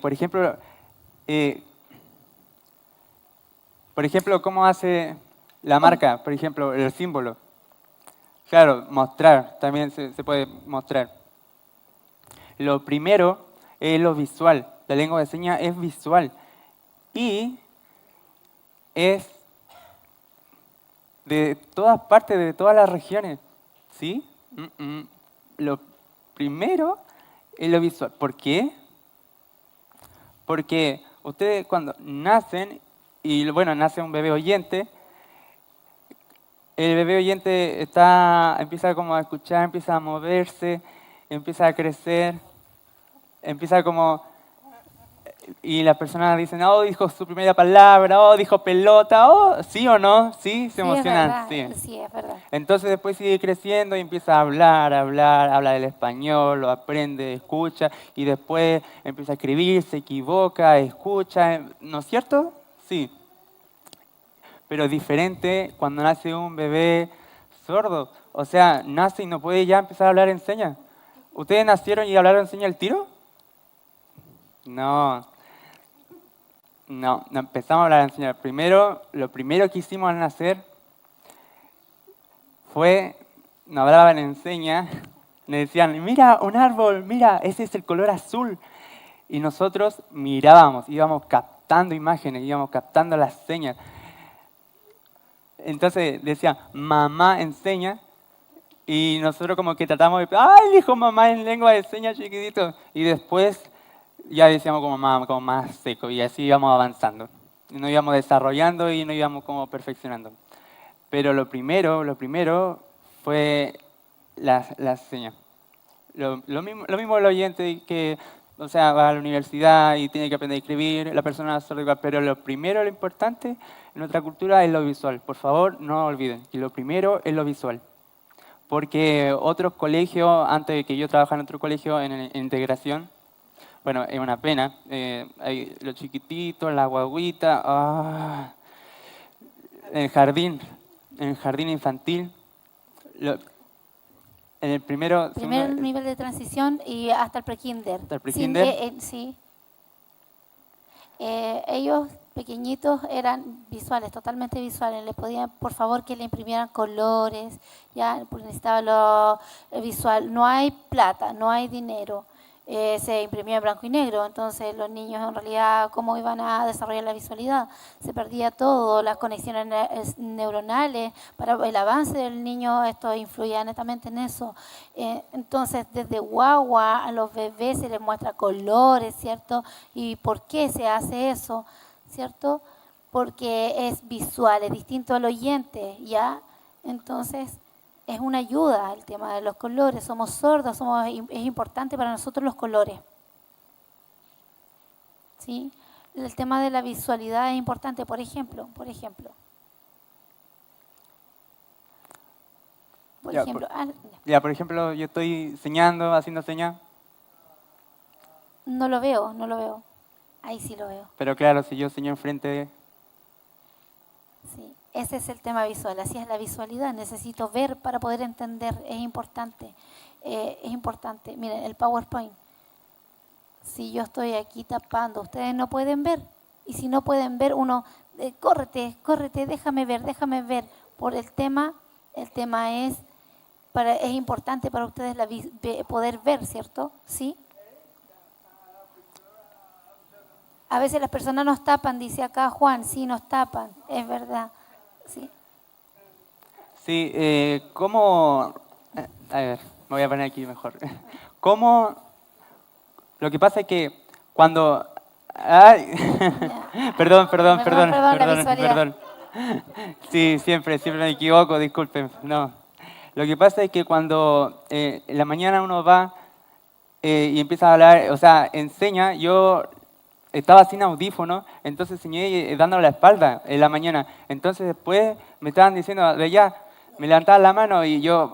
[SPEAKER 17] Por ejemplo, ¿cómo hace la marca? Por ejemplo, el símbolo. Claro, mostrar, también se puede mostrar. Lo primero es lo visual. La lengua de señas es visual. Y es de todas partes, de todas las regiones. ¿Sí? Lo primero es lo visual. ¿Por qué? Porque ustedes cuando nacen, y bueno, nace un bebé oyente, el bebé oyente empieza como a escuchar, empieza a moverse, empieza a crecer, empieza como... Y las personas dicen, oh, dijo su primera palabra, oh, dijo pelota, oh, ¿sí o no? Sí, se emocionan.
[SPEAKER 4] Sí, es verdad.
[SPEAKER 17] Entonces después sigue creciendo y empieza a habla el español, lo aprende, escucha, y después empieza a escribir, se equivoca, escucha, ¿no es cierto? Sí. Pero es diferente cuando nace un bebé sordo. O sea, nace y no puede ya empezar a hablar en señas. ¿Ustedes nacieron y hablaron en señas al tiro? No, empezamos a hablar en señas. Lo primero que hicimos al nacer fue, nos hablaban en señas, nos decían, mira, un árbol, mira, ese es el color azul. Y nosotros mirábamos, íbamos captando imágenes, íbamos captando las señas. Entonces decía, mamá enseña, y nosotros como que tratamos de, ¡ay, dijo mamá en lengua de señas chiquitito! Y después ya decíamos como más seco, y así íbamos avanzando. Y nos íbamos desarrollando y nos íbamos como perfeccionando. Pero lo primero fue las señas. Lo mismo el oyente que, o sea, va a la universidad y tiene que aprender a escribir, la persona sorda igual, pero lo importante en nuestra cultura es lo visual. Por favor, no olviden que lo primero es lo visual. Porque otros colegios, antes de que yo trabajara en otro colegio en integración, bueno, es una pena, hay los chiquititos, la guaguita, en el jardín infantil, en el
[SPEAKER 4] Primer
[SPEAKER 17] segundo,
[SPEAKER 4] nivel de transición y hasta el prekinder.
[SPEAKER 17] ¿Hasta el prekinder?
[SPEAKER 4] Sí. Ellos pequeñitos eran visuales, totalmente visuales. Les podían, por favor, que le imprimieran colores, ya pues necesitaba lo visual. No hay plata, no hay dinero. Se imprimía en blanco y negro, entonces los niños en realidad, ¿cómo iban a desarrollar la visualidad? Se perdía todo, las conexiones neuronales, para el avance del niño esto influía netamente en eso. Entonces, desde guagua a los bebés se les muestra colores, ¿cierto? ¿Y por qué se hace eso? ¿Cierto? Porque es visual, es distinto al oyente, ¿ya? Entonces, es una ayuda el tema de los colores. Somos sordos, es importante para nosotros los colores. ¿Sí? El tema de la visualidad es importante. Por ejemplo,
[SPEAKER 17] por ejemplo, yo estoy enseñando, haciendo señas.
[SPEAKER 4] no lo veo. Ahí sí lo veo.
[SPEAKER 17] Pero claro, si yo enseño enfrente de...
[SPEAKER 4] Sí, ese es el tema visual, así es la visualidad. Necesito ver para poder entender, es importante. Miren, el PowerPoint. Si yo estoy aquí tapando, ustedes no pueden ver. Y si no pueden ver, uno, córrete, déjame ver. Por el tema es importante para ustedes poder ver, ¿cierto? ¿Sí? A veces las personas nos tapan, dice acá Juan, sí, nos tapan, es verdad. Sí.
[SPEAKER 17] Sí, ¿cómo? A ver, me voy a poner aquí mejor. ¿Cómo? Lo que pasa es que cuando... Ay, perdón.
[SPEAKER 4] la visualidad.
[SPEAKER 17] Sí, siempre me equivoco, disculpen. No. Lo que pasa es que cuando en la mañana uno va y empieza a hablar, o sea, enseña, yo estaba sin audífono, entonces enseñé dando la espalda en la mañana. Entonces después me estaban diciendo, de allá, me levantaban la mano y yo,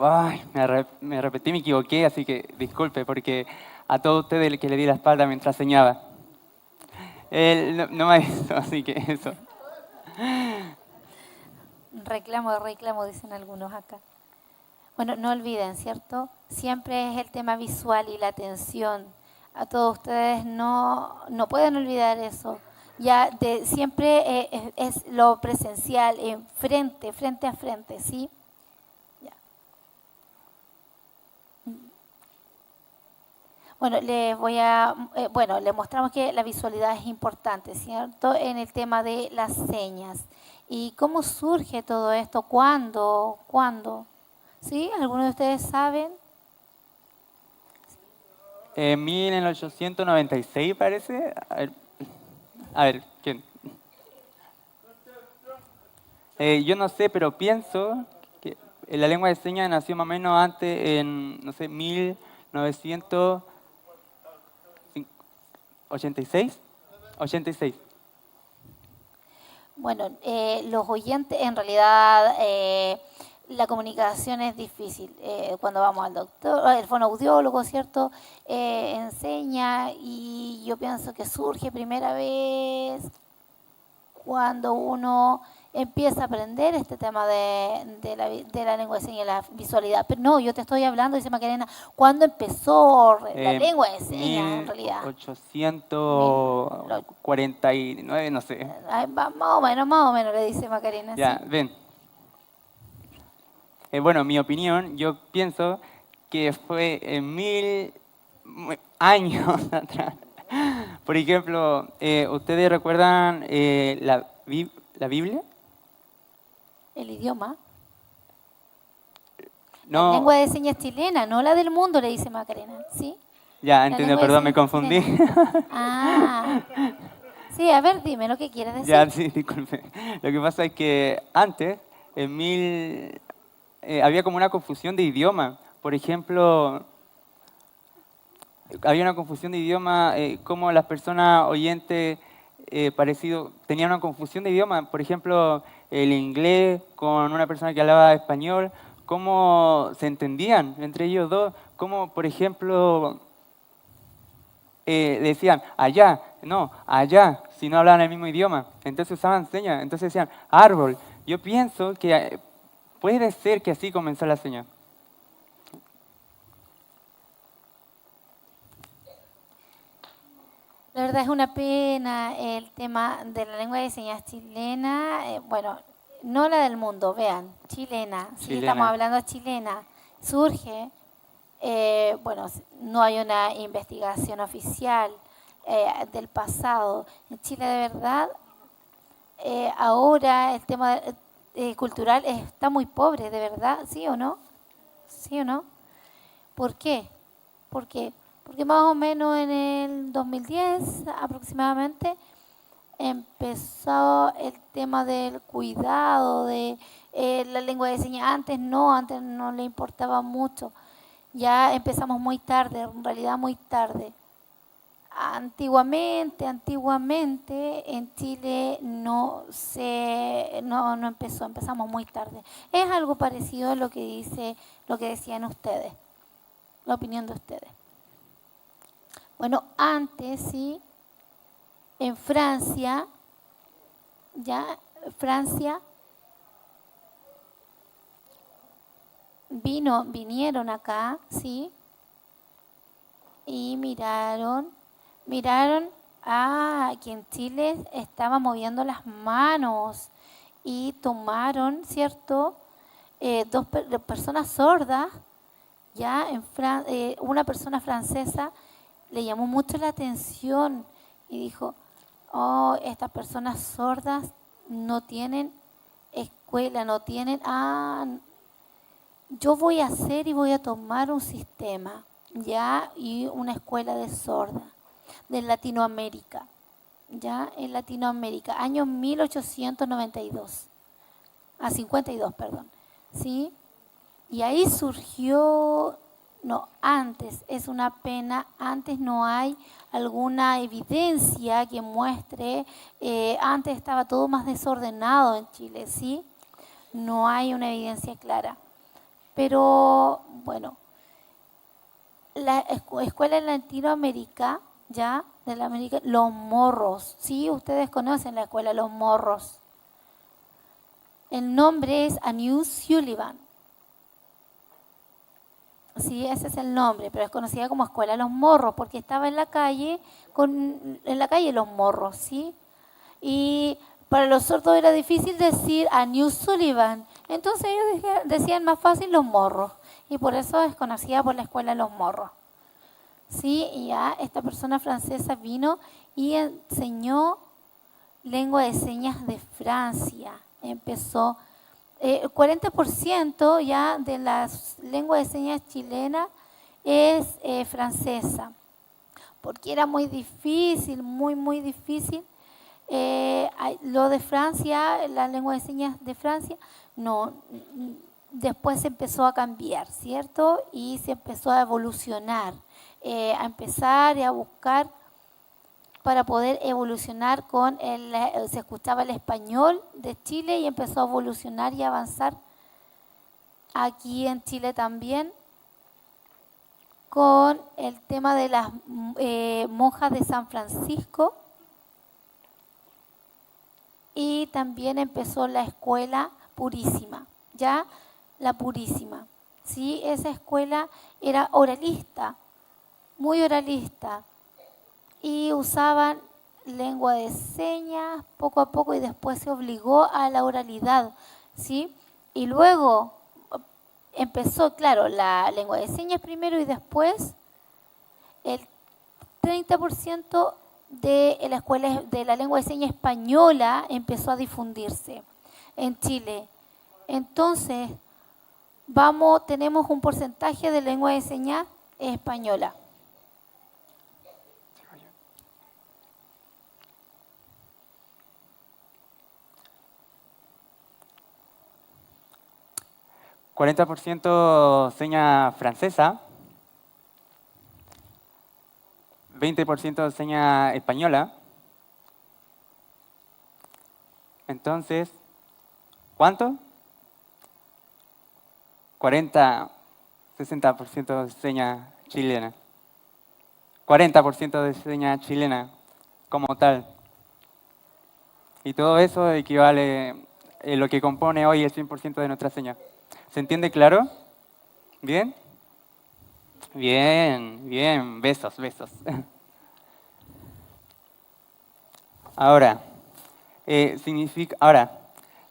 [SPEAKER 17] me repetí, me equivoqué, así que disculpe, porque a todos ustedes que le di la espalda mientras enseñaba. Él no me hizo, así que eso.
[SPEAKER 4] Reclamo, dicen algunos acá. Bueno, no olviden, ¿cierto? Siempre es el tema visual y la atención. A todos ustedes no pueden olvidar eso. Ya siempre es lo presencial, frente a frente, ¿sí? Ya. Bueno, les mostramos que la visualidad es importante, ¿cierto? En el tema de las señas. ¿Y cómo surge todo esto? ¿Cuándo? ¿Sí? ¿Algunos de ustedes saben?
[SPEAKER 17] En 1896 parece. A ver, ¿quién? Yo no sé, pero pienso que la lengua de señas nació más o menos antes, en, no sé, 1986. 86.
[SPEAKER 4] Bueno, los oyentes, en realidad, la comunicación es difícil. Cuando vamos al doctor, el fonoaudiólogo, ¿cierto? Enseña y yo pienso que surge primera vez cuando uno empieza a aprender este tema de la lengua de señas y la visualidad. Pero no, yo te estoy hablando, dice Macarena, ¿cuándo empezó la lengua de señas en realidad?
[SPEAKER 17] 1849, no sé.
[SPEAKER 4] Más o menos, le dice Macarena.
[SPEAKER 17] Ya,
[SPEAKER 4] ¿sí?
[SPEAKER 17] ven. Bueno, mi opinión, yo pienso que fue en 1000 años atrás. Por ejemplo, ¿ustedes recuerdan la Biblia?
[SPEAKER 4] El idioma.
[SPEAKER 17] No.
[SPEAKER 4] La lengua de señas chilena, no la del mundo, le dice Macarena, ¿sí?
[SPEAKER 17] Ya, entiendo, perdón, me confundí.
[SPEAKER 4] Sí, a ver, dime lo que quieres decir.
[SPEAKER 17] Ya, sí, disculpe. Lo que pasa es que antes, había como una confusión de idioma. Por ejemplo, había una confusión de idioma, como las personas oyentes tenían una confusión de idioma. Por ejemplo, el inglés con una persona que hablaba español, cómo se entendían entre ellos dos. Como, por ejemplo, decían allá, no, allá, si no hablaban el mismo idioma. Entonces usaban señas, entonces decían árbol. Yo pienso que puede ser que así comenzó la seña.
[SPEAKER 4] La verdad es una pena el tema de la lengua de señas chilena, bueno, no la del mundo, vean, chilena, sí, estamos hablando chilena, surge, bueno, no hay una investigación oficial del pasado. En Chile de verdad, ahora el tema cultural está muy pobre, de verdad, ¿sí o no? ¿Sí o no? ¿Por qué? Porque más o menos en el 2010 aproximadamente empezó el tema del cuidado de la lengua de señas. Antes no le importaba mucho. Ya empezamos muy tarde, en realidad muy tarde. Antiguamente en Chile no empezó, empezamos muy tarde. Es algo parecido a lo que decían ustedes, la opinión de ustedes. Bueno, antes sí, en Francia, vinieron acá, sí, y miraron que en Chile estaba moviendo las manos y tomaron, ¿cierto? Dos personas sordas, una persona francesa le llamó mucho la atención y dijo, oh, estas personas sordas no tienen escuela, yo voy a hacer y voy a tomar un sistema, y una escuela de sordas de Latinoamérica, en Latinoamérica, año 1892, 52, perdón, ¿sí? Y ahí surgió, antes, es una pena, antes no hay alguna evidencia que muestre, antes estaba todo más desordenado en Chile, ¿sí? No hay una evidencia clara. Pero, bueno, la escuela en Latinoamérica, Los Morros, ¿sí? Ustedes conocen la escuela Los Morros. El nombre es Anu Sullivan. Sí, ese es el nombre, pero es conocida como Escuela Los Morros, porque estaba en la calle Los Morros, ¿sí? Y para los sordos era difícil decir Anu Sullivan, entonces ellos decían más fácil Los Morros, y por eso es conocida por la Escuela Los Morros. Sí, y esta persona francesa vino y enseñó lengua de señas de Francia. Empezó, el 40% ya de las lenguas de señas chilenas es francesa, porque era muy difícil, muy difícil. Lo de Francia, la lengua de señas de Francia, después se empezó a cambiar, ¿cierto? Y se empezó a evolucionar. A empezar y a buscar para poder evolucionar se escuchaba el español de Chile y empezó a evolucionar y avanzar aquí en Chile también con el tema de las monjas de San Francisco, y también empezó la escuela Purísima, la Purísima, ¿sí? Esa escuela era oralista, muy oralista, y usaban lengua de señas poco a poco y después se obligó a la oralidad, ¿sí? Y luego empezó, claro, la lengua de señas primero y después el 30% de la escuela de la lengua de señas española empezó a difundirse en Chile. Entonces, tenemos un porcentaje de lengua de señas española.
[SPEAKER 17] ¿40% seña francesa? 20% seña española. Entonces, ¿cuánto? 60% de seña chilena. 40% de seña chilena como tal. Y todo eso equivale a lo que compone hoy el 100% de nuestra seña. ¿Se entiende claro? ¿Bien? Bien. Besos. Ahora,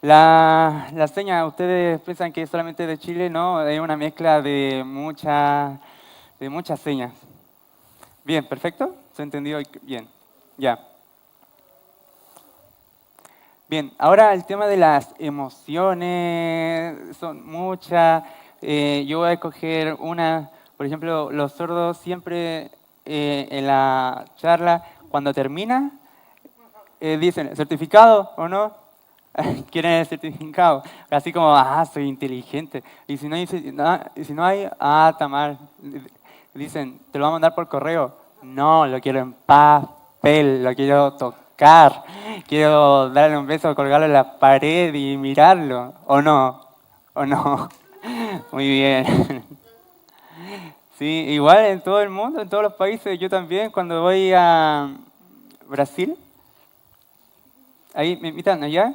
[SPEAKER 17] la seña, ustedes piensan que es solamente de Chile, no, es una mezcla de muchas señas. Bien, perfecto, ¿se entendió? Bien, ya. Bien, ahora el tema de las emociones, son muchas. Yo voy a escoger una, por ejemplo, los sordos siempre en la charla, cuando termina, dicen, ¿certificado o no? Quieren el certificado. Así como, soy inteligente. Y si no, hay, está mal. Dicen, ¿te lo van a mandar por correo? No, lo quiero en papel, lo quiero tocar. Quiero darle un beso, colgarlo en la pared y mirarlo. ¿O no? ¿O no? Muy bien. Sí, igual en todo el mundo, en todos los países. Yo también, cuando voy a Brasil, ahí me invitan allá,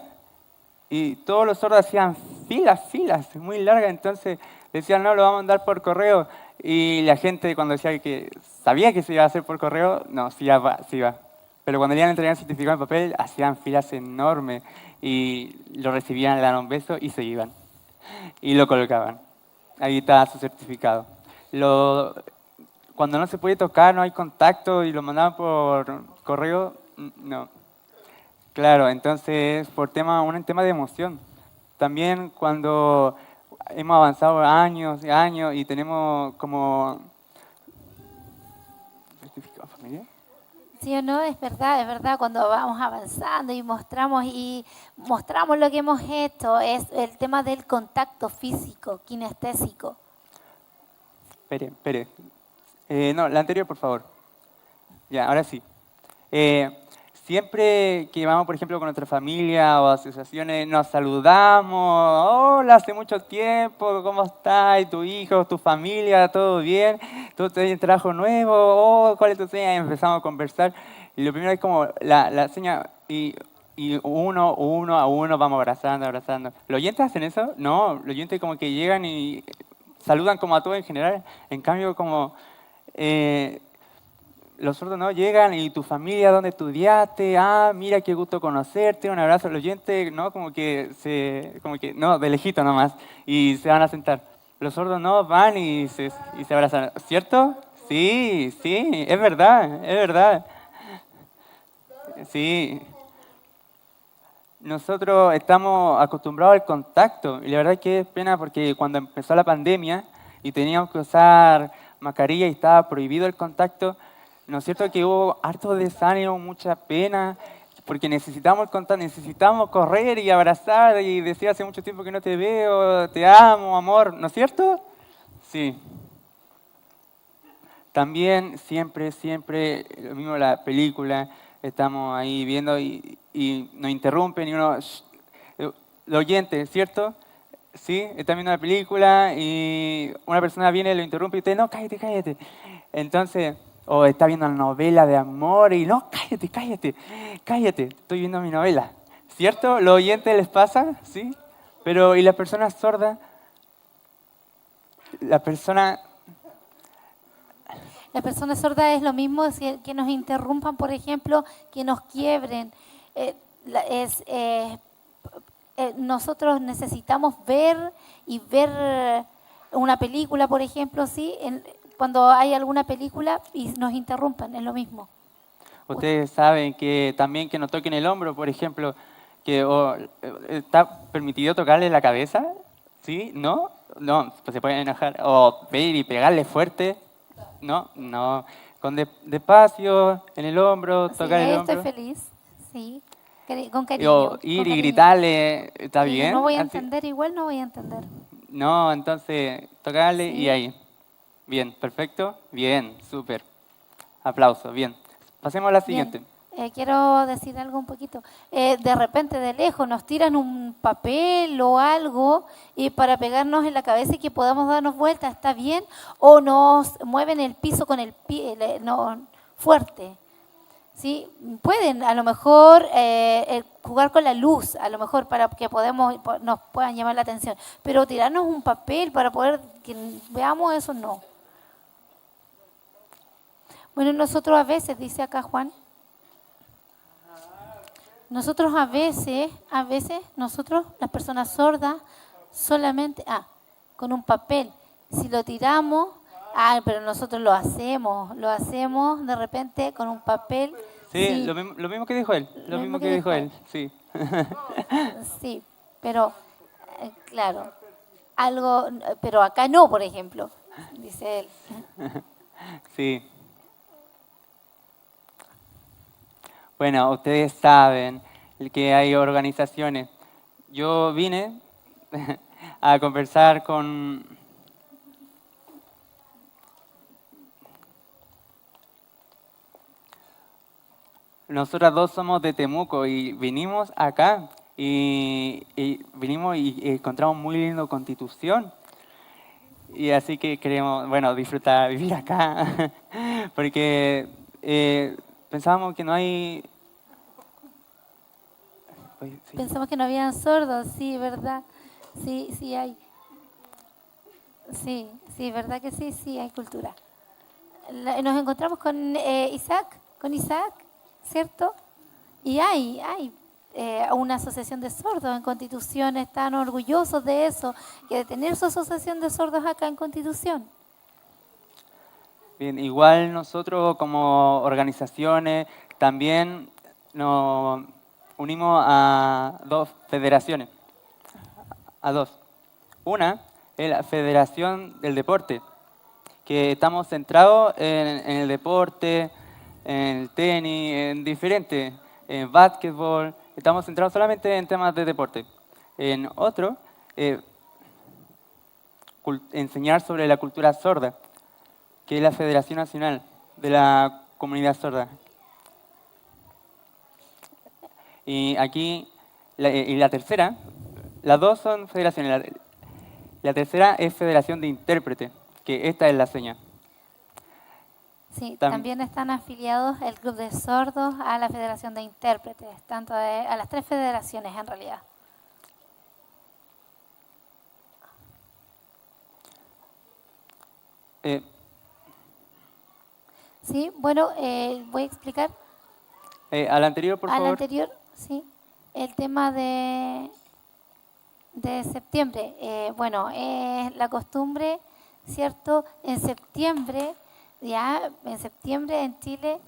[SPEAKER 17] y todos los sordos hacían filas muy largas, entonces decían, no, lo vamos a mandar por correo. Y la gente cuando decía que sabía que se iba a hacer por correo, no, sí iba. Pero cuando le iban a entregar el certificado en papel, hacían filas enormes y lo recibían, le daban un beso y se iban. Y lo colocaban. Ahí está su certificado. Cuando no se puede tocar, no hay contacto y lo mandaban por correo, no. Claro, entonces por un tema de emoción. También cuando hemos avanzado años y años y tenemos como certificado familiar.
[SPEAKER 4] Sí o no, es verdad, cuando vamos avanzando y mostramos lo que hemos hecho, es el tema del contacto físico, kinestésico.
[SPEAKER 17] Espere. No, la anterior, por favor. Ya, ahora sí. Siempre que vamos, por ejemplo, con nuestra familia o asociaciones, nos saludamos. Hola, hace mucho tiempo, ¿cómo estás? ¿Tu hijo, tu familia, todo bien? ¿Tú tienes trabajo nuevo? Oh, ¿cuál es tu seña? Y empezamos a conversar. Y lo primero es como la seña, y uno a uno vamos abrazando. ¿Los oyentes hacen eso? No, los oyentes como que llegan y saludan como a todos en general. En cambio, como... los sordos no llegan y tu familia, ¿dónde estudiaste? Mira, qué gusto conocerte, un abrazo. Los oyentes, ¿no? Como que no, de lejito nomás, y se van a sentar. Los sordos no, van y se abrazan. ¿Cierto? Sí, es verdad. Sí. Nosotros estamos acostumbrados al contacto y la verdad que es pena porque cuando empezó la pandemia y teníamos que usar mascarilla y estaba prohibido el contacto, ¿no es cierto que hubo harto desánimo, mucha pena? Porque necesitamos el contacto, necesitamos correr y abrazar y decir hace mucho tiempo que no te veo, te amo, amor, ¿no es cierto? Sí. También siempre, lo mismo la película, estamos ahí viendo y nos interrumpen y uno, lo oyente, ¿cierto? Sí, están viendo la película y una persona viene y lo interrumpe y usted, no, cállate. Entonces... o está viendo una novela de amor y no, cállate, estoy viendo mi novela. ¿Cierto? ¿Los oyentes les pasa? ¿Sí? Pero, ¿y las personas sordas? La persona
[SPEAKER 4] sorda es lo mismo que nos interrumpan, por ejemplo, que nos quiebren. Nosotros necesitamos ver una película, por ejemplo, ¿sí? Cuando hay alguna película y nos interrumpan, es lo mismo.
[SPEAKER 17] Ustedes saben que también que nos toquen el hombro, por ejemplo, que está permitido tocarle la cabeza, ¿sí? ¿No? No, pues se pueden enojar. O ver y pegarle fuerte, ¿no? Despacio, en el hombro, tocar el hombro.
[SPEAKER 4] Estoy feliz, sí, con cariño.
[SPEAKER 17] Ir y gritarle, ¿está bien?
[SPEAKER 4] No voy a entender, igual no voy a entender.
[SPEAKER 17] No, entonces, tocarle y ahí. Bien, perfecto. Bien, súper. Aplauso, bien. Pasemos a la siguiente.
[SPEAKER 4] Quiero decir algo un poquito. De repente, de lejos, nos tiran un papel o algo y para pegarnos en la cabeza y que podamos darnos vuelta, ¿está bien? O nos mueven el piso con el pie fuerte. ¿Sí? Pueden, a lo mejor, jugar con la luz, a lo mejor para que nos puedan llamar la atención. Pero tirarnos un papel para poder que veamos eso, no. Bueno, nosotros a veces, dice acá Juan, nosotros a veces, nosotros, las personas sordas, solamente, con un papel, si lo tiramos, pero nosotros lo hacemos de repente con un papel.
[SPEAKER 17] Sí, lo mismo que dijo él, sí.
[SPEAKER 4] Sí, pero, claro, pero acá no, por ejemplo, dice él.
[SPEAKER 17] Sí. Bueno, ustedes saben que hay organizaciones. Yo vine a conversar con... Nosotras dos somos de Temuco y vinimos acá y vinimos y encontramos muy lindo Constitución. Y así que queremos, bueno, disfrutar, vivir acá, porque pensábamos que no hay... Sí.
[SPEAKER 4] Pensamos que no habían sordos, sí, ¿verdad? Sí, sí hay. Sí, sí, ¿verdad que sí? Sí, hay cultura. Nos encontramos con Isaac, ¿cierto? Y hay una asociación de sordos en Constitución, están orgullosos de eso, que de tener su asociación de sordos acá en Constitución.
[SPEAKER 17] Bien, igual nosotros como organizaciones también nos unimos a dos federaciones, a dos. Una es la Federación del Deporte, que estamos centrados en el deporte, en el tenis, en diferentes, en básquetbol, estamos centrados solamente en temas de deporte. En otro, enseñar sobre la cultura sorda, que es la Federación Nacional de la Comunidad Sorda. Y aquí, la tercera, las dos son federaciones. La tercera es Federación de Intérprete, que esta es la seña.
[SPEAKER 4] Sí, también están afiliados el Club de Sordos a la Federación de Intérpretes, tanto a las 3 federaciones en realidad. Sí, bueno, voy a explicar.
[SPEAKER 17] Al anterior, por favor.
[SPEAKER 4] Al anterior, sí. El tema de septiembre. Bueno, es la costumbre, ¿cierto? En septiembre, en Chile,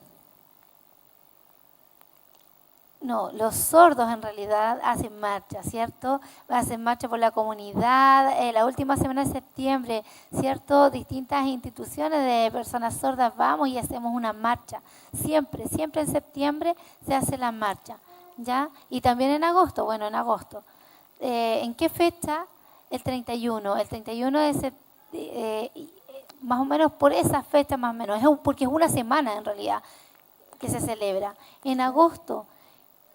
[SPEAKER 4] no, los sordos en realidad hacen marcha, ¿cierto? Hacen marcha por la comunidad. La última semana de septiembre, ¿cierto? Distintas instituciones de personas sordas vamos y hacemos una marcha. Siempre en septiembre se hace la marcha, ¿ya? Y también en agosto, bueno, en agosto. ¿En qué fecha? El 31. El 31 de septiembre, más o menos por esa fecha, más o menos, porque es una semana en realidad que se celebra. En agosto,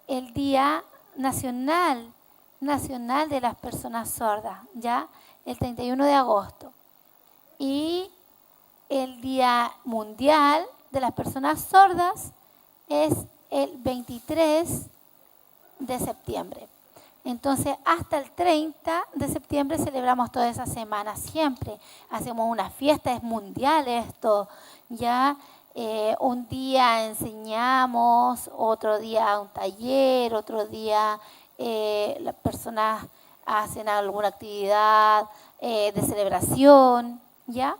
[SPEAKER 4] el Día Nacional de las Personas Sordas, ¿ya? El 31 de agosto. Y el Día Mundial de las Personas Sordas es el 23 de septiembre. Entonces, hasta el 30 de septiembre celebramos toda esa semana, siempre. Hacemos una fiesta, es mundial esto, ¿ya? Un día enseñamos, otro día un taller, otro día las personas hacen alguna actividad de celebración, ¿ya?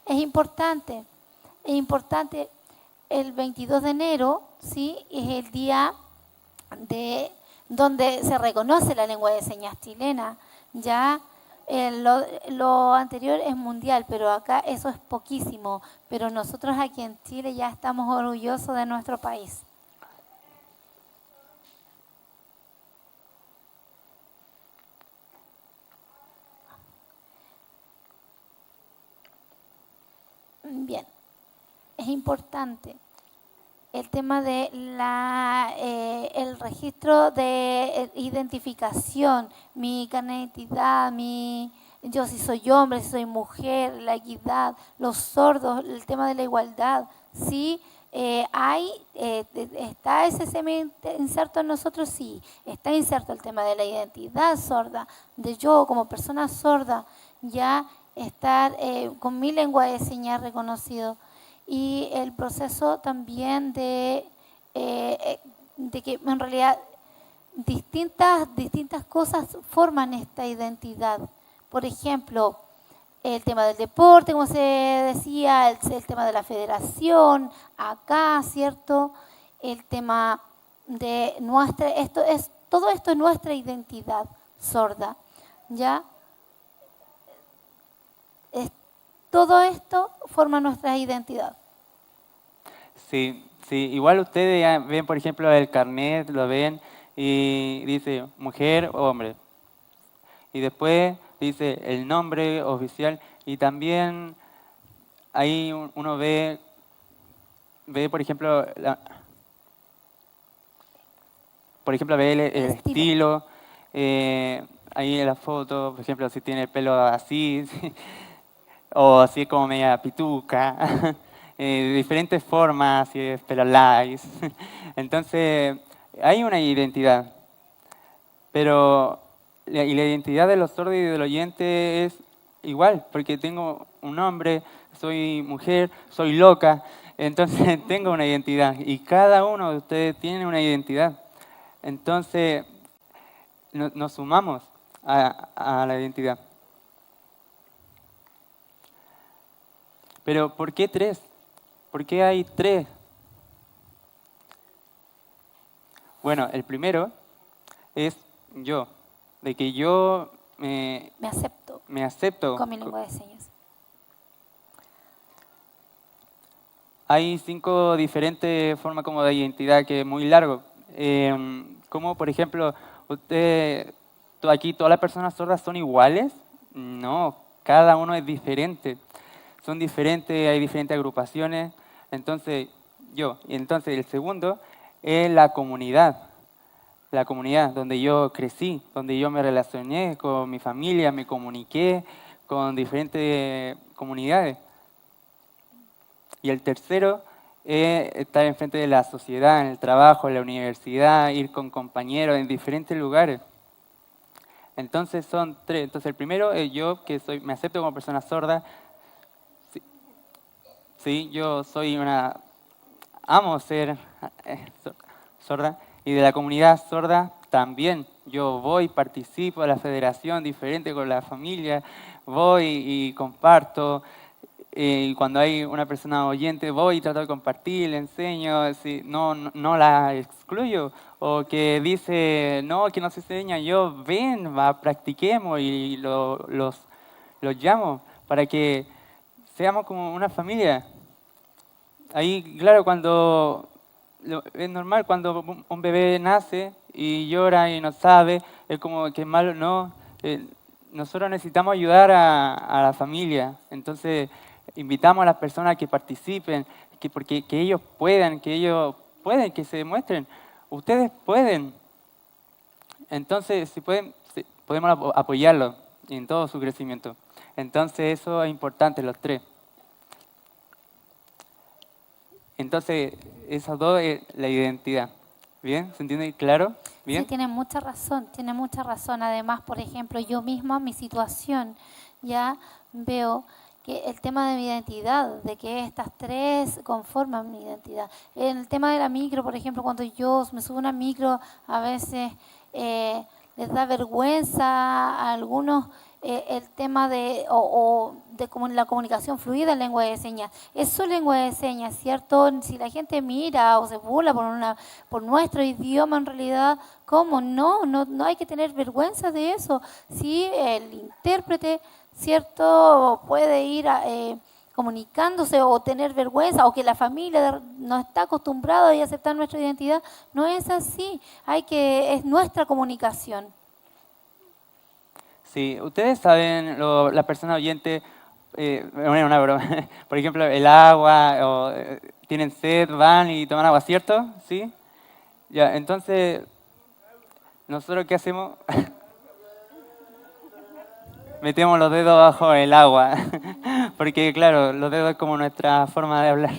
[SPEAKER 4] Es importante el 22 de enero, ¿sí? Es el día donde se reconoce la lengua de señas chilena, ¿ya? Lo anterior es mundial, pero acá eso es poquísimo. Pero nosotros aquí en Chile ya estamos orgullosos de nuestro país. Bien, es importante el tema de el registro de identificación, mi carnet de identidad, yo si soy hombre, si soy mujer, la equidad, los sordos, el tema de la igualdad, ¿sí? ¿Está ese inserto en nosotros? Sí, está inserto el tema de la identidad sorda, de yo como persona sorda, ya estar con mi lengua de señas reconocido. Y el proceso también de que en realidad distintas cosas forman esta identidad. Por ejemplo, el tema del deporte, como se decía, el tema de la federación, acá, ¿cierto? El tema de todo esto es nuestra identidad sorda, ¿ya? Todo esto forma nuestra identidad.
[SPEAKER 17] Sí, Sí, igual ustedes ya ven, por ejemplo, el carnet, lo ven y dice mujer o hombre. Y después dice el nombre oficial y también ahí uno ve por ejemplo, ve el estilo, ahí en la foto, por ejemplo, si tiene el pelo así, o así como media pituca, de diferentes formas, si es pelo lice. Entonces, hay una identidad, pero la identidad de los sordos y del oyente es igual, porque tengo un nombre, soy mujer, soy loca, entonces tengo una identidad y cada uno de ustedes tiene una identidad. Entonces nos sumamos a la identidad. Pero ¿por qué 3? ¿Por qué hay 3? Bueno, el primero es yo, de que yo me acepto
[SPEAKER 4] con mi lengua de señas.
[SPEAKER 17] Hay 5 diferentes formas como de identidad que es muy largo. Como por ejemplo, aquí todas las personas sordas son iguales. No, cada uno es diferente. Son diferentes, hay diferentes agrupaciones. Entonces, y entonces el segundo es la comunidad donde yo crecí, donde yo me relacioné con mi familia, me comuniqué con diferentes comunidades. Y el tercero es estar enfrente de la sociedad, en el trabajo, en la universidad, ir con compañeros en diferentes lugares. Entonces son 3. Entonces el primero es yo, que me acepto como persona sorda. Sí, yo soy amo ser sorda. Y de la comunidad sorda también. Yo voy, participo en la federación diferente con la familia, voy y comparto. Y cuando hay una persona oyente, voy y trato de compartir, le enseño, no la excluyo. O que dice, no, que no se enseña, ven, practiquemos y los llamo para que seamos como una familia. Ahí, claro, es normal cuando un bebé nace y llora y no sabe, es como que es malo, no. Nosotros necesitamos ayudar a la familia, entonces invitamos a las personas que participen, porque ellos puedan, que se demuestren. Ustedes pueden. Entonces, si pueden, podemos apoyarlos en todo su crecimiento. Entonces, eso es importante, los 3. Entonces, esos 2 es la identidad. ¿Bien? ¿Se entiende claro? ¿Bien?
[SPEAKER 4] Sí, tiene mucha razón, tiene mucha razón. Además, por ejemplo, yo misma, mi situación, ya veo que el tema de mi identidad, de que estas 3 conforman mi identidad. En el tema de la micro, por ejemplo, cuando yo me subo a una micro, a veces les da vergüenza a algunos el tema de la comunicación fluida en lengua de señas. Es su lengua de señas, ¿cierto? Si la gente mira o se burla por nuestro idioma, en realidad, ¿cómo? No hay que tener vergüenza de eso. Si el intérprete, ¿cierto?, puede ir comunicándose o tener vergüenza, o que la familia no está acostumbrada a aceptar nuestra identidad, no es así. Es nuestra comunicación.
[SPEAKER 17] Sí, ustedes saben, la persona oyente, una broma, por ejemplo, el agua, o tienen sed, van y toman agua, ¿cierto? ¿Sí? Ya, entonces, ¿nosotros qué hacemos? Metemos los dedos bajo el agua, porque claro, los dedos es como nuestra forma de hablar.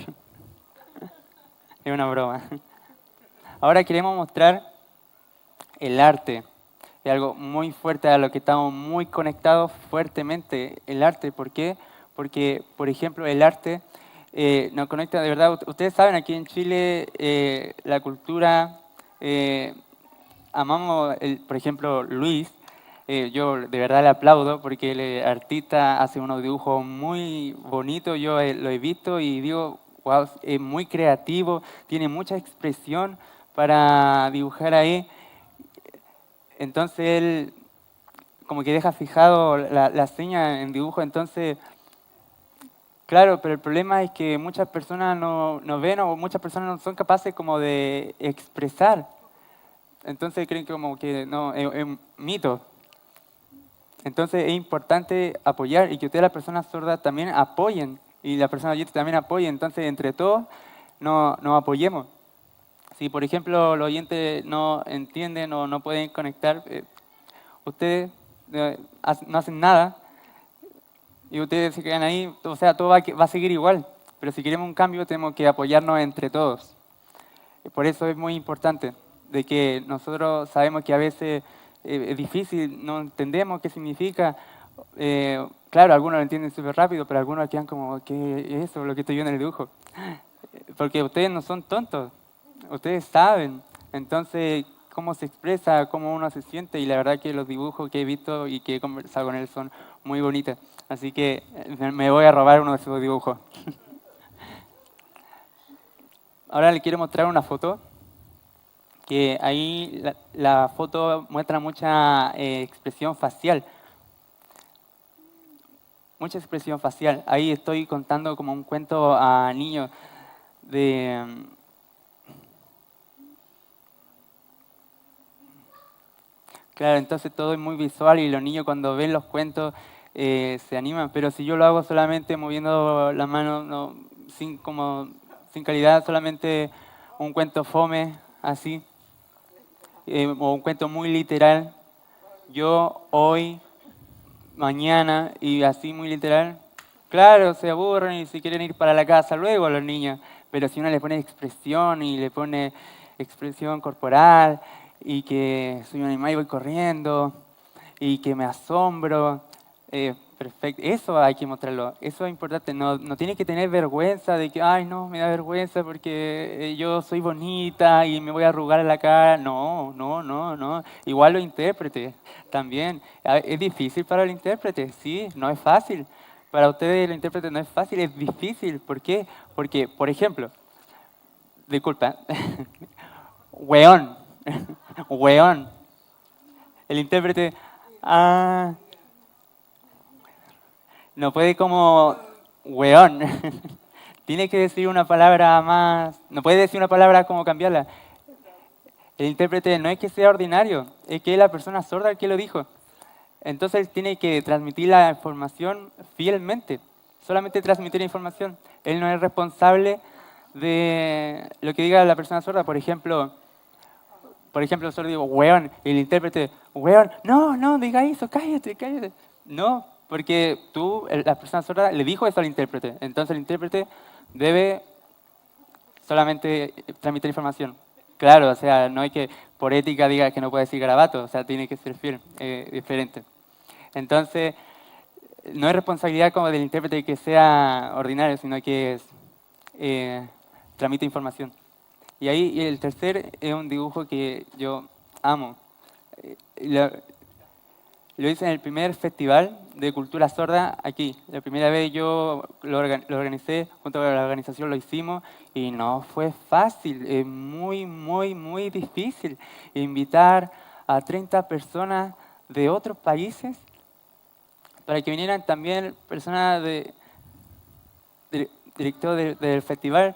[SPEAKER 17] Es una broma. Ahora queremos mostrar el arte. Es algo muy fuerte a lo que estamos muy conectados fuertemente, el arte. ¿Por qué? Porque, por ejemplo, el arte nos conecta de verdad. Ustedes saben, aquí en Chile, la cultura, amamos, por ejemplo, Luis. Yo de verdad le aplaudo porque él es artista, hace unos dibujos muy bonitos. Yo lo he visto y digo, wow, es muy creativo, tiene mucha expresión para dibujar ahí. Entonces él como que deja fijado la seña en dibujo, entonces,
[SPEAKER 2] Claro, pero el problema es que muchas personas no ven o muchas personas no son capaces como de expresar. Entonces creen como que no, es un mito. Entonces es importante apoyar y que ustedes, las personas sordas, también apoyen y las personas oyentes también apoyen. Entonces, entre todos, nos apoyemos. Si, por ejemplo, los oyentes no entienden o no pueden conectar, ustedes no hacen nada y ustedes se quedan ahí, o sea, todo va a seguir igual. Pero si queremos un cambio, tenemos que apoyarnos entre todos. Por eso es muy importante de que nosotros sabemos que a veces es difícil, no entendemos qué significa. Claro, algunos lo entienden súper rápido, pero algunos quedan como, ¿qué es eso? Lo que estoy viendo en el dibujo. Porque ustedes no son tontos, ustedes saben. Entonces, cómo se expresa, cómo uno se siente, y la verdad que los dibujos que he visto y que he conversado con él son muy bonitos. Así que me voy a robar uno de esos dibujos. Ahora le quiero mostrar una foto, que ahí la foto muestra mucha expresión facial. Mucha expresión facial. Ahí estoy contando como un cuento a niños de... Claro, entonces todo es muy visual y los niños cuando ven los cuentos se animan, pero si yo lo hago solamente moviendo la mano, sin calidad, solamente un cuento fome, así, o un cuento muy literal, yo hoy, mañana y así muy literal, claro, se aburren y se quieren ir para la casa luego los niños, pero si uno le pone expresión y le pone expresión corporal y que soy un animal y voy corriendo y que me asombro, perfecto, eso hay que mostrarlo, eso es importante, no tiene que tener vergüenza de que, ay no, me da vergüenza porque yo soy bonita y me voy a arrugar en la cara, no, igual los intérpretes también, es difícil para el intérprete, sí, no es fácil, para ustedes el intérprete no es fácil, es difícil, ¿por qué? Porque, por ejemplo, disculpa, weón, weón, el intérprete, no puede como weón. Tiene que decir una palabra más. No puede decir una palabra como cambiarla. El intérprete no es que sea ordinario, es que es la persona sorda el que lo dijo. Entonces él tiene que transmitir la información fielmente. Solamente transmitir la información. Él no es responsable de lo que diga la persona sorda. Por ejemplo, el sordo digo, weón, y el intérprete, weón, no, diga eso, cállate. No, porque la persona sorda, le dijo eso al intérprete. Entonces el intérprete debe solamente transmitir información. Claro, o sea, no hay que, por ética, diga que no puede decir garabato, o sea, tiene que ser fiel, diferente. Entonces, no es responsabilidad como del intérprete que sea ordinario, sino que transmite información. Y ahí el tercer es un dibujo que yo amo. Lo hice en el primer festival de cultura sorda aquí. La primera vez yo lo organicé, junto con la organización lo hicimos y no fue fácil, es muy difícil invitar a 30 personas de otros países para que vinieran también personas director del festival.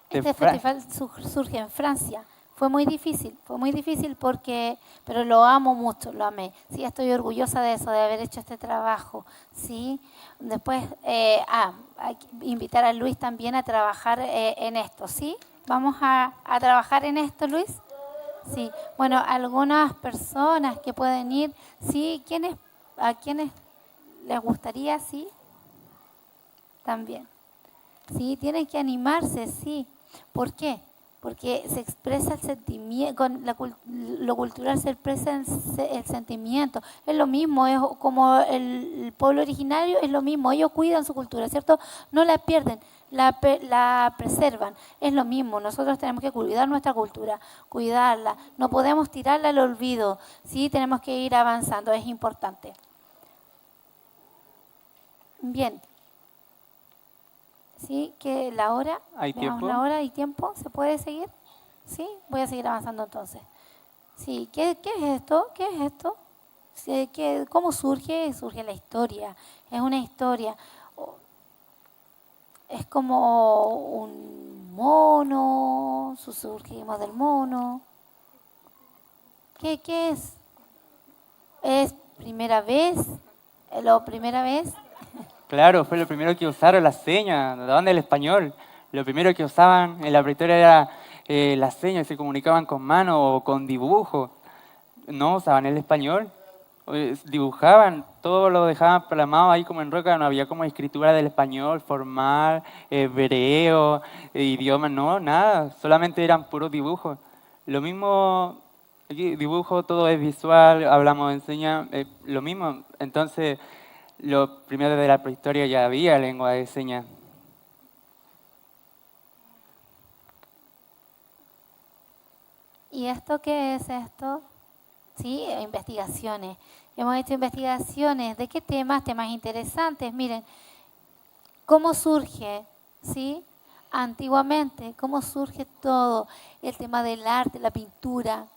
[SPEAKER 4] Este festival surge en Francia. Fue muy difícil porque, pero lo amo mucho, lo amé. Sí, estoy orgullosa de eso, de haber hecho este trabajo. Sí, después, hay que invitar a Luis también a trabajar en esto, ¿sí? Vamos a trabajar en esto, Luis. Sí, bueno, algunas personas que pueden ir, sí, ¿a quiénes les gustaría, sí? También. Sí, tienen que animarse, sí. ¿Por qué? Porque se expresa el sentimiento, con lo cultural se expresa el sentimiento. Es lo mismo, es como el pueblo originario, es lo mismo. Ellos cuidan su cultura, ¿cierto? No la pierden, la preservan. Es lo mismo, nosotros tenemos que cuidar nuestra cultura, cuidarla. No podemos tirarla al olvido, ¿sí? Tenemos que ir avanzando, es importante. Bien. ¿Sí? ¿Que la hora?
[SPEAKER 2] ¿Hay tiempo?
[SPEAKER 4] ¿La hora y tiempo? ¿Se puede seguir? ¿Sí? Voy a seguir avanzando entonces. Sí, ¿qué es esto? ¿Qué es esto? ¿Cómo surge? Surge la historia. Es una historia. es como un mono, surgimos del mono. ¿Qué es? ¿Es primera vez? ¿Lo primera vez?
[SPEAKER 17] Claro, fue lo primero que usaron las señas. ¿De dónde el español? Lo primero que usaban en la prehistoria era las señas, se comunicaban con mano o con dibujo. No usaban el español, dibujaban, todo lo dejaban plasmado ahí como en roca, no había como escritura del español, formal, hebreo, idioma, no, nada, solamente eran puros dibujos. Lo mismo, aquí dibujo, todo es visual, hablamos, enseña, lo mismo. Entonces, lo primero de la prehistoria ya había lengua de señas.
[SPEAKER 4] ¿Y esto qué es esto? Sí, investigaciones. Hemos hecho investigaciones. ¿De qué temas? Temas interesantes. Miren, ¿cómo surge? ¿Sí? Antiguamente, ¿cómo surge todo? El tema del arte, la pintura,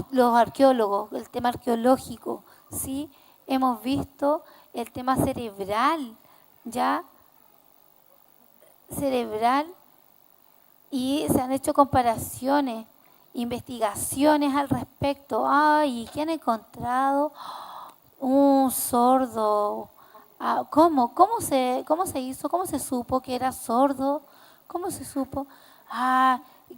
[SPEAKER 4] los arqueólogos, el tema arqueológico, ¿sí? Hemos visto el tema cerebral, ¿ya? Cerebral. Y se han hecho comparaciones, investigaciones al respecto. Ay, ¿qué han encontrado? Un sordo. ¿Cómo? ¿Cómo se hizo? ¿Cómo se supo que era sordo? ¿Cómo se supo?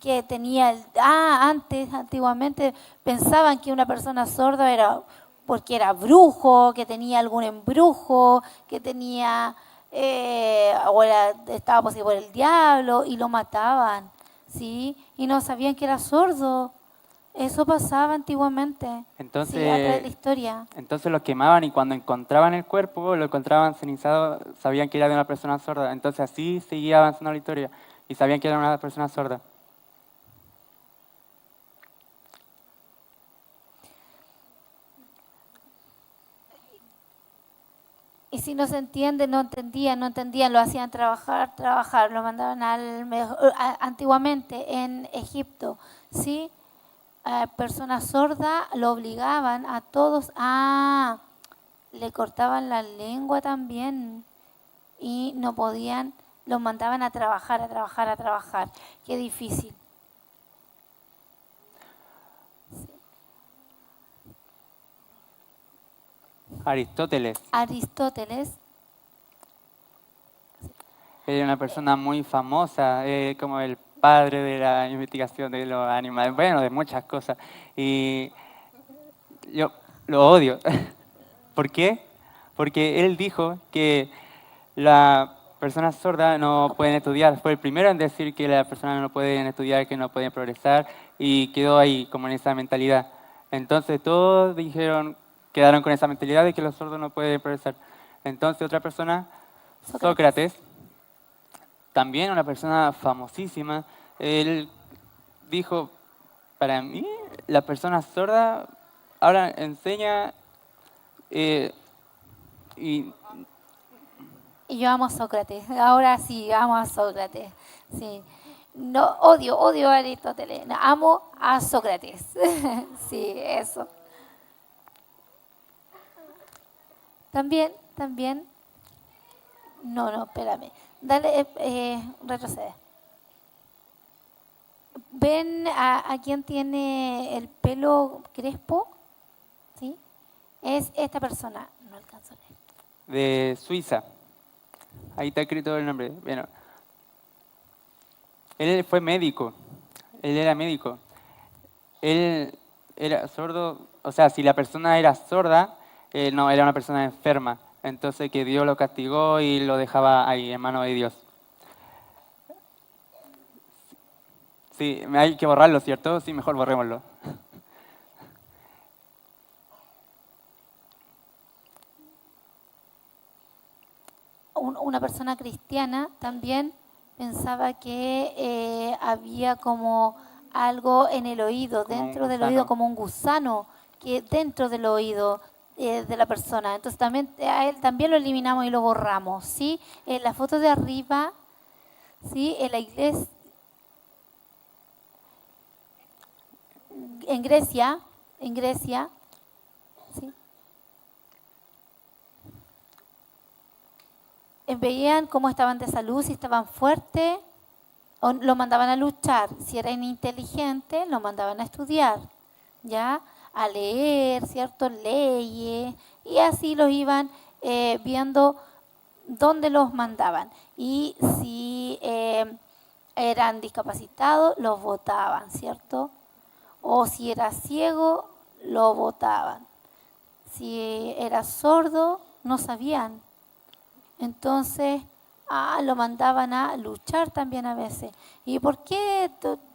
[SPEAKER 4] Que tenía antiguamente pensaban que una persona sorda era porque era brujo, que tenía algún embrujo, que tenía estaba poseído por el diablo y lo mataban, ¿sí? Y no sabían que era sordo. Eso pasaba antiguamente.
[SPEAKER 17] Entonces,
[SPEAKER 4] sí, a través de la historia.
[SPEAKER 17] Entonces lo quemaban y cuando encontraban el cuerpo, lo encontraban cenizado, sabían que era de una persona sorda. Entonces así seguía avanzando la historia y sabían que era una persona sorda.
[SPEAKER 4] Y si no se entiende, no entendían, lo hacían trabajar, lo mandaban antiguamente en Egipto, ¿sí? Personas sordas lo obligaban a todos le cortaban la lengua también y no podían, los mandaban a trabajar. Qué difícil.
[SPEAKER 17] Aristóteles. Era una persona muy famosa, como el padre de la investigación de los animales, bueno, de muchas cosas. Y yo lo odio. ¿Por qué? Porque él dijo que las personas sordas no pueden estudiar. Fue el primero en decir que las personas no pueden estudiar, que no pueden progresar, y quedó ahí como en esa mentalidad. Entonces todos quedaron con esa mentalidad de que los sordos no pueden progresar. Entonces otra persona, Sócrates, también una persona famosísima, él dijo, para mí, la persona sorda ahora enseña
[SPEAKER 4] y yo amo a Sócrates, ahora sí, amo a Sócrates. Sí. No, odio a Aristóteles, amo a Sócrates. Sí, eso. También, no, espérame. Dale, retrocede. ¿Ven a quién tiene el pelo crespo? ¿Sí? Es esta persona. No alcanzo a leer.
[SPEAKER 17] De Suiza. Ahí está escrito el nombre. Bueno, él fue médico. Él era médico. Él era sordo. O sea, si la persona era sorda, no, era una persona enferma. Entonces que Dios lo castigó y lo dejaba ahí en manos de Dios. Sí, hay que borrarlo, ¿cierto? Sí, mejor borrémoslo.
[SPEAKER 4] Una persona cristiana también pensaba que había como algo en el oído, dentro del oído, como un gusano, que dentro del oído de la persona. Entonces también a él también lo eliminamos y lo borramos, ¿sí? En la foto de arriba, ¿sí? En la iglesia, en Grecia, ¿sí? veían cómo estaban de salud, si estaban fuertes, o lo mandaban a luchar. Si era inteligente, lo mandaban a estudiar, ¿ya? A leer, ¿cierto? Leyes, y así los iban viendo dónde los mandaban. Y si eran discapacitados, los votaban, ¿cierto? O si era ciego, lo votaban. Si era sordo, no sabían. Entonces, lo mandaban a luchar también a veces. ¿Y por qué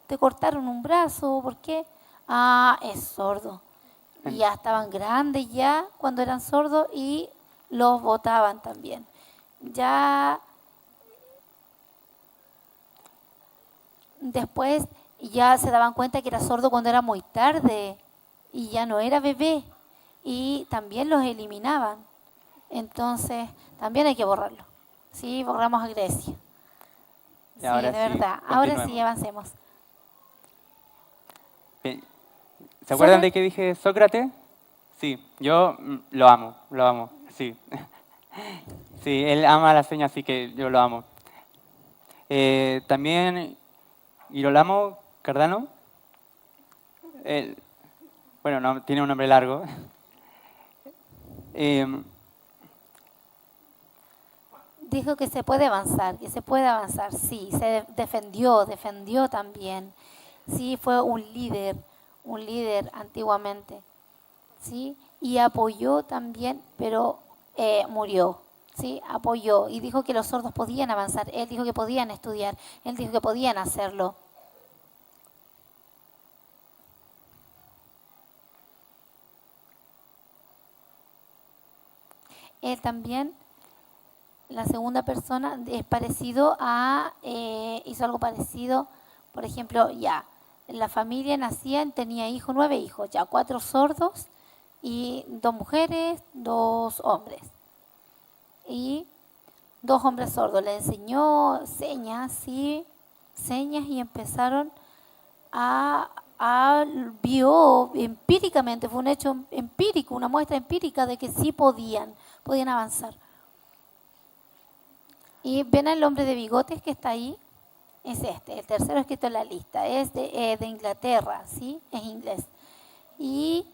[SPEAKER 4] te cortaron un brazo? ¿Por qué? Es sordo. Y ya estaban grandes ya cuando eran sordos y los votaban también. Ya después ya se daban cuenta que era sordo cuando era muy tarde y ya no era bebé y también los eliminaban. Entonces también hay que borrarlo. Sí, borramos a Grecia. Sí, de verdad. Ahora sí, avancemos.
[SPEAKER 17] Bien. ¿Se acuerdan de que dije Sócrates? Sí, yo lo amo, sí. Sí, él ama la seña, así que yo lo amo. También Girolamo Cardano, bueno, no, tiene un nombre largo.
[SPEAKER 4] Dijo que se puede avanzar, sí, se defendió también. Sí, fue un líder antiguamente, ¿sí? Y apoyó también, pero murió, ¿sí? Apoyó y dijo que los sordos podían avanzar, él dijo que podían estudiar, él dijo que podían hacerlo. Él también, la segunda persona, es parecido hizo algo parecido, por ejemplo, ya, en la familia nacían, tenía 9 hijos, ya 4 sordos y 2 mujeres, 2 hombres. Y 2 hombres sordos, le enseñó señas, ¿sí? Señas y empezaron vio empíricamente, fue un hecho empírico, una muestra empírica de que sí podían avanzar. Y ven al hombre de bigotes que está ahí, es el tercero escrito en la lista, es de Inglaterra, ¿sí? Es inglés. Y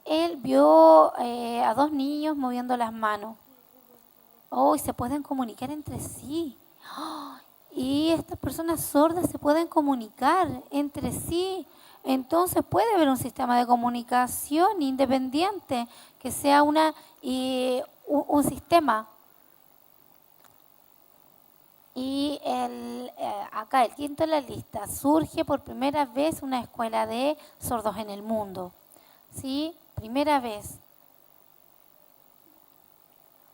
[SPEAKER 4] él vio a 2 niños moviendo las manos. Y se pueden comunicar entre sí. Y estas personas sordas se pueden comunicar entre sí. Entonces puede haber un sistema de comunicación independiente que sea un sistema. Y acá, el quinto en la lista, surge por primera vez una escuela de sordos en el mundo. ¿Sí? Primera vez.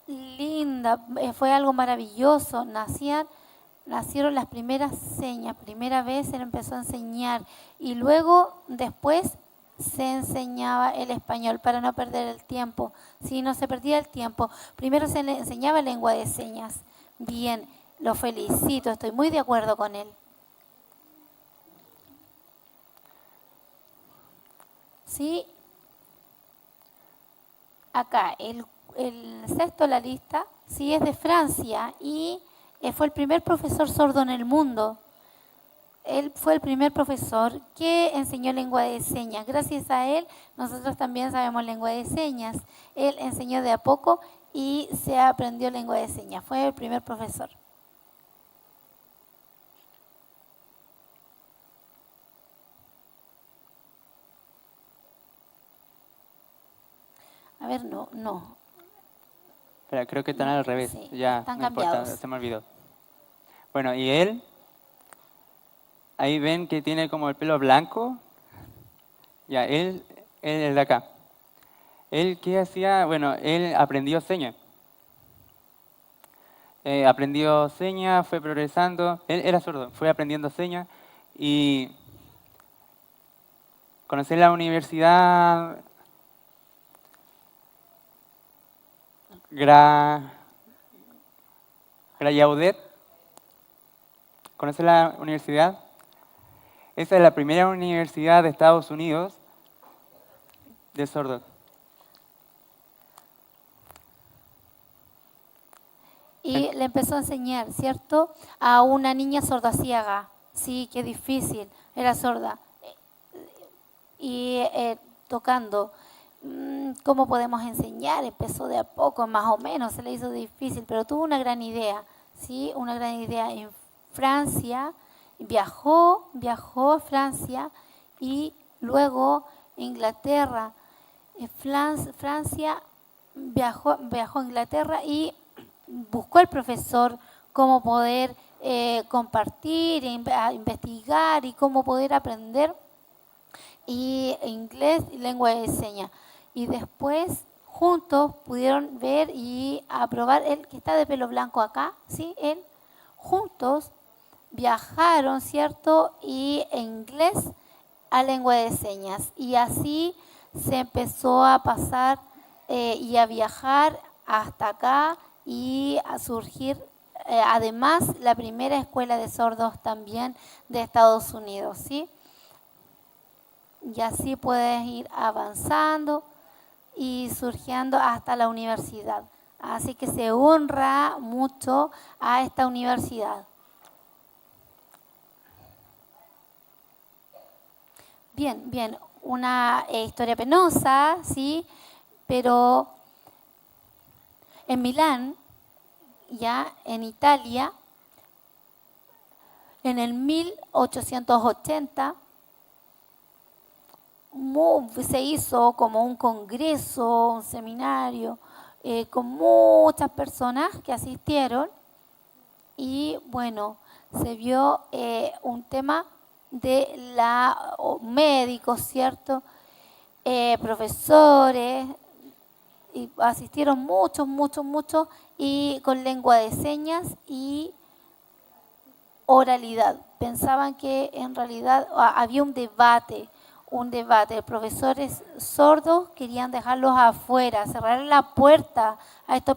[SPEAKER 4] Linda, fue algo maravilloso. Nacieron las primeras señas, primera vez él empezó a enseñar y luego después se enseñaba el español para no perder el tiempo. Si no se perdía el tiempo, primero se le enseñaba lengua de señas. Bien, lo felicito, estoy muy de acuerdo con él. ¿Sí? Acá, el sexto de la lista, sí, es de Francia y fue el primer profesor sordo en el mundo. Él fue el primer profesor que enseñó lengua de señas. Gracias a él, nosotros también sabemos lengua de señas. Él enseñó de a poco y se aprendió lengua de señas. Fue el primer profesor. A ver, no.
[SPEAKER 17] Pero creo que están al revés.
[SPEAKER 4] Sí,
[SPEAKER 17] ya,
[SPEAKER 4] están
[SPEAKER 17] no importa,
[SPEAKER 4] cambiados.
[SPEAKER 17] se me olvidó. Bueno, y él, ahí ven que tiene como el pelo blanco. Ya, él es de acá. Él, ¿qué hacía? Bueno, él aprendió señas. Fue progresando. Él era sordo, fue aprendiendo señas y conocí la universidad Grayaudet. ¿Conoce la universidad? Esa es la primera universidad de Estados Unidos de sordos.
[SPEAKER 4] y le empezó a enseñar, ¿cierto? A una niña sordaciega, sí, qué difícil, era sorda. Y tocando, ¿cómo podemos enseñar? Empezó de a poco, más o menos, se le hizo difícil, pero tuvo una gran idea, ¿sí? Una gran idea en Francia, viajó a Francia y luego Inglaterra. Francia viajó a Inglaterra y buscó al profesor cómo poder compartir, investigar y cómo poder aprender y inglés y lengua de señas. Y después juntos pudieron ver y aprobar, él que está de pelo blanco acá, ¿sí? Él, juntos viajaron, ¿cierto? Y en inglés a lengua de señas. Y así se empezó a pasar y a viajar hasta acá y a surgir, además, la primera escuela de sordos también de Estados Unidos, ¿sí? Y así puedes ir avanzando y surgiendo hasta la universidad. Así que se honra mucho a esta universidad. Bien, una historia penosa, ¿sí? Pero en Milán, ya en Italia, en el 1880, se hizo como un congreso, un seminario, con muchas personas que asistieron y bueno, se vio un tema de médicos, ¿cierto? Profesores, y asistieron muchos, y con lengua de señas y oralidad. Pensaban que en realidad había un debate. Profesores sordos querían dejarlos afuera, cerrar la puerta a estos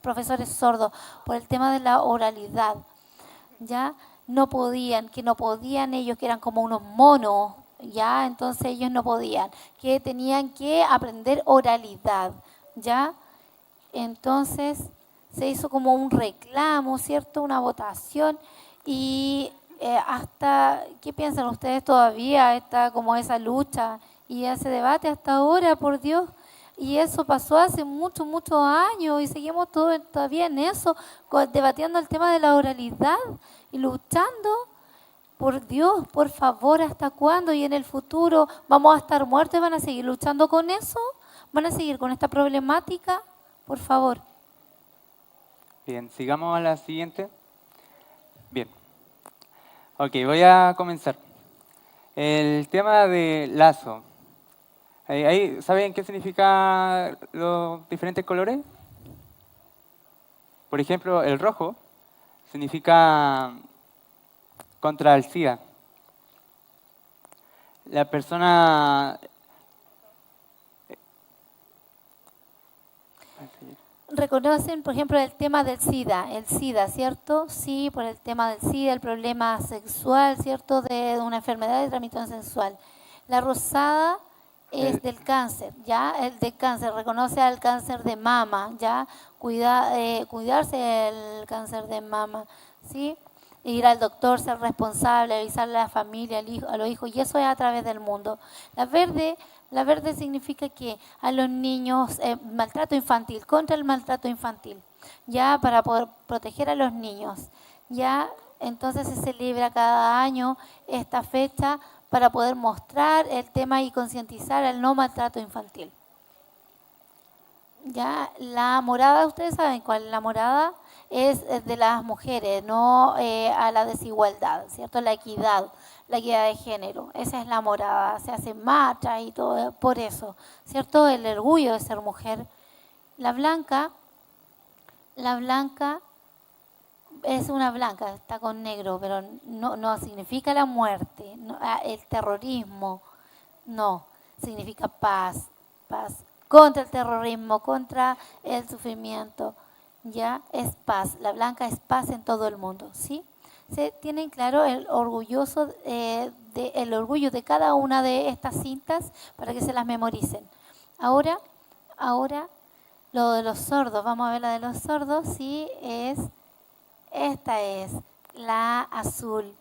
[SPEAKER 4] profesores sordos por el tema de la oralidad. ¿Ya? No podían ellos, que eran como unos monos, ¿ya? Entonces ellos no podían, que tenían que aprender oralidad, ¿ya? Entonces se hizo como un reclamo, ¿cierto? Una votación y ¿qué piensan ustedes todavía? Está como esa lucha y ese debate hasta ahora, por Dios. Y eso pasó hace muchos años y seguimos todavía en eso, debatiendo el tema de la oralidad y luchando. Por Dios, por favor, ¿hasta cuándo? Y en el futuro vamos a estar muertos y van a seguir luchando con eso, van a seguir con esta problemática, por favor.
[SPEAKER 17] Bien, sigamos a la siguiente. Bien. Ok, voy a comenzar. El tema de lazo. ¿Saben qué significa los diferentes colores? Por ejemplo, el rojo significa contra el SIDA. La persona...
[SPEAKER 4] Reconocen, por ejemplo, el tema del SIDA, ¿cierto? Sí, por el tema del SIDA, el problema sexual, ¿cierto? De una enfermedad de transmisión sexual. La rosada es del cáncer, ¿ya? El del cáncer, reconoce al cáncer de mama, ¿ya? Cuidarse del cáncer de mama, ¿sí? Ir al doctor, ser responsable, avisarle a la familia, a los hijos, y eso es a través del mundo. La verde significa que a los niños, maltrato infantil, contra el maltrato infantil, ya para poder proteger a los niños, ya entonces se celebra cada año esta fecha para poder mostrar el tema y concientizar el no maltrato infantil. Ya la morada, ustedes saben cuál es la morada, es de las mujeres, no a la desigualdad, ¿cierto? La equidad de género, esa es la morada, se hacen marchas y todo por eso, ¿cierto? El orgullo de ser mujer. La blanca es una blanca, está con negro, pero no significa la muerte, el terrorismo, no, significa paz, contra el terrorismo, contra el sufrimiento, ya es paz, la blanca es paz en todo el mundo, ¿sí? Se tienen claro el orgullo de cada una de estas cintas para que se las memoricen. Ahora lo de los sordos. Vamos a ver la de los sordos. Sí, esta es la azul.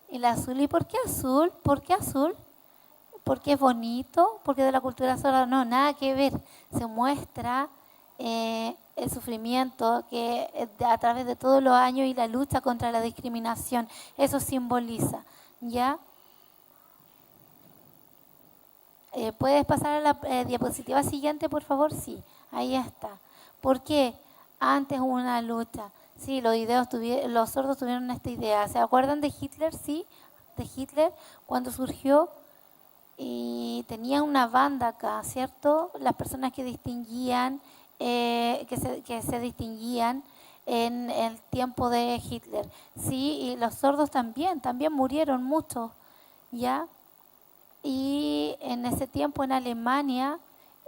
[SPEAKER 4] Y la azul, ¿y por qué azul? ¿Por qué azul? ¿Porque es bonito? ¿Porque de la cultura sorda? No, nada que ver. Se muestra el sufrimiento que a través de todos los años y la lucha contra la discriminación. Eso simboliza, ¿ya? ¿Puedes pasar a la diapositiva siguiente, por favor? Sí, ahí está. ¿Por qué? Antes hubo una lucha. Sí, los sordos tuvieron esta idea. ¿Se acuerdan de Hitler? Sí, de Hitler, cuando surgió y tenía una banda acá, ¿cierto? Las personas que distinguían, que se distinguían en el tiempo de Hitler. Sí, y los sordos también murieron muchos, ¿ya? Y en ese tiempo en Alemania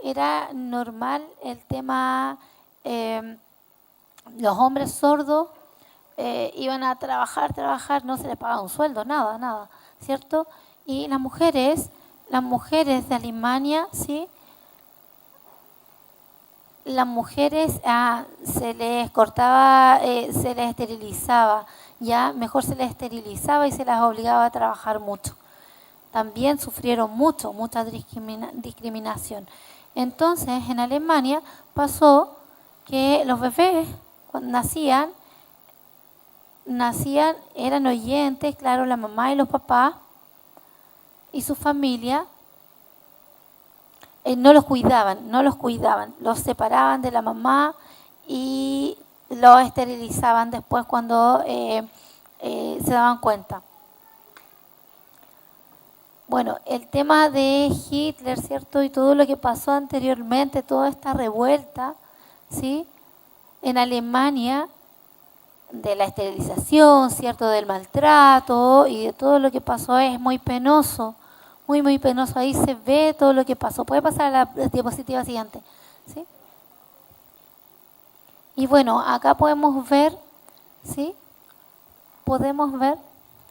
[SPEAKER 4] era normal el tema, los hombres sordos iban a trabajar, no se les pagaba un sueldo, nada, ¿cierto? Y las mujeres de Alemania, ¿sí? Las mujeres se les cortaba, se les esterilizaba, ya mejor se les esterilizaba y se las obligaba a trabajar mucho. También sufrieron mucha discriminación. Entonces, en Alemania pasó que los bebés, cuando nacían, eran oyentes, claro, la mamá y los papás y su familia no los cuidaban, los separaban de la mamá y los esterilizaban después cuando se daban cuenta. Bueno, el tema de Hitler, ¿cierto? Y todo lo que pasó anteriormente, toda esta revuelta, ¿sí? En Alemania, de la esterilización, ¿cierto? Del maltrato y de todo lo que pasó es muy penoso, muy penoso. Ahí se ve todo lo que pasó. Puede pasar a la diapositiva siguiente, ¿sí? Y bueno, acá podemos ver, ¿sí?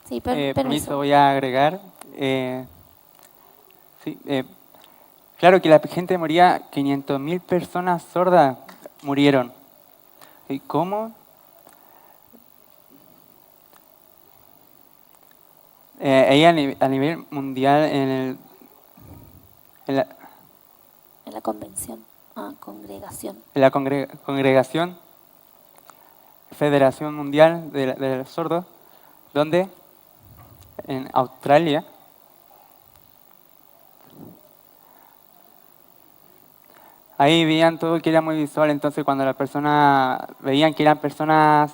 [SPEAKER 4] Sí,
[SPEAKER 17] permiso, voy a agregar. Claro que la gente moría, 500.000 personas sordas murieron. ¿Y cómo? Ahí a nivel mundial, en
[SPEAKER 4] la convención, congregación.
[SPEAKER 17] En la congregación, Federación Mundial de los Sordos, donde en Australia, ahí veían todo que era muy visual, entonces cuando las personas veían que eran personas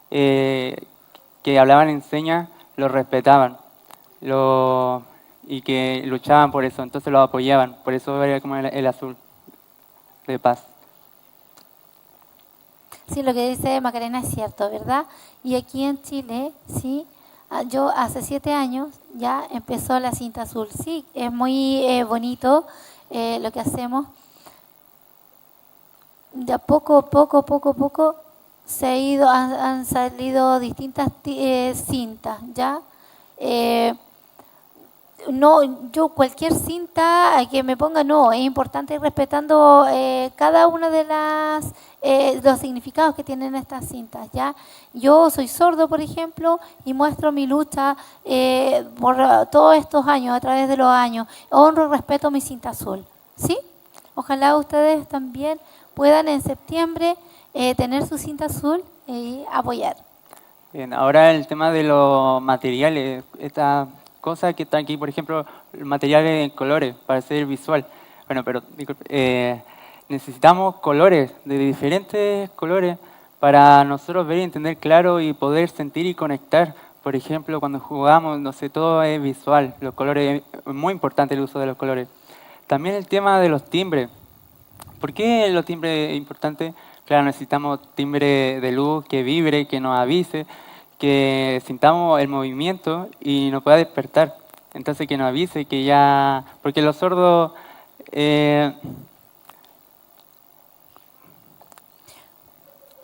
[SPEAKER 17] que hablaban en señas, los respetaban y que luchaban por eso, entonces los apoyaban, por eso era como el azul de paz.
[SPEAKER 4] Sí, lo que dice Macarena es cierto, ¿verdad? Y aquí en Chile, sí, yo hace 7 años ya empezó la cinta azul. Sí, es muy bonito lo que hacemos. De a poco han salido distintas cintas, ¿ya? No, yo cualquier cinta que me ponga, no, es importante ir respetando cada una de los significados que tienen estas cintas, ¿ya? Yo soy sordo, por ejemplo, y muestro mi lucha por todos estos años, a través de los años. Honro y respeto mi cinta azul, ¿sí? Ojalá ustedes también puedan en septiembre tener su cinta azul y apoyar.
[SPEAKER 17] Bien, ahora el tema de los materiales, esta cosa que está aquí, por ejemplo, materiales en colores para ser visual. Bueno, pero disculpe, necesitamos colores, de diferentes colores, para nosotros ver y entender claro y poder sentir y conectar. Por ejemplo, cuando jugamos, no sé, todo es visual, los colores, es muy importante el uso de los colores. También el tema de los timbres. ¿Por qué los timbres es importante? Claro, necesitamos timbre de luz que vibre, que nos avise, que sintamos el movimiento y nos pueda despertar. Entonces que nos avise que ya... Porque los sordos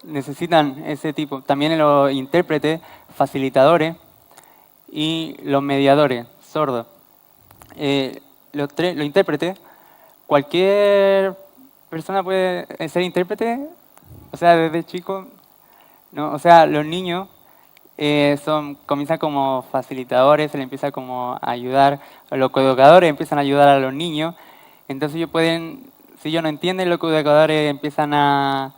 [SPEAKER 17] necesitan ese tipo. También los intérpretes, facilitadores y los mediadores sordos. Los intérpretes, cualquier persona puede ser intérprete, o sea, desde chico, ¿no? O sea, los niños comienzan como facilitadores, se les empieza como a ayudar, los coeducadores empiezan a ayudar a los niños, entonces ellos pueden, si ellos no entienden, los coeducadores empiezan a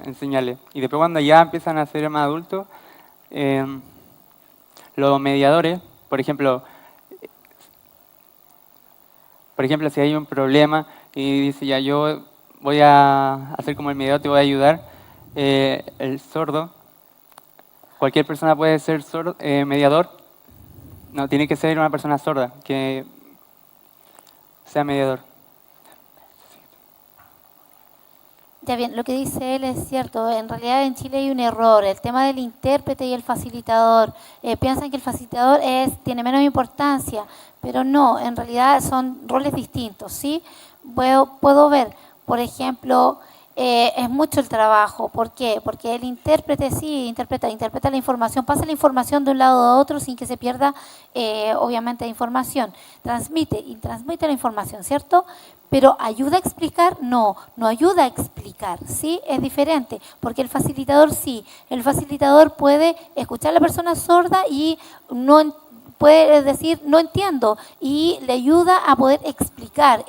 [SPEAKER 17] enseñarles. Y después cuando ya empiezan a ser más adultos, los mediadores, por ejemplo, si hay un problema y dice, ya yo voy a hacer como el mediador, te voy a ayudar, el sordo, cualquier persona puede ser mediador, no, tiene que ser una persona sorda que sea mediador.
[SPEAKER 4] Ya bien, lo que dice él es cierto. En realidad en Chile hay un error. El tema del intérprete y el facilitador. Piensan que el facilitador tiene menos importancia, pero no, en realidad son roles distintos, ¿sí? Puedo ver, por ejemplo, es mucho el trabajo. ¿Por qué? Porque el intérprete sí interpreta la información, pasa la información de un lado a otro sin que se pierda, obviamente, la información. Transmite la información, ¿cierto? Pero ¿ayuda a explicar? No ayuda a explicar, ¿sí? Es diferente, porque el facilitador sí. El facilitador puede escuchar a la persona sorda y puede decir, no entiendo, y le ayuda a poder explica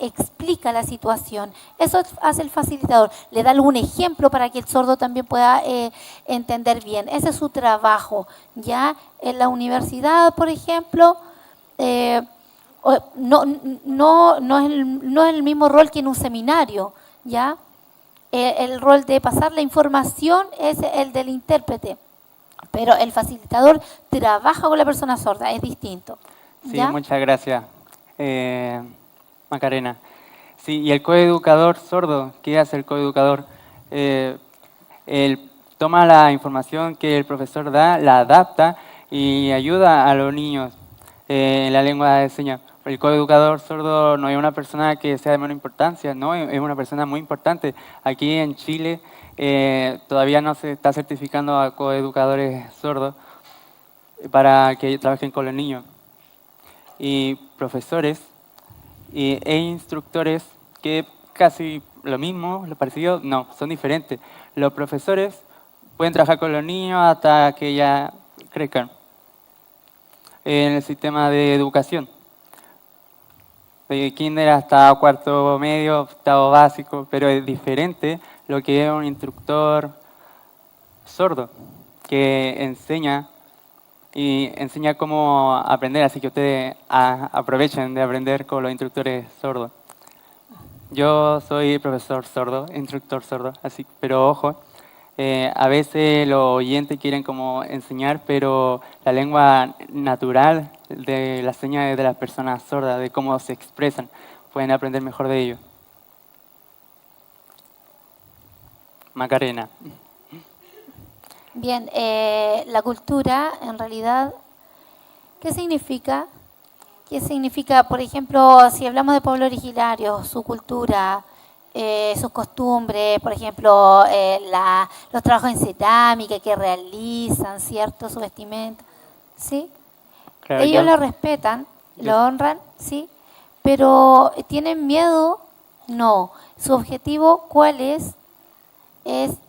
[SPEAKER 4] la situación. Eso hace el facilitador. Le da algún ejemplo para que el sordo también pueda entender bien. Ese es su trabajo. Ya en la universidad, por ejemplo, no es el mismo rol que en un seminario, ¿ya? El rol de pasar la información es el del intérprete, pero el facilitador trabaja con la persona sorda, es distinto.
[SPEAKER 17] Sí, muchas gracias, Macarena. Sí, y el coeducador sordo, ¿qué hace el coeducador? Él toma la información que el profesor da, la adapta y ayuda a los niños en la lengua de señas. El coeducador sordo no es una persona que sea de menor importancia, no, es una persona muy importante. Aquí en Chile todavía no se está certificando a coeducadores sordos para que trabajen con los niños. Y profesores e instructores, que casi lo mismo, lo parecido, no, son diferentes. Los profesores pueden trabajar con los niños hasta que ya crezcan en el sistema de educación. De kinder hasta cuarto medio, octavo básico, pero es diferente lo que es un instructor sordo, que enseña cómo aprender, así que ustedes aprovechen de aprender con los instructores sordos. Yo soy profesor sordo, instructor sordo, así, pero ojo, a veces los oyentes quieren como enseñar, pero la lengua natural de las señas de las personas sordas, de cómo se expresan, pueden aprender mejor de ello. Macarena.
[SPEAKER 4] Bien, la cultura, en realidad, ¿qué significa? ¿Qué significa, por ejemplo, si hablamos de pueblo originario, su cultura, sus costumbres, por ejemplo, los trabajos en cerámica que realizan, ¿cierto? Su vestimenta, ¿sí?
[SPEAKER 17] Claro,
[SPEAKER 4] ellos lo respetan, lo honran, ¿sí? Pero ¿tienen miedo? No. ¿Su objetivo cuál es?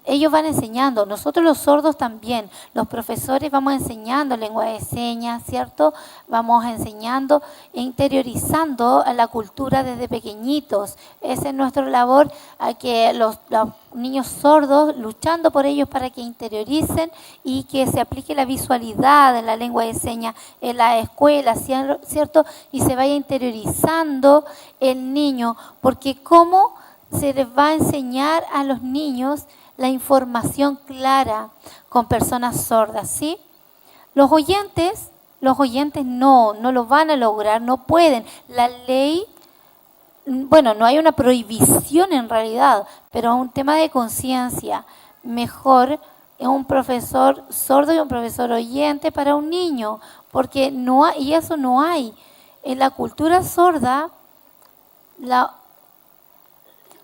[SPEAKER 4] Ellos van enseñando, nosotros los sordos también, los profesores vamos enseñando lengua de señas, ¿cierto? Vamos enseñando e interiorizando a la cultura desde pequeñitos. Esa es nuestra labor, a que los niños sordos, luchando por ellos para que interioricen y que se aplique la visualidad de la lengua de señas en la escuela, ¿cierto? Y se vaya interiorizando el niño, porque ¿cómo se les va a enseñar a los niños la información clara con personas sordas, ¿sí? Los oyentes no lo van a lograr, no pueden. La ley, bueno, no hay una prohibición en realidad, pero un tema de conciencia. Mejor un profesor sordo y un profesor oyente para un niño, porque no hay, y eso no hay. En la cultura sorda,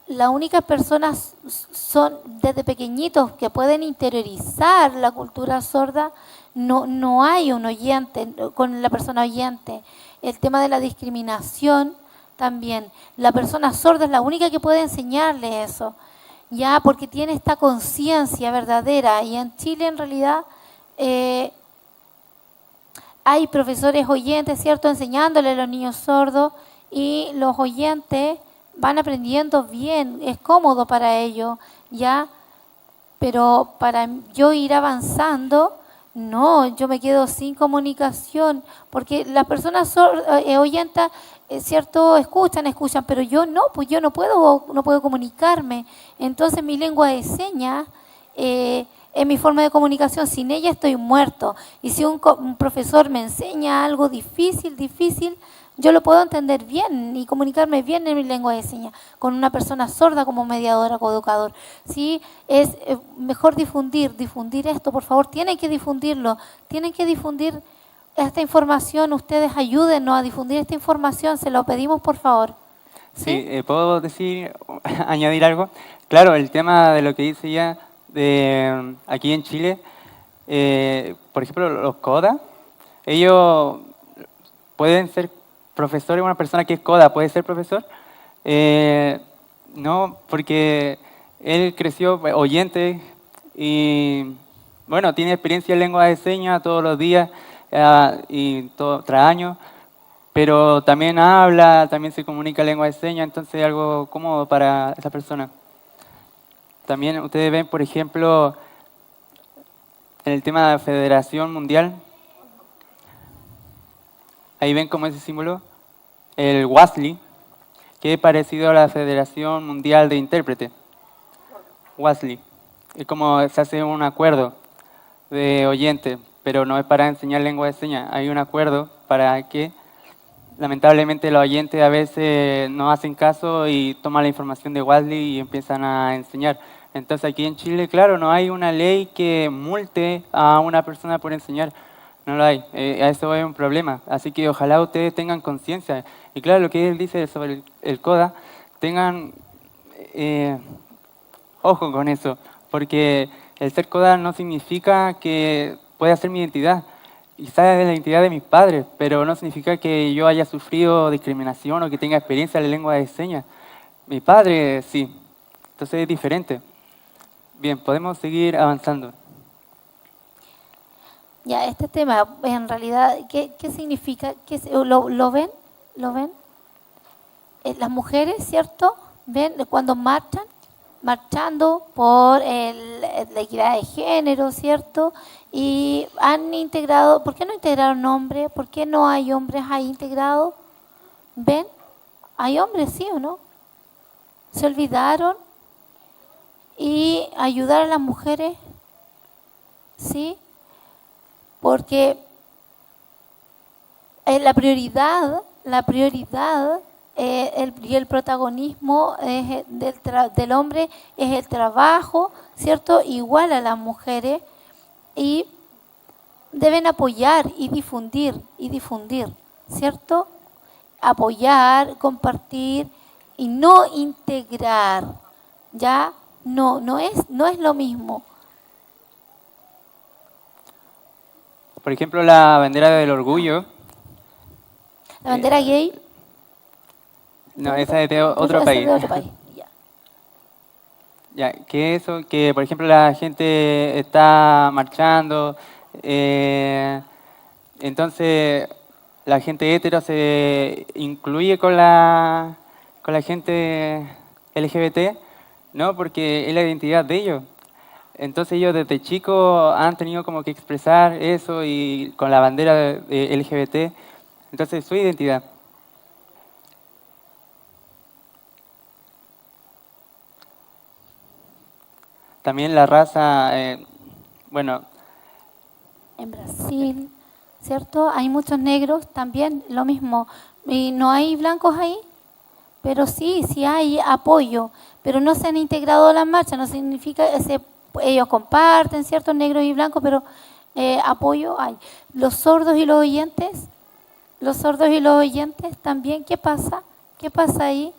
[SPEAKER 4] las únicas personas son desde pequeñitos que pueden interiorizar la cultura sorda. No hay un oyente con la persona oyente. El tema de la discriminación también. La persona sorda es la única que puede enseñarle eso, ya, porque tiene esta conciencia verdadera. Y en Chile, en realidad, hay profesores oyentes, ¿cierto?, enseñándole a los niños sordos, y los oyentes van aprendiendo bien, es cómodo para ellos, ¿ya? Pero para yo ir avanzando, no, yo me quedo sin comunicación, porque las personas oyentes, ¿cierto?, escuchan, pero yo no, pues yo no puedo comunicarme. Entonces mi lengua de señas es mi forma de comunicación, sin ella estoy muerto. Y si un profesor me enseña algo difícil, yo lo puedo entender bien y comunicarme bien en mi lengua de señas, con una persona sorda como mediadora, coeducador. Sí, es mejor difundir esto, por favor, tienen que difundirlo, tienen que difundir esta información, ustedes ayúdennos a difundir esta información, se lo pedimos por favor.
[SPEAKER 17] Sí, ¿puedo añadir algo? Claro, el tema de lo que dice ya, de aquí en Chile, por ejemplo, los CODA, ellos pueden ser profesores, una persona que es CODA puede ser profesor, no, porque él creció oyente y, bueno, tiene experiencia en lengua de señas todos los días y tras años, pero también habla, también se comunica en lengua de señas, entonces es algo cómodo para esa persona. También ustedes ven, por ejemplo, en el tema de la Federación Mundial, ahí ven como ese símbolo, el WASLI, que es parecido a la Federación Mundial de Intérpretes. WASLI. Es como se hace un acuerdo de oyente, pero no es para enseñar lengua de señas. Hay un acuerdo para que, lamentablemente, los oyentes a veces no hacen caso y toman la información de WASLI y empiezan a enseñar. Entonces aquí en Chile, claro, no hay una ley que multe a una persona por enseñar. No lo hay, eso es un problema, así que ojalá ustedes tengan conciencia. Y claro, lo que él dice sobre el CODA, tengan ojo con eso, porque el ser CODA no significa que pueda ser mi identidad. Quizás es la identidad de mis padres, pero no significa que yo haya sufrido discriminación o que tenga experiencia en la lengua de señas. Mi padre sí, entonces es diferente. Bien, podemos seguir avanzando.
[SPEAKER 4] Ya, este tema, en realidad, ¿qué significa? ¿Lo ven? ¿Lo ven? Las mujeres, ¿cierto? ¿Ven? Cuando marchando por la equidad de género, ¿cierto? Y han integrado, ¿por qué no integraron hombres? ¿Por qué no hay hombres ahí integrados? ¿Ven? ¿Hay hombres, sí o no? ¿Se olvidaron? ¿Y ayudar a las mujeres? ¿Sí? Porque la prioridad y el protagonismo del hombre es el trabajo, ¿cierto? Igual a las mujeres, y deben apoyar y difundir, ¿cierto? Apoyar, compartir y no integrar, ¿ya? No es lo mismo.
[SPEAKER 17] Por ejemplo, la bandera del orgullo.
[SPEAKER 4] ¿La bandera gay?
[SPEAKER 17] No, esa es de otro país. Ya, que eso, que por ejemplo la gente está marchando, entonces la gente hetero se incluye con la gente LGBT, ¿no? Porque es la identidad de ellos. Entonces ellos desde chicos han tenido como que expresar eso y con la bandera de LGBT, entonces su identidad. También la raza, bueno.
[SPEAKER 4] En Brasil, ¿cierto? Hay muchos negros también, lo mismo. Y no hay blancos ahí, pero sí hay apoyo, pero no se han integrado a las marchas, no significa ellos comparten, ¿cierto? Negros y blancos, pero apoyo hay. Los sordos y los oyentes también, ¿qué pasa? ¿Qué pasa ahí?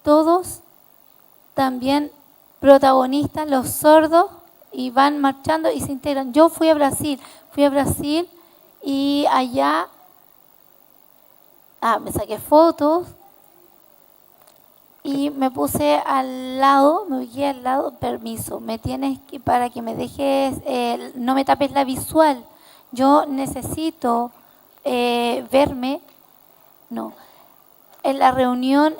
[SPEAKER 4] Todos también protagonistas, los sordos, y van marchando y se integran. Yo fui a Brasil y allá me saqué fotos y me puse al lado, me ubiqué al lado, permiso, me tienes que, para que me dejes, no me tapes la visual. Yo necesito verme, no, en la reunión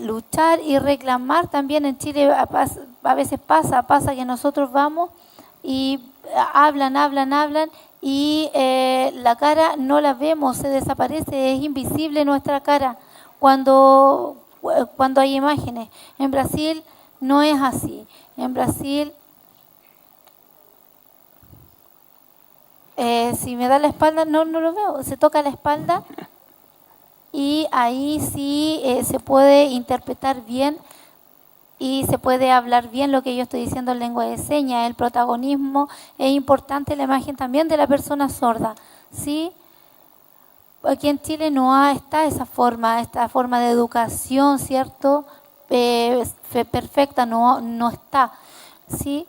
[SPEAKER 4] luchar y reclamar también en Chile. A veces pasa que nosotros vamos y hablan y la cara no la vemos, se desaparece, es invisible nuestra cara cuando hay imágenes. En Brasil no es así. En Brasil, si me da la espalda, no lo veo, se toca la espalda y ahí sí se puede interpretar bien y se puede hablar bien lo que yo estoy diciendo en lengua de señas. El protagonismo es importante, la imagen también de la persona sorda, ¿sí? Aquí en Chile no está esta forma de educación, ¿cierto? Perfecta, no está, ¿sí?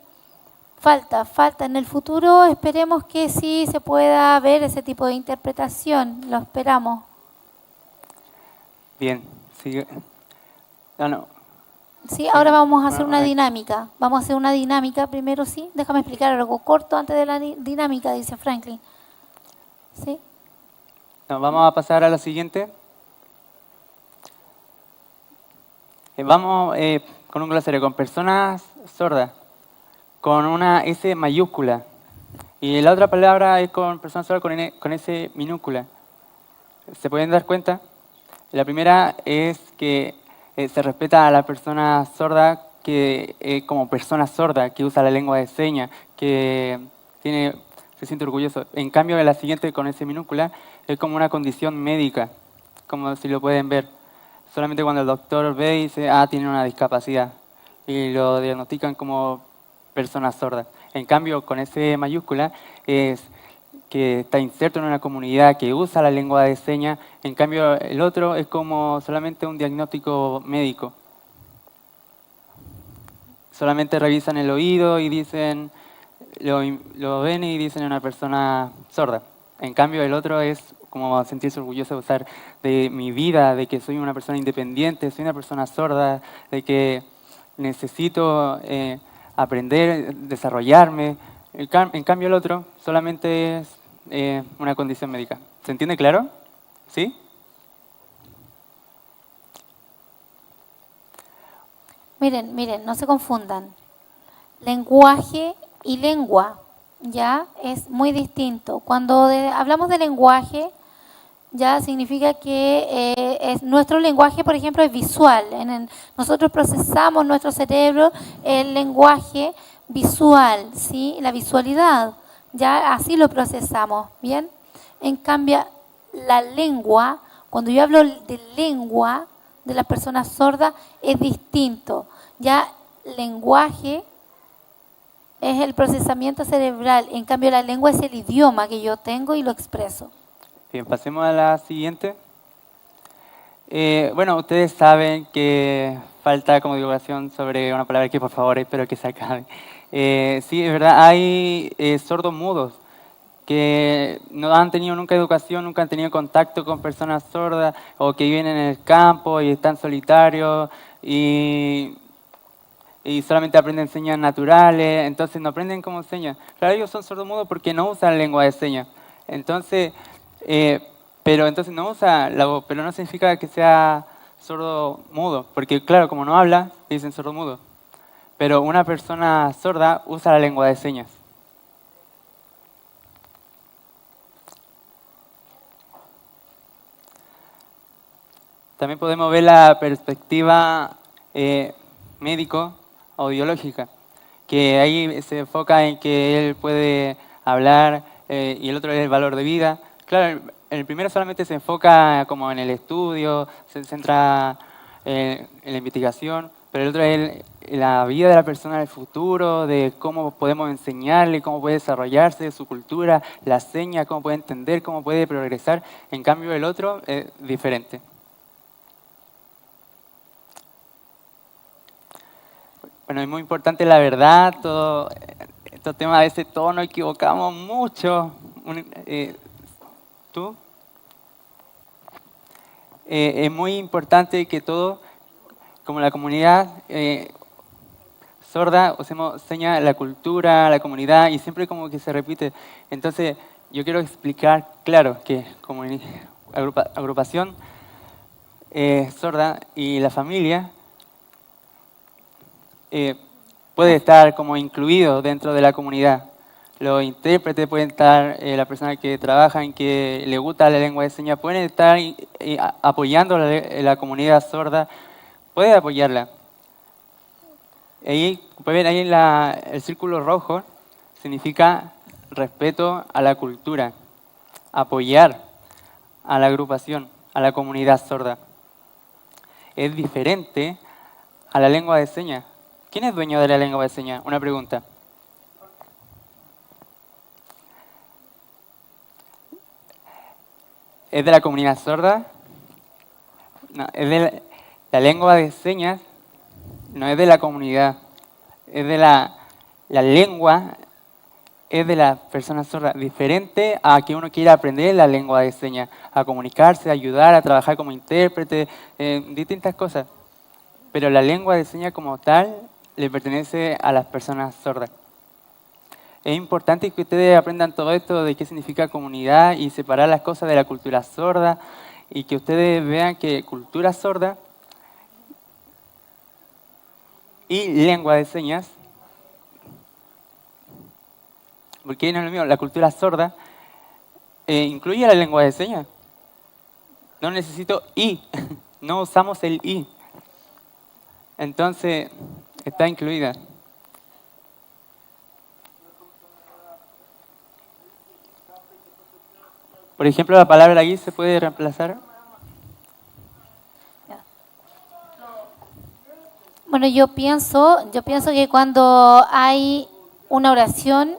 [SPEAKER 4] Falta. En el futuro esperemos que sí se pueda ver ese tipo de interpretación, lo esperamos.
[SPEAKER 17] Bien, sigue. No.
[SPEAKER 4] Sí, ahora vamos a hacer una dinámica. Vamos a hacer una dinámica primero, ¿sí? Déjame explicar algo corto antes de la dinámica, dice Franklin. ¿Sí?
[SPEAKER 17] No, vamos a pasar a la siguiente. Vamos con un glosario con personas sordas, con una S mayúscula. Y la otra palabra es con personas sordas con S minúscula. ¿Se pueden dar cuenta? La primera es que se respeta a la persona sorda que como persona sorda, que usa la lengua de señas, que se siente orgulloso. En cambio, la siguiente con S minúscula es como una condición médica, como si lo pueden ver. Solamente cuando el doctor ve y dice, tiene una discapacidad, y lo diagnostican como persona sorda. En cambio, con S mayúscula es que está inserto en una comunidad que usa la lengua de señas. En cambio, el otro es como solamente un diagnóstico médico. Solamente revisan el oído y dicen, lo ven y dicen una persona sorda. En cambio, el otro es como sentirse orgulloso de usar de mi vida, de que soy una persona independiente, soy una persona sorda, de que necesito aprender, desarrollarme. En cambio, el otro solamente es una condición médica. ¿Se entiende claro? ¿Sí?
[SPEAKER 4] Miren, no se confundan. Lenguaje y lengua, ya es muy distinto. Cuando hablamos de lenguaje, ya significa que nuestro lenguaje, por ejemplo, es visual. Nosotros procesamos nuestro cerebro el lenguaje visual, ¿sí? La visualidad, ya así lo procesamos, ¿bien? En cambio, la lengua, cuando yo hablo de lengua de las personas sordas, es distinto. Ya lenguaje es el procesamiento cerebral, en cambio la lengua es el idioma que yo tengo y lo expreso.
[SPEAKER 17] Bien, pasemos a la siguiente. Bueno, ustedes saben que falta como divulgación sobre una palabra que por favor espero que se acabe. Sí, es verdad, hay sordos mudos que no han tenido nunca educación, nunca han tenido contacto con personas sordas o que viven en el campo y están solitarios y solamente aprenden señas naturales, entonces no aprenden como señas. Claro, ellos son sordomudos porque no usan lengua de señas. Entonces, pero entonces no usa la voz, pero no significa que sea sordo mudo, porque claro, como no habla, dicen sordo mudo. Pero una persona sorda usa la lengua de señas. También podemos ver la perspectiva médico o biológica, que ahí se enfoca en que él puede hablar y el otro es el valor de vida. Claro, el primero solamente se enfoca como en el estudio, se centra en la investigación, pero el otro es la vida de la persona, el futuro, de cómo podemos enseñarle, cómo puede desarrollarse su cultura, la seña, cómo puede entender, cómo puede progresar. En cambio, el otro es diferente. Bueno, es muy importante la verdad, todo estos temas a veces todos nos equivocamos mucho. ¿Tú? es muy importante que todos, como la comunidad sorda, usemos señas, la cultura, la comunidad, y siempre como que se repite. Entonces, yo quiero explicar, claro, que como agrupación sorda y la familia puede estar como incluido dentro de la comunidad. Los intérpretes pueden estar, las personas que trabajan, que les gusta la lengua de señas, pueden estar apoyando a la comunidad sorda, puede apoyarla. Ahí, pueden ver ahí el círculo rojo, significa respeto a la cultura, apoyar a la agrupación, a la comunidad sorda. Es diferente a la lengua de señas. ¿Quién es dueño de la lengua de señas? Una pregunta. ¿Es de la comunidad sorda? No, es de la lengua de señas, no es de la comunidad, es de la lengua, es de las personas sordas, diferente a que uno quiera aprender la lengua de señas, a comunicarse, a ayudar, a trabajar como intérprete, distintas cosas. Pero la lengua de señas como tal le pertenece a las personas sordas. Es importante que ustedes aprendan todo esto de qué significa comunidad y separar las cosas de la cultura sorda y que ustedes vean que cultura sorda y lengua de señas, porque no es lo mismo, la cultura sorda incluye la lengua de señas. No necesito I, no usamos el I. Entonces, está incluida. Por ejemplo, la palabra ahí se puede reemplazar.
[SPEAKER 4] Bueno, yo pienso que cuando hay una oración,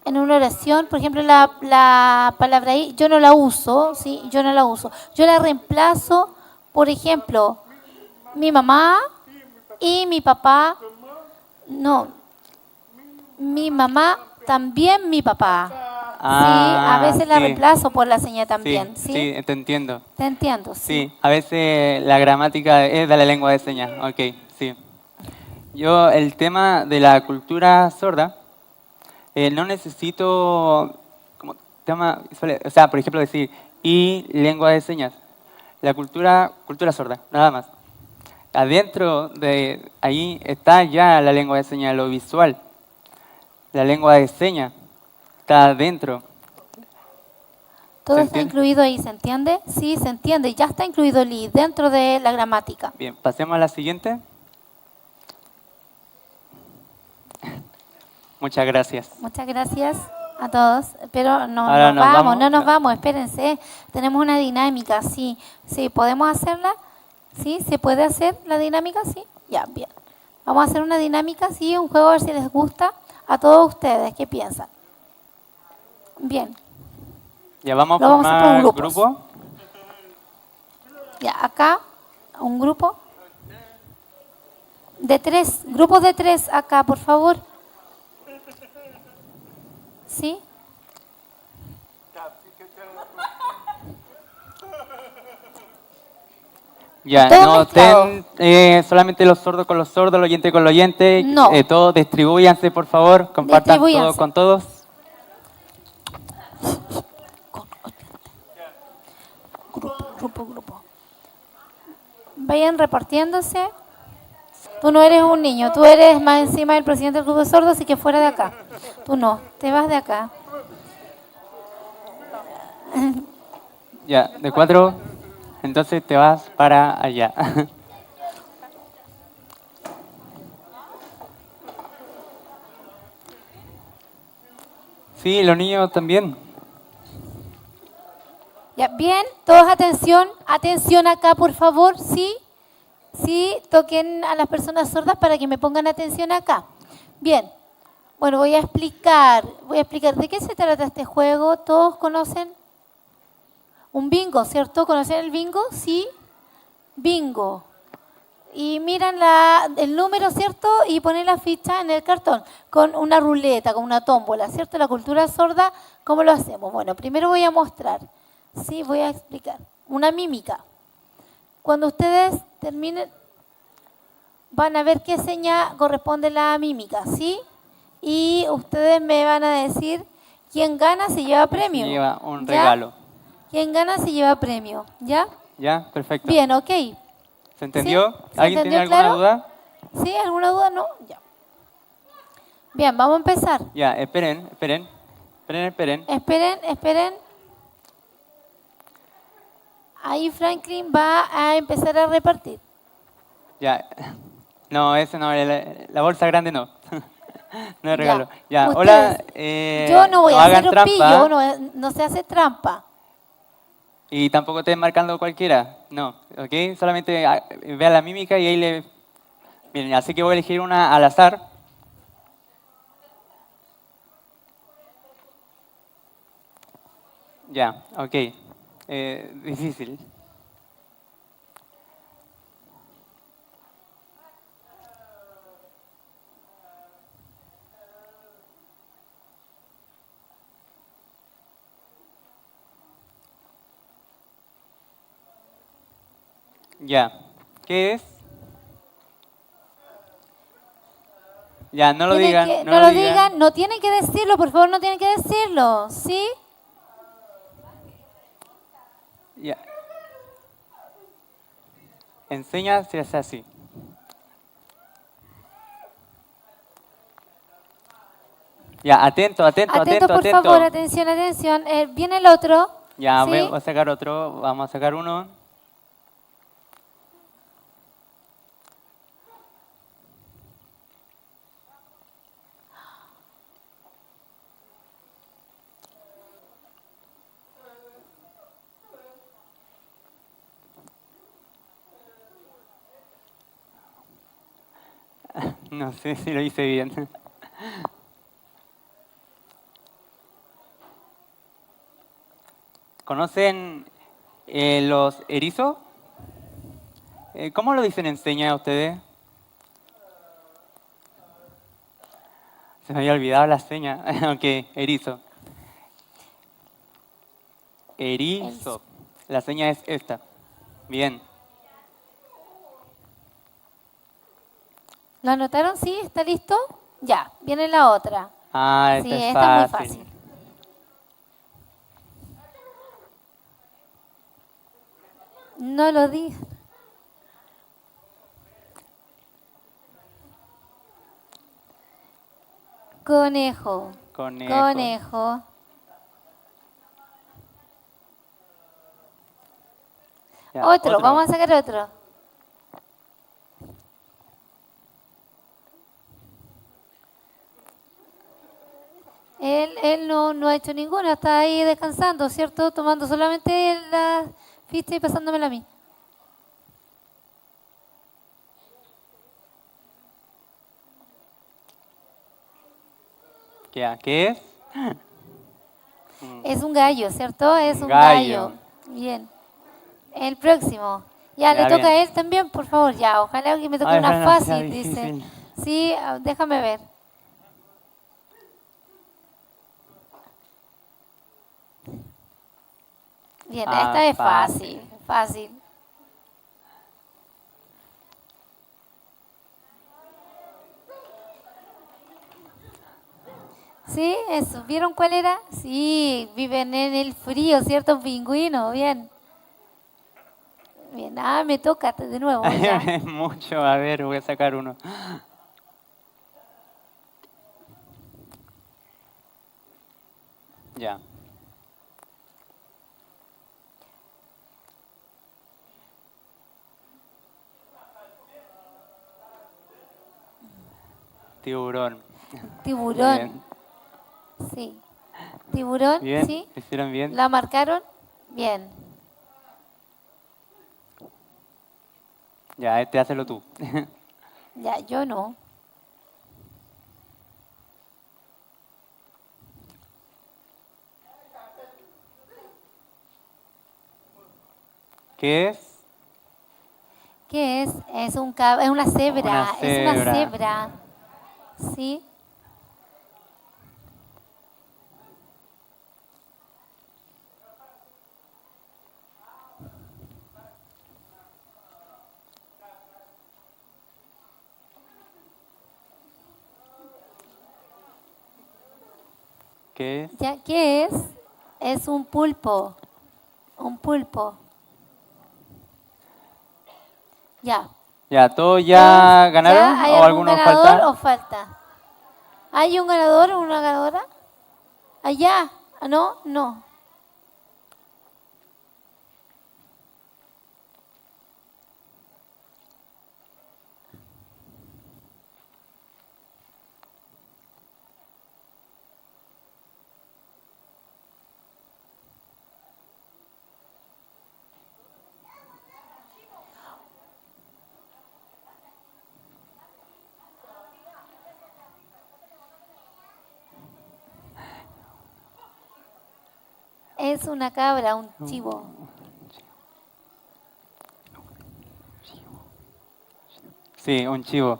[SPEAKER 4] en una oración, por ejemplo, la palabra ahí, yo no la uso, ¿sí? Yo no la uso. Yo la reemplazo, por ejemplo, mi mamá y mi papá. No, mi mamá, también mi papá. Sí, a veces la reemplazo por la señal también. Sí,
[SPEAKER 17] sí, te entiendo.
[SPEAKER 4] Te entiendo, sí.
[SPEAKER 17] Sí, a veces la gramática es de la lengua de señas. Ok, sí. Yo, el tema de la cultura sorda, no necesito, como tema, o sea, por ejemplo, decir y lengua de señas. La cultura sorda, nada más. Adentro de ahí está ya la lengua de señas, lo visual. La lengua de señas está adentro.
[SPEAKER 4] Todo está incluido ahí, ¿se entiende? Sí, se entiende. Ya está incluido el I dentro de la gramática.
[SPEAKER 17] Bien, pasemos a la siguiente. Muchas gracias.
[SPEAKER 4] Muchas gracias a todos. Pero no
[SPEAKER 17] Ahora
[SPEAKER 4] nos vamos, espérense. Tenemos una dinámica, sí. Sí, ¿podemos hacerla? ¿Sí? ¿Se puede hacer la dinámica? Sí. Ya, bien. Vamos a hacer una dinámica, sí, un juego a ver si les gusta a todos ustedes. ¿Qué piensan? Bien.
[SPEAKER 17] Ya vamos a formar grupo.
[SPEAKER 4] Ya, acá, un grupo. De 3, grupos de 3 acá, por favor. ¿Sí?
[SPEAKER 17] Ya, no estén solamente los sordos con los sordos, los oyentes con los oyentes.
[SPEAKER 4] No.
[SPEAKER 17] Todos distribúyanse, por favor. Compartan todo con todos.
[SPEAKER 4] Grupo. Vayan repartiéndose. Tú no eres un niño, tú eres más encima del presidente del grupo de sordos, así que fuera de acá. Tú no, te vas de acá.
[SPEAKER 17] Ya, de 4, entonces te vas para allá. Sí, los niños también.
[SPEAKER 4] Ya, bien, todos atención acá, por favor, ¿sí? Sí, toquen a las personas sordas para que me pongan atención acá. Bien, bueno, voy a explicar de qué se trata este juego. ¿Todos conocen? Un bingo, ¿cierto? ¿Conocen el bingo? Sí, bingo. Y miran el número, ¿cierto? Y ponen la ficha en el cartón con una ruleta, con una tómbola, ¿cierto? La cultura sorda, ¿cómo lo hacemos? Bueno, primero voy a mostrar. Sí, voy a explicar. una mímica. Cuando ustedes terminen, van a ver qué seña corresponde a la mímica, ¿sí? Y ustedes me van a decir quién gana se lleva premio.
[SPEAKER 17] Se lleva un
[SPEAKER 4] ¿ya?
[SPEAKER 17] regalo.
[SPEAKER 4] Quien gana se lleva premio, ¿ya?
[SPEAKER 17] ¿Ya? Perfecto.
[SPEAKER 4] Bien, ok.
[SPEAKER 17] ¿Se entendió?
[SPEAKER 4] ¿Sí? ¿Se
[SPEAKER 17] ¿Alguien
[SPEAKER 4] entendió
[SPEAKER 17] tiene alguna
[SPEAKER 4] claro?
[SPEAKER 17] duda?
[SPEAKER 4] ¿Sí? ¿Alguna duda? No. Ya. Bien, vamos a empezar.
[SPEAKER 17] Ya, esperen.
[SPEAKER 4] Esperen. Ahí Franklin va a empezar a repartir.
[SPEAKER 17] Ya. No, ese no, la bolsa grande no. No es regalo. Ya,
[SPEAKER 4] Ustedes,
[SPEAKER 17] hola.
[SPEAKER 4] yo no voy a
[SPEAKER 17] hagan
[SPEAKER 4] hacer
[SPEAKER 17] trampa.
[SPEAKER 4] pillo, no se hace trampa.
[SPEAKER 17] Y tampoco estén marcando cualquiera. No, ¿ok? Solamente vean la mímica y ahí le... Miren, así que voy a elegir una al azar. Ya, ok. Difícil. Ya. ¿Qué es? Ya, no lo digan.
[SPEAKER 4] No lo digan, no tienen que decirlo, por favor, no tienen que decirlo, ¿sí?
[SPEAKER 17] Ya. Enseña si es así. Ya, atento.
[SPEAKER 4] Por favor, atención. Viene el otro.
[SPEAKER 17] Ya,
[SPEAKER 4] ¿sí?
[SPEAKER 17] voy a sacar otro. Vamos a sacar uno. No sé si lo hice bien. ¿Conocen los erizos? ¿Cómo lo dicen en seña a ustedes? Se me había olvidado la seña. Ok, erizo. Erizo. La seña es esta. Bien.
[SPEAKER 4] ¿Lo anotaron? ¿Sí? ¿Está listo? Ya, viene la otra.
[SPEAKER 17] Ah, esta
[SPEAKER 4] sí,
[SPEAKER 17] es
[SPEAKER 4] esta es
[SPEAKER 17] fácil.
[SPEAKER 4] muy fácil. No lo dije. Conejo.
[SPEAKER 17] Ya,
[SPEAKER 4] otro, vamos a sacar otro. Él no ha hecho ninguno, está ahí descansando, ¿cierto? Tomando solamente la ficha y pasándomela a mí.
[SPEAKER 17] ¿Qué es?
[SPEAKER 4] Es un gallo, ¿cierto? Es un
[SPEAKER 17] gallo.
[SPEAKER 4] gallo. Bien. El próximo. Ya, le toca
[SPEAKER 17] bien.
[SPEAKER 4] a él también, por favor. Ya, ojalá que me toque
[SPEAKER 17] Ay,
[SPEAKER 4] una
[SPEAKER 17] ojalá no sea
[SPEAKER 4] fácil, dice.
[SPEAKER 17] difícil.
[SPEAKER 4] Sí, déjame ver. Bien, esta es fácil. Sí, eso. ¿Vieron cuál era? Sí, viven en el frío, ¿cierto? Pingüino, bien. Bien, me toca de nuevo. Ya.
[SPEAKER 17] Es mucho, a ver, voy a sacar uno. Ya. Tiburón.
[SPEAKER 4] Tiburón.
[SPEAKER 17] Bien.
[SPEAKER 4] Sí. Tiburón,
[SPEAKER 17] Bien,
[SPEAKER 4] sí.
[SPEAKER 17] ¿lo hicieron bien?
[SPEAKER 4] ¿La marcaron? Bien.
[SPEAKER 17] Ya, hazlo tú.
[SPEAKER 4] Ya, yo no.
[SPEAKER 17] ¿Qué es?
[SPEAKER 4] ¿Qué es? Es una cebra. Es una cebra. ¿Sí?
[SPEAKER 17] ¿Qué es?
[SPEAKER 4] ¿Ya qué es? Es un pulpo. Un pulpo. Ya.
[SPEAKER 17] Ya, ¿todos ya ganaron
[SPEAKER 4] ¿Ya? ¿Hay
[SPEAKER 17] o
[SPEAKER 4] algún
[SPEAKER 17] alguno
[SPEAKER 4] ganador
[SPEAKER 17] falta?
[SPEAKER 4] o falta? ¿Hay un ganador o una ganadora? ¿Allá? ¿No? No. Es una cabra, un chivo.
[SPEAKER 17] Sí, un chivo.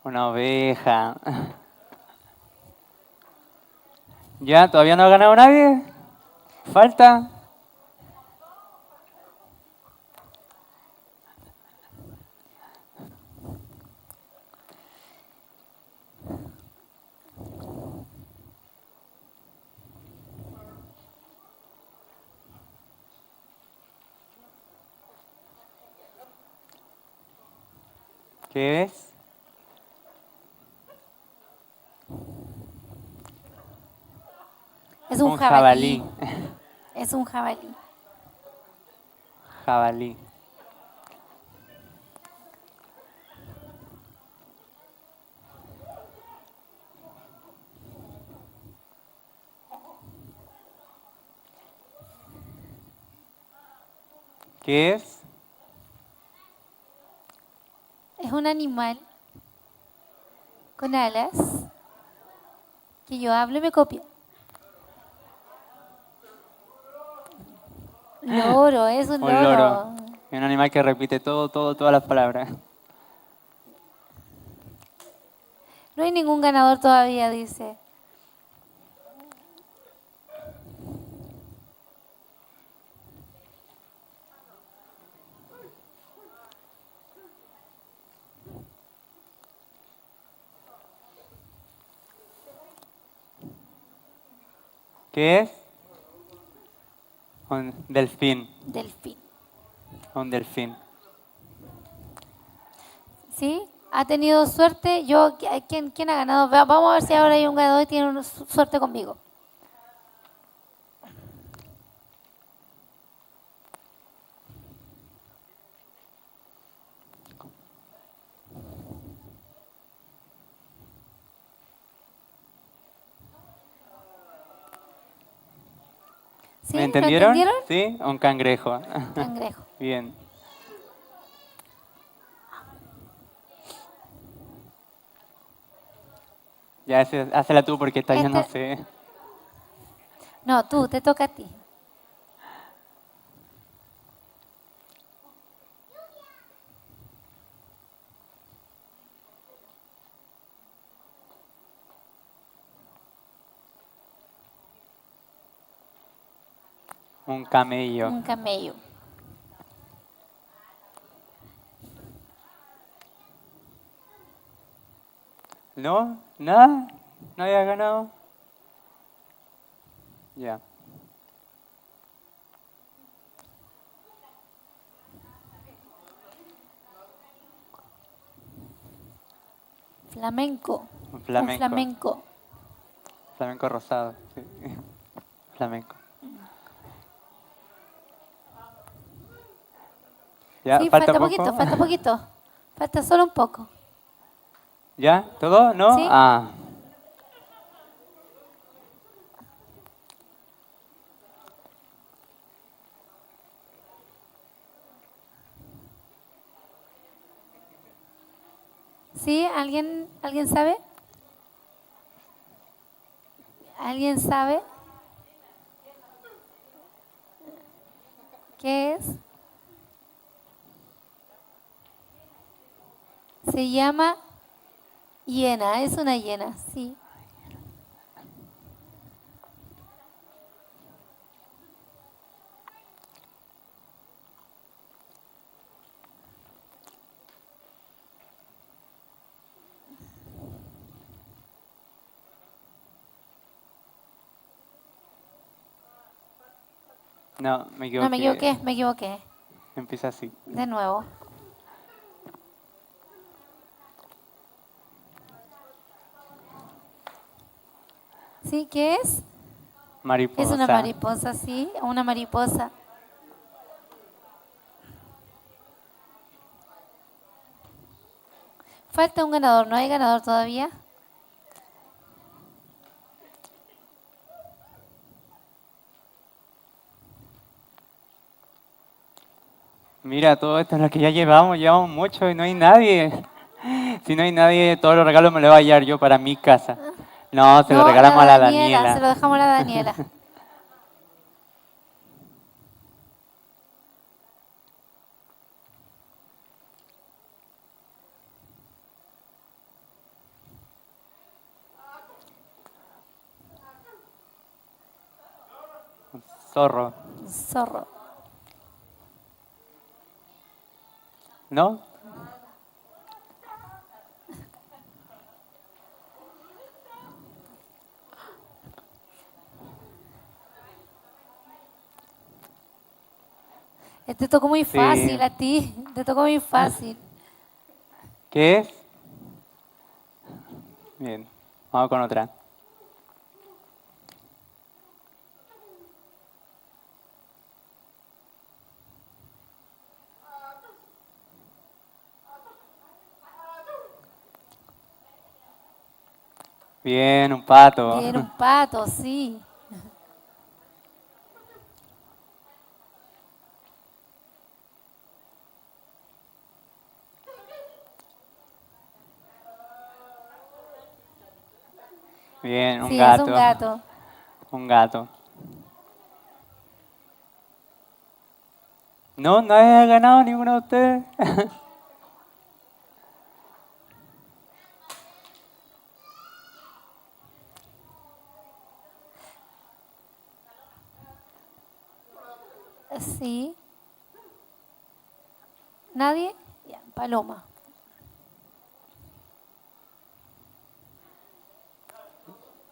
[SPEAKER 17] Una oveja. ¿Ya? ¿Todavía no ha ganado nadie? ¿Falta? ¿Qué es?
[SPEAKER 4] Es un jabalí. Es un jabalí.
[SPEAKER 17] Jabalí. ¿Qué es?
[SPEAKER 4] Es un animal con alas que yo hablo y me copia. Loro, es un
[SPEAKER 17] Un
[SPEAKER 4] loro.
[SPEAKER 17] loro. Es un animal que repite todas las palabras.
[SPEAKER 4] No hay ningún ganador todavía, dice.
[SPEAKER 17] ¿Qué es? Un delfín.
[SPEAKER 4] Delfín.
[SPEAKER 17] Un delfín.
[SPEAKER 4] ¿Sí? ¿Ha tenido suerte? ¿Quién ha ganado? Vamos a ver si ahora hay un ganador y tiene suerte conmigo. ¿Sí?
[SPEAKER 17] ¿Me
[SPEAKER 4] ¿Lo
[SPEAKER 17] entendieron?
[SPEAKER 4] entendieron?
[SPEAKER 17] Sí, un cangrejo.
[SPEAKER 4] Cangrejo.
[SPEAKER 17] Bien. Ya, hazla tú porque esta yo no sé.
[SPEAKER 4] No, tú, te toca a ti.
[SPEAKER 17] Un camello.
[SPEAKER 4] Un camello.
[SPEAKER 17] ¿No? ¿Nada? ¿Nadie ha ganado? Ya.
[SPEAKER 4] Flamenco.
[SPEAKER 17] Un flamenco.
[SPEAKER 4] Un flamenco.
[SPEAKER 17] Flamenco rosado. Sí. Flamenco. Ya,
[SPEAKER 4] Sí,
[SPEAKER 17] falta poco.
[SPEAKER 4] poquito, falta poquito. Falta solo un poco.
[SPEAKER 17] ¿Ya? ¿Todo? ¿No?
[SPEAKER 4] Sí.
[SPEAKER 17] Ah.
[SPEAKER 4] ¿Sí? ¿Alguien sabe? ¿Alguien sabe? ¿Qué es? Se llama hiena, es una hiena, sí.
[SPEAKER 17] No, me equivoqué.
[SPEAKER 4] No, me equivoqué, me equivoqué.
[SPEAKER 17] Empieza así.
[SPEAKER 4] De nuevo. ¿Sí? ¿Qué es?
[SPEAKER 17] Mariposa.
[SPEAKER 4] Es una mariposa, sí, una mariposa. Falta un ganador, ¿no hay ganador todavía?
[SPEAKER 17] Mira, todo esto es lo que ya llevamos mucho y no hay nadie. Si no hay nadie, todos los regalos me los voy a llevar yo para mi casa. No, se los regalamos a la Daniela.
[SPEAKER 4] Se lo dejamos a la Daniela.
[SPEAKER 17] Zorro.
[SPEAKER 4] Zorro.
[SPEAKER 17] ¿No?
[SPEAKER 4] Te tocó muy
[SPEAKER 17] Sí.
[SPEAKER 4] fácil a ti, te tocó muy fácil.
[SPEAKER 17] ¿Qué es? Bien, vamos con otra. Bien, un pato.
[SPEAKER 4] Bien, un pato, sí.
[SPEAKER 17] Bien, un
[SPEAKER 4] Sí,
[SPEAKER 17] gato.
[SPEAKER 4] es un gato.
[SPEAKER 17] Un gato. No, nadie ha ganado ninguno de ustedes.
[SPEAKER 4] Sí. ¿Nadie? Ya, paloma.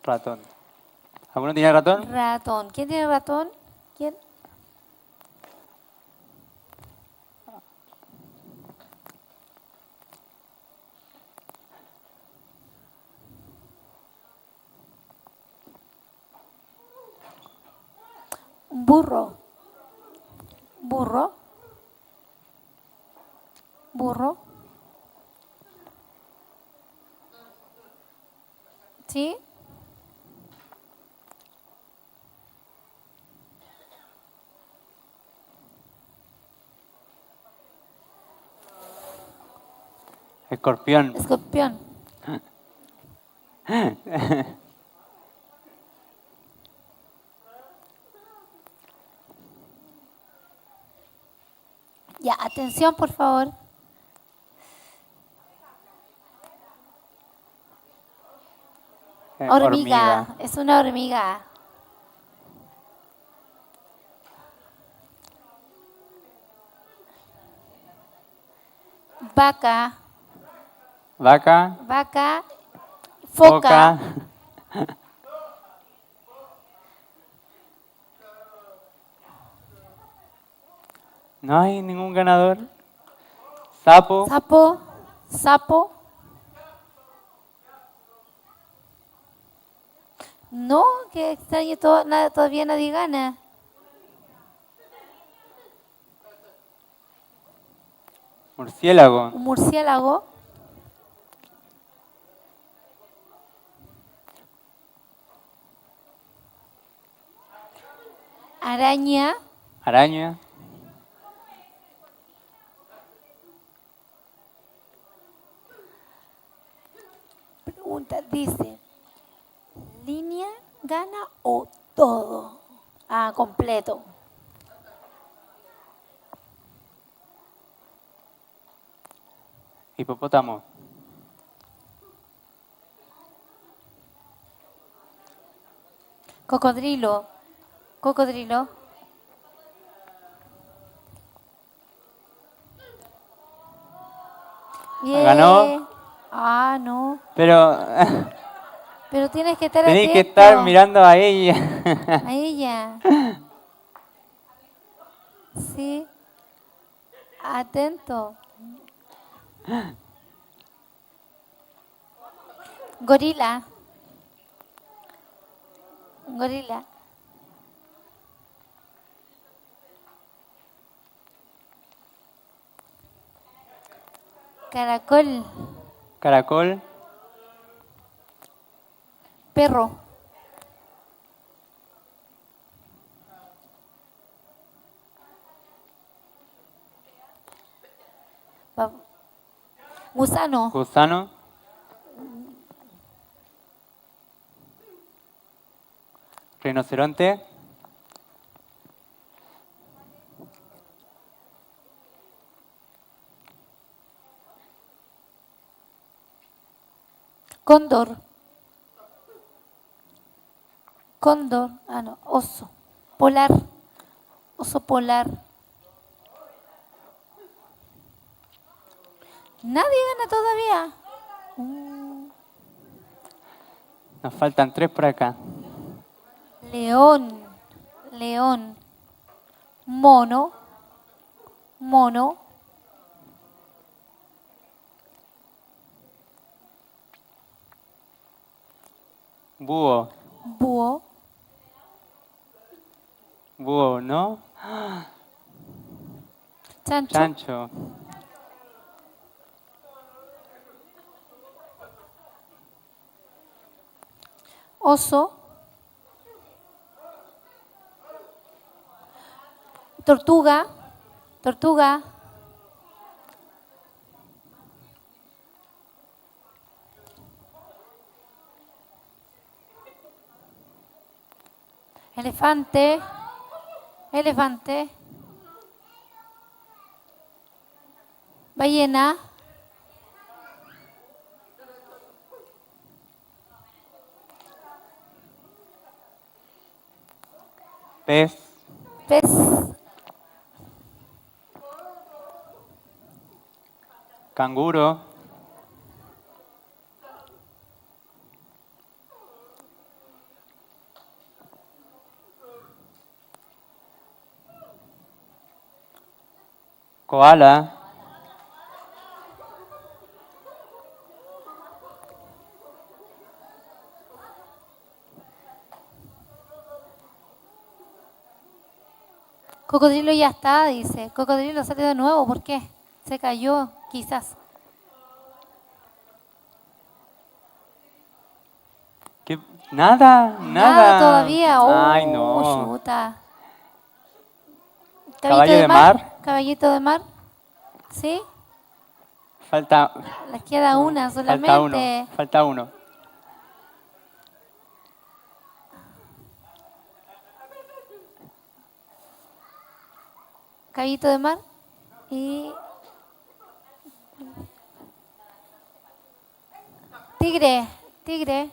[SPEAKER 17] Ratón. ¿Alguno tiene ratón?
[SPEAKER 4] Ratón. ¿Quién tiene ratón? ¿Quién? Un burro. Burro. Burro. ¿Sí?
[SPEAKER 17] Escorpión.
[SPEAKER 4] Escorpión. Ya, atención, por favor. Hormiga. Es una hormiga. Vaca.
[SPEAKER 17] Vaca.
[SPEAKER 4] Vaca. Foca.
[SPEAKER 17] No hay ningún ganador. Sapo.
[SPEAKER 4] Sapo. Sapo. No, que extraño, todavía nadie gana.
[SPEAKER 17] Murciélago.
[SPEAKER 4] Un murciélago. Araña.
[SPEAKER 17] Araña.
[SPEAKER 4] Pregunta, dice, ¿línea gana o todo? Ah, completo.
[SPEAKER 17] Hipopótamo.
[SPEAKER 4] Cocodrilo. Cocodrilo. Bien.
[SPEAKER 17] ¿Ganó?
[SPEAKER 4] Ah, no.
[SPEAKER 17] Pero
[SPEAKER 4] Pero tienes que estar
[SPEAKER 17] tenés
[SPEAKER 4] atento.
[SPEAKER 17] que estar mirando a ella.
[SPEAKER 4] A ella. Sí. Atento. Gorila. Gorila. Caracol.
[SPEAKER 17] Caracol.
[SPEAKER 4] Perro. Gusano.
[SPEAKER 17] Gusano. Rinoceronte.
[SPEAKER 4] Cóndor. Cóndor. Ah, no. Oso. Polar. Oso polar. Nadie gana todavía.
[SPEAKER 17] Nos faltan 3 por acá.
[SPEAKER 4] León. León. Mono. Mono.
[SPEAKER 17] Búho.
[SPEAKER 4] Búho.
[SPEAKER 17] Búho, ¿no?
[SPEAKER 4] Chancho.
[SPEAKER 17] Chancho.
[SPEAKER 4] Oso. Tortuga. Tortuga. Elefante. Elefante. Ballena.
[SPEAKER 17] Pez.
[SPEAKER 4] Pez.
[SPEAKER 17] Canguro. Koala.
[SPEAKER 4] Cocodrilo ya está, dice. Cocodrilo salió de nuevo. ¿Por qué? Se cayó, quizás.
[SPEAKER 17] ¿Qué? Nada,
[SPEAKER 4] Nada todavía.
[SPEAKER 17] Ay, no.
[SPEAKER 4] Chuta.
[SPEAKER 17] Caballo de mar.
[SPEAKER 4] Caballito de mar. ¿Sí?
[SPEAKER 17] Falta.
[SPEAKER 4] Les queda una solamente.
[SPEAKER 17] Falta uno. Falta uno.
[SPEAKER 4] Caballito de mar. Y. Tigre. Tigre.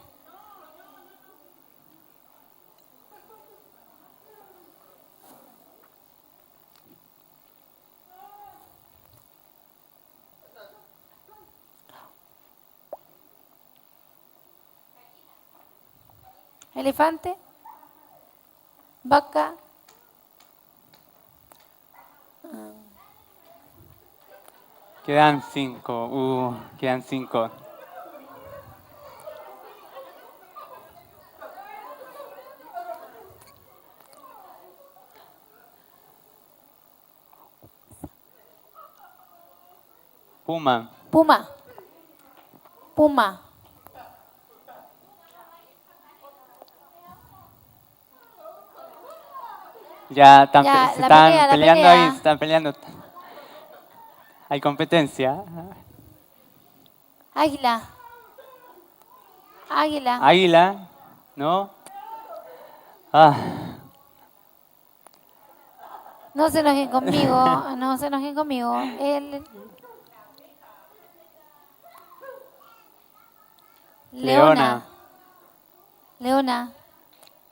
[SPEAKER 4] Elefante, vaca,
[SPEAKER 17] Quedan 5. Quedan 5. Puma.
[SPEAKER 4] puma, puma,
[SPEAKER 17] Ya están,
[SPEAKER 4] Ya,
[SPEAKER 17] se
[SPEAKER 4] la
[SPEAKER 17] están
[SPEAKER 4] pelea, la
[SPEAKER 17] peleando
[SPEAKER 4] pelea.
[SPEAKER 17] ahí, se están peleando. Hay competencia.
[SPEAKER 4] águila, águila,
[SPEAKER 17] Águila, ¿no? Ah,
[SPEAKER 4] no se enojen conmigo, no se enojen conmigo.
[SPEAKER 17] Leona.
[SPEAKER 4] Leona.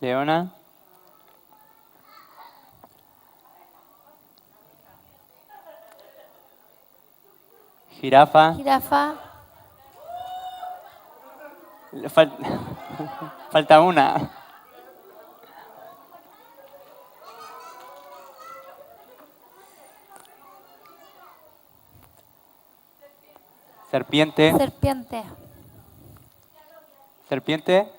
[SPEAKER 17] Leona. Jirafa.
[SPEAKER 4] Jirafa.
[SPEAKER 17] Falta una. Serpiente.
[SPEAKER 4] Serpiente.
[SPEAKER 17] Serpiente.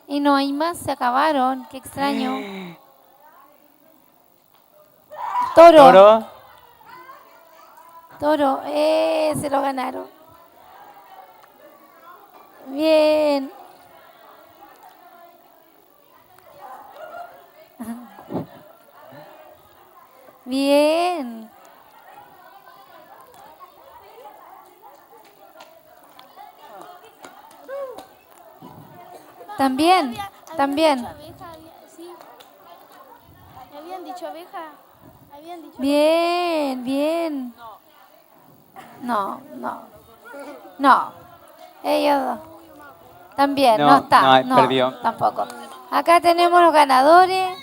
[SPEAKER 4] Y no hay más, se acabaron. Qué extraño. Toro.
[SPEAKER 17] Toro.
[SPEAKER 4] Toro. Se lo ganaron. Bien. Bien. También, también.
[SPEAKER 21] Habían dicho abeja.
[SPEAKER 4] Bien, bien. No, no. No. Ellos dos. También, no, está.
[SPEAKER 17] No, perdió.
[SPEAKER 4] Tampoco. Acá tenemos los ganadores.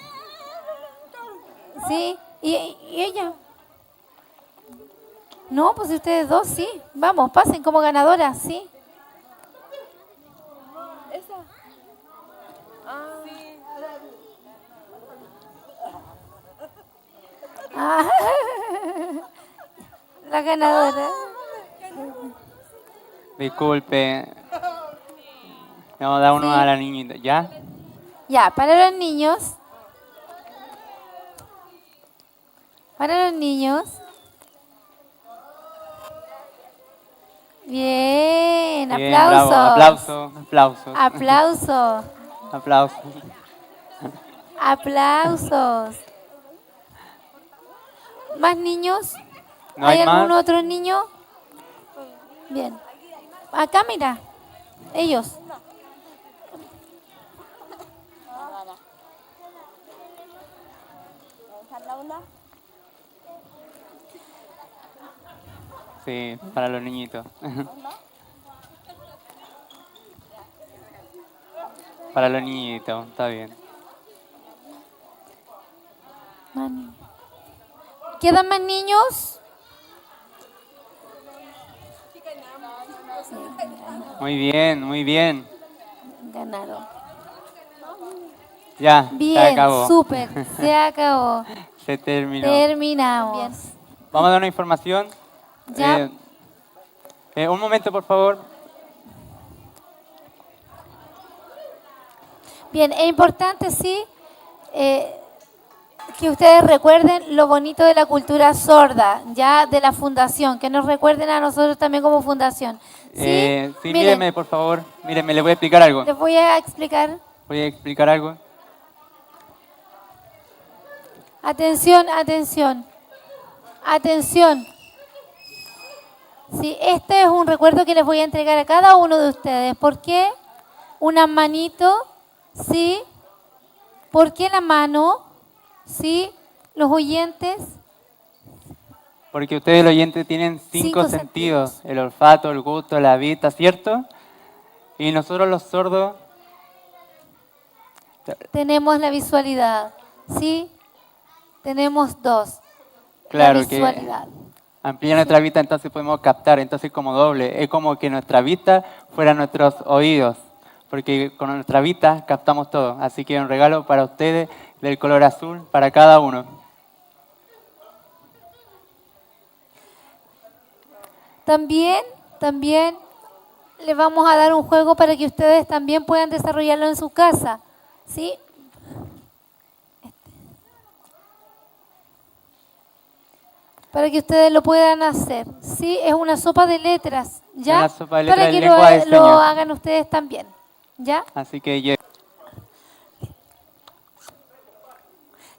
[SPEAKER 4] ¿Sí? ¿Y ella? No, pues ustedes dos, sí. Vamos, pasen como ganadoras, sí.
[SPEAKER 21] Esa.
[SPEAKER 4] Ah, la ganadora.
[SPEAKER 17] Disculpe. Le vamos a dar uno a la niñita. ¿Ya?
[SPEAKER 4] Ya, para los niños. Para los niños. Bien,
[SPEAKER 17] Bien,
[SPEAKER 4] aplausos.
[SPEAKER 17] bravo. Aplauso, aplauso.
[SPEAKER 4] Aplausos.
[SPEAKER 17] Aplauso.
[SPEAKER 4] Aplausos. ¿Más niños?
[SPEAKER 17] ¿No hay
[SPEAKER 4] algún
[SPEAKER 17] más?
[SPEAKER 4] otro niño? Bien. Acá mira. Ellos.
[SPEAKER 17] Sí, para los niñitos. Para los niñitos, está bien.
[SPEAKER 4] ¿Quedan más niños?
[SPEAKER 17] Muy bien, muy bien.
[SPEAKER 4] Ganaron.
[SPEAKER 17] Ya,
[SPEAKER 4] Bien,
[SPEAKER 17] se acabó.
[SPEAKER 4] súper. Se acabó.
[SPEAKER 17] Se terminó.
[SPEAKER 4] Terminamos.
[SPEAKER 17] Vamos a dar una información.
[SPEAKER 4] Ya.
[SPEAKER 17] Un momento, por favor.
[SPEAKER 4] Bien, es importante, sí, que ustedes recuerden lo bonito de la cultura sorda, ya de la fundación, que nos recuerden a nosotros también como fundación. Sí,
[SPEAKER 17] Sí,
[SPEAKER 4] miren,
[SPEAKER 17] míreme, por favor. Míreme, le voy a explicar algo.
[SPEAKER 4] les voy a explicar.
[SPEAKER 17] Voy a explicar algo.
[SPEAKER 4] Atención, atención, atención. Sí, este es un recuerdo que les voy a entregar a cada uno de ustedes. ¿Por qué? Una manito, ¿sí? ¿Por qué la mano? ¿Sí? Los oyentes.
[SPEAKER 17] Porque ustedes, los oyentes, tienen cinco sentidos. El olfato, el gusto, la vista, ¿cierto? Y nosotros los sordos
[SPEAKER 4] Tenemos la visualidad, ¿sí? Tenemos dos.
[SPEAKER 17] claro
[SPEAKER 4] la visualidad.
[SPEAKER 17] que amplía nuestra vista, entonces podemos captar, entonces como doble. Es como que nuestra vista fuera nuestros oídos, porque con nuestra vista captamos todo. Así que un regalo para ustedes del color azul para cada uno.
[SPEAKER 4] También les vamos a dar un juego para que ustedes también puedan desarrollarlo en su casa, ¿sí? Para que ustedes lo puedan hacer, ¿sí? Es una sopa de letras, ¿ya?
[SPEAKER 17] Una sopa de
[SPEAKER 4] Para
[SPEAKER 17] letras
[SPEAKER 4] que
[SPEAKER 17] en lengua de
[SPEAKER 4] lo
[SPEAKER 17] señas.
[SPEAKER 4] hagan ustedes también, ¿ya?
[SPEAKER 17] Así que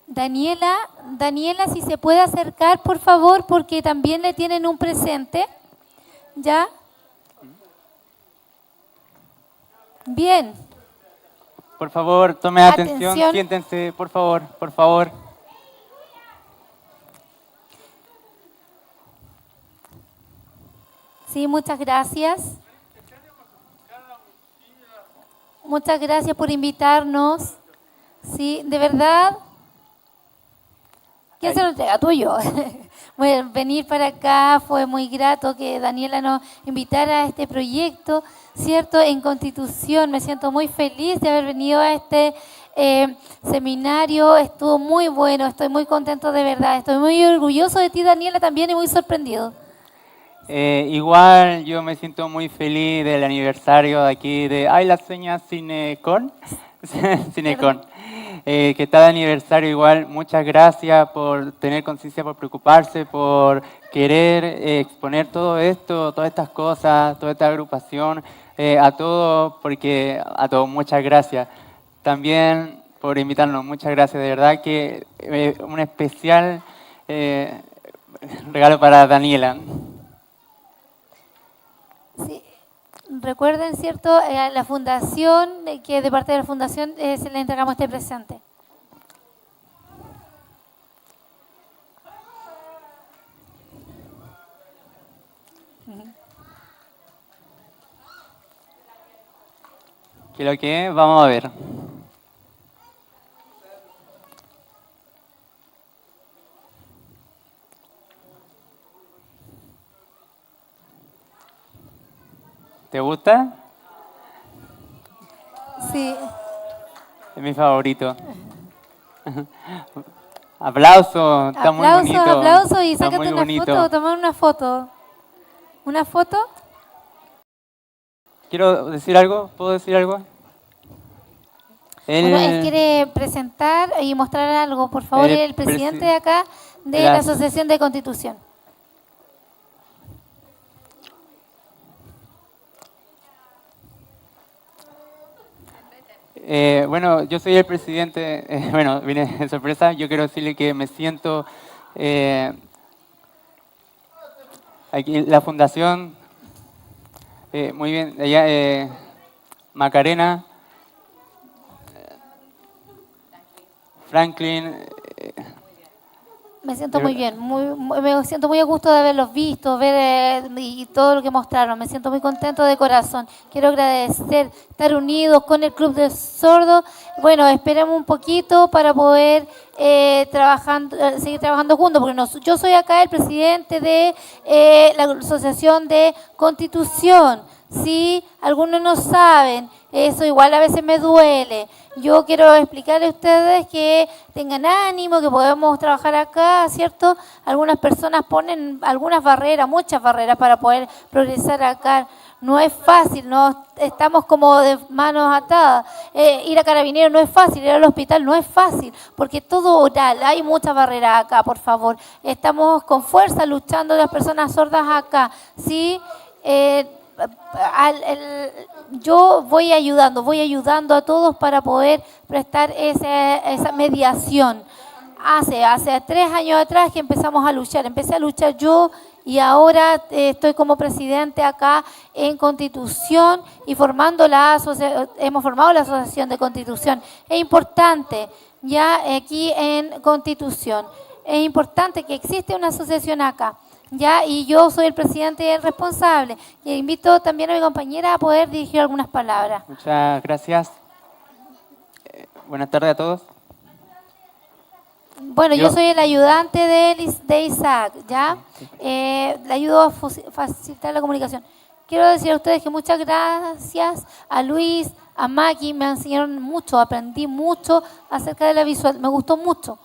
[SPEAKER 4] Daniela, si se puede acercar, por favor, porque también le tienen un presente, ¿ya? Bien.
[SPEAKER 17] por favor, tome atención,
[SPEAKER 4] Atención.
[SPEAKER 17] siéntense, por favor, por favor.
[SPEAKER 4] Sí, muchas gracias. Muchas gracias por invitarnos. Sí, de verdad. ¿Quién se lo entrega? ¿Tú o yo? Bueno, venir para acá fue muy grato que Daniela nos invitara a este proyecto, ¿cierto? En Constitución. Me siento muy feliz de haber venido a este seminario. Estuvo muy bueno, estoy muy contento de verdad. Estoy muy orgulloso de ti, Daniela, también, y muy sorprendido.
[SPEAKER 17] Igual yo me siento muy feliz del aniversario de aquí de la seña Cinecon. Cinecon. Que está de aniversario igual. Muchas gracias por tener conciencia, por preocuparse, por querer exponer todo esto, todas estas cosas, toda esta agrupación, a todos, muchas gracias. También por invitarnos, muchas gracias. De verdad que un especial regalo para Daniela.
[SPEAKER 4] Sí. Recuerden, ¿cierto? La fundación, que de parte de la fundación se le entregamos este presente.
[SPEAKER 17] ¿Qué lo que es? Vamos a ver. ¿Te gusta?
[SPEAKER 4] Sí.
[SPEAKER 17] Es mi favorito. Aplauso, está muy bonito.
[SPEAKER 4] Aplauso y
[SPEAKER 17] está
[SPEAKER 4] sácate
[SPEAKER 17] muy
[SPEAKER 4] una
[SPEAKER 17] bonito.
[SPEAKER 4] foto, tomar una foto. ¿Una foto?
[SPEAKER 17] ¿Quiero decir algo? ¿Puedo decir algo?
[SPEAKER 4] Bueno, él quiere presentar y mostrar algo. Por favor, el presidente de acá de la Asociación de Constitución.
[SPEAKER 17] Bueno, yo soy el presidente, bueno, vine de sorpresa, yo quiero decirle que me siento aquí en la fundación, muy bien, allá Macarena, Franklin.
[SPEAKER 4] Me siento muy bien, me siento muy a gusto de haberlos visto, ver y todo lo que mostraron. Me siento muy contento de corazón. Quiero agradecer estar unidos con el Club de Sordos. Bueno, esperemos un poquito para poder seguir trabajando juntos, porque yo soy acá el presidente de la Asociación de Constitución. Sí, algunos no saben, eso igual a veces me duele. Yo quiero explicarle a ustedes que tengan ánimo, que podemos trabajar acá, ¿cierto? Algunas personas ponen algunas barreras, muchas barreras para poder progresar acá. No es fácil, no estamos como de manos atadas. Ir a Carabineros no es fácil, ir al hospital no es fácil, porque todo oral, hay muchas barreras acá, por favor. Estamos con fuerza luchando las personas sordas acá, ¿sí? Yo voy ayudando a todos para poder prestar esa mediación. Hace 3 años atrás que empezamos a luchar, empecé a luchar yo y ahora estoy como presidente acá en Constitución y hemos formado la Asociación de Constitución. Es importante ya aquí en Constitución, es importante que existe una asociación acá. Ya, y yo soy el presidente y el responsable. Y invito también a mi compañera a poder dirigir algunas palabras.
[SPEAKER 17] Muchas gracias. Buenas tardes a todos.
[SPEAKER 4] Bueno, yo soy el ayudante de Isaac, ¿ya? Le ayudo a facilitar la comunicación. Quiero decir a ustedes que muchas gracias a Luis, a Maki, me enseñaron mucho, aprendí mucho acerca de la visual, me gustó mucho.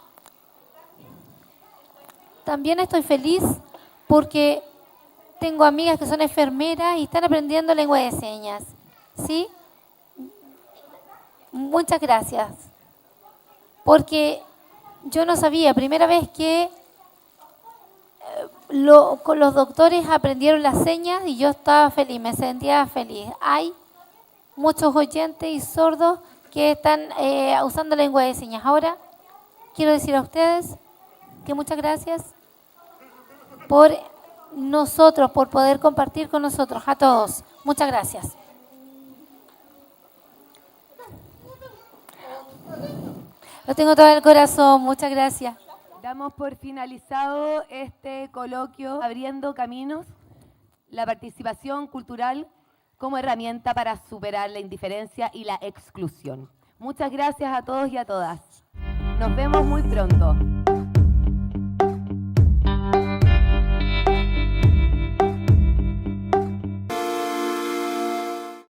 [SPEAKER 4] También estoy feliz porque tengo amigas que son enfermeras y están aprendiendo lengua de señas. ¿Sí? Muchas gracias. Porque yo no sabía, primera vez que con los doctores aprendieron las señas y yo estaba feliz, me sentía feliz. Hay muchos oyentes y sordos que están usando lengua de señas. Ahora, quiero decir a ustedes que muchas gracias por nosotros, por poder compartir con nosotros, a todos. Muchas gracias. Lo tengo todo en el corazón, muchas gracias.
[SPEAKER 20] Damos por finalizado este coloquio Abriendo Caminos. la participación cultural como herramienta para superar la indiferencia y la exclusión. Muchas gracias a todos y a todas. Nos vemos muy pronto.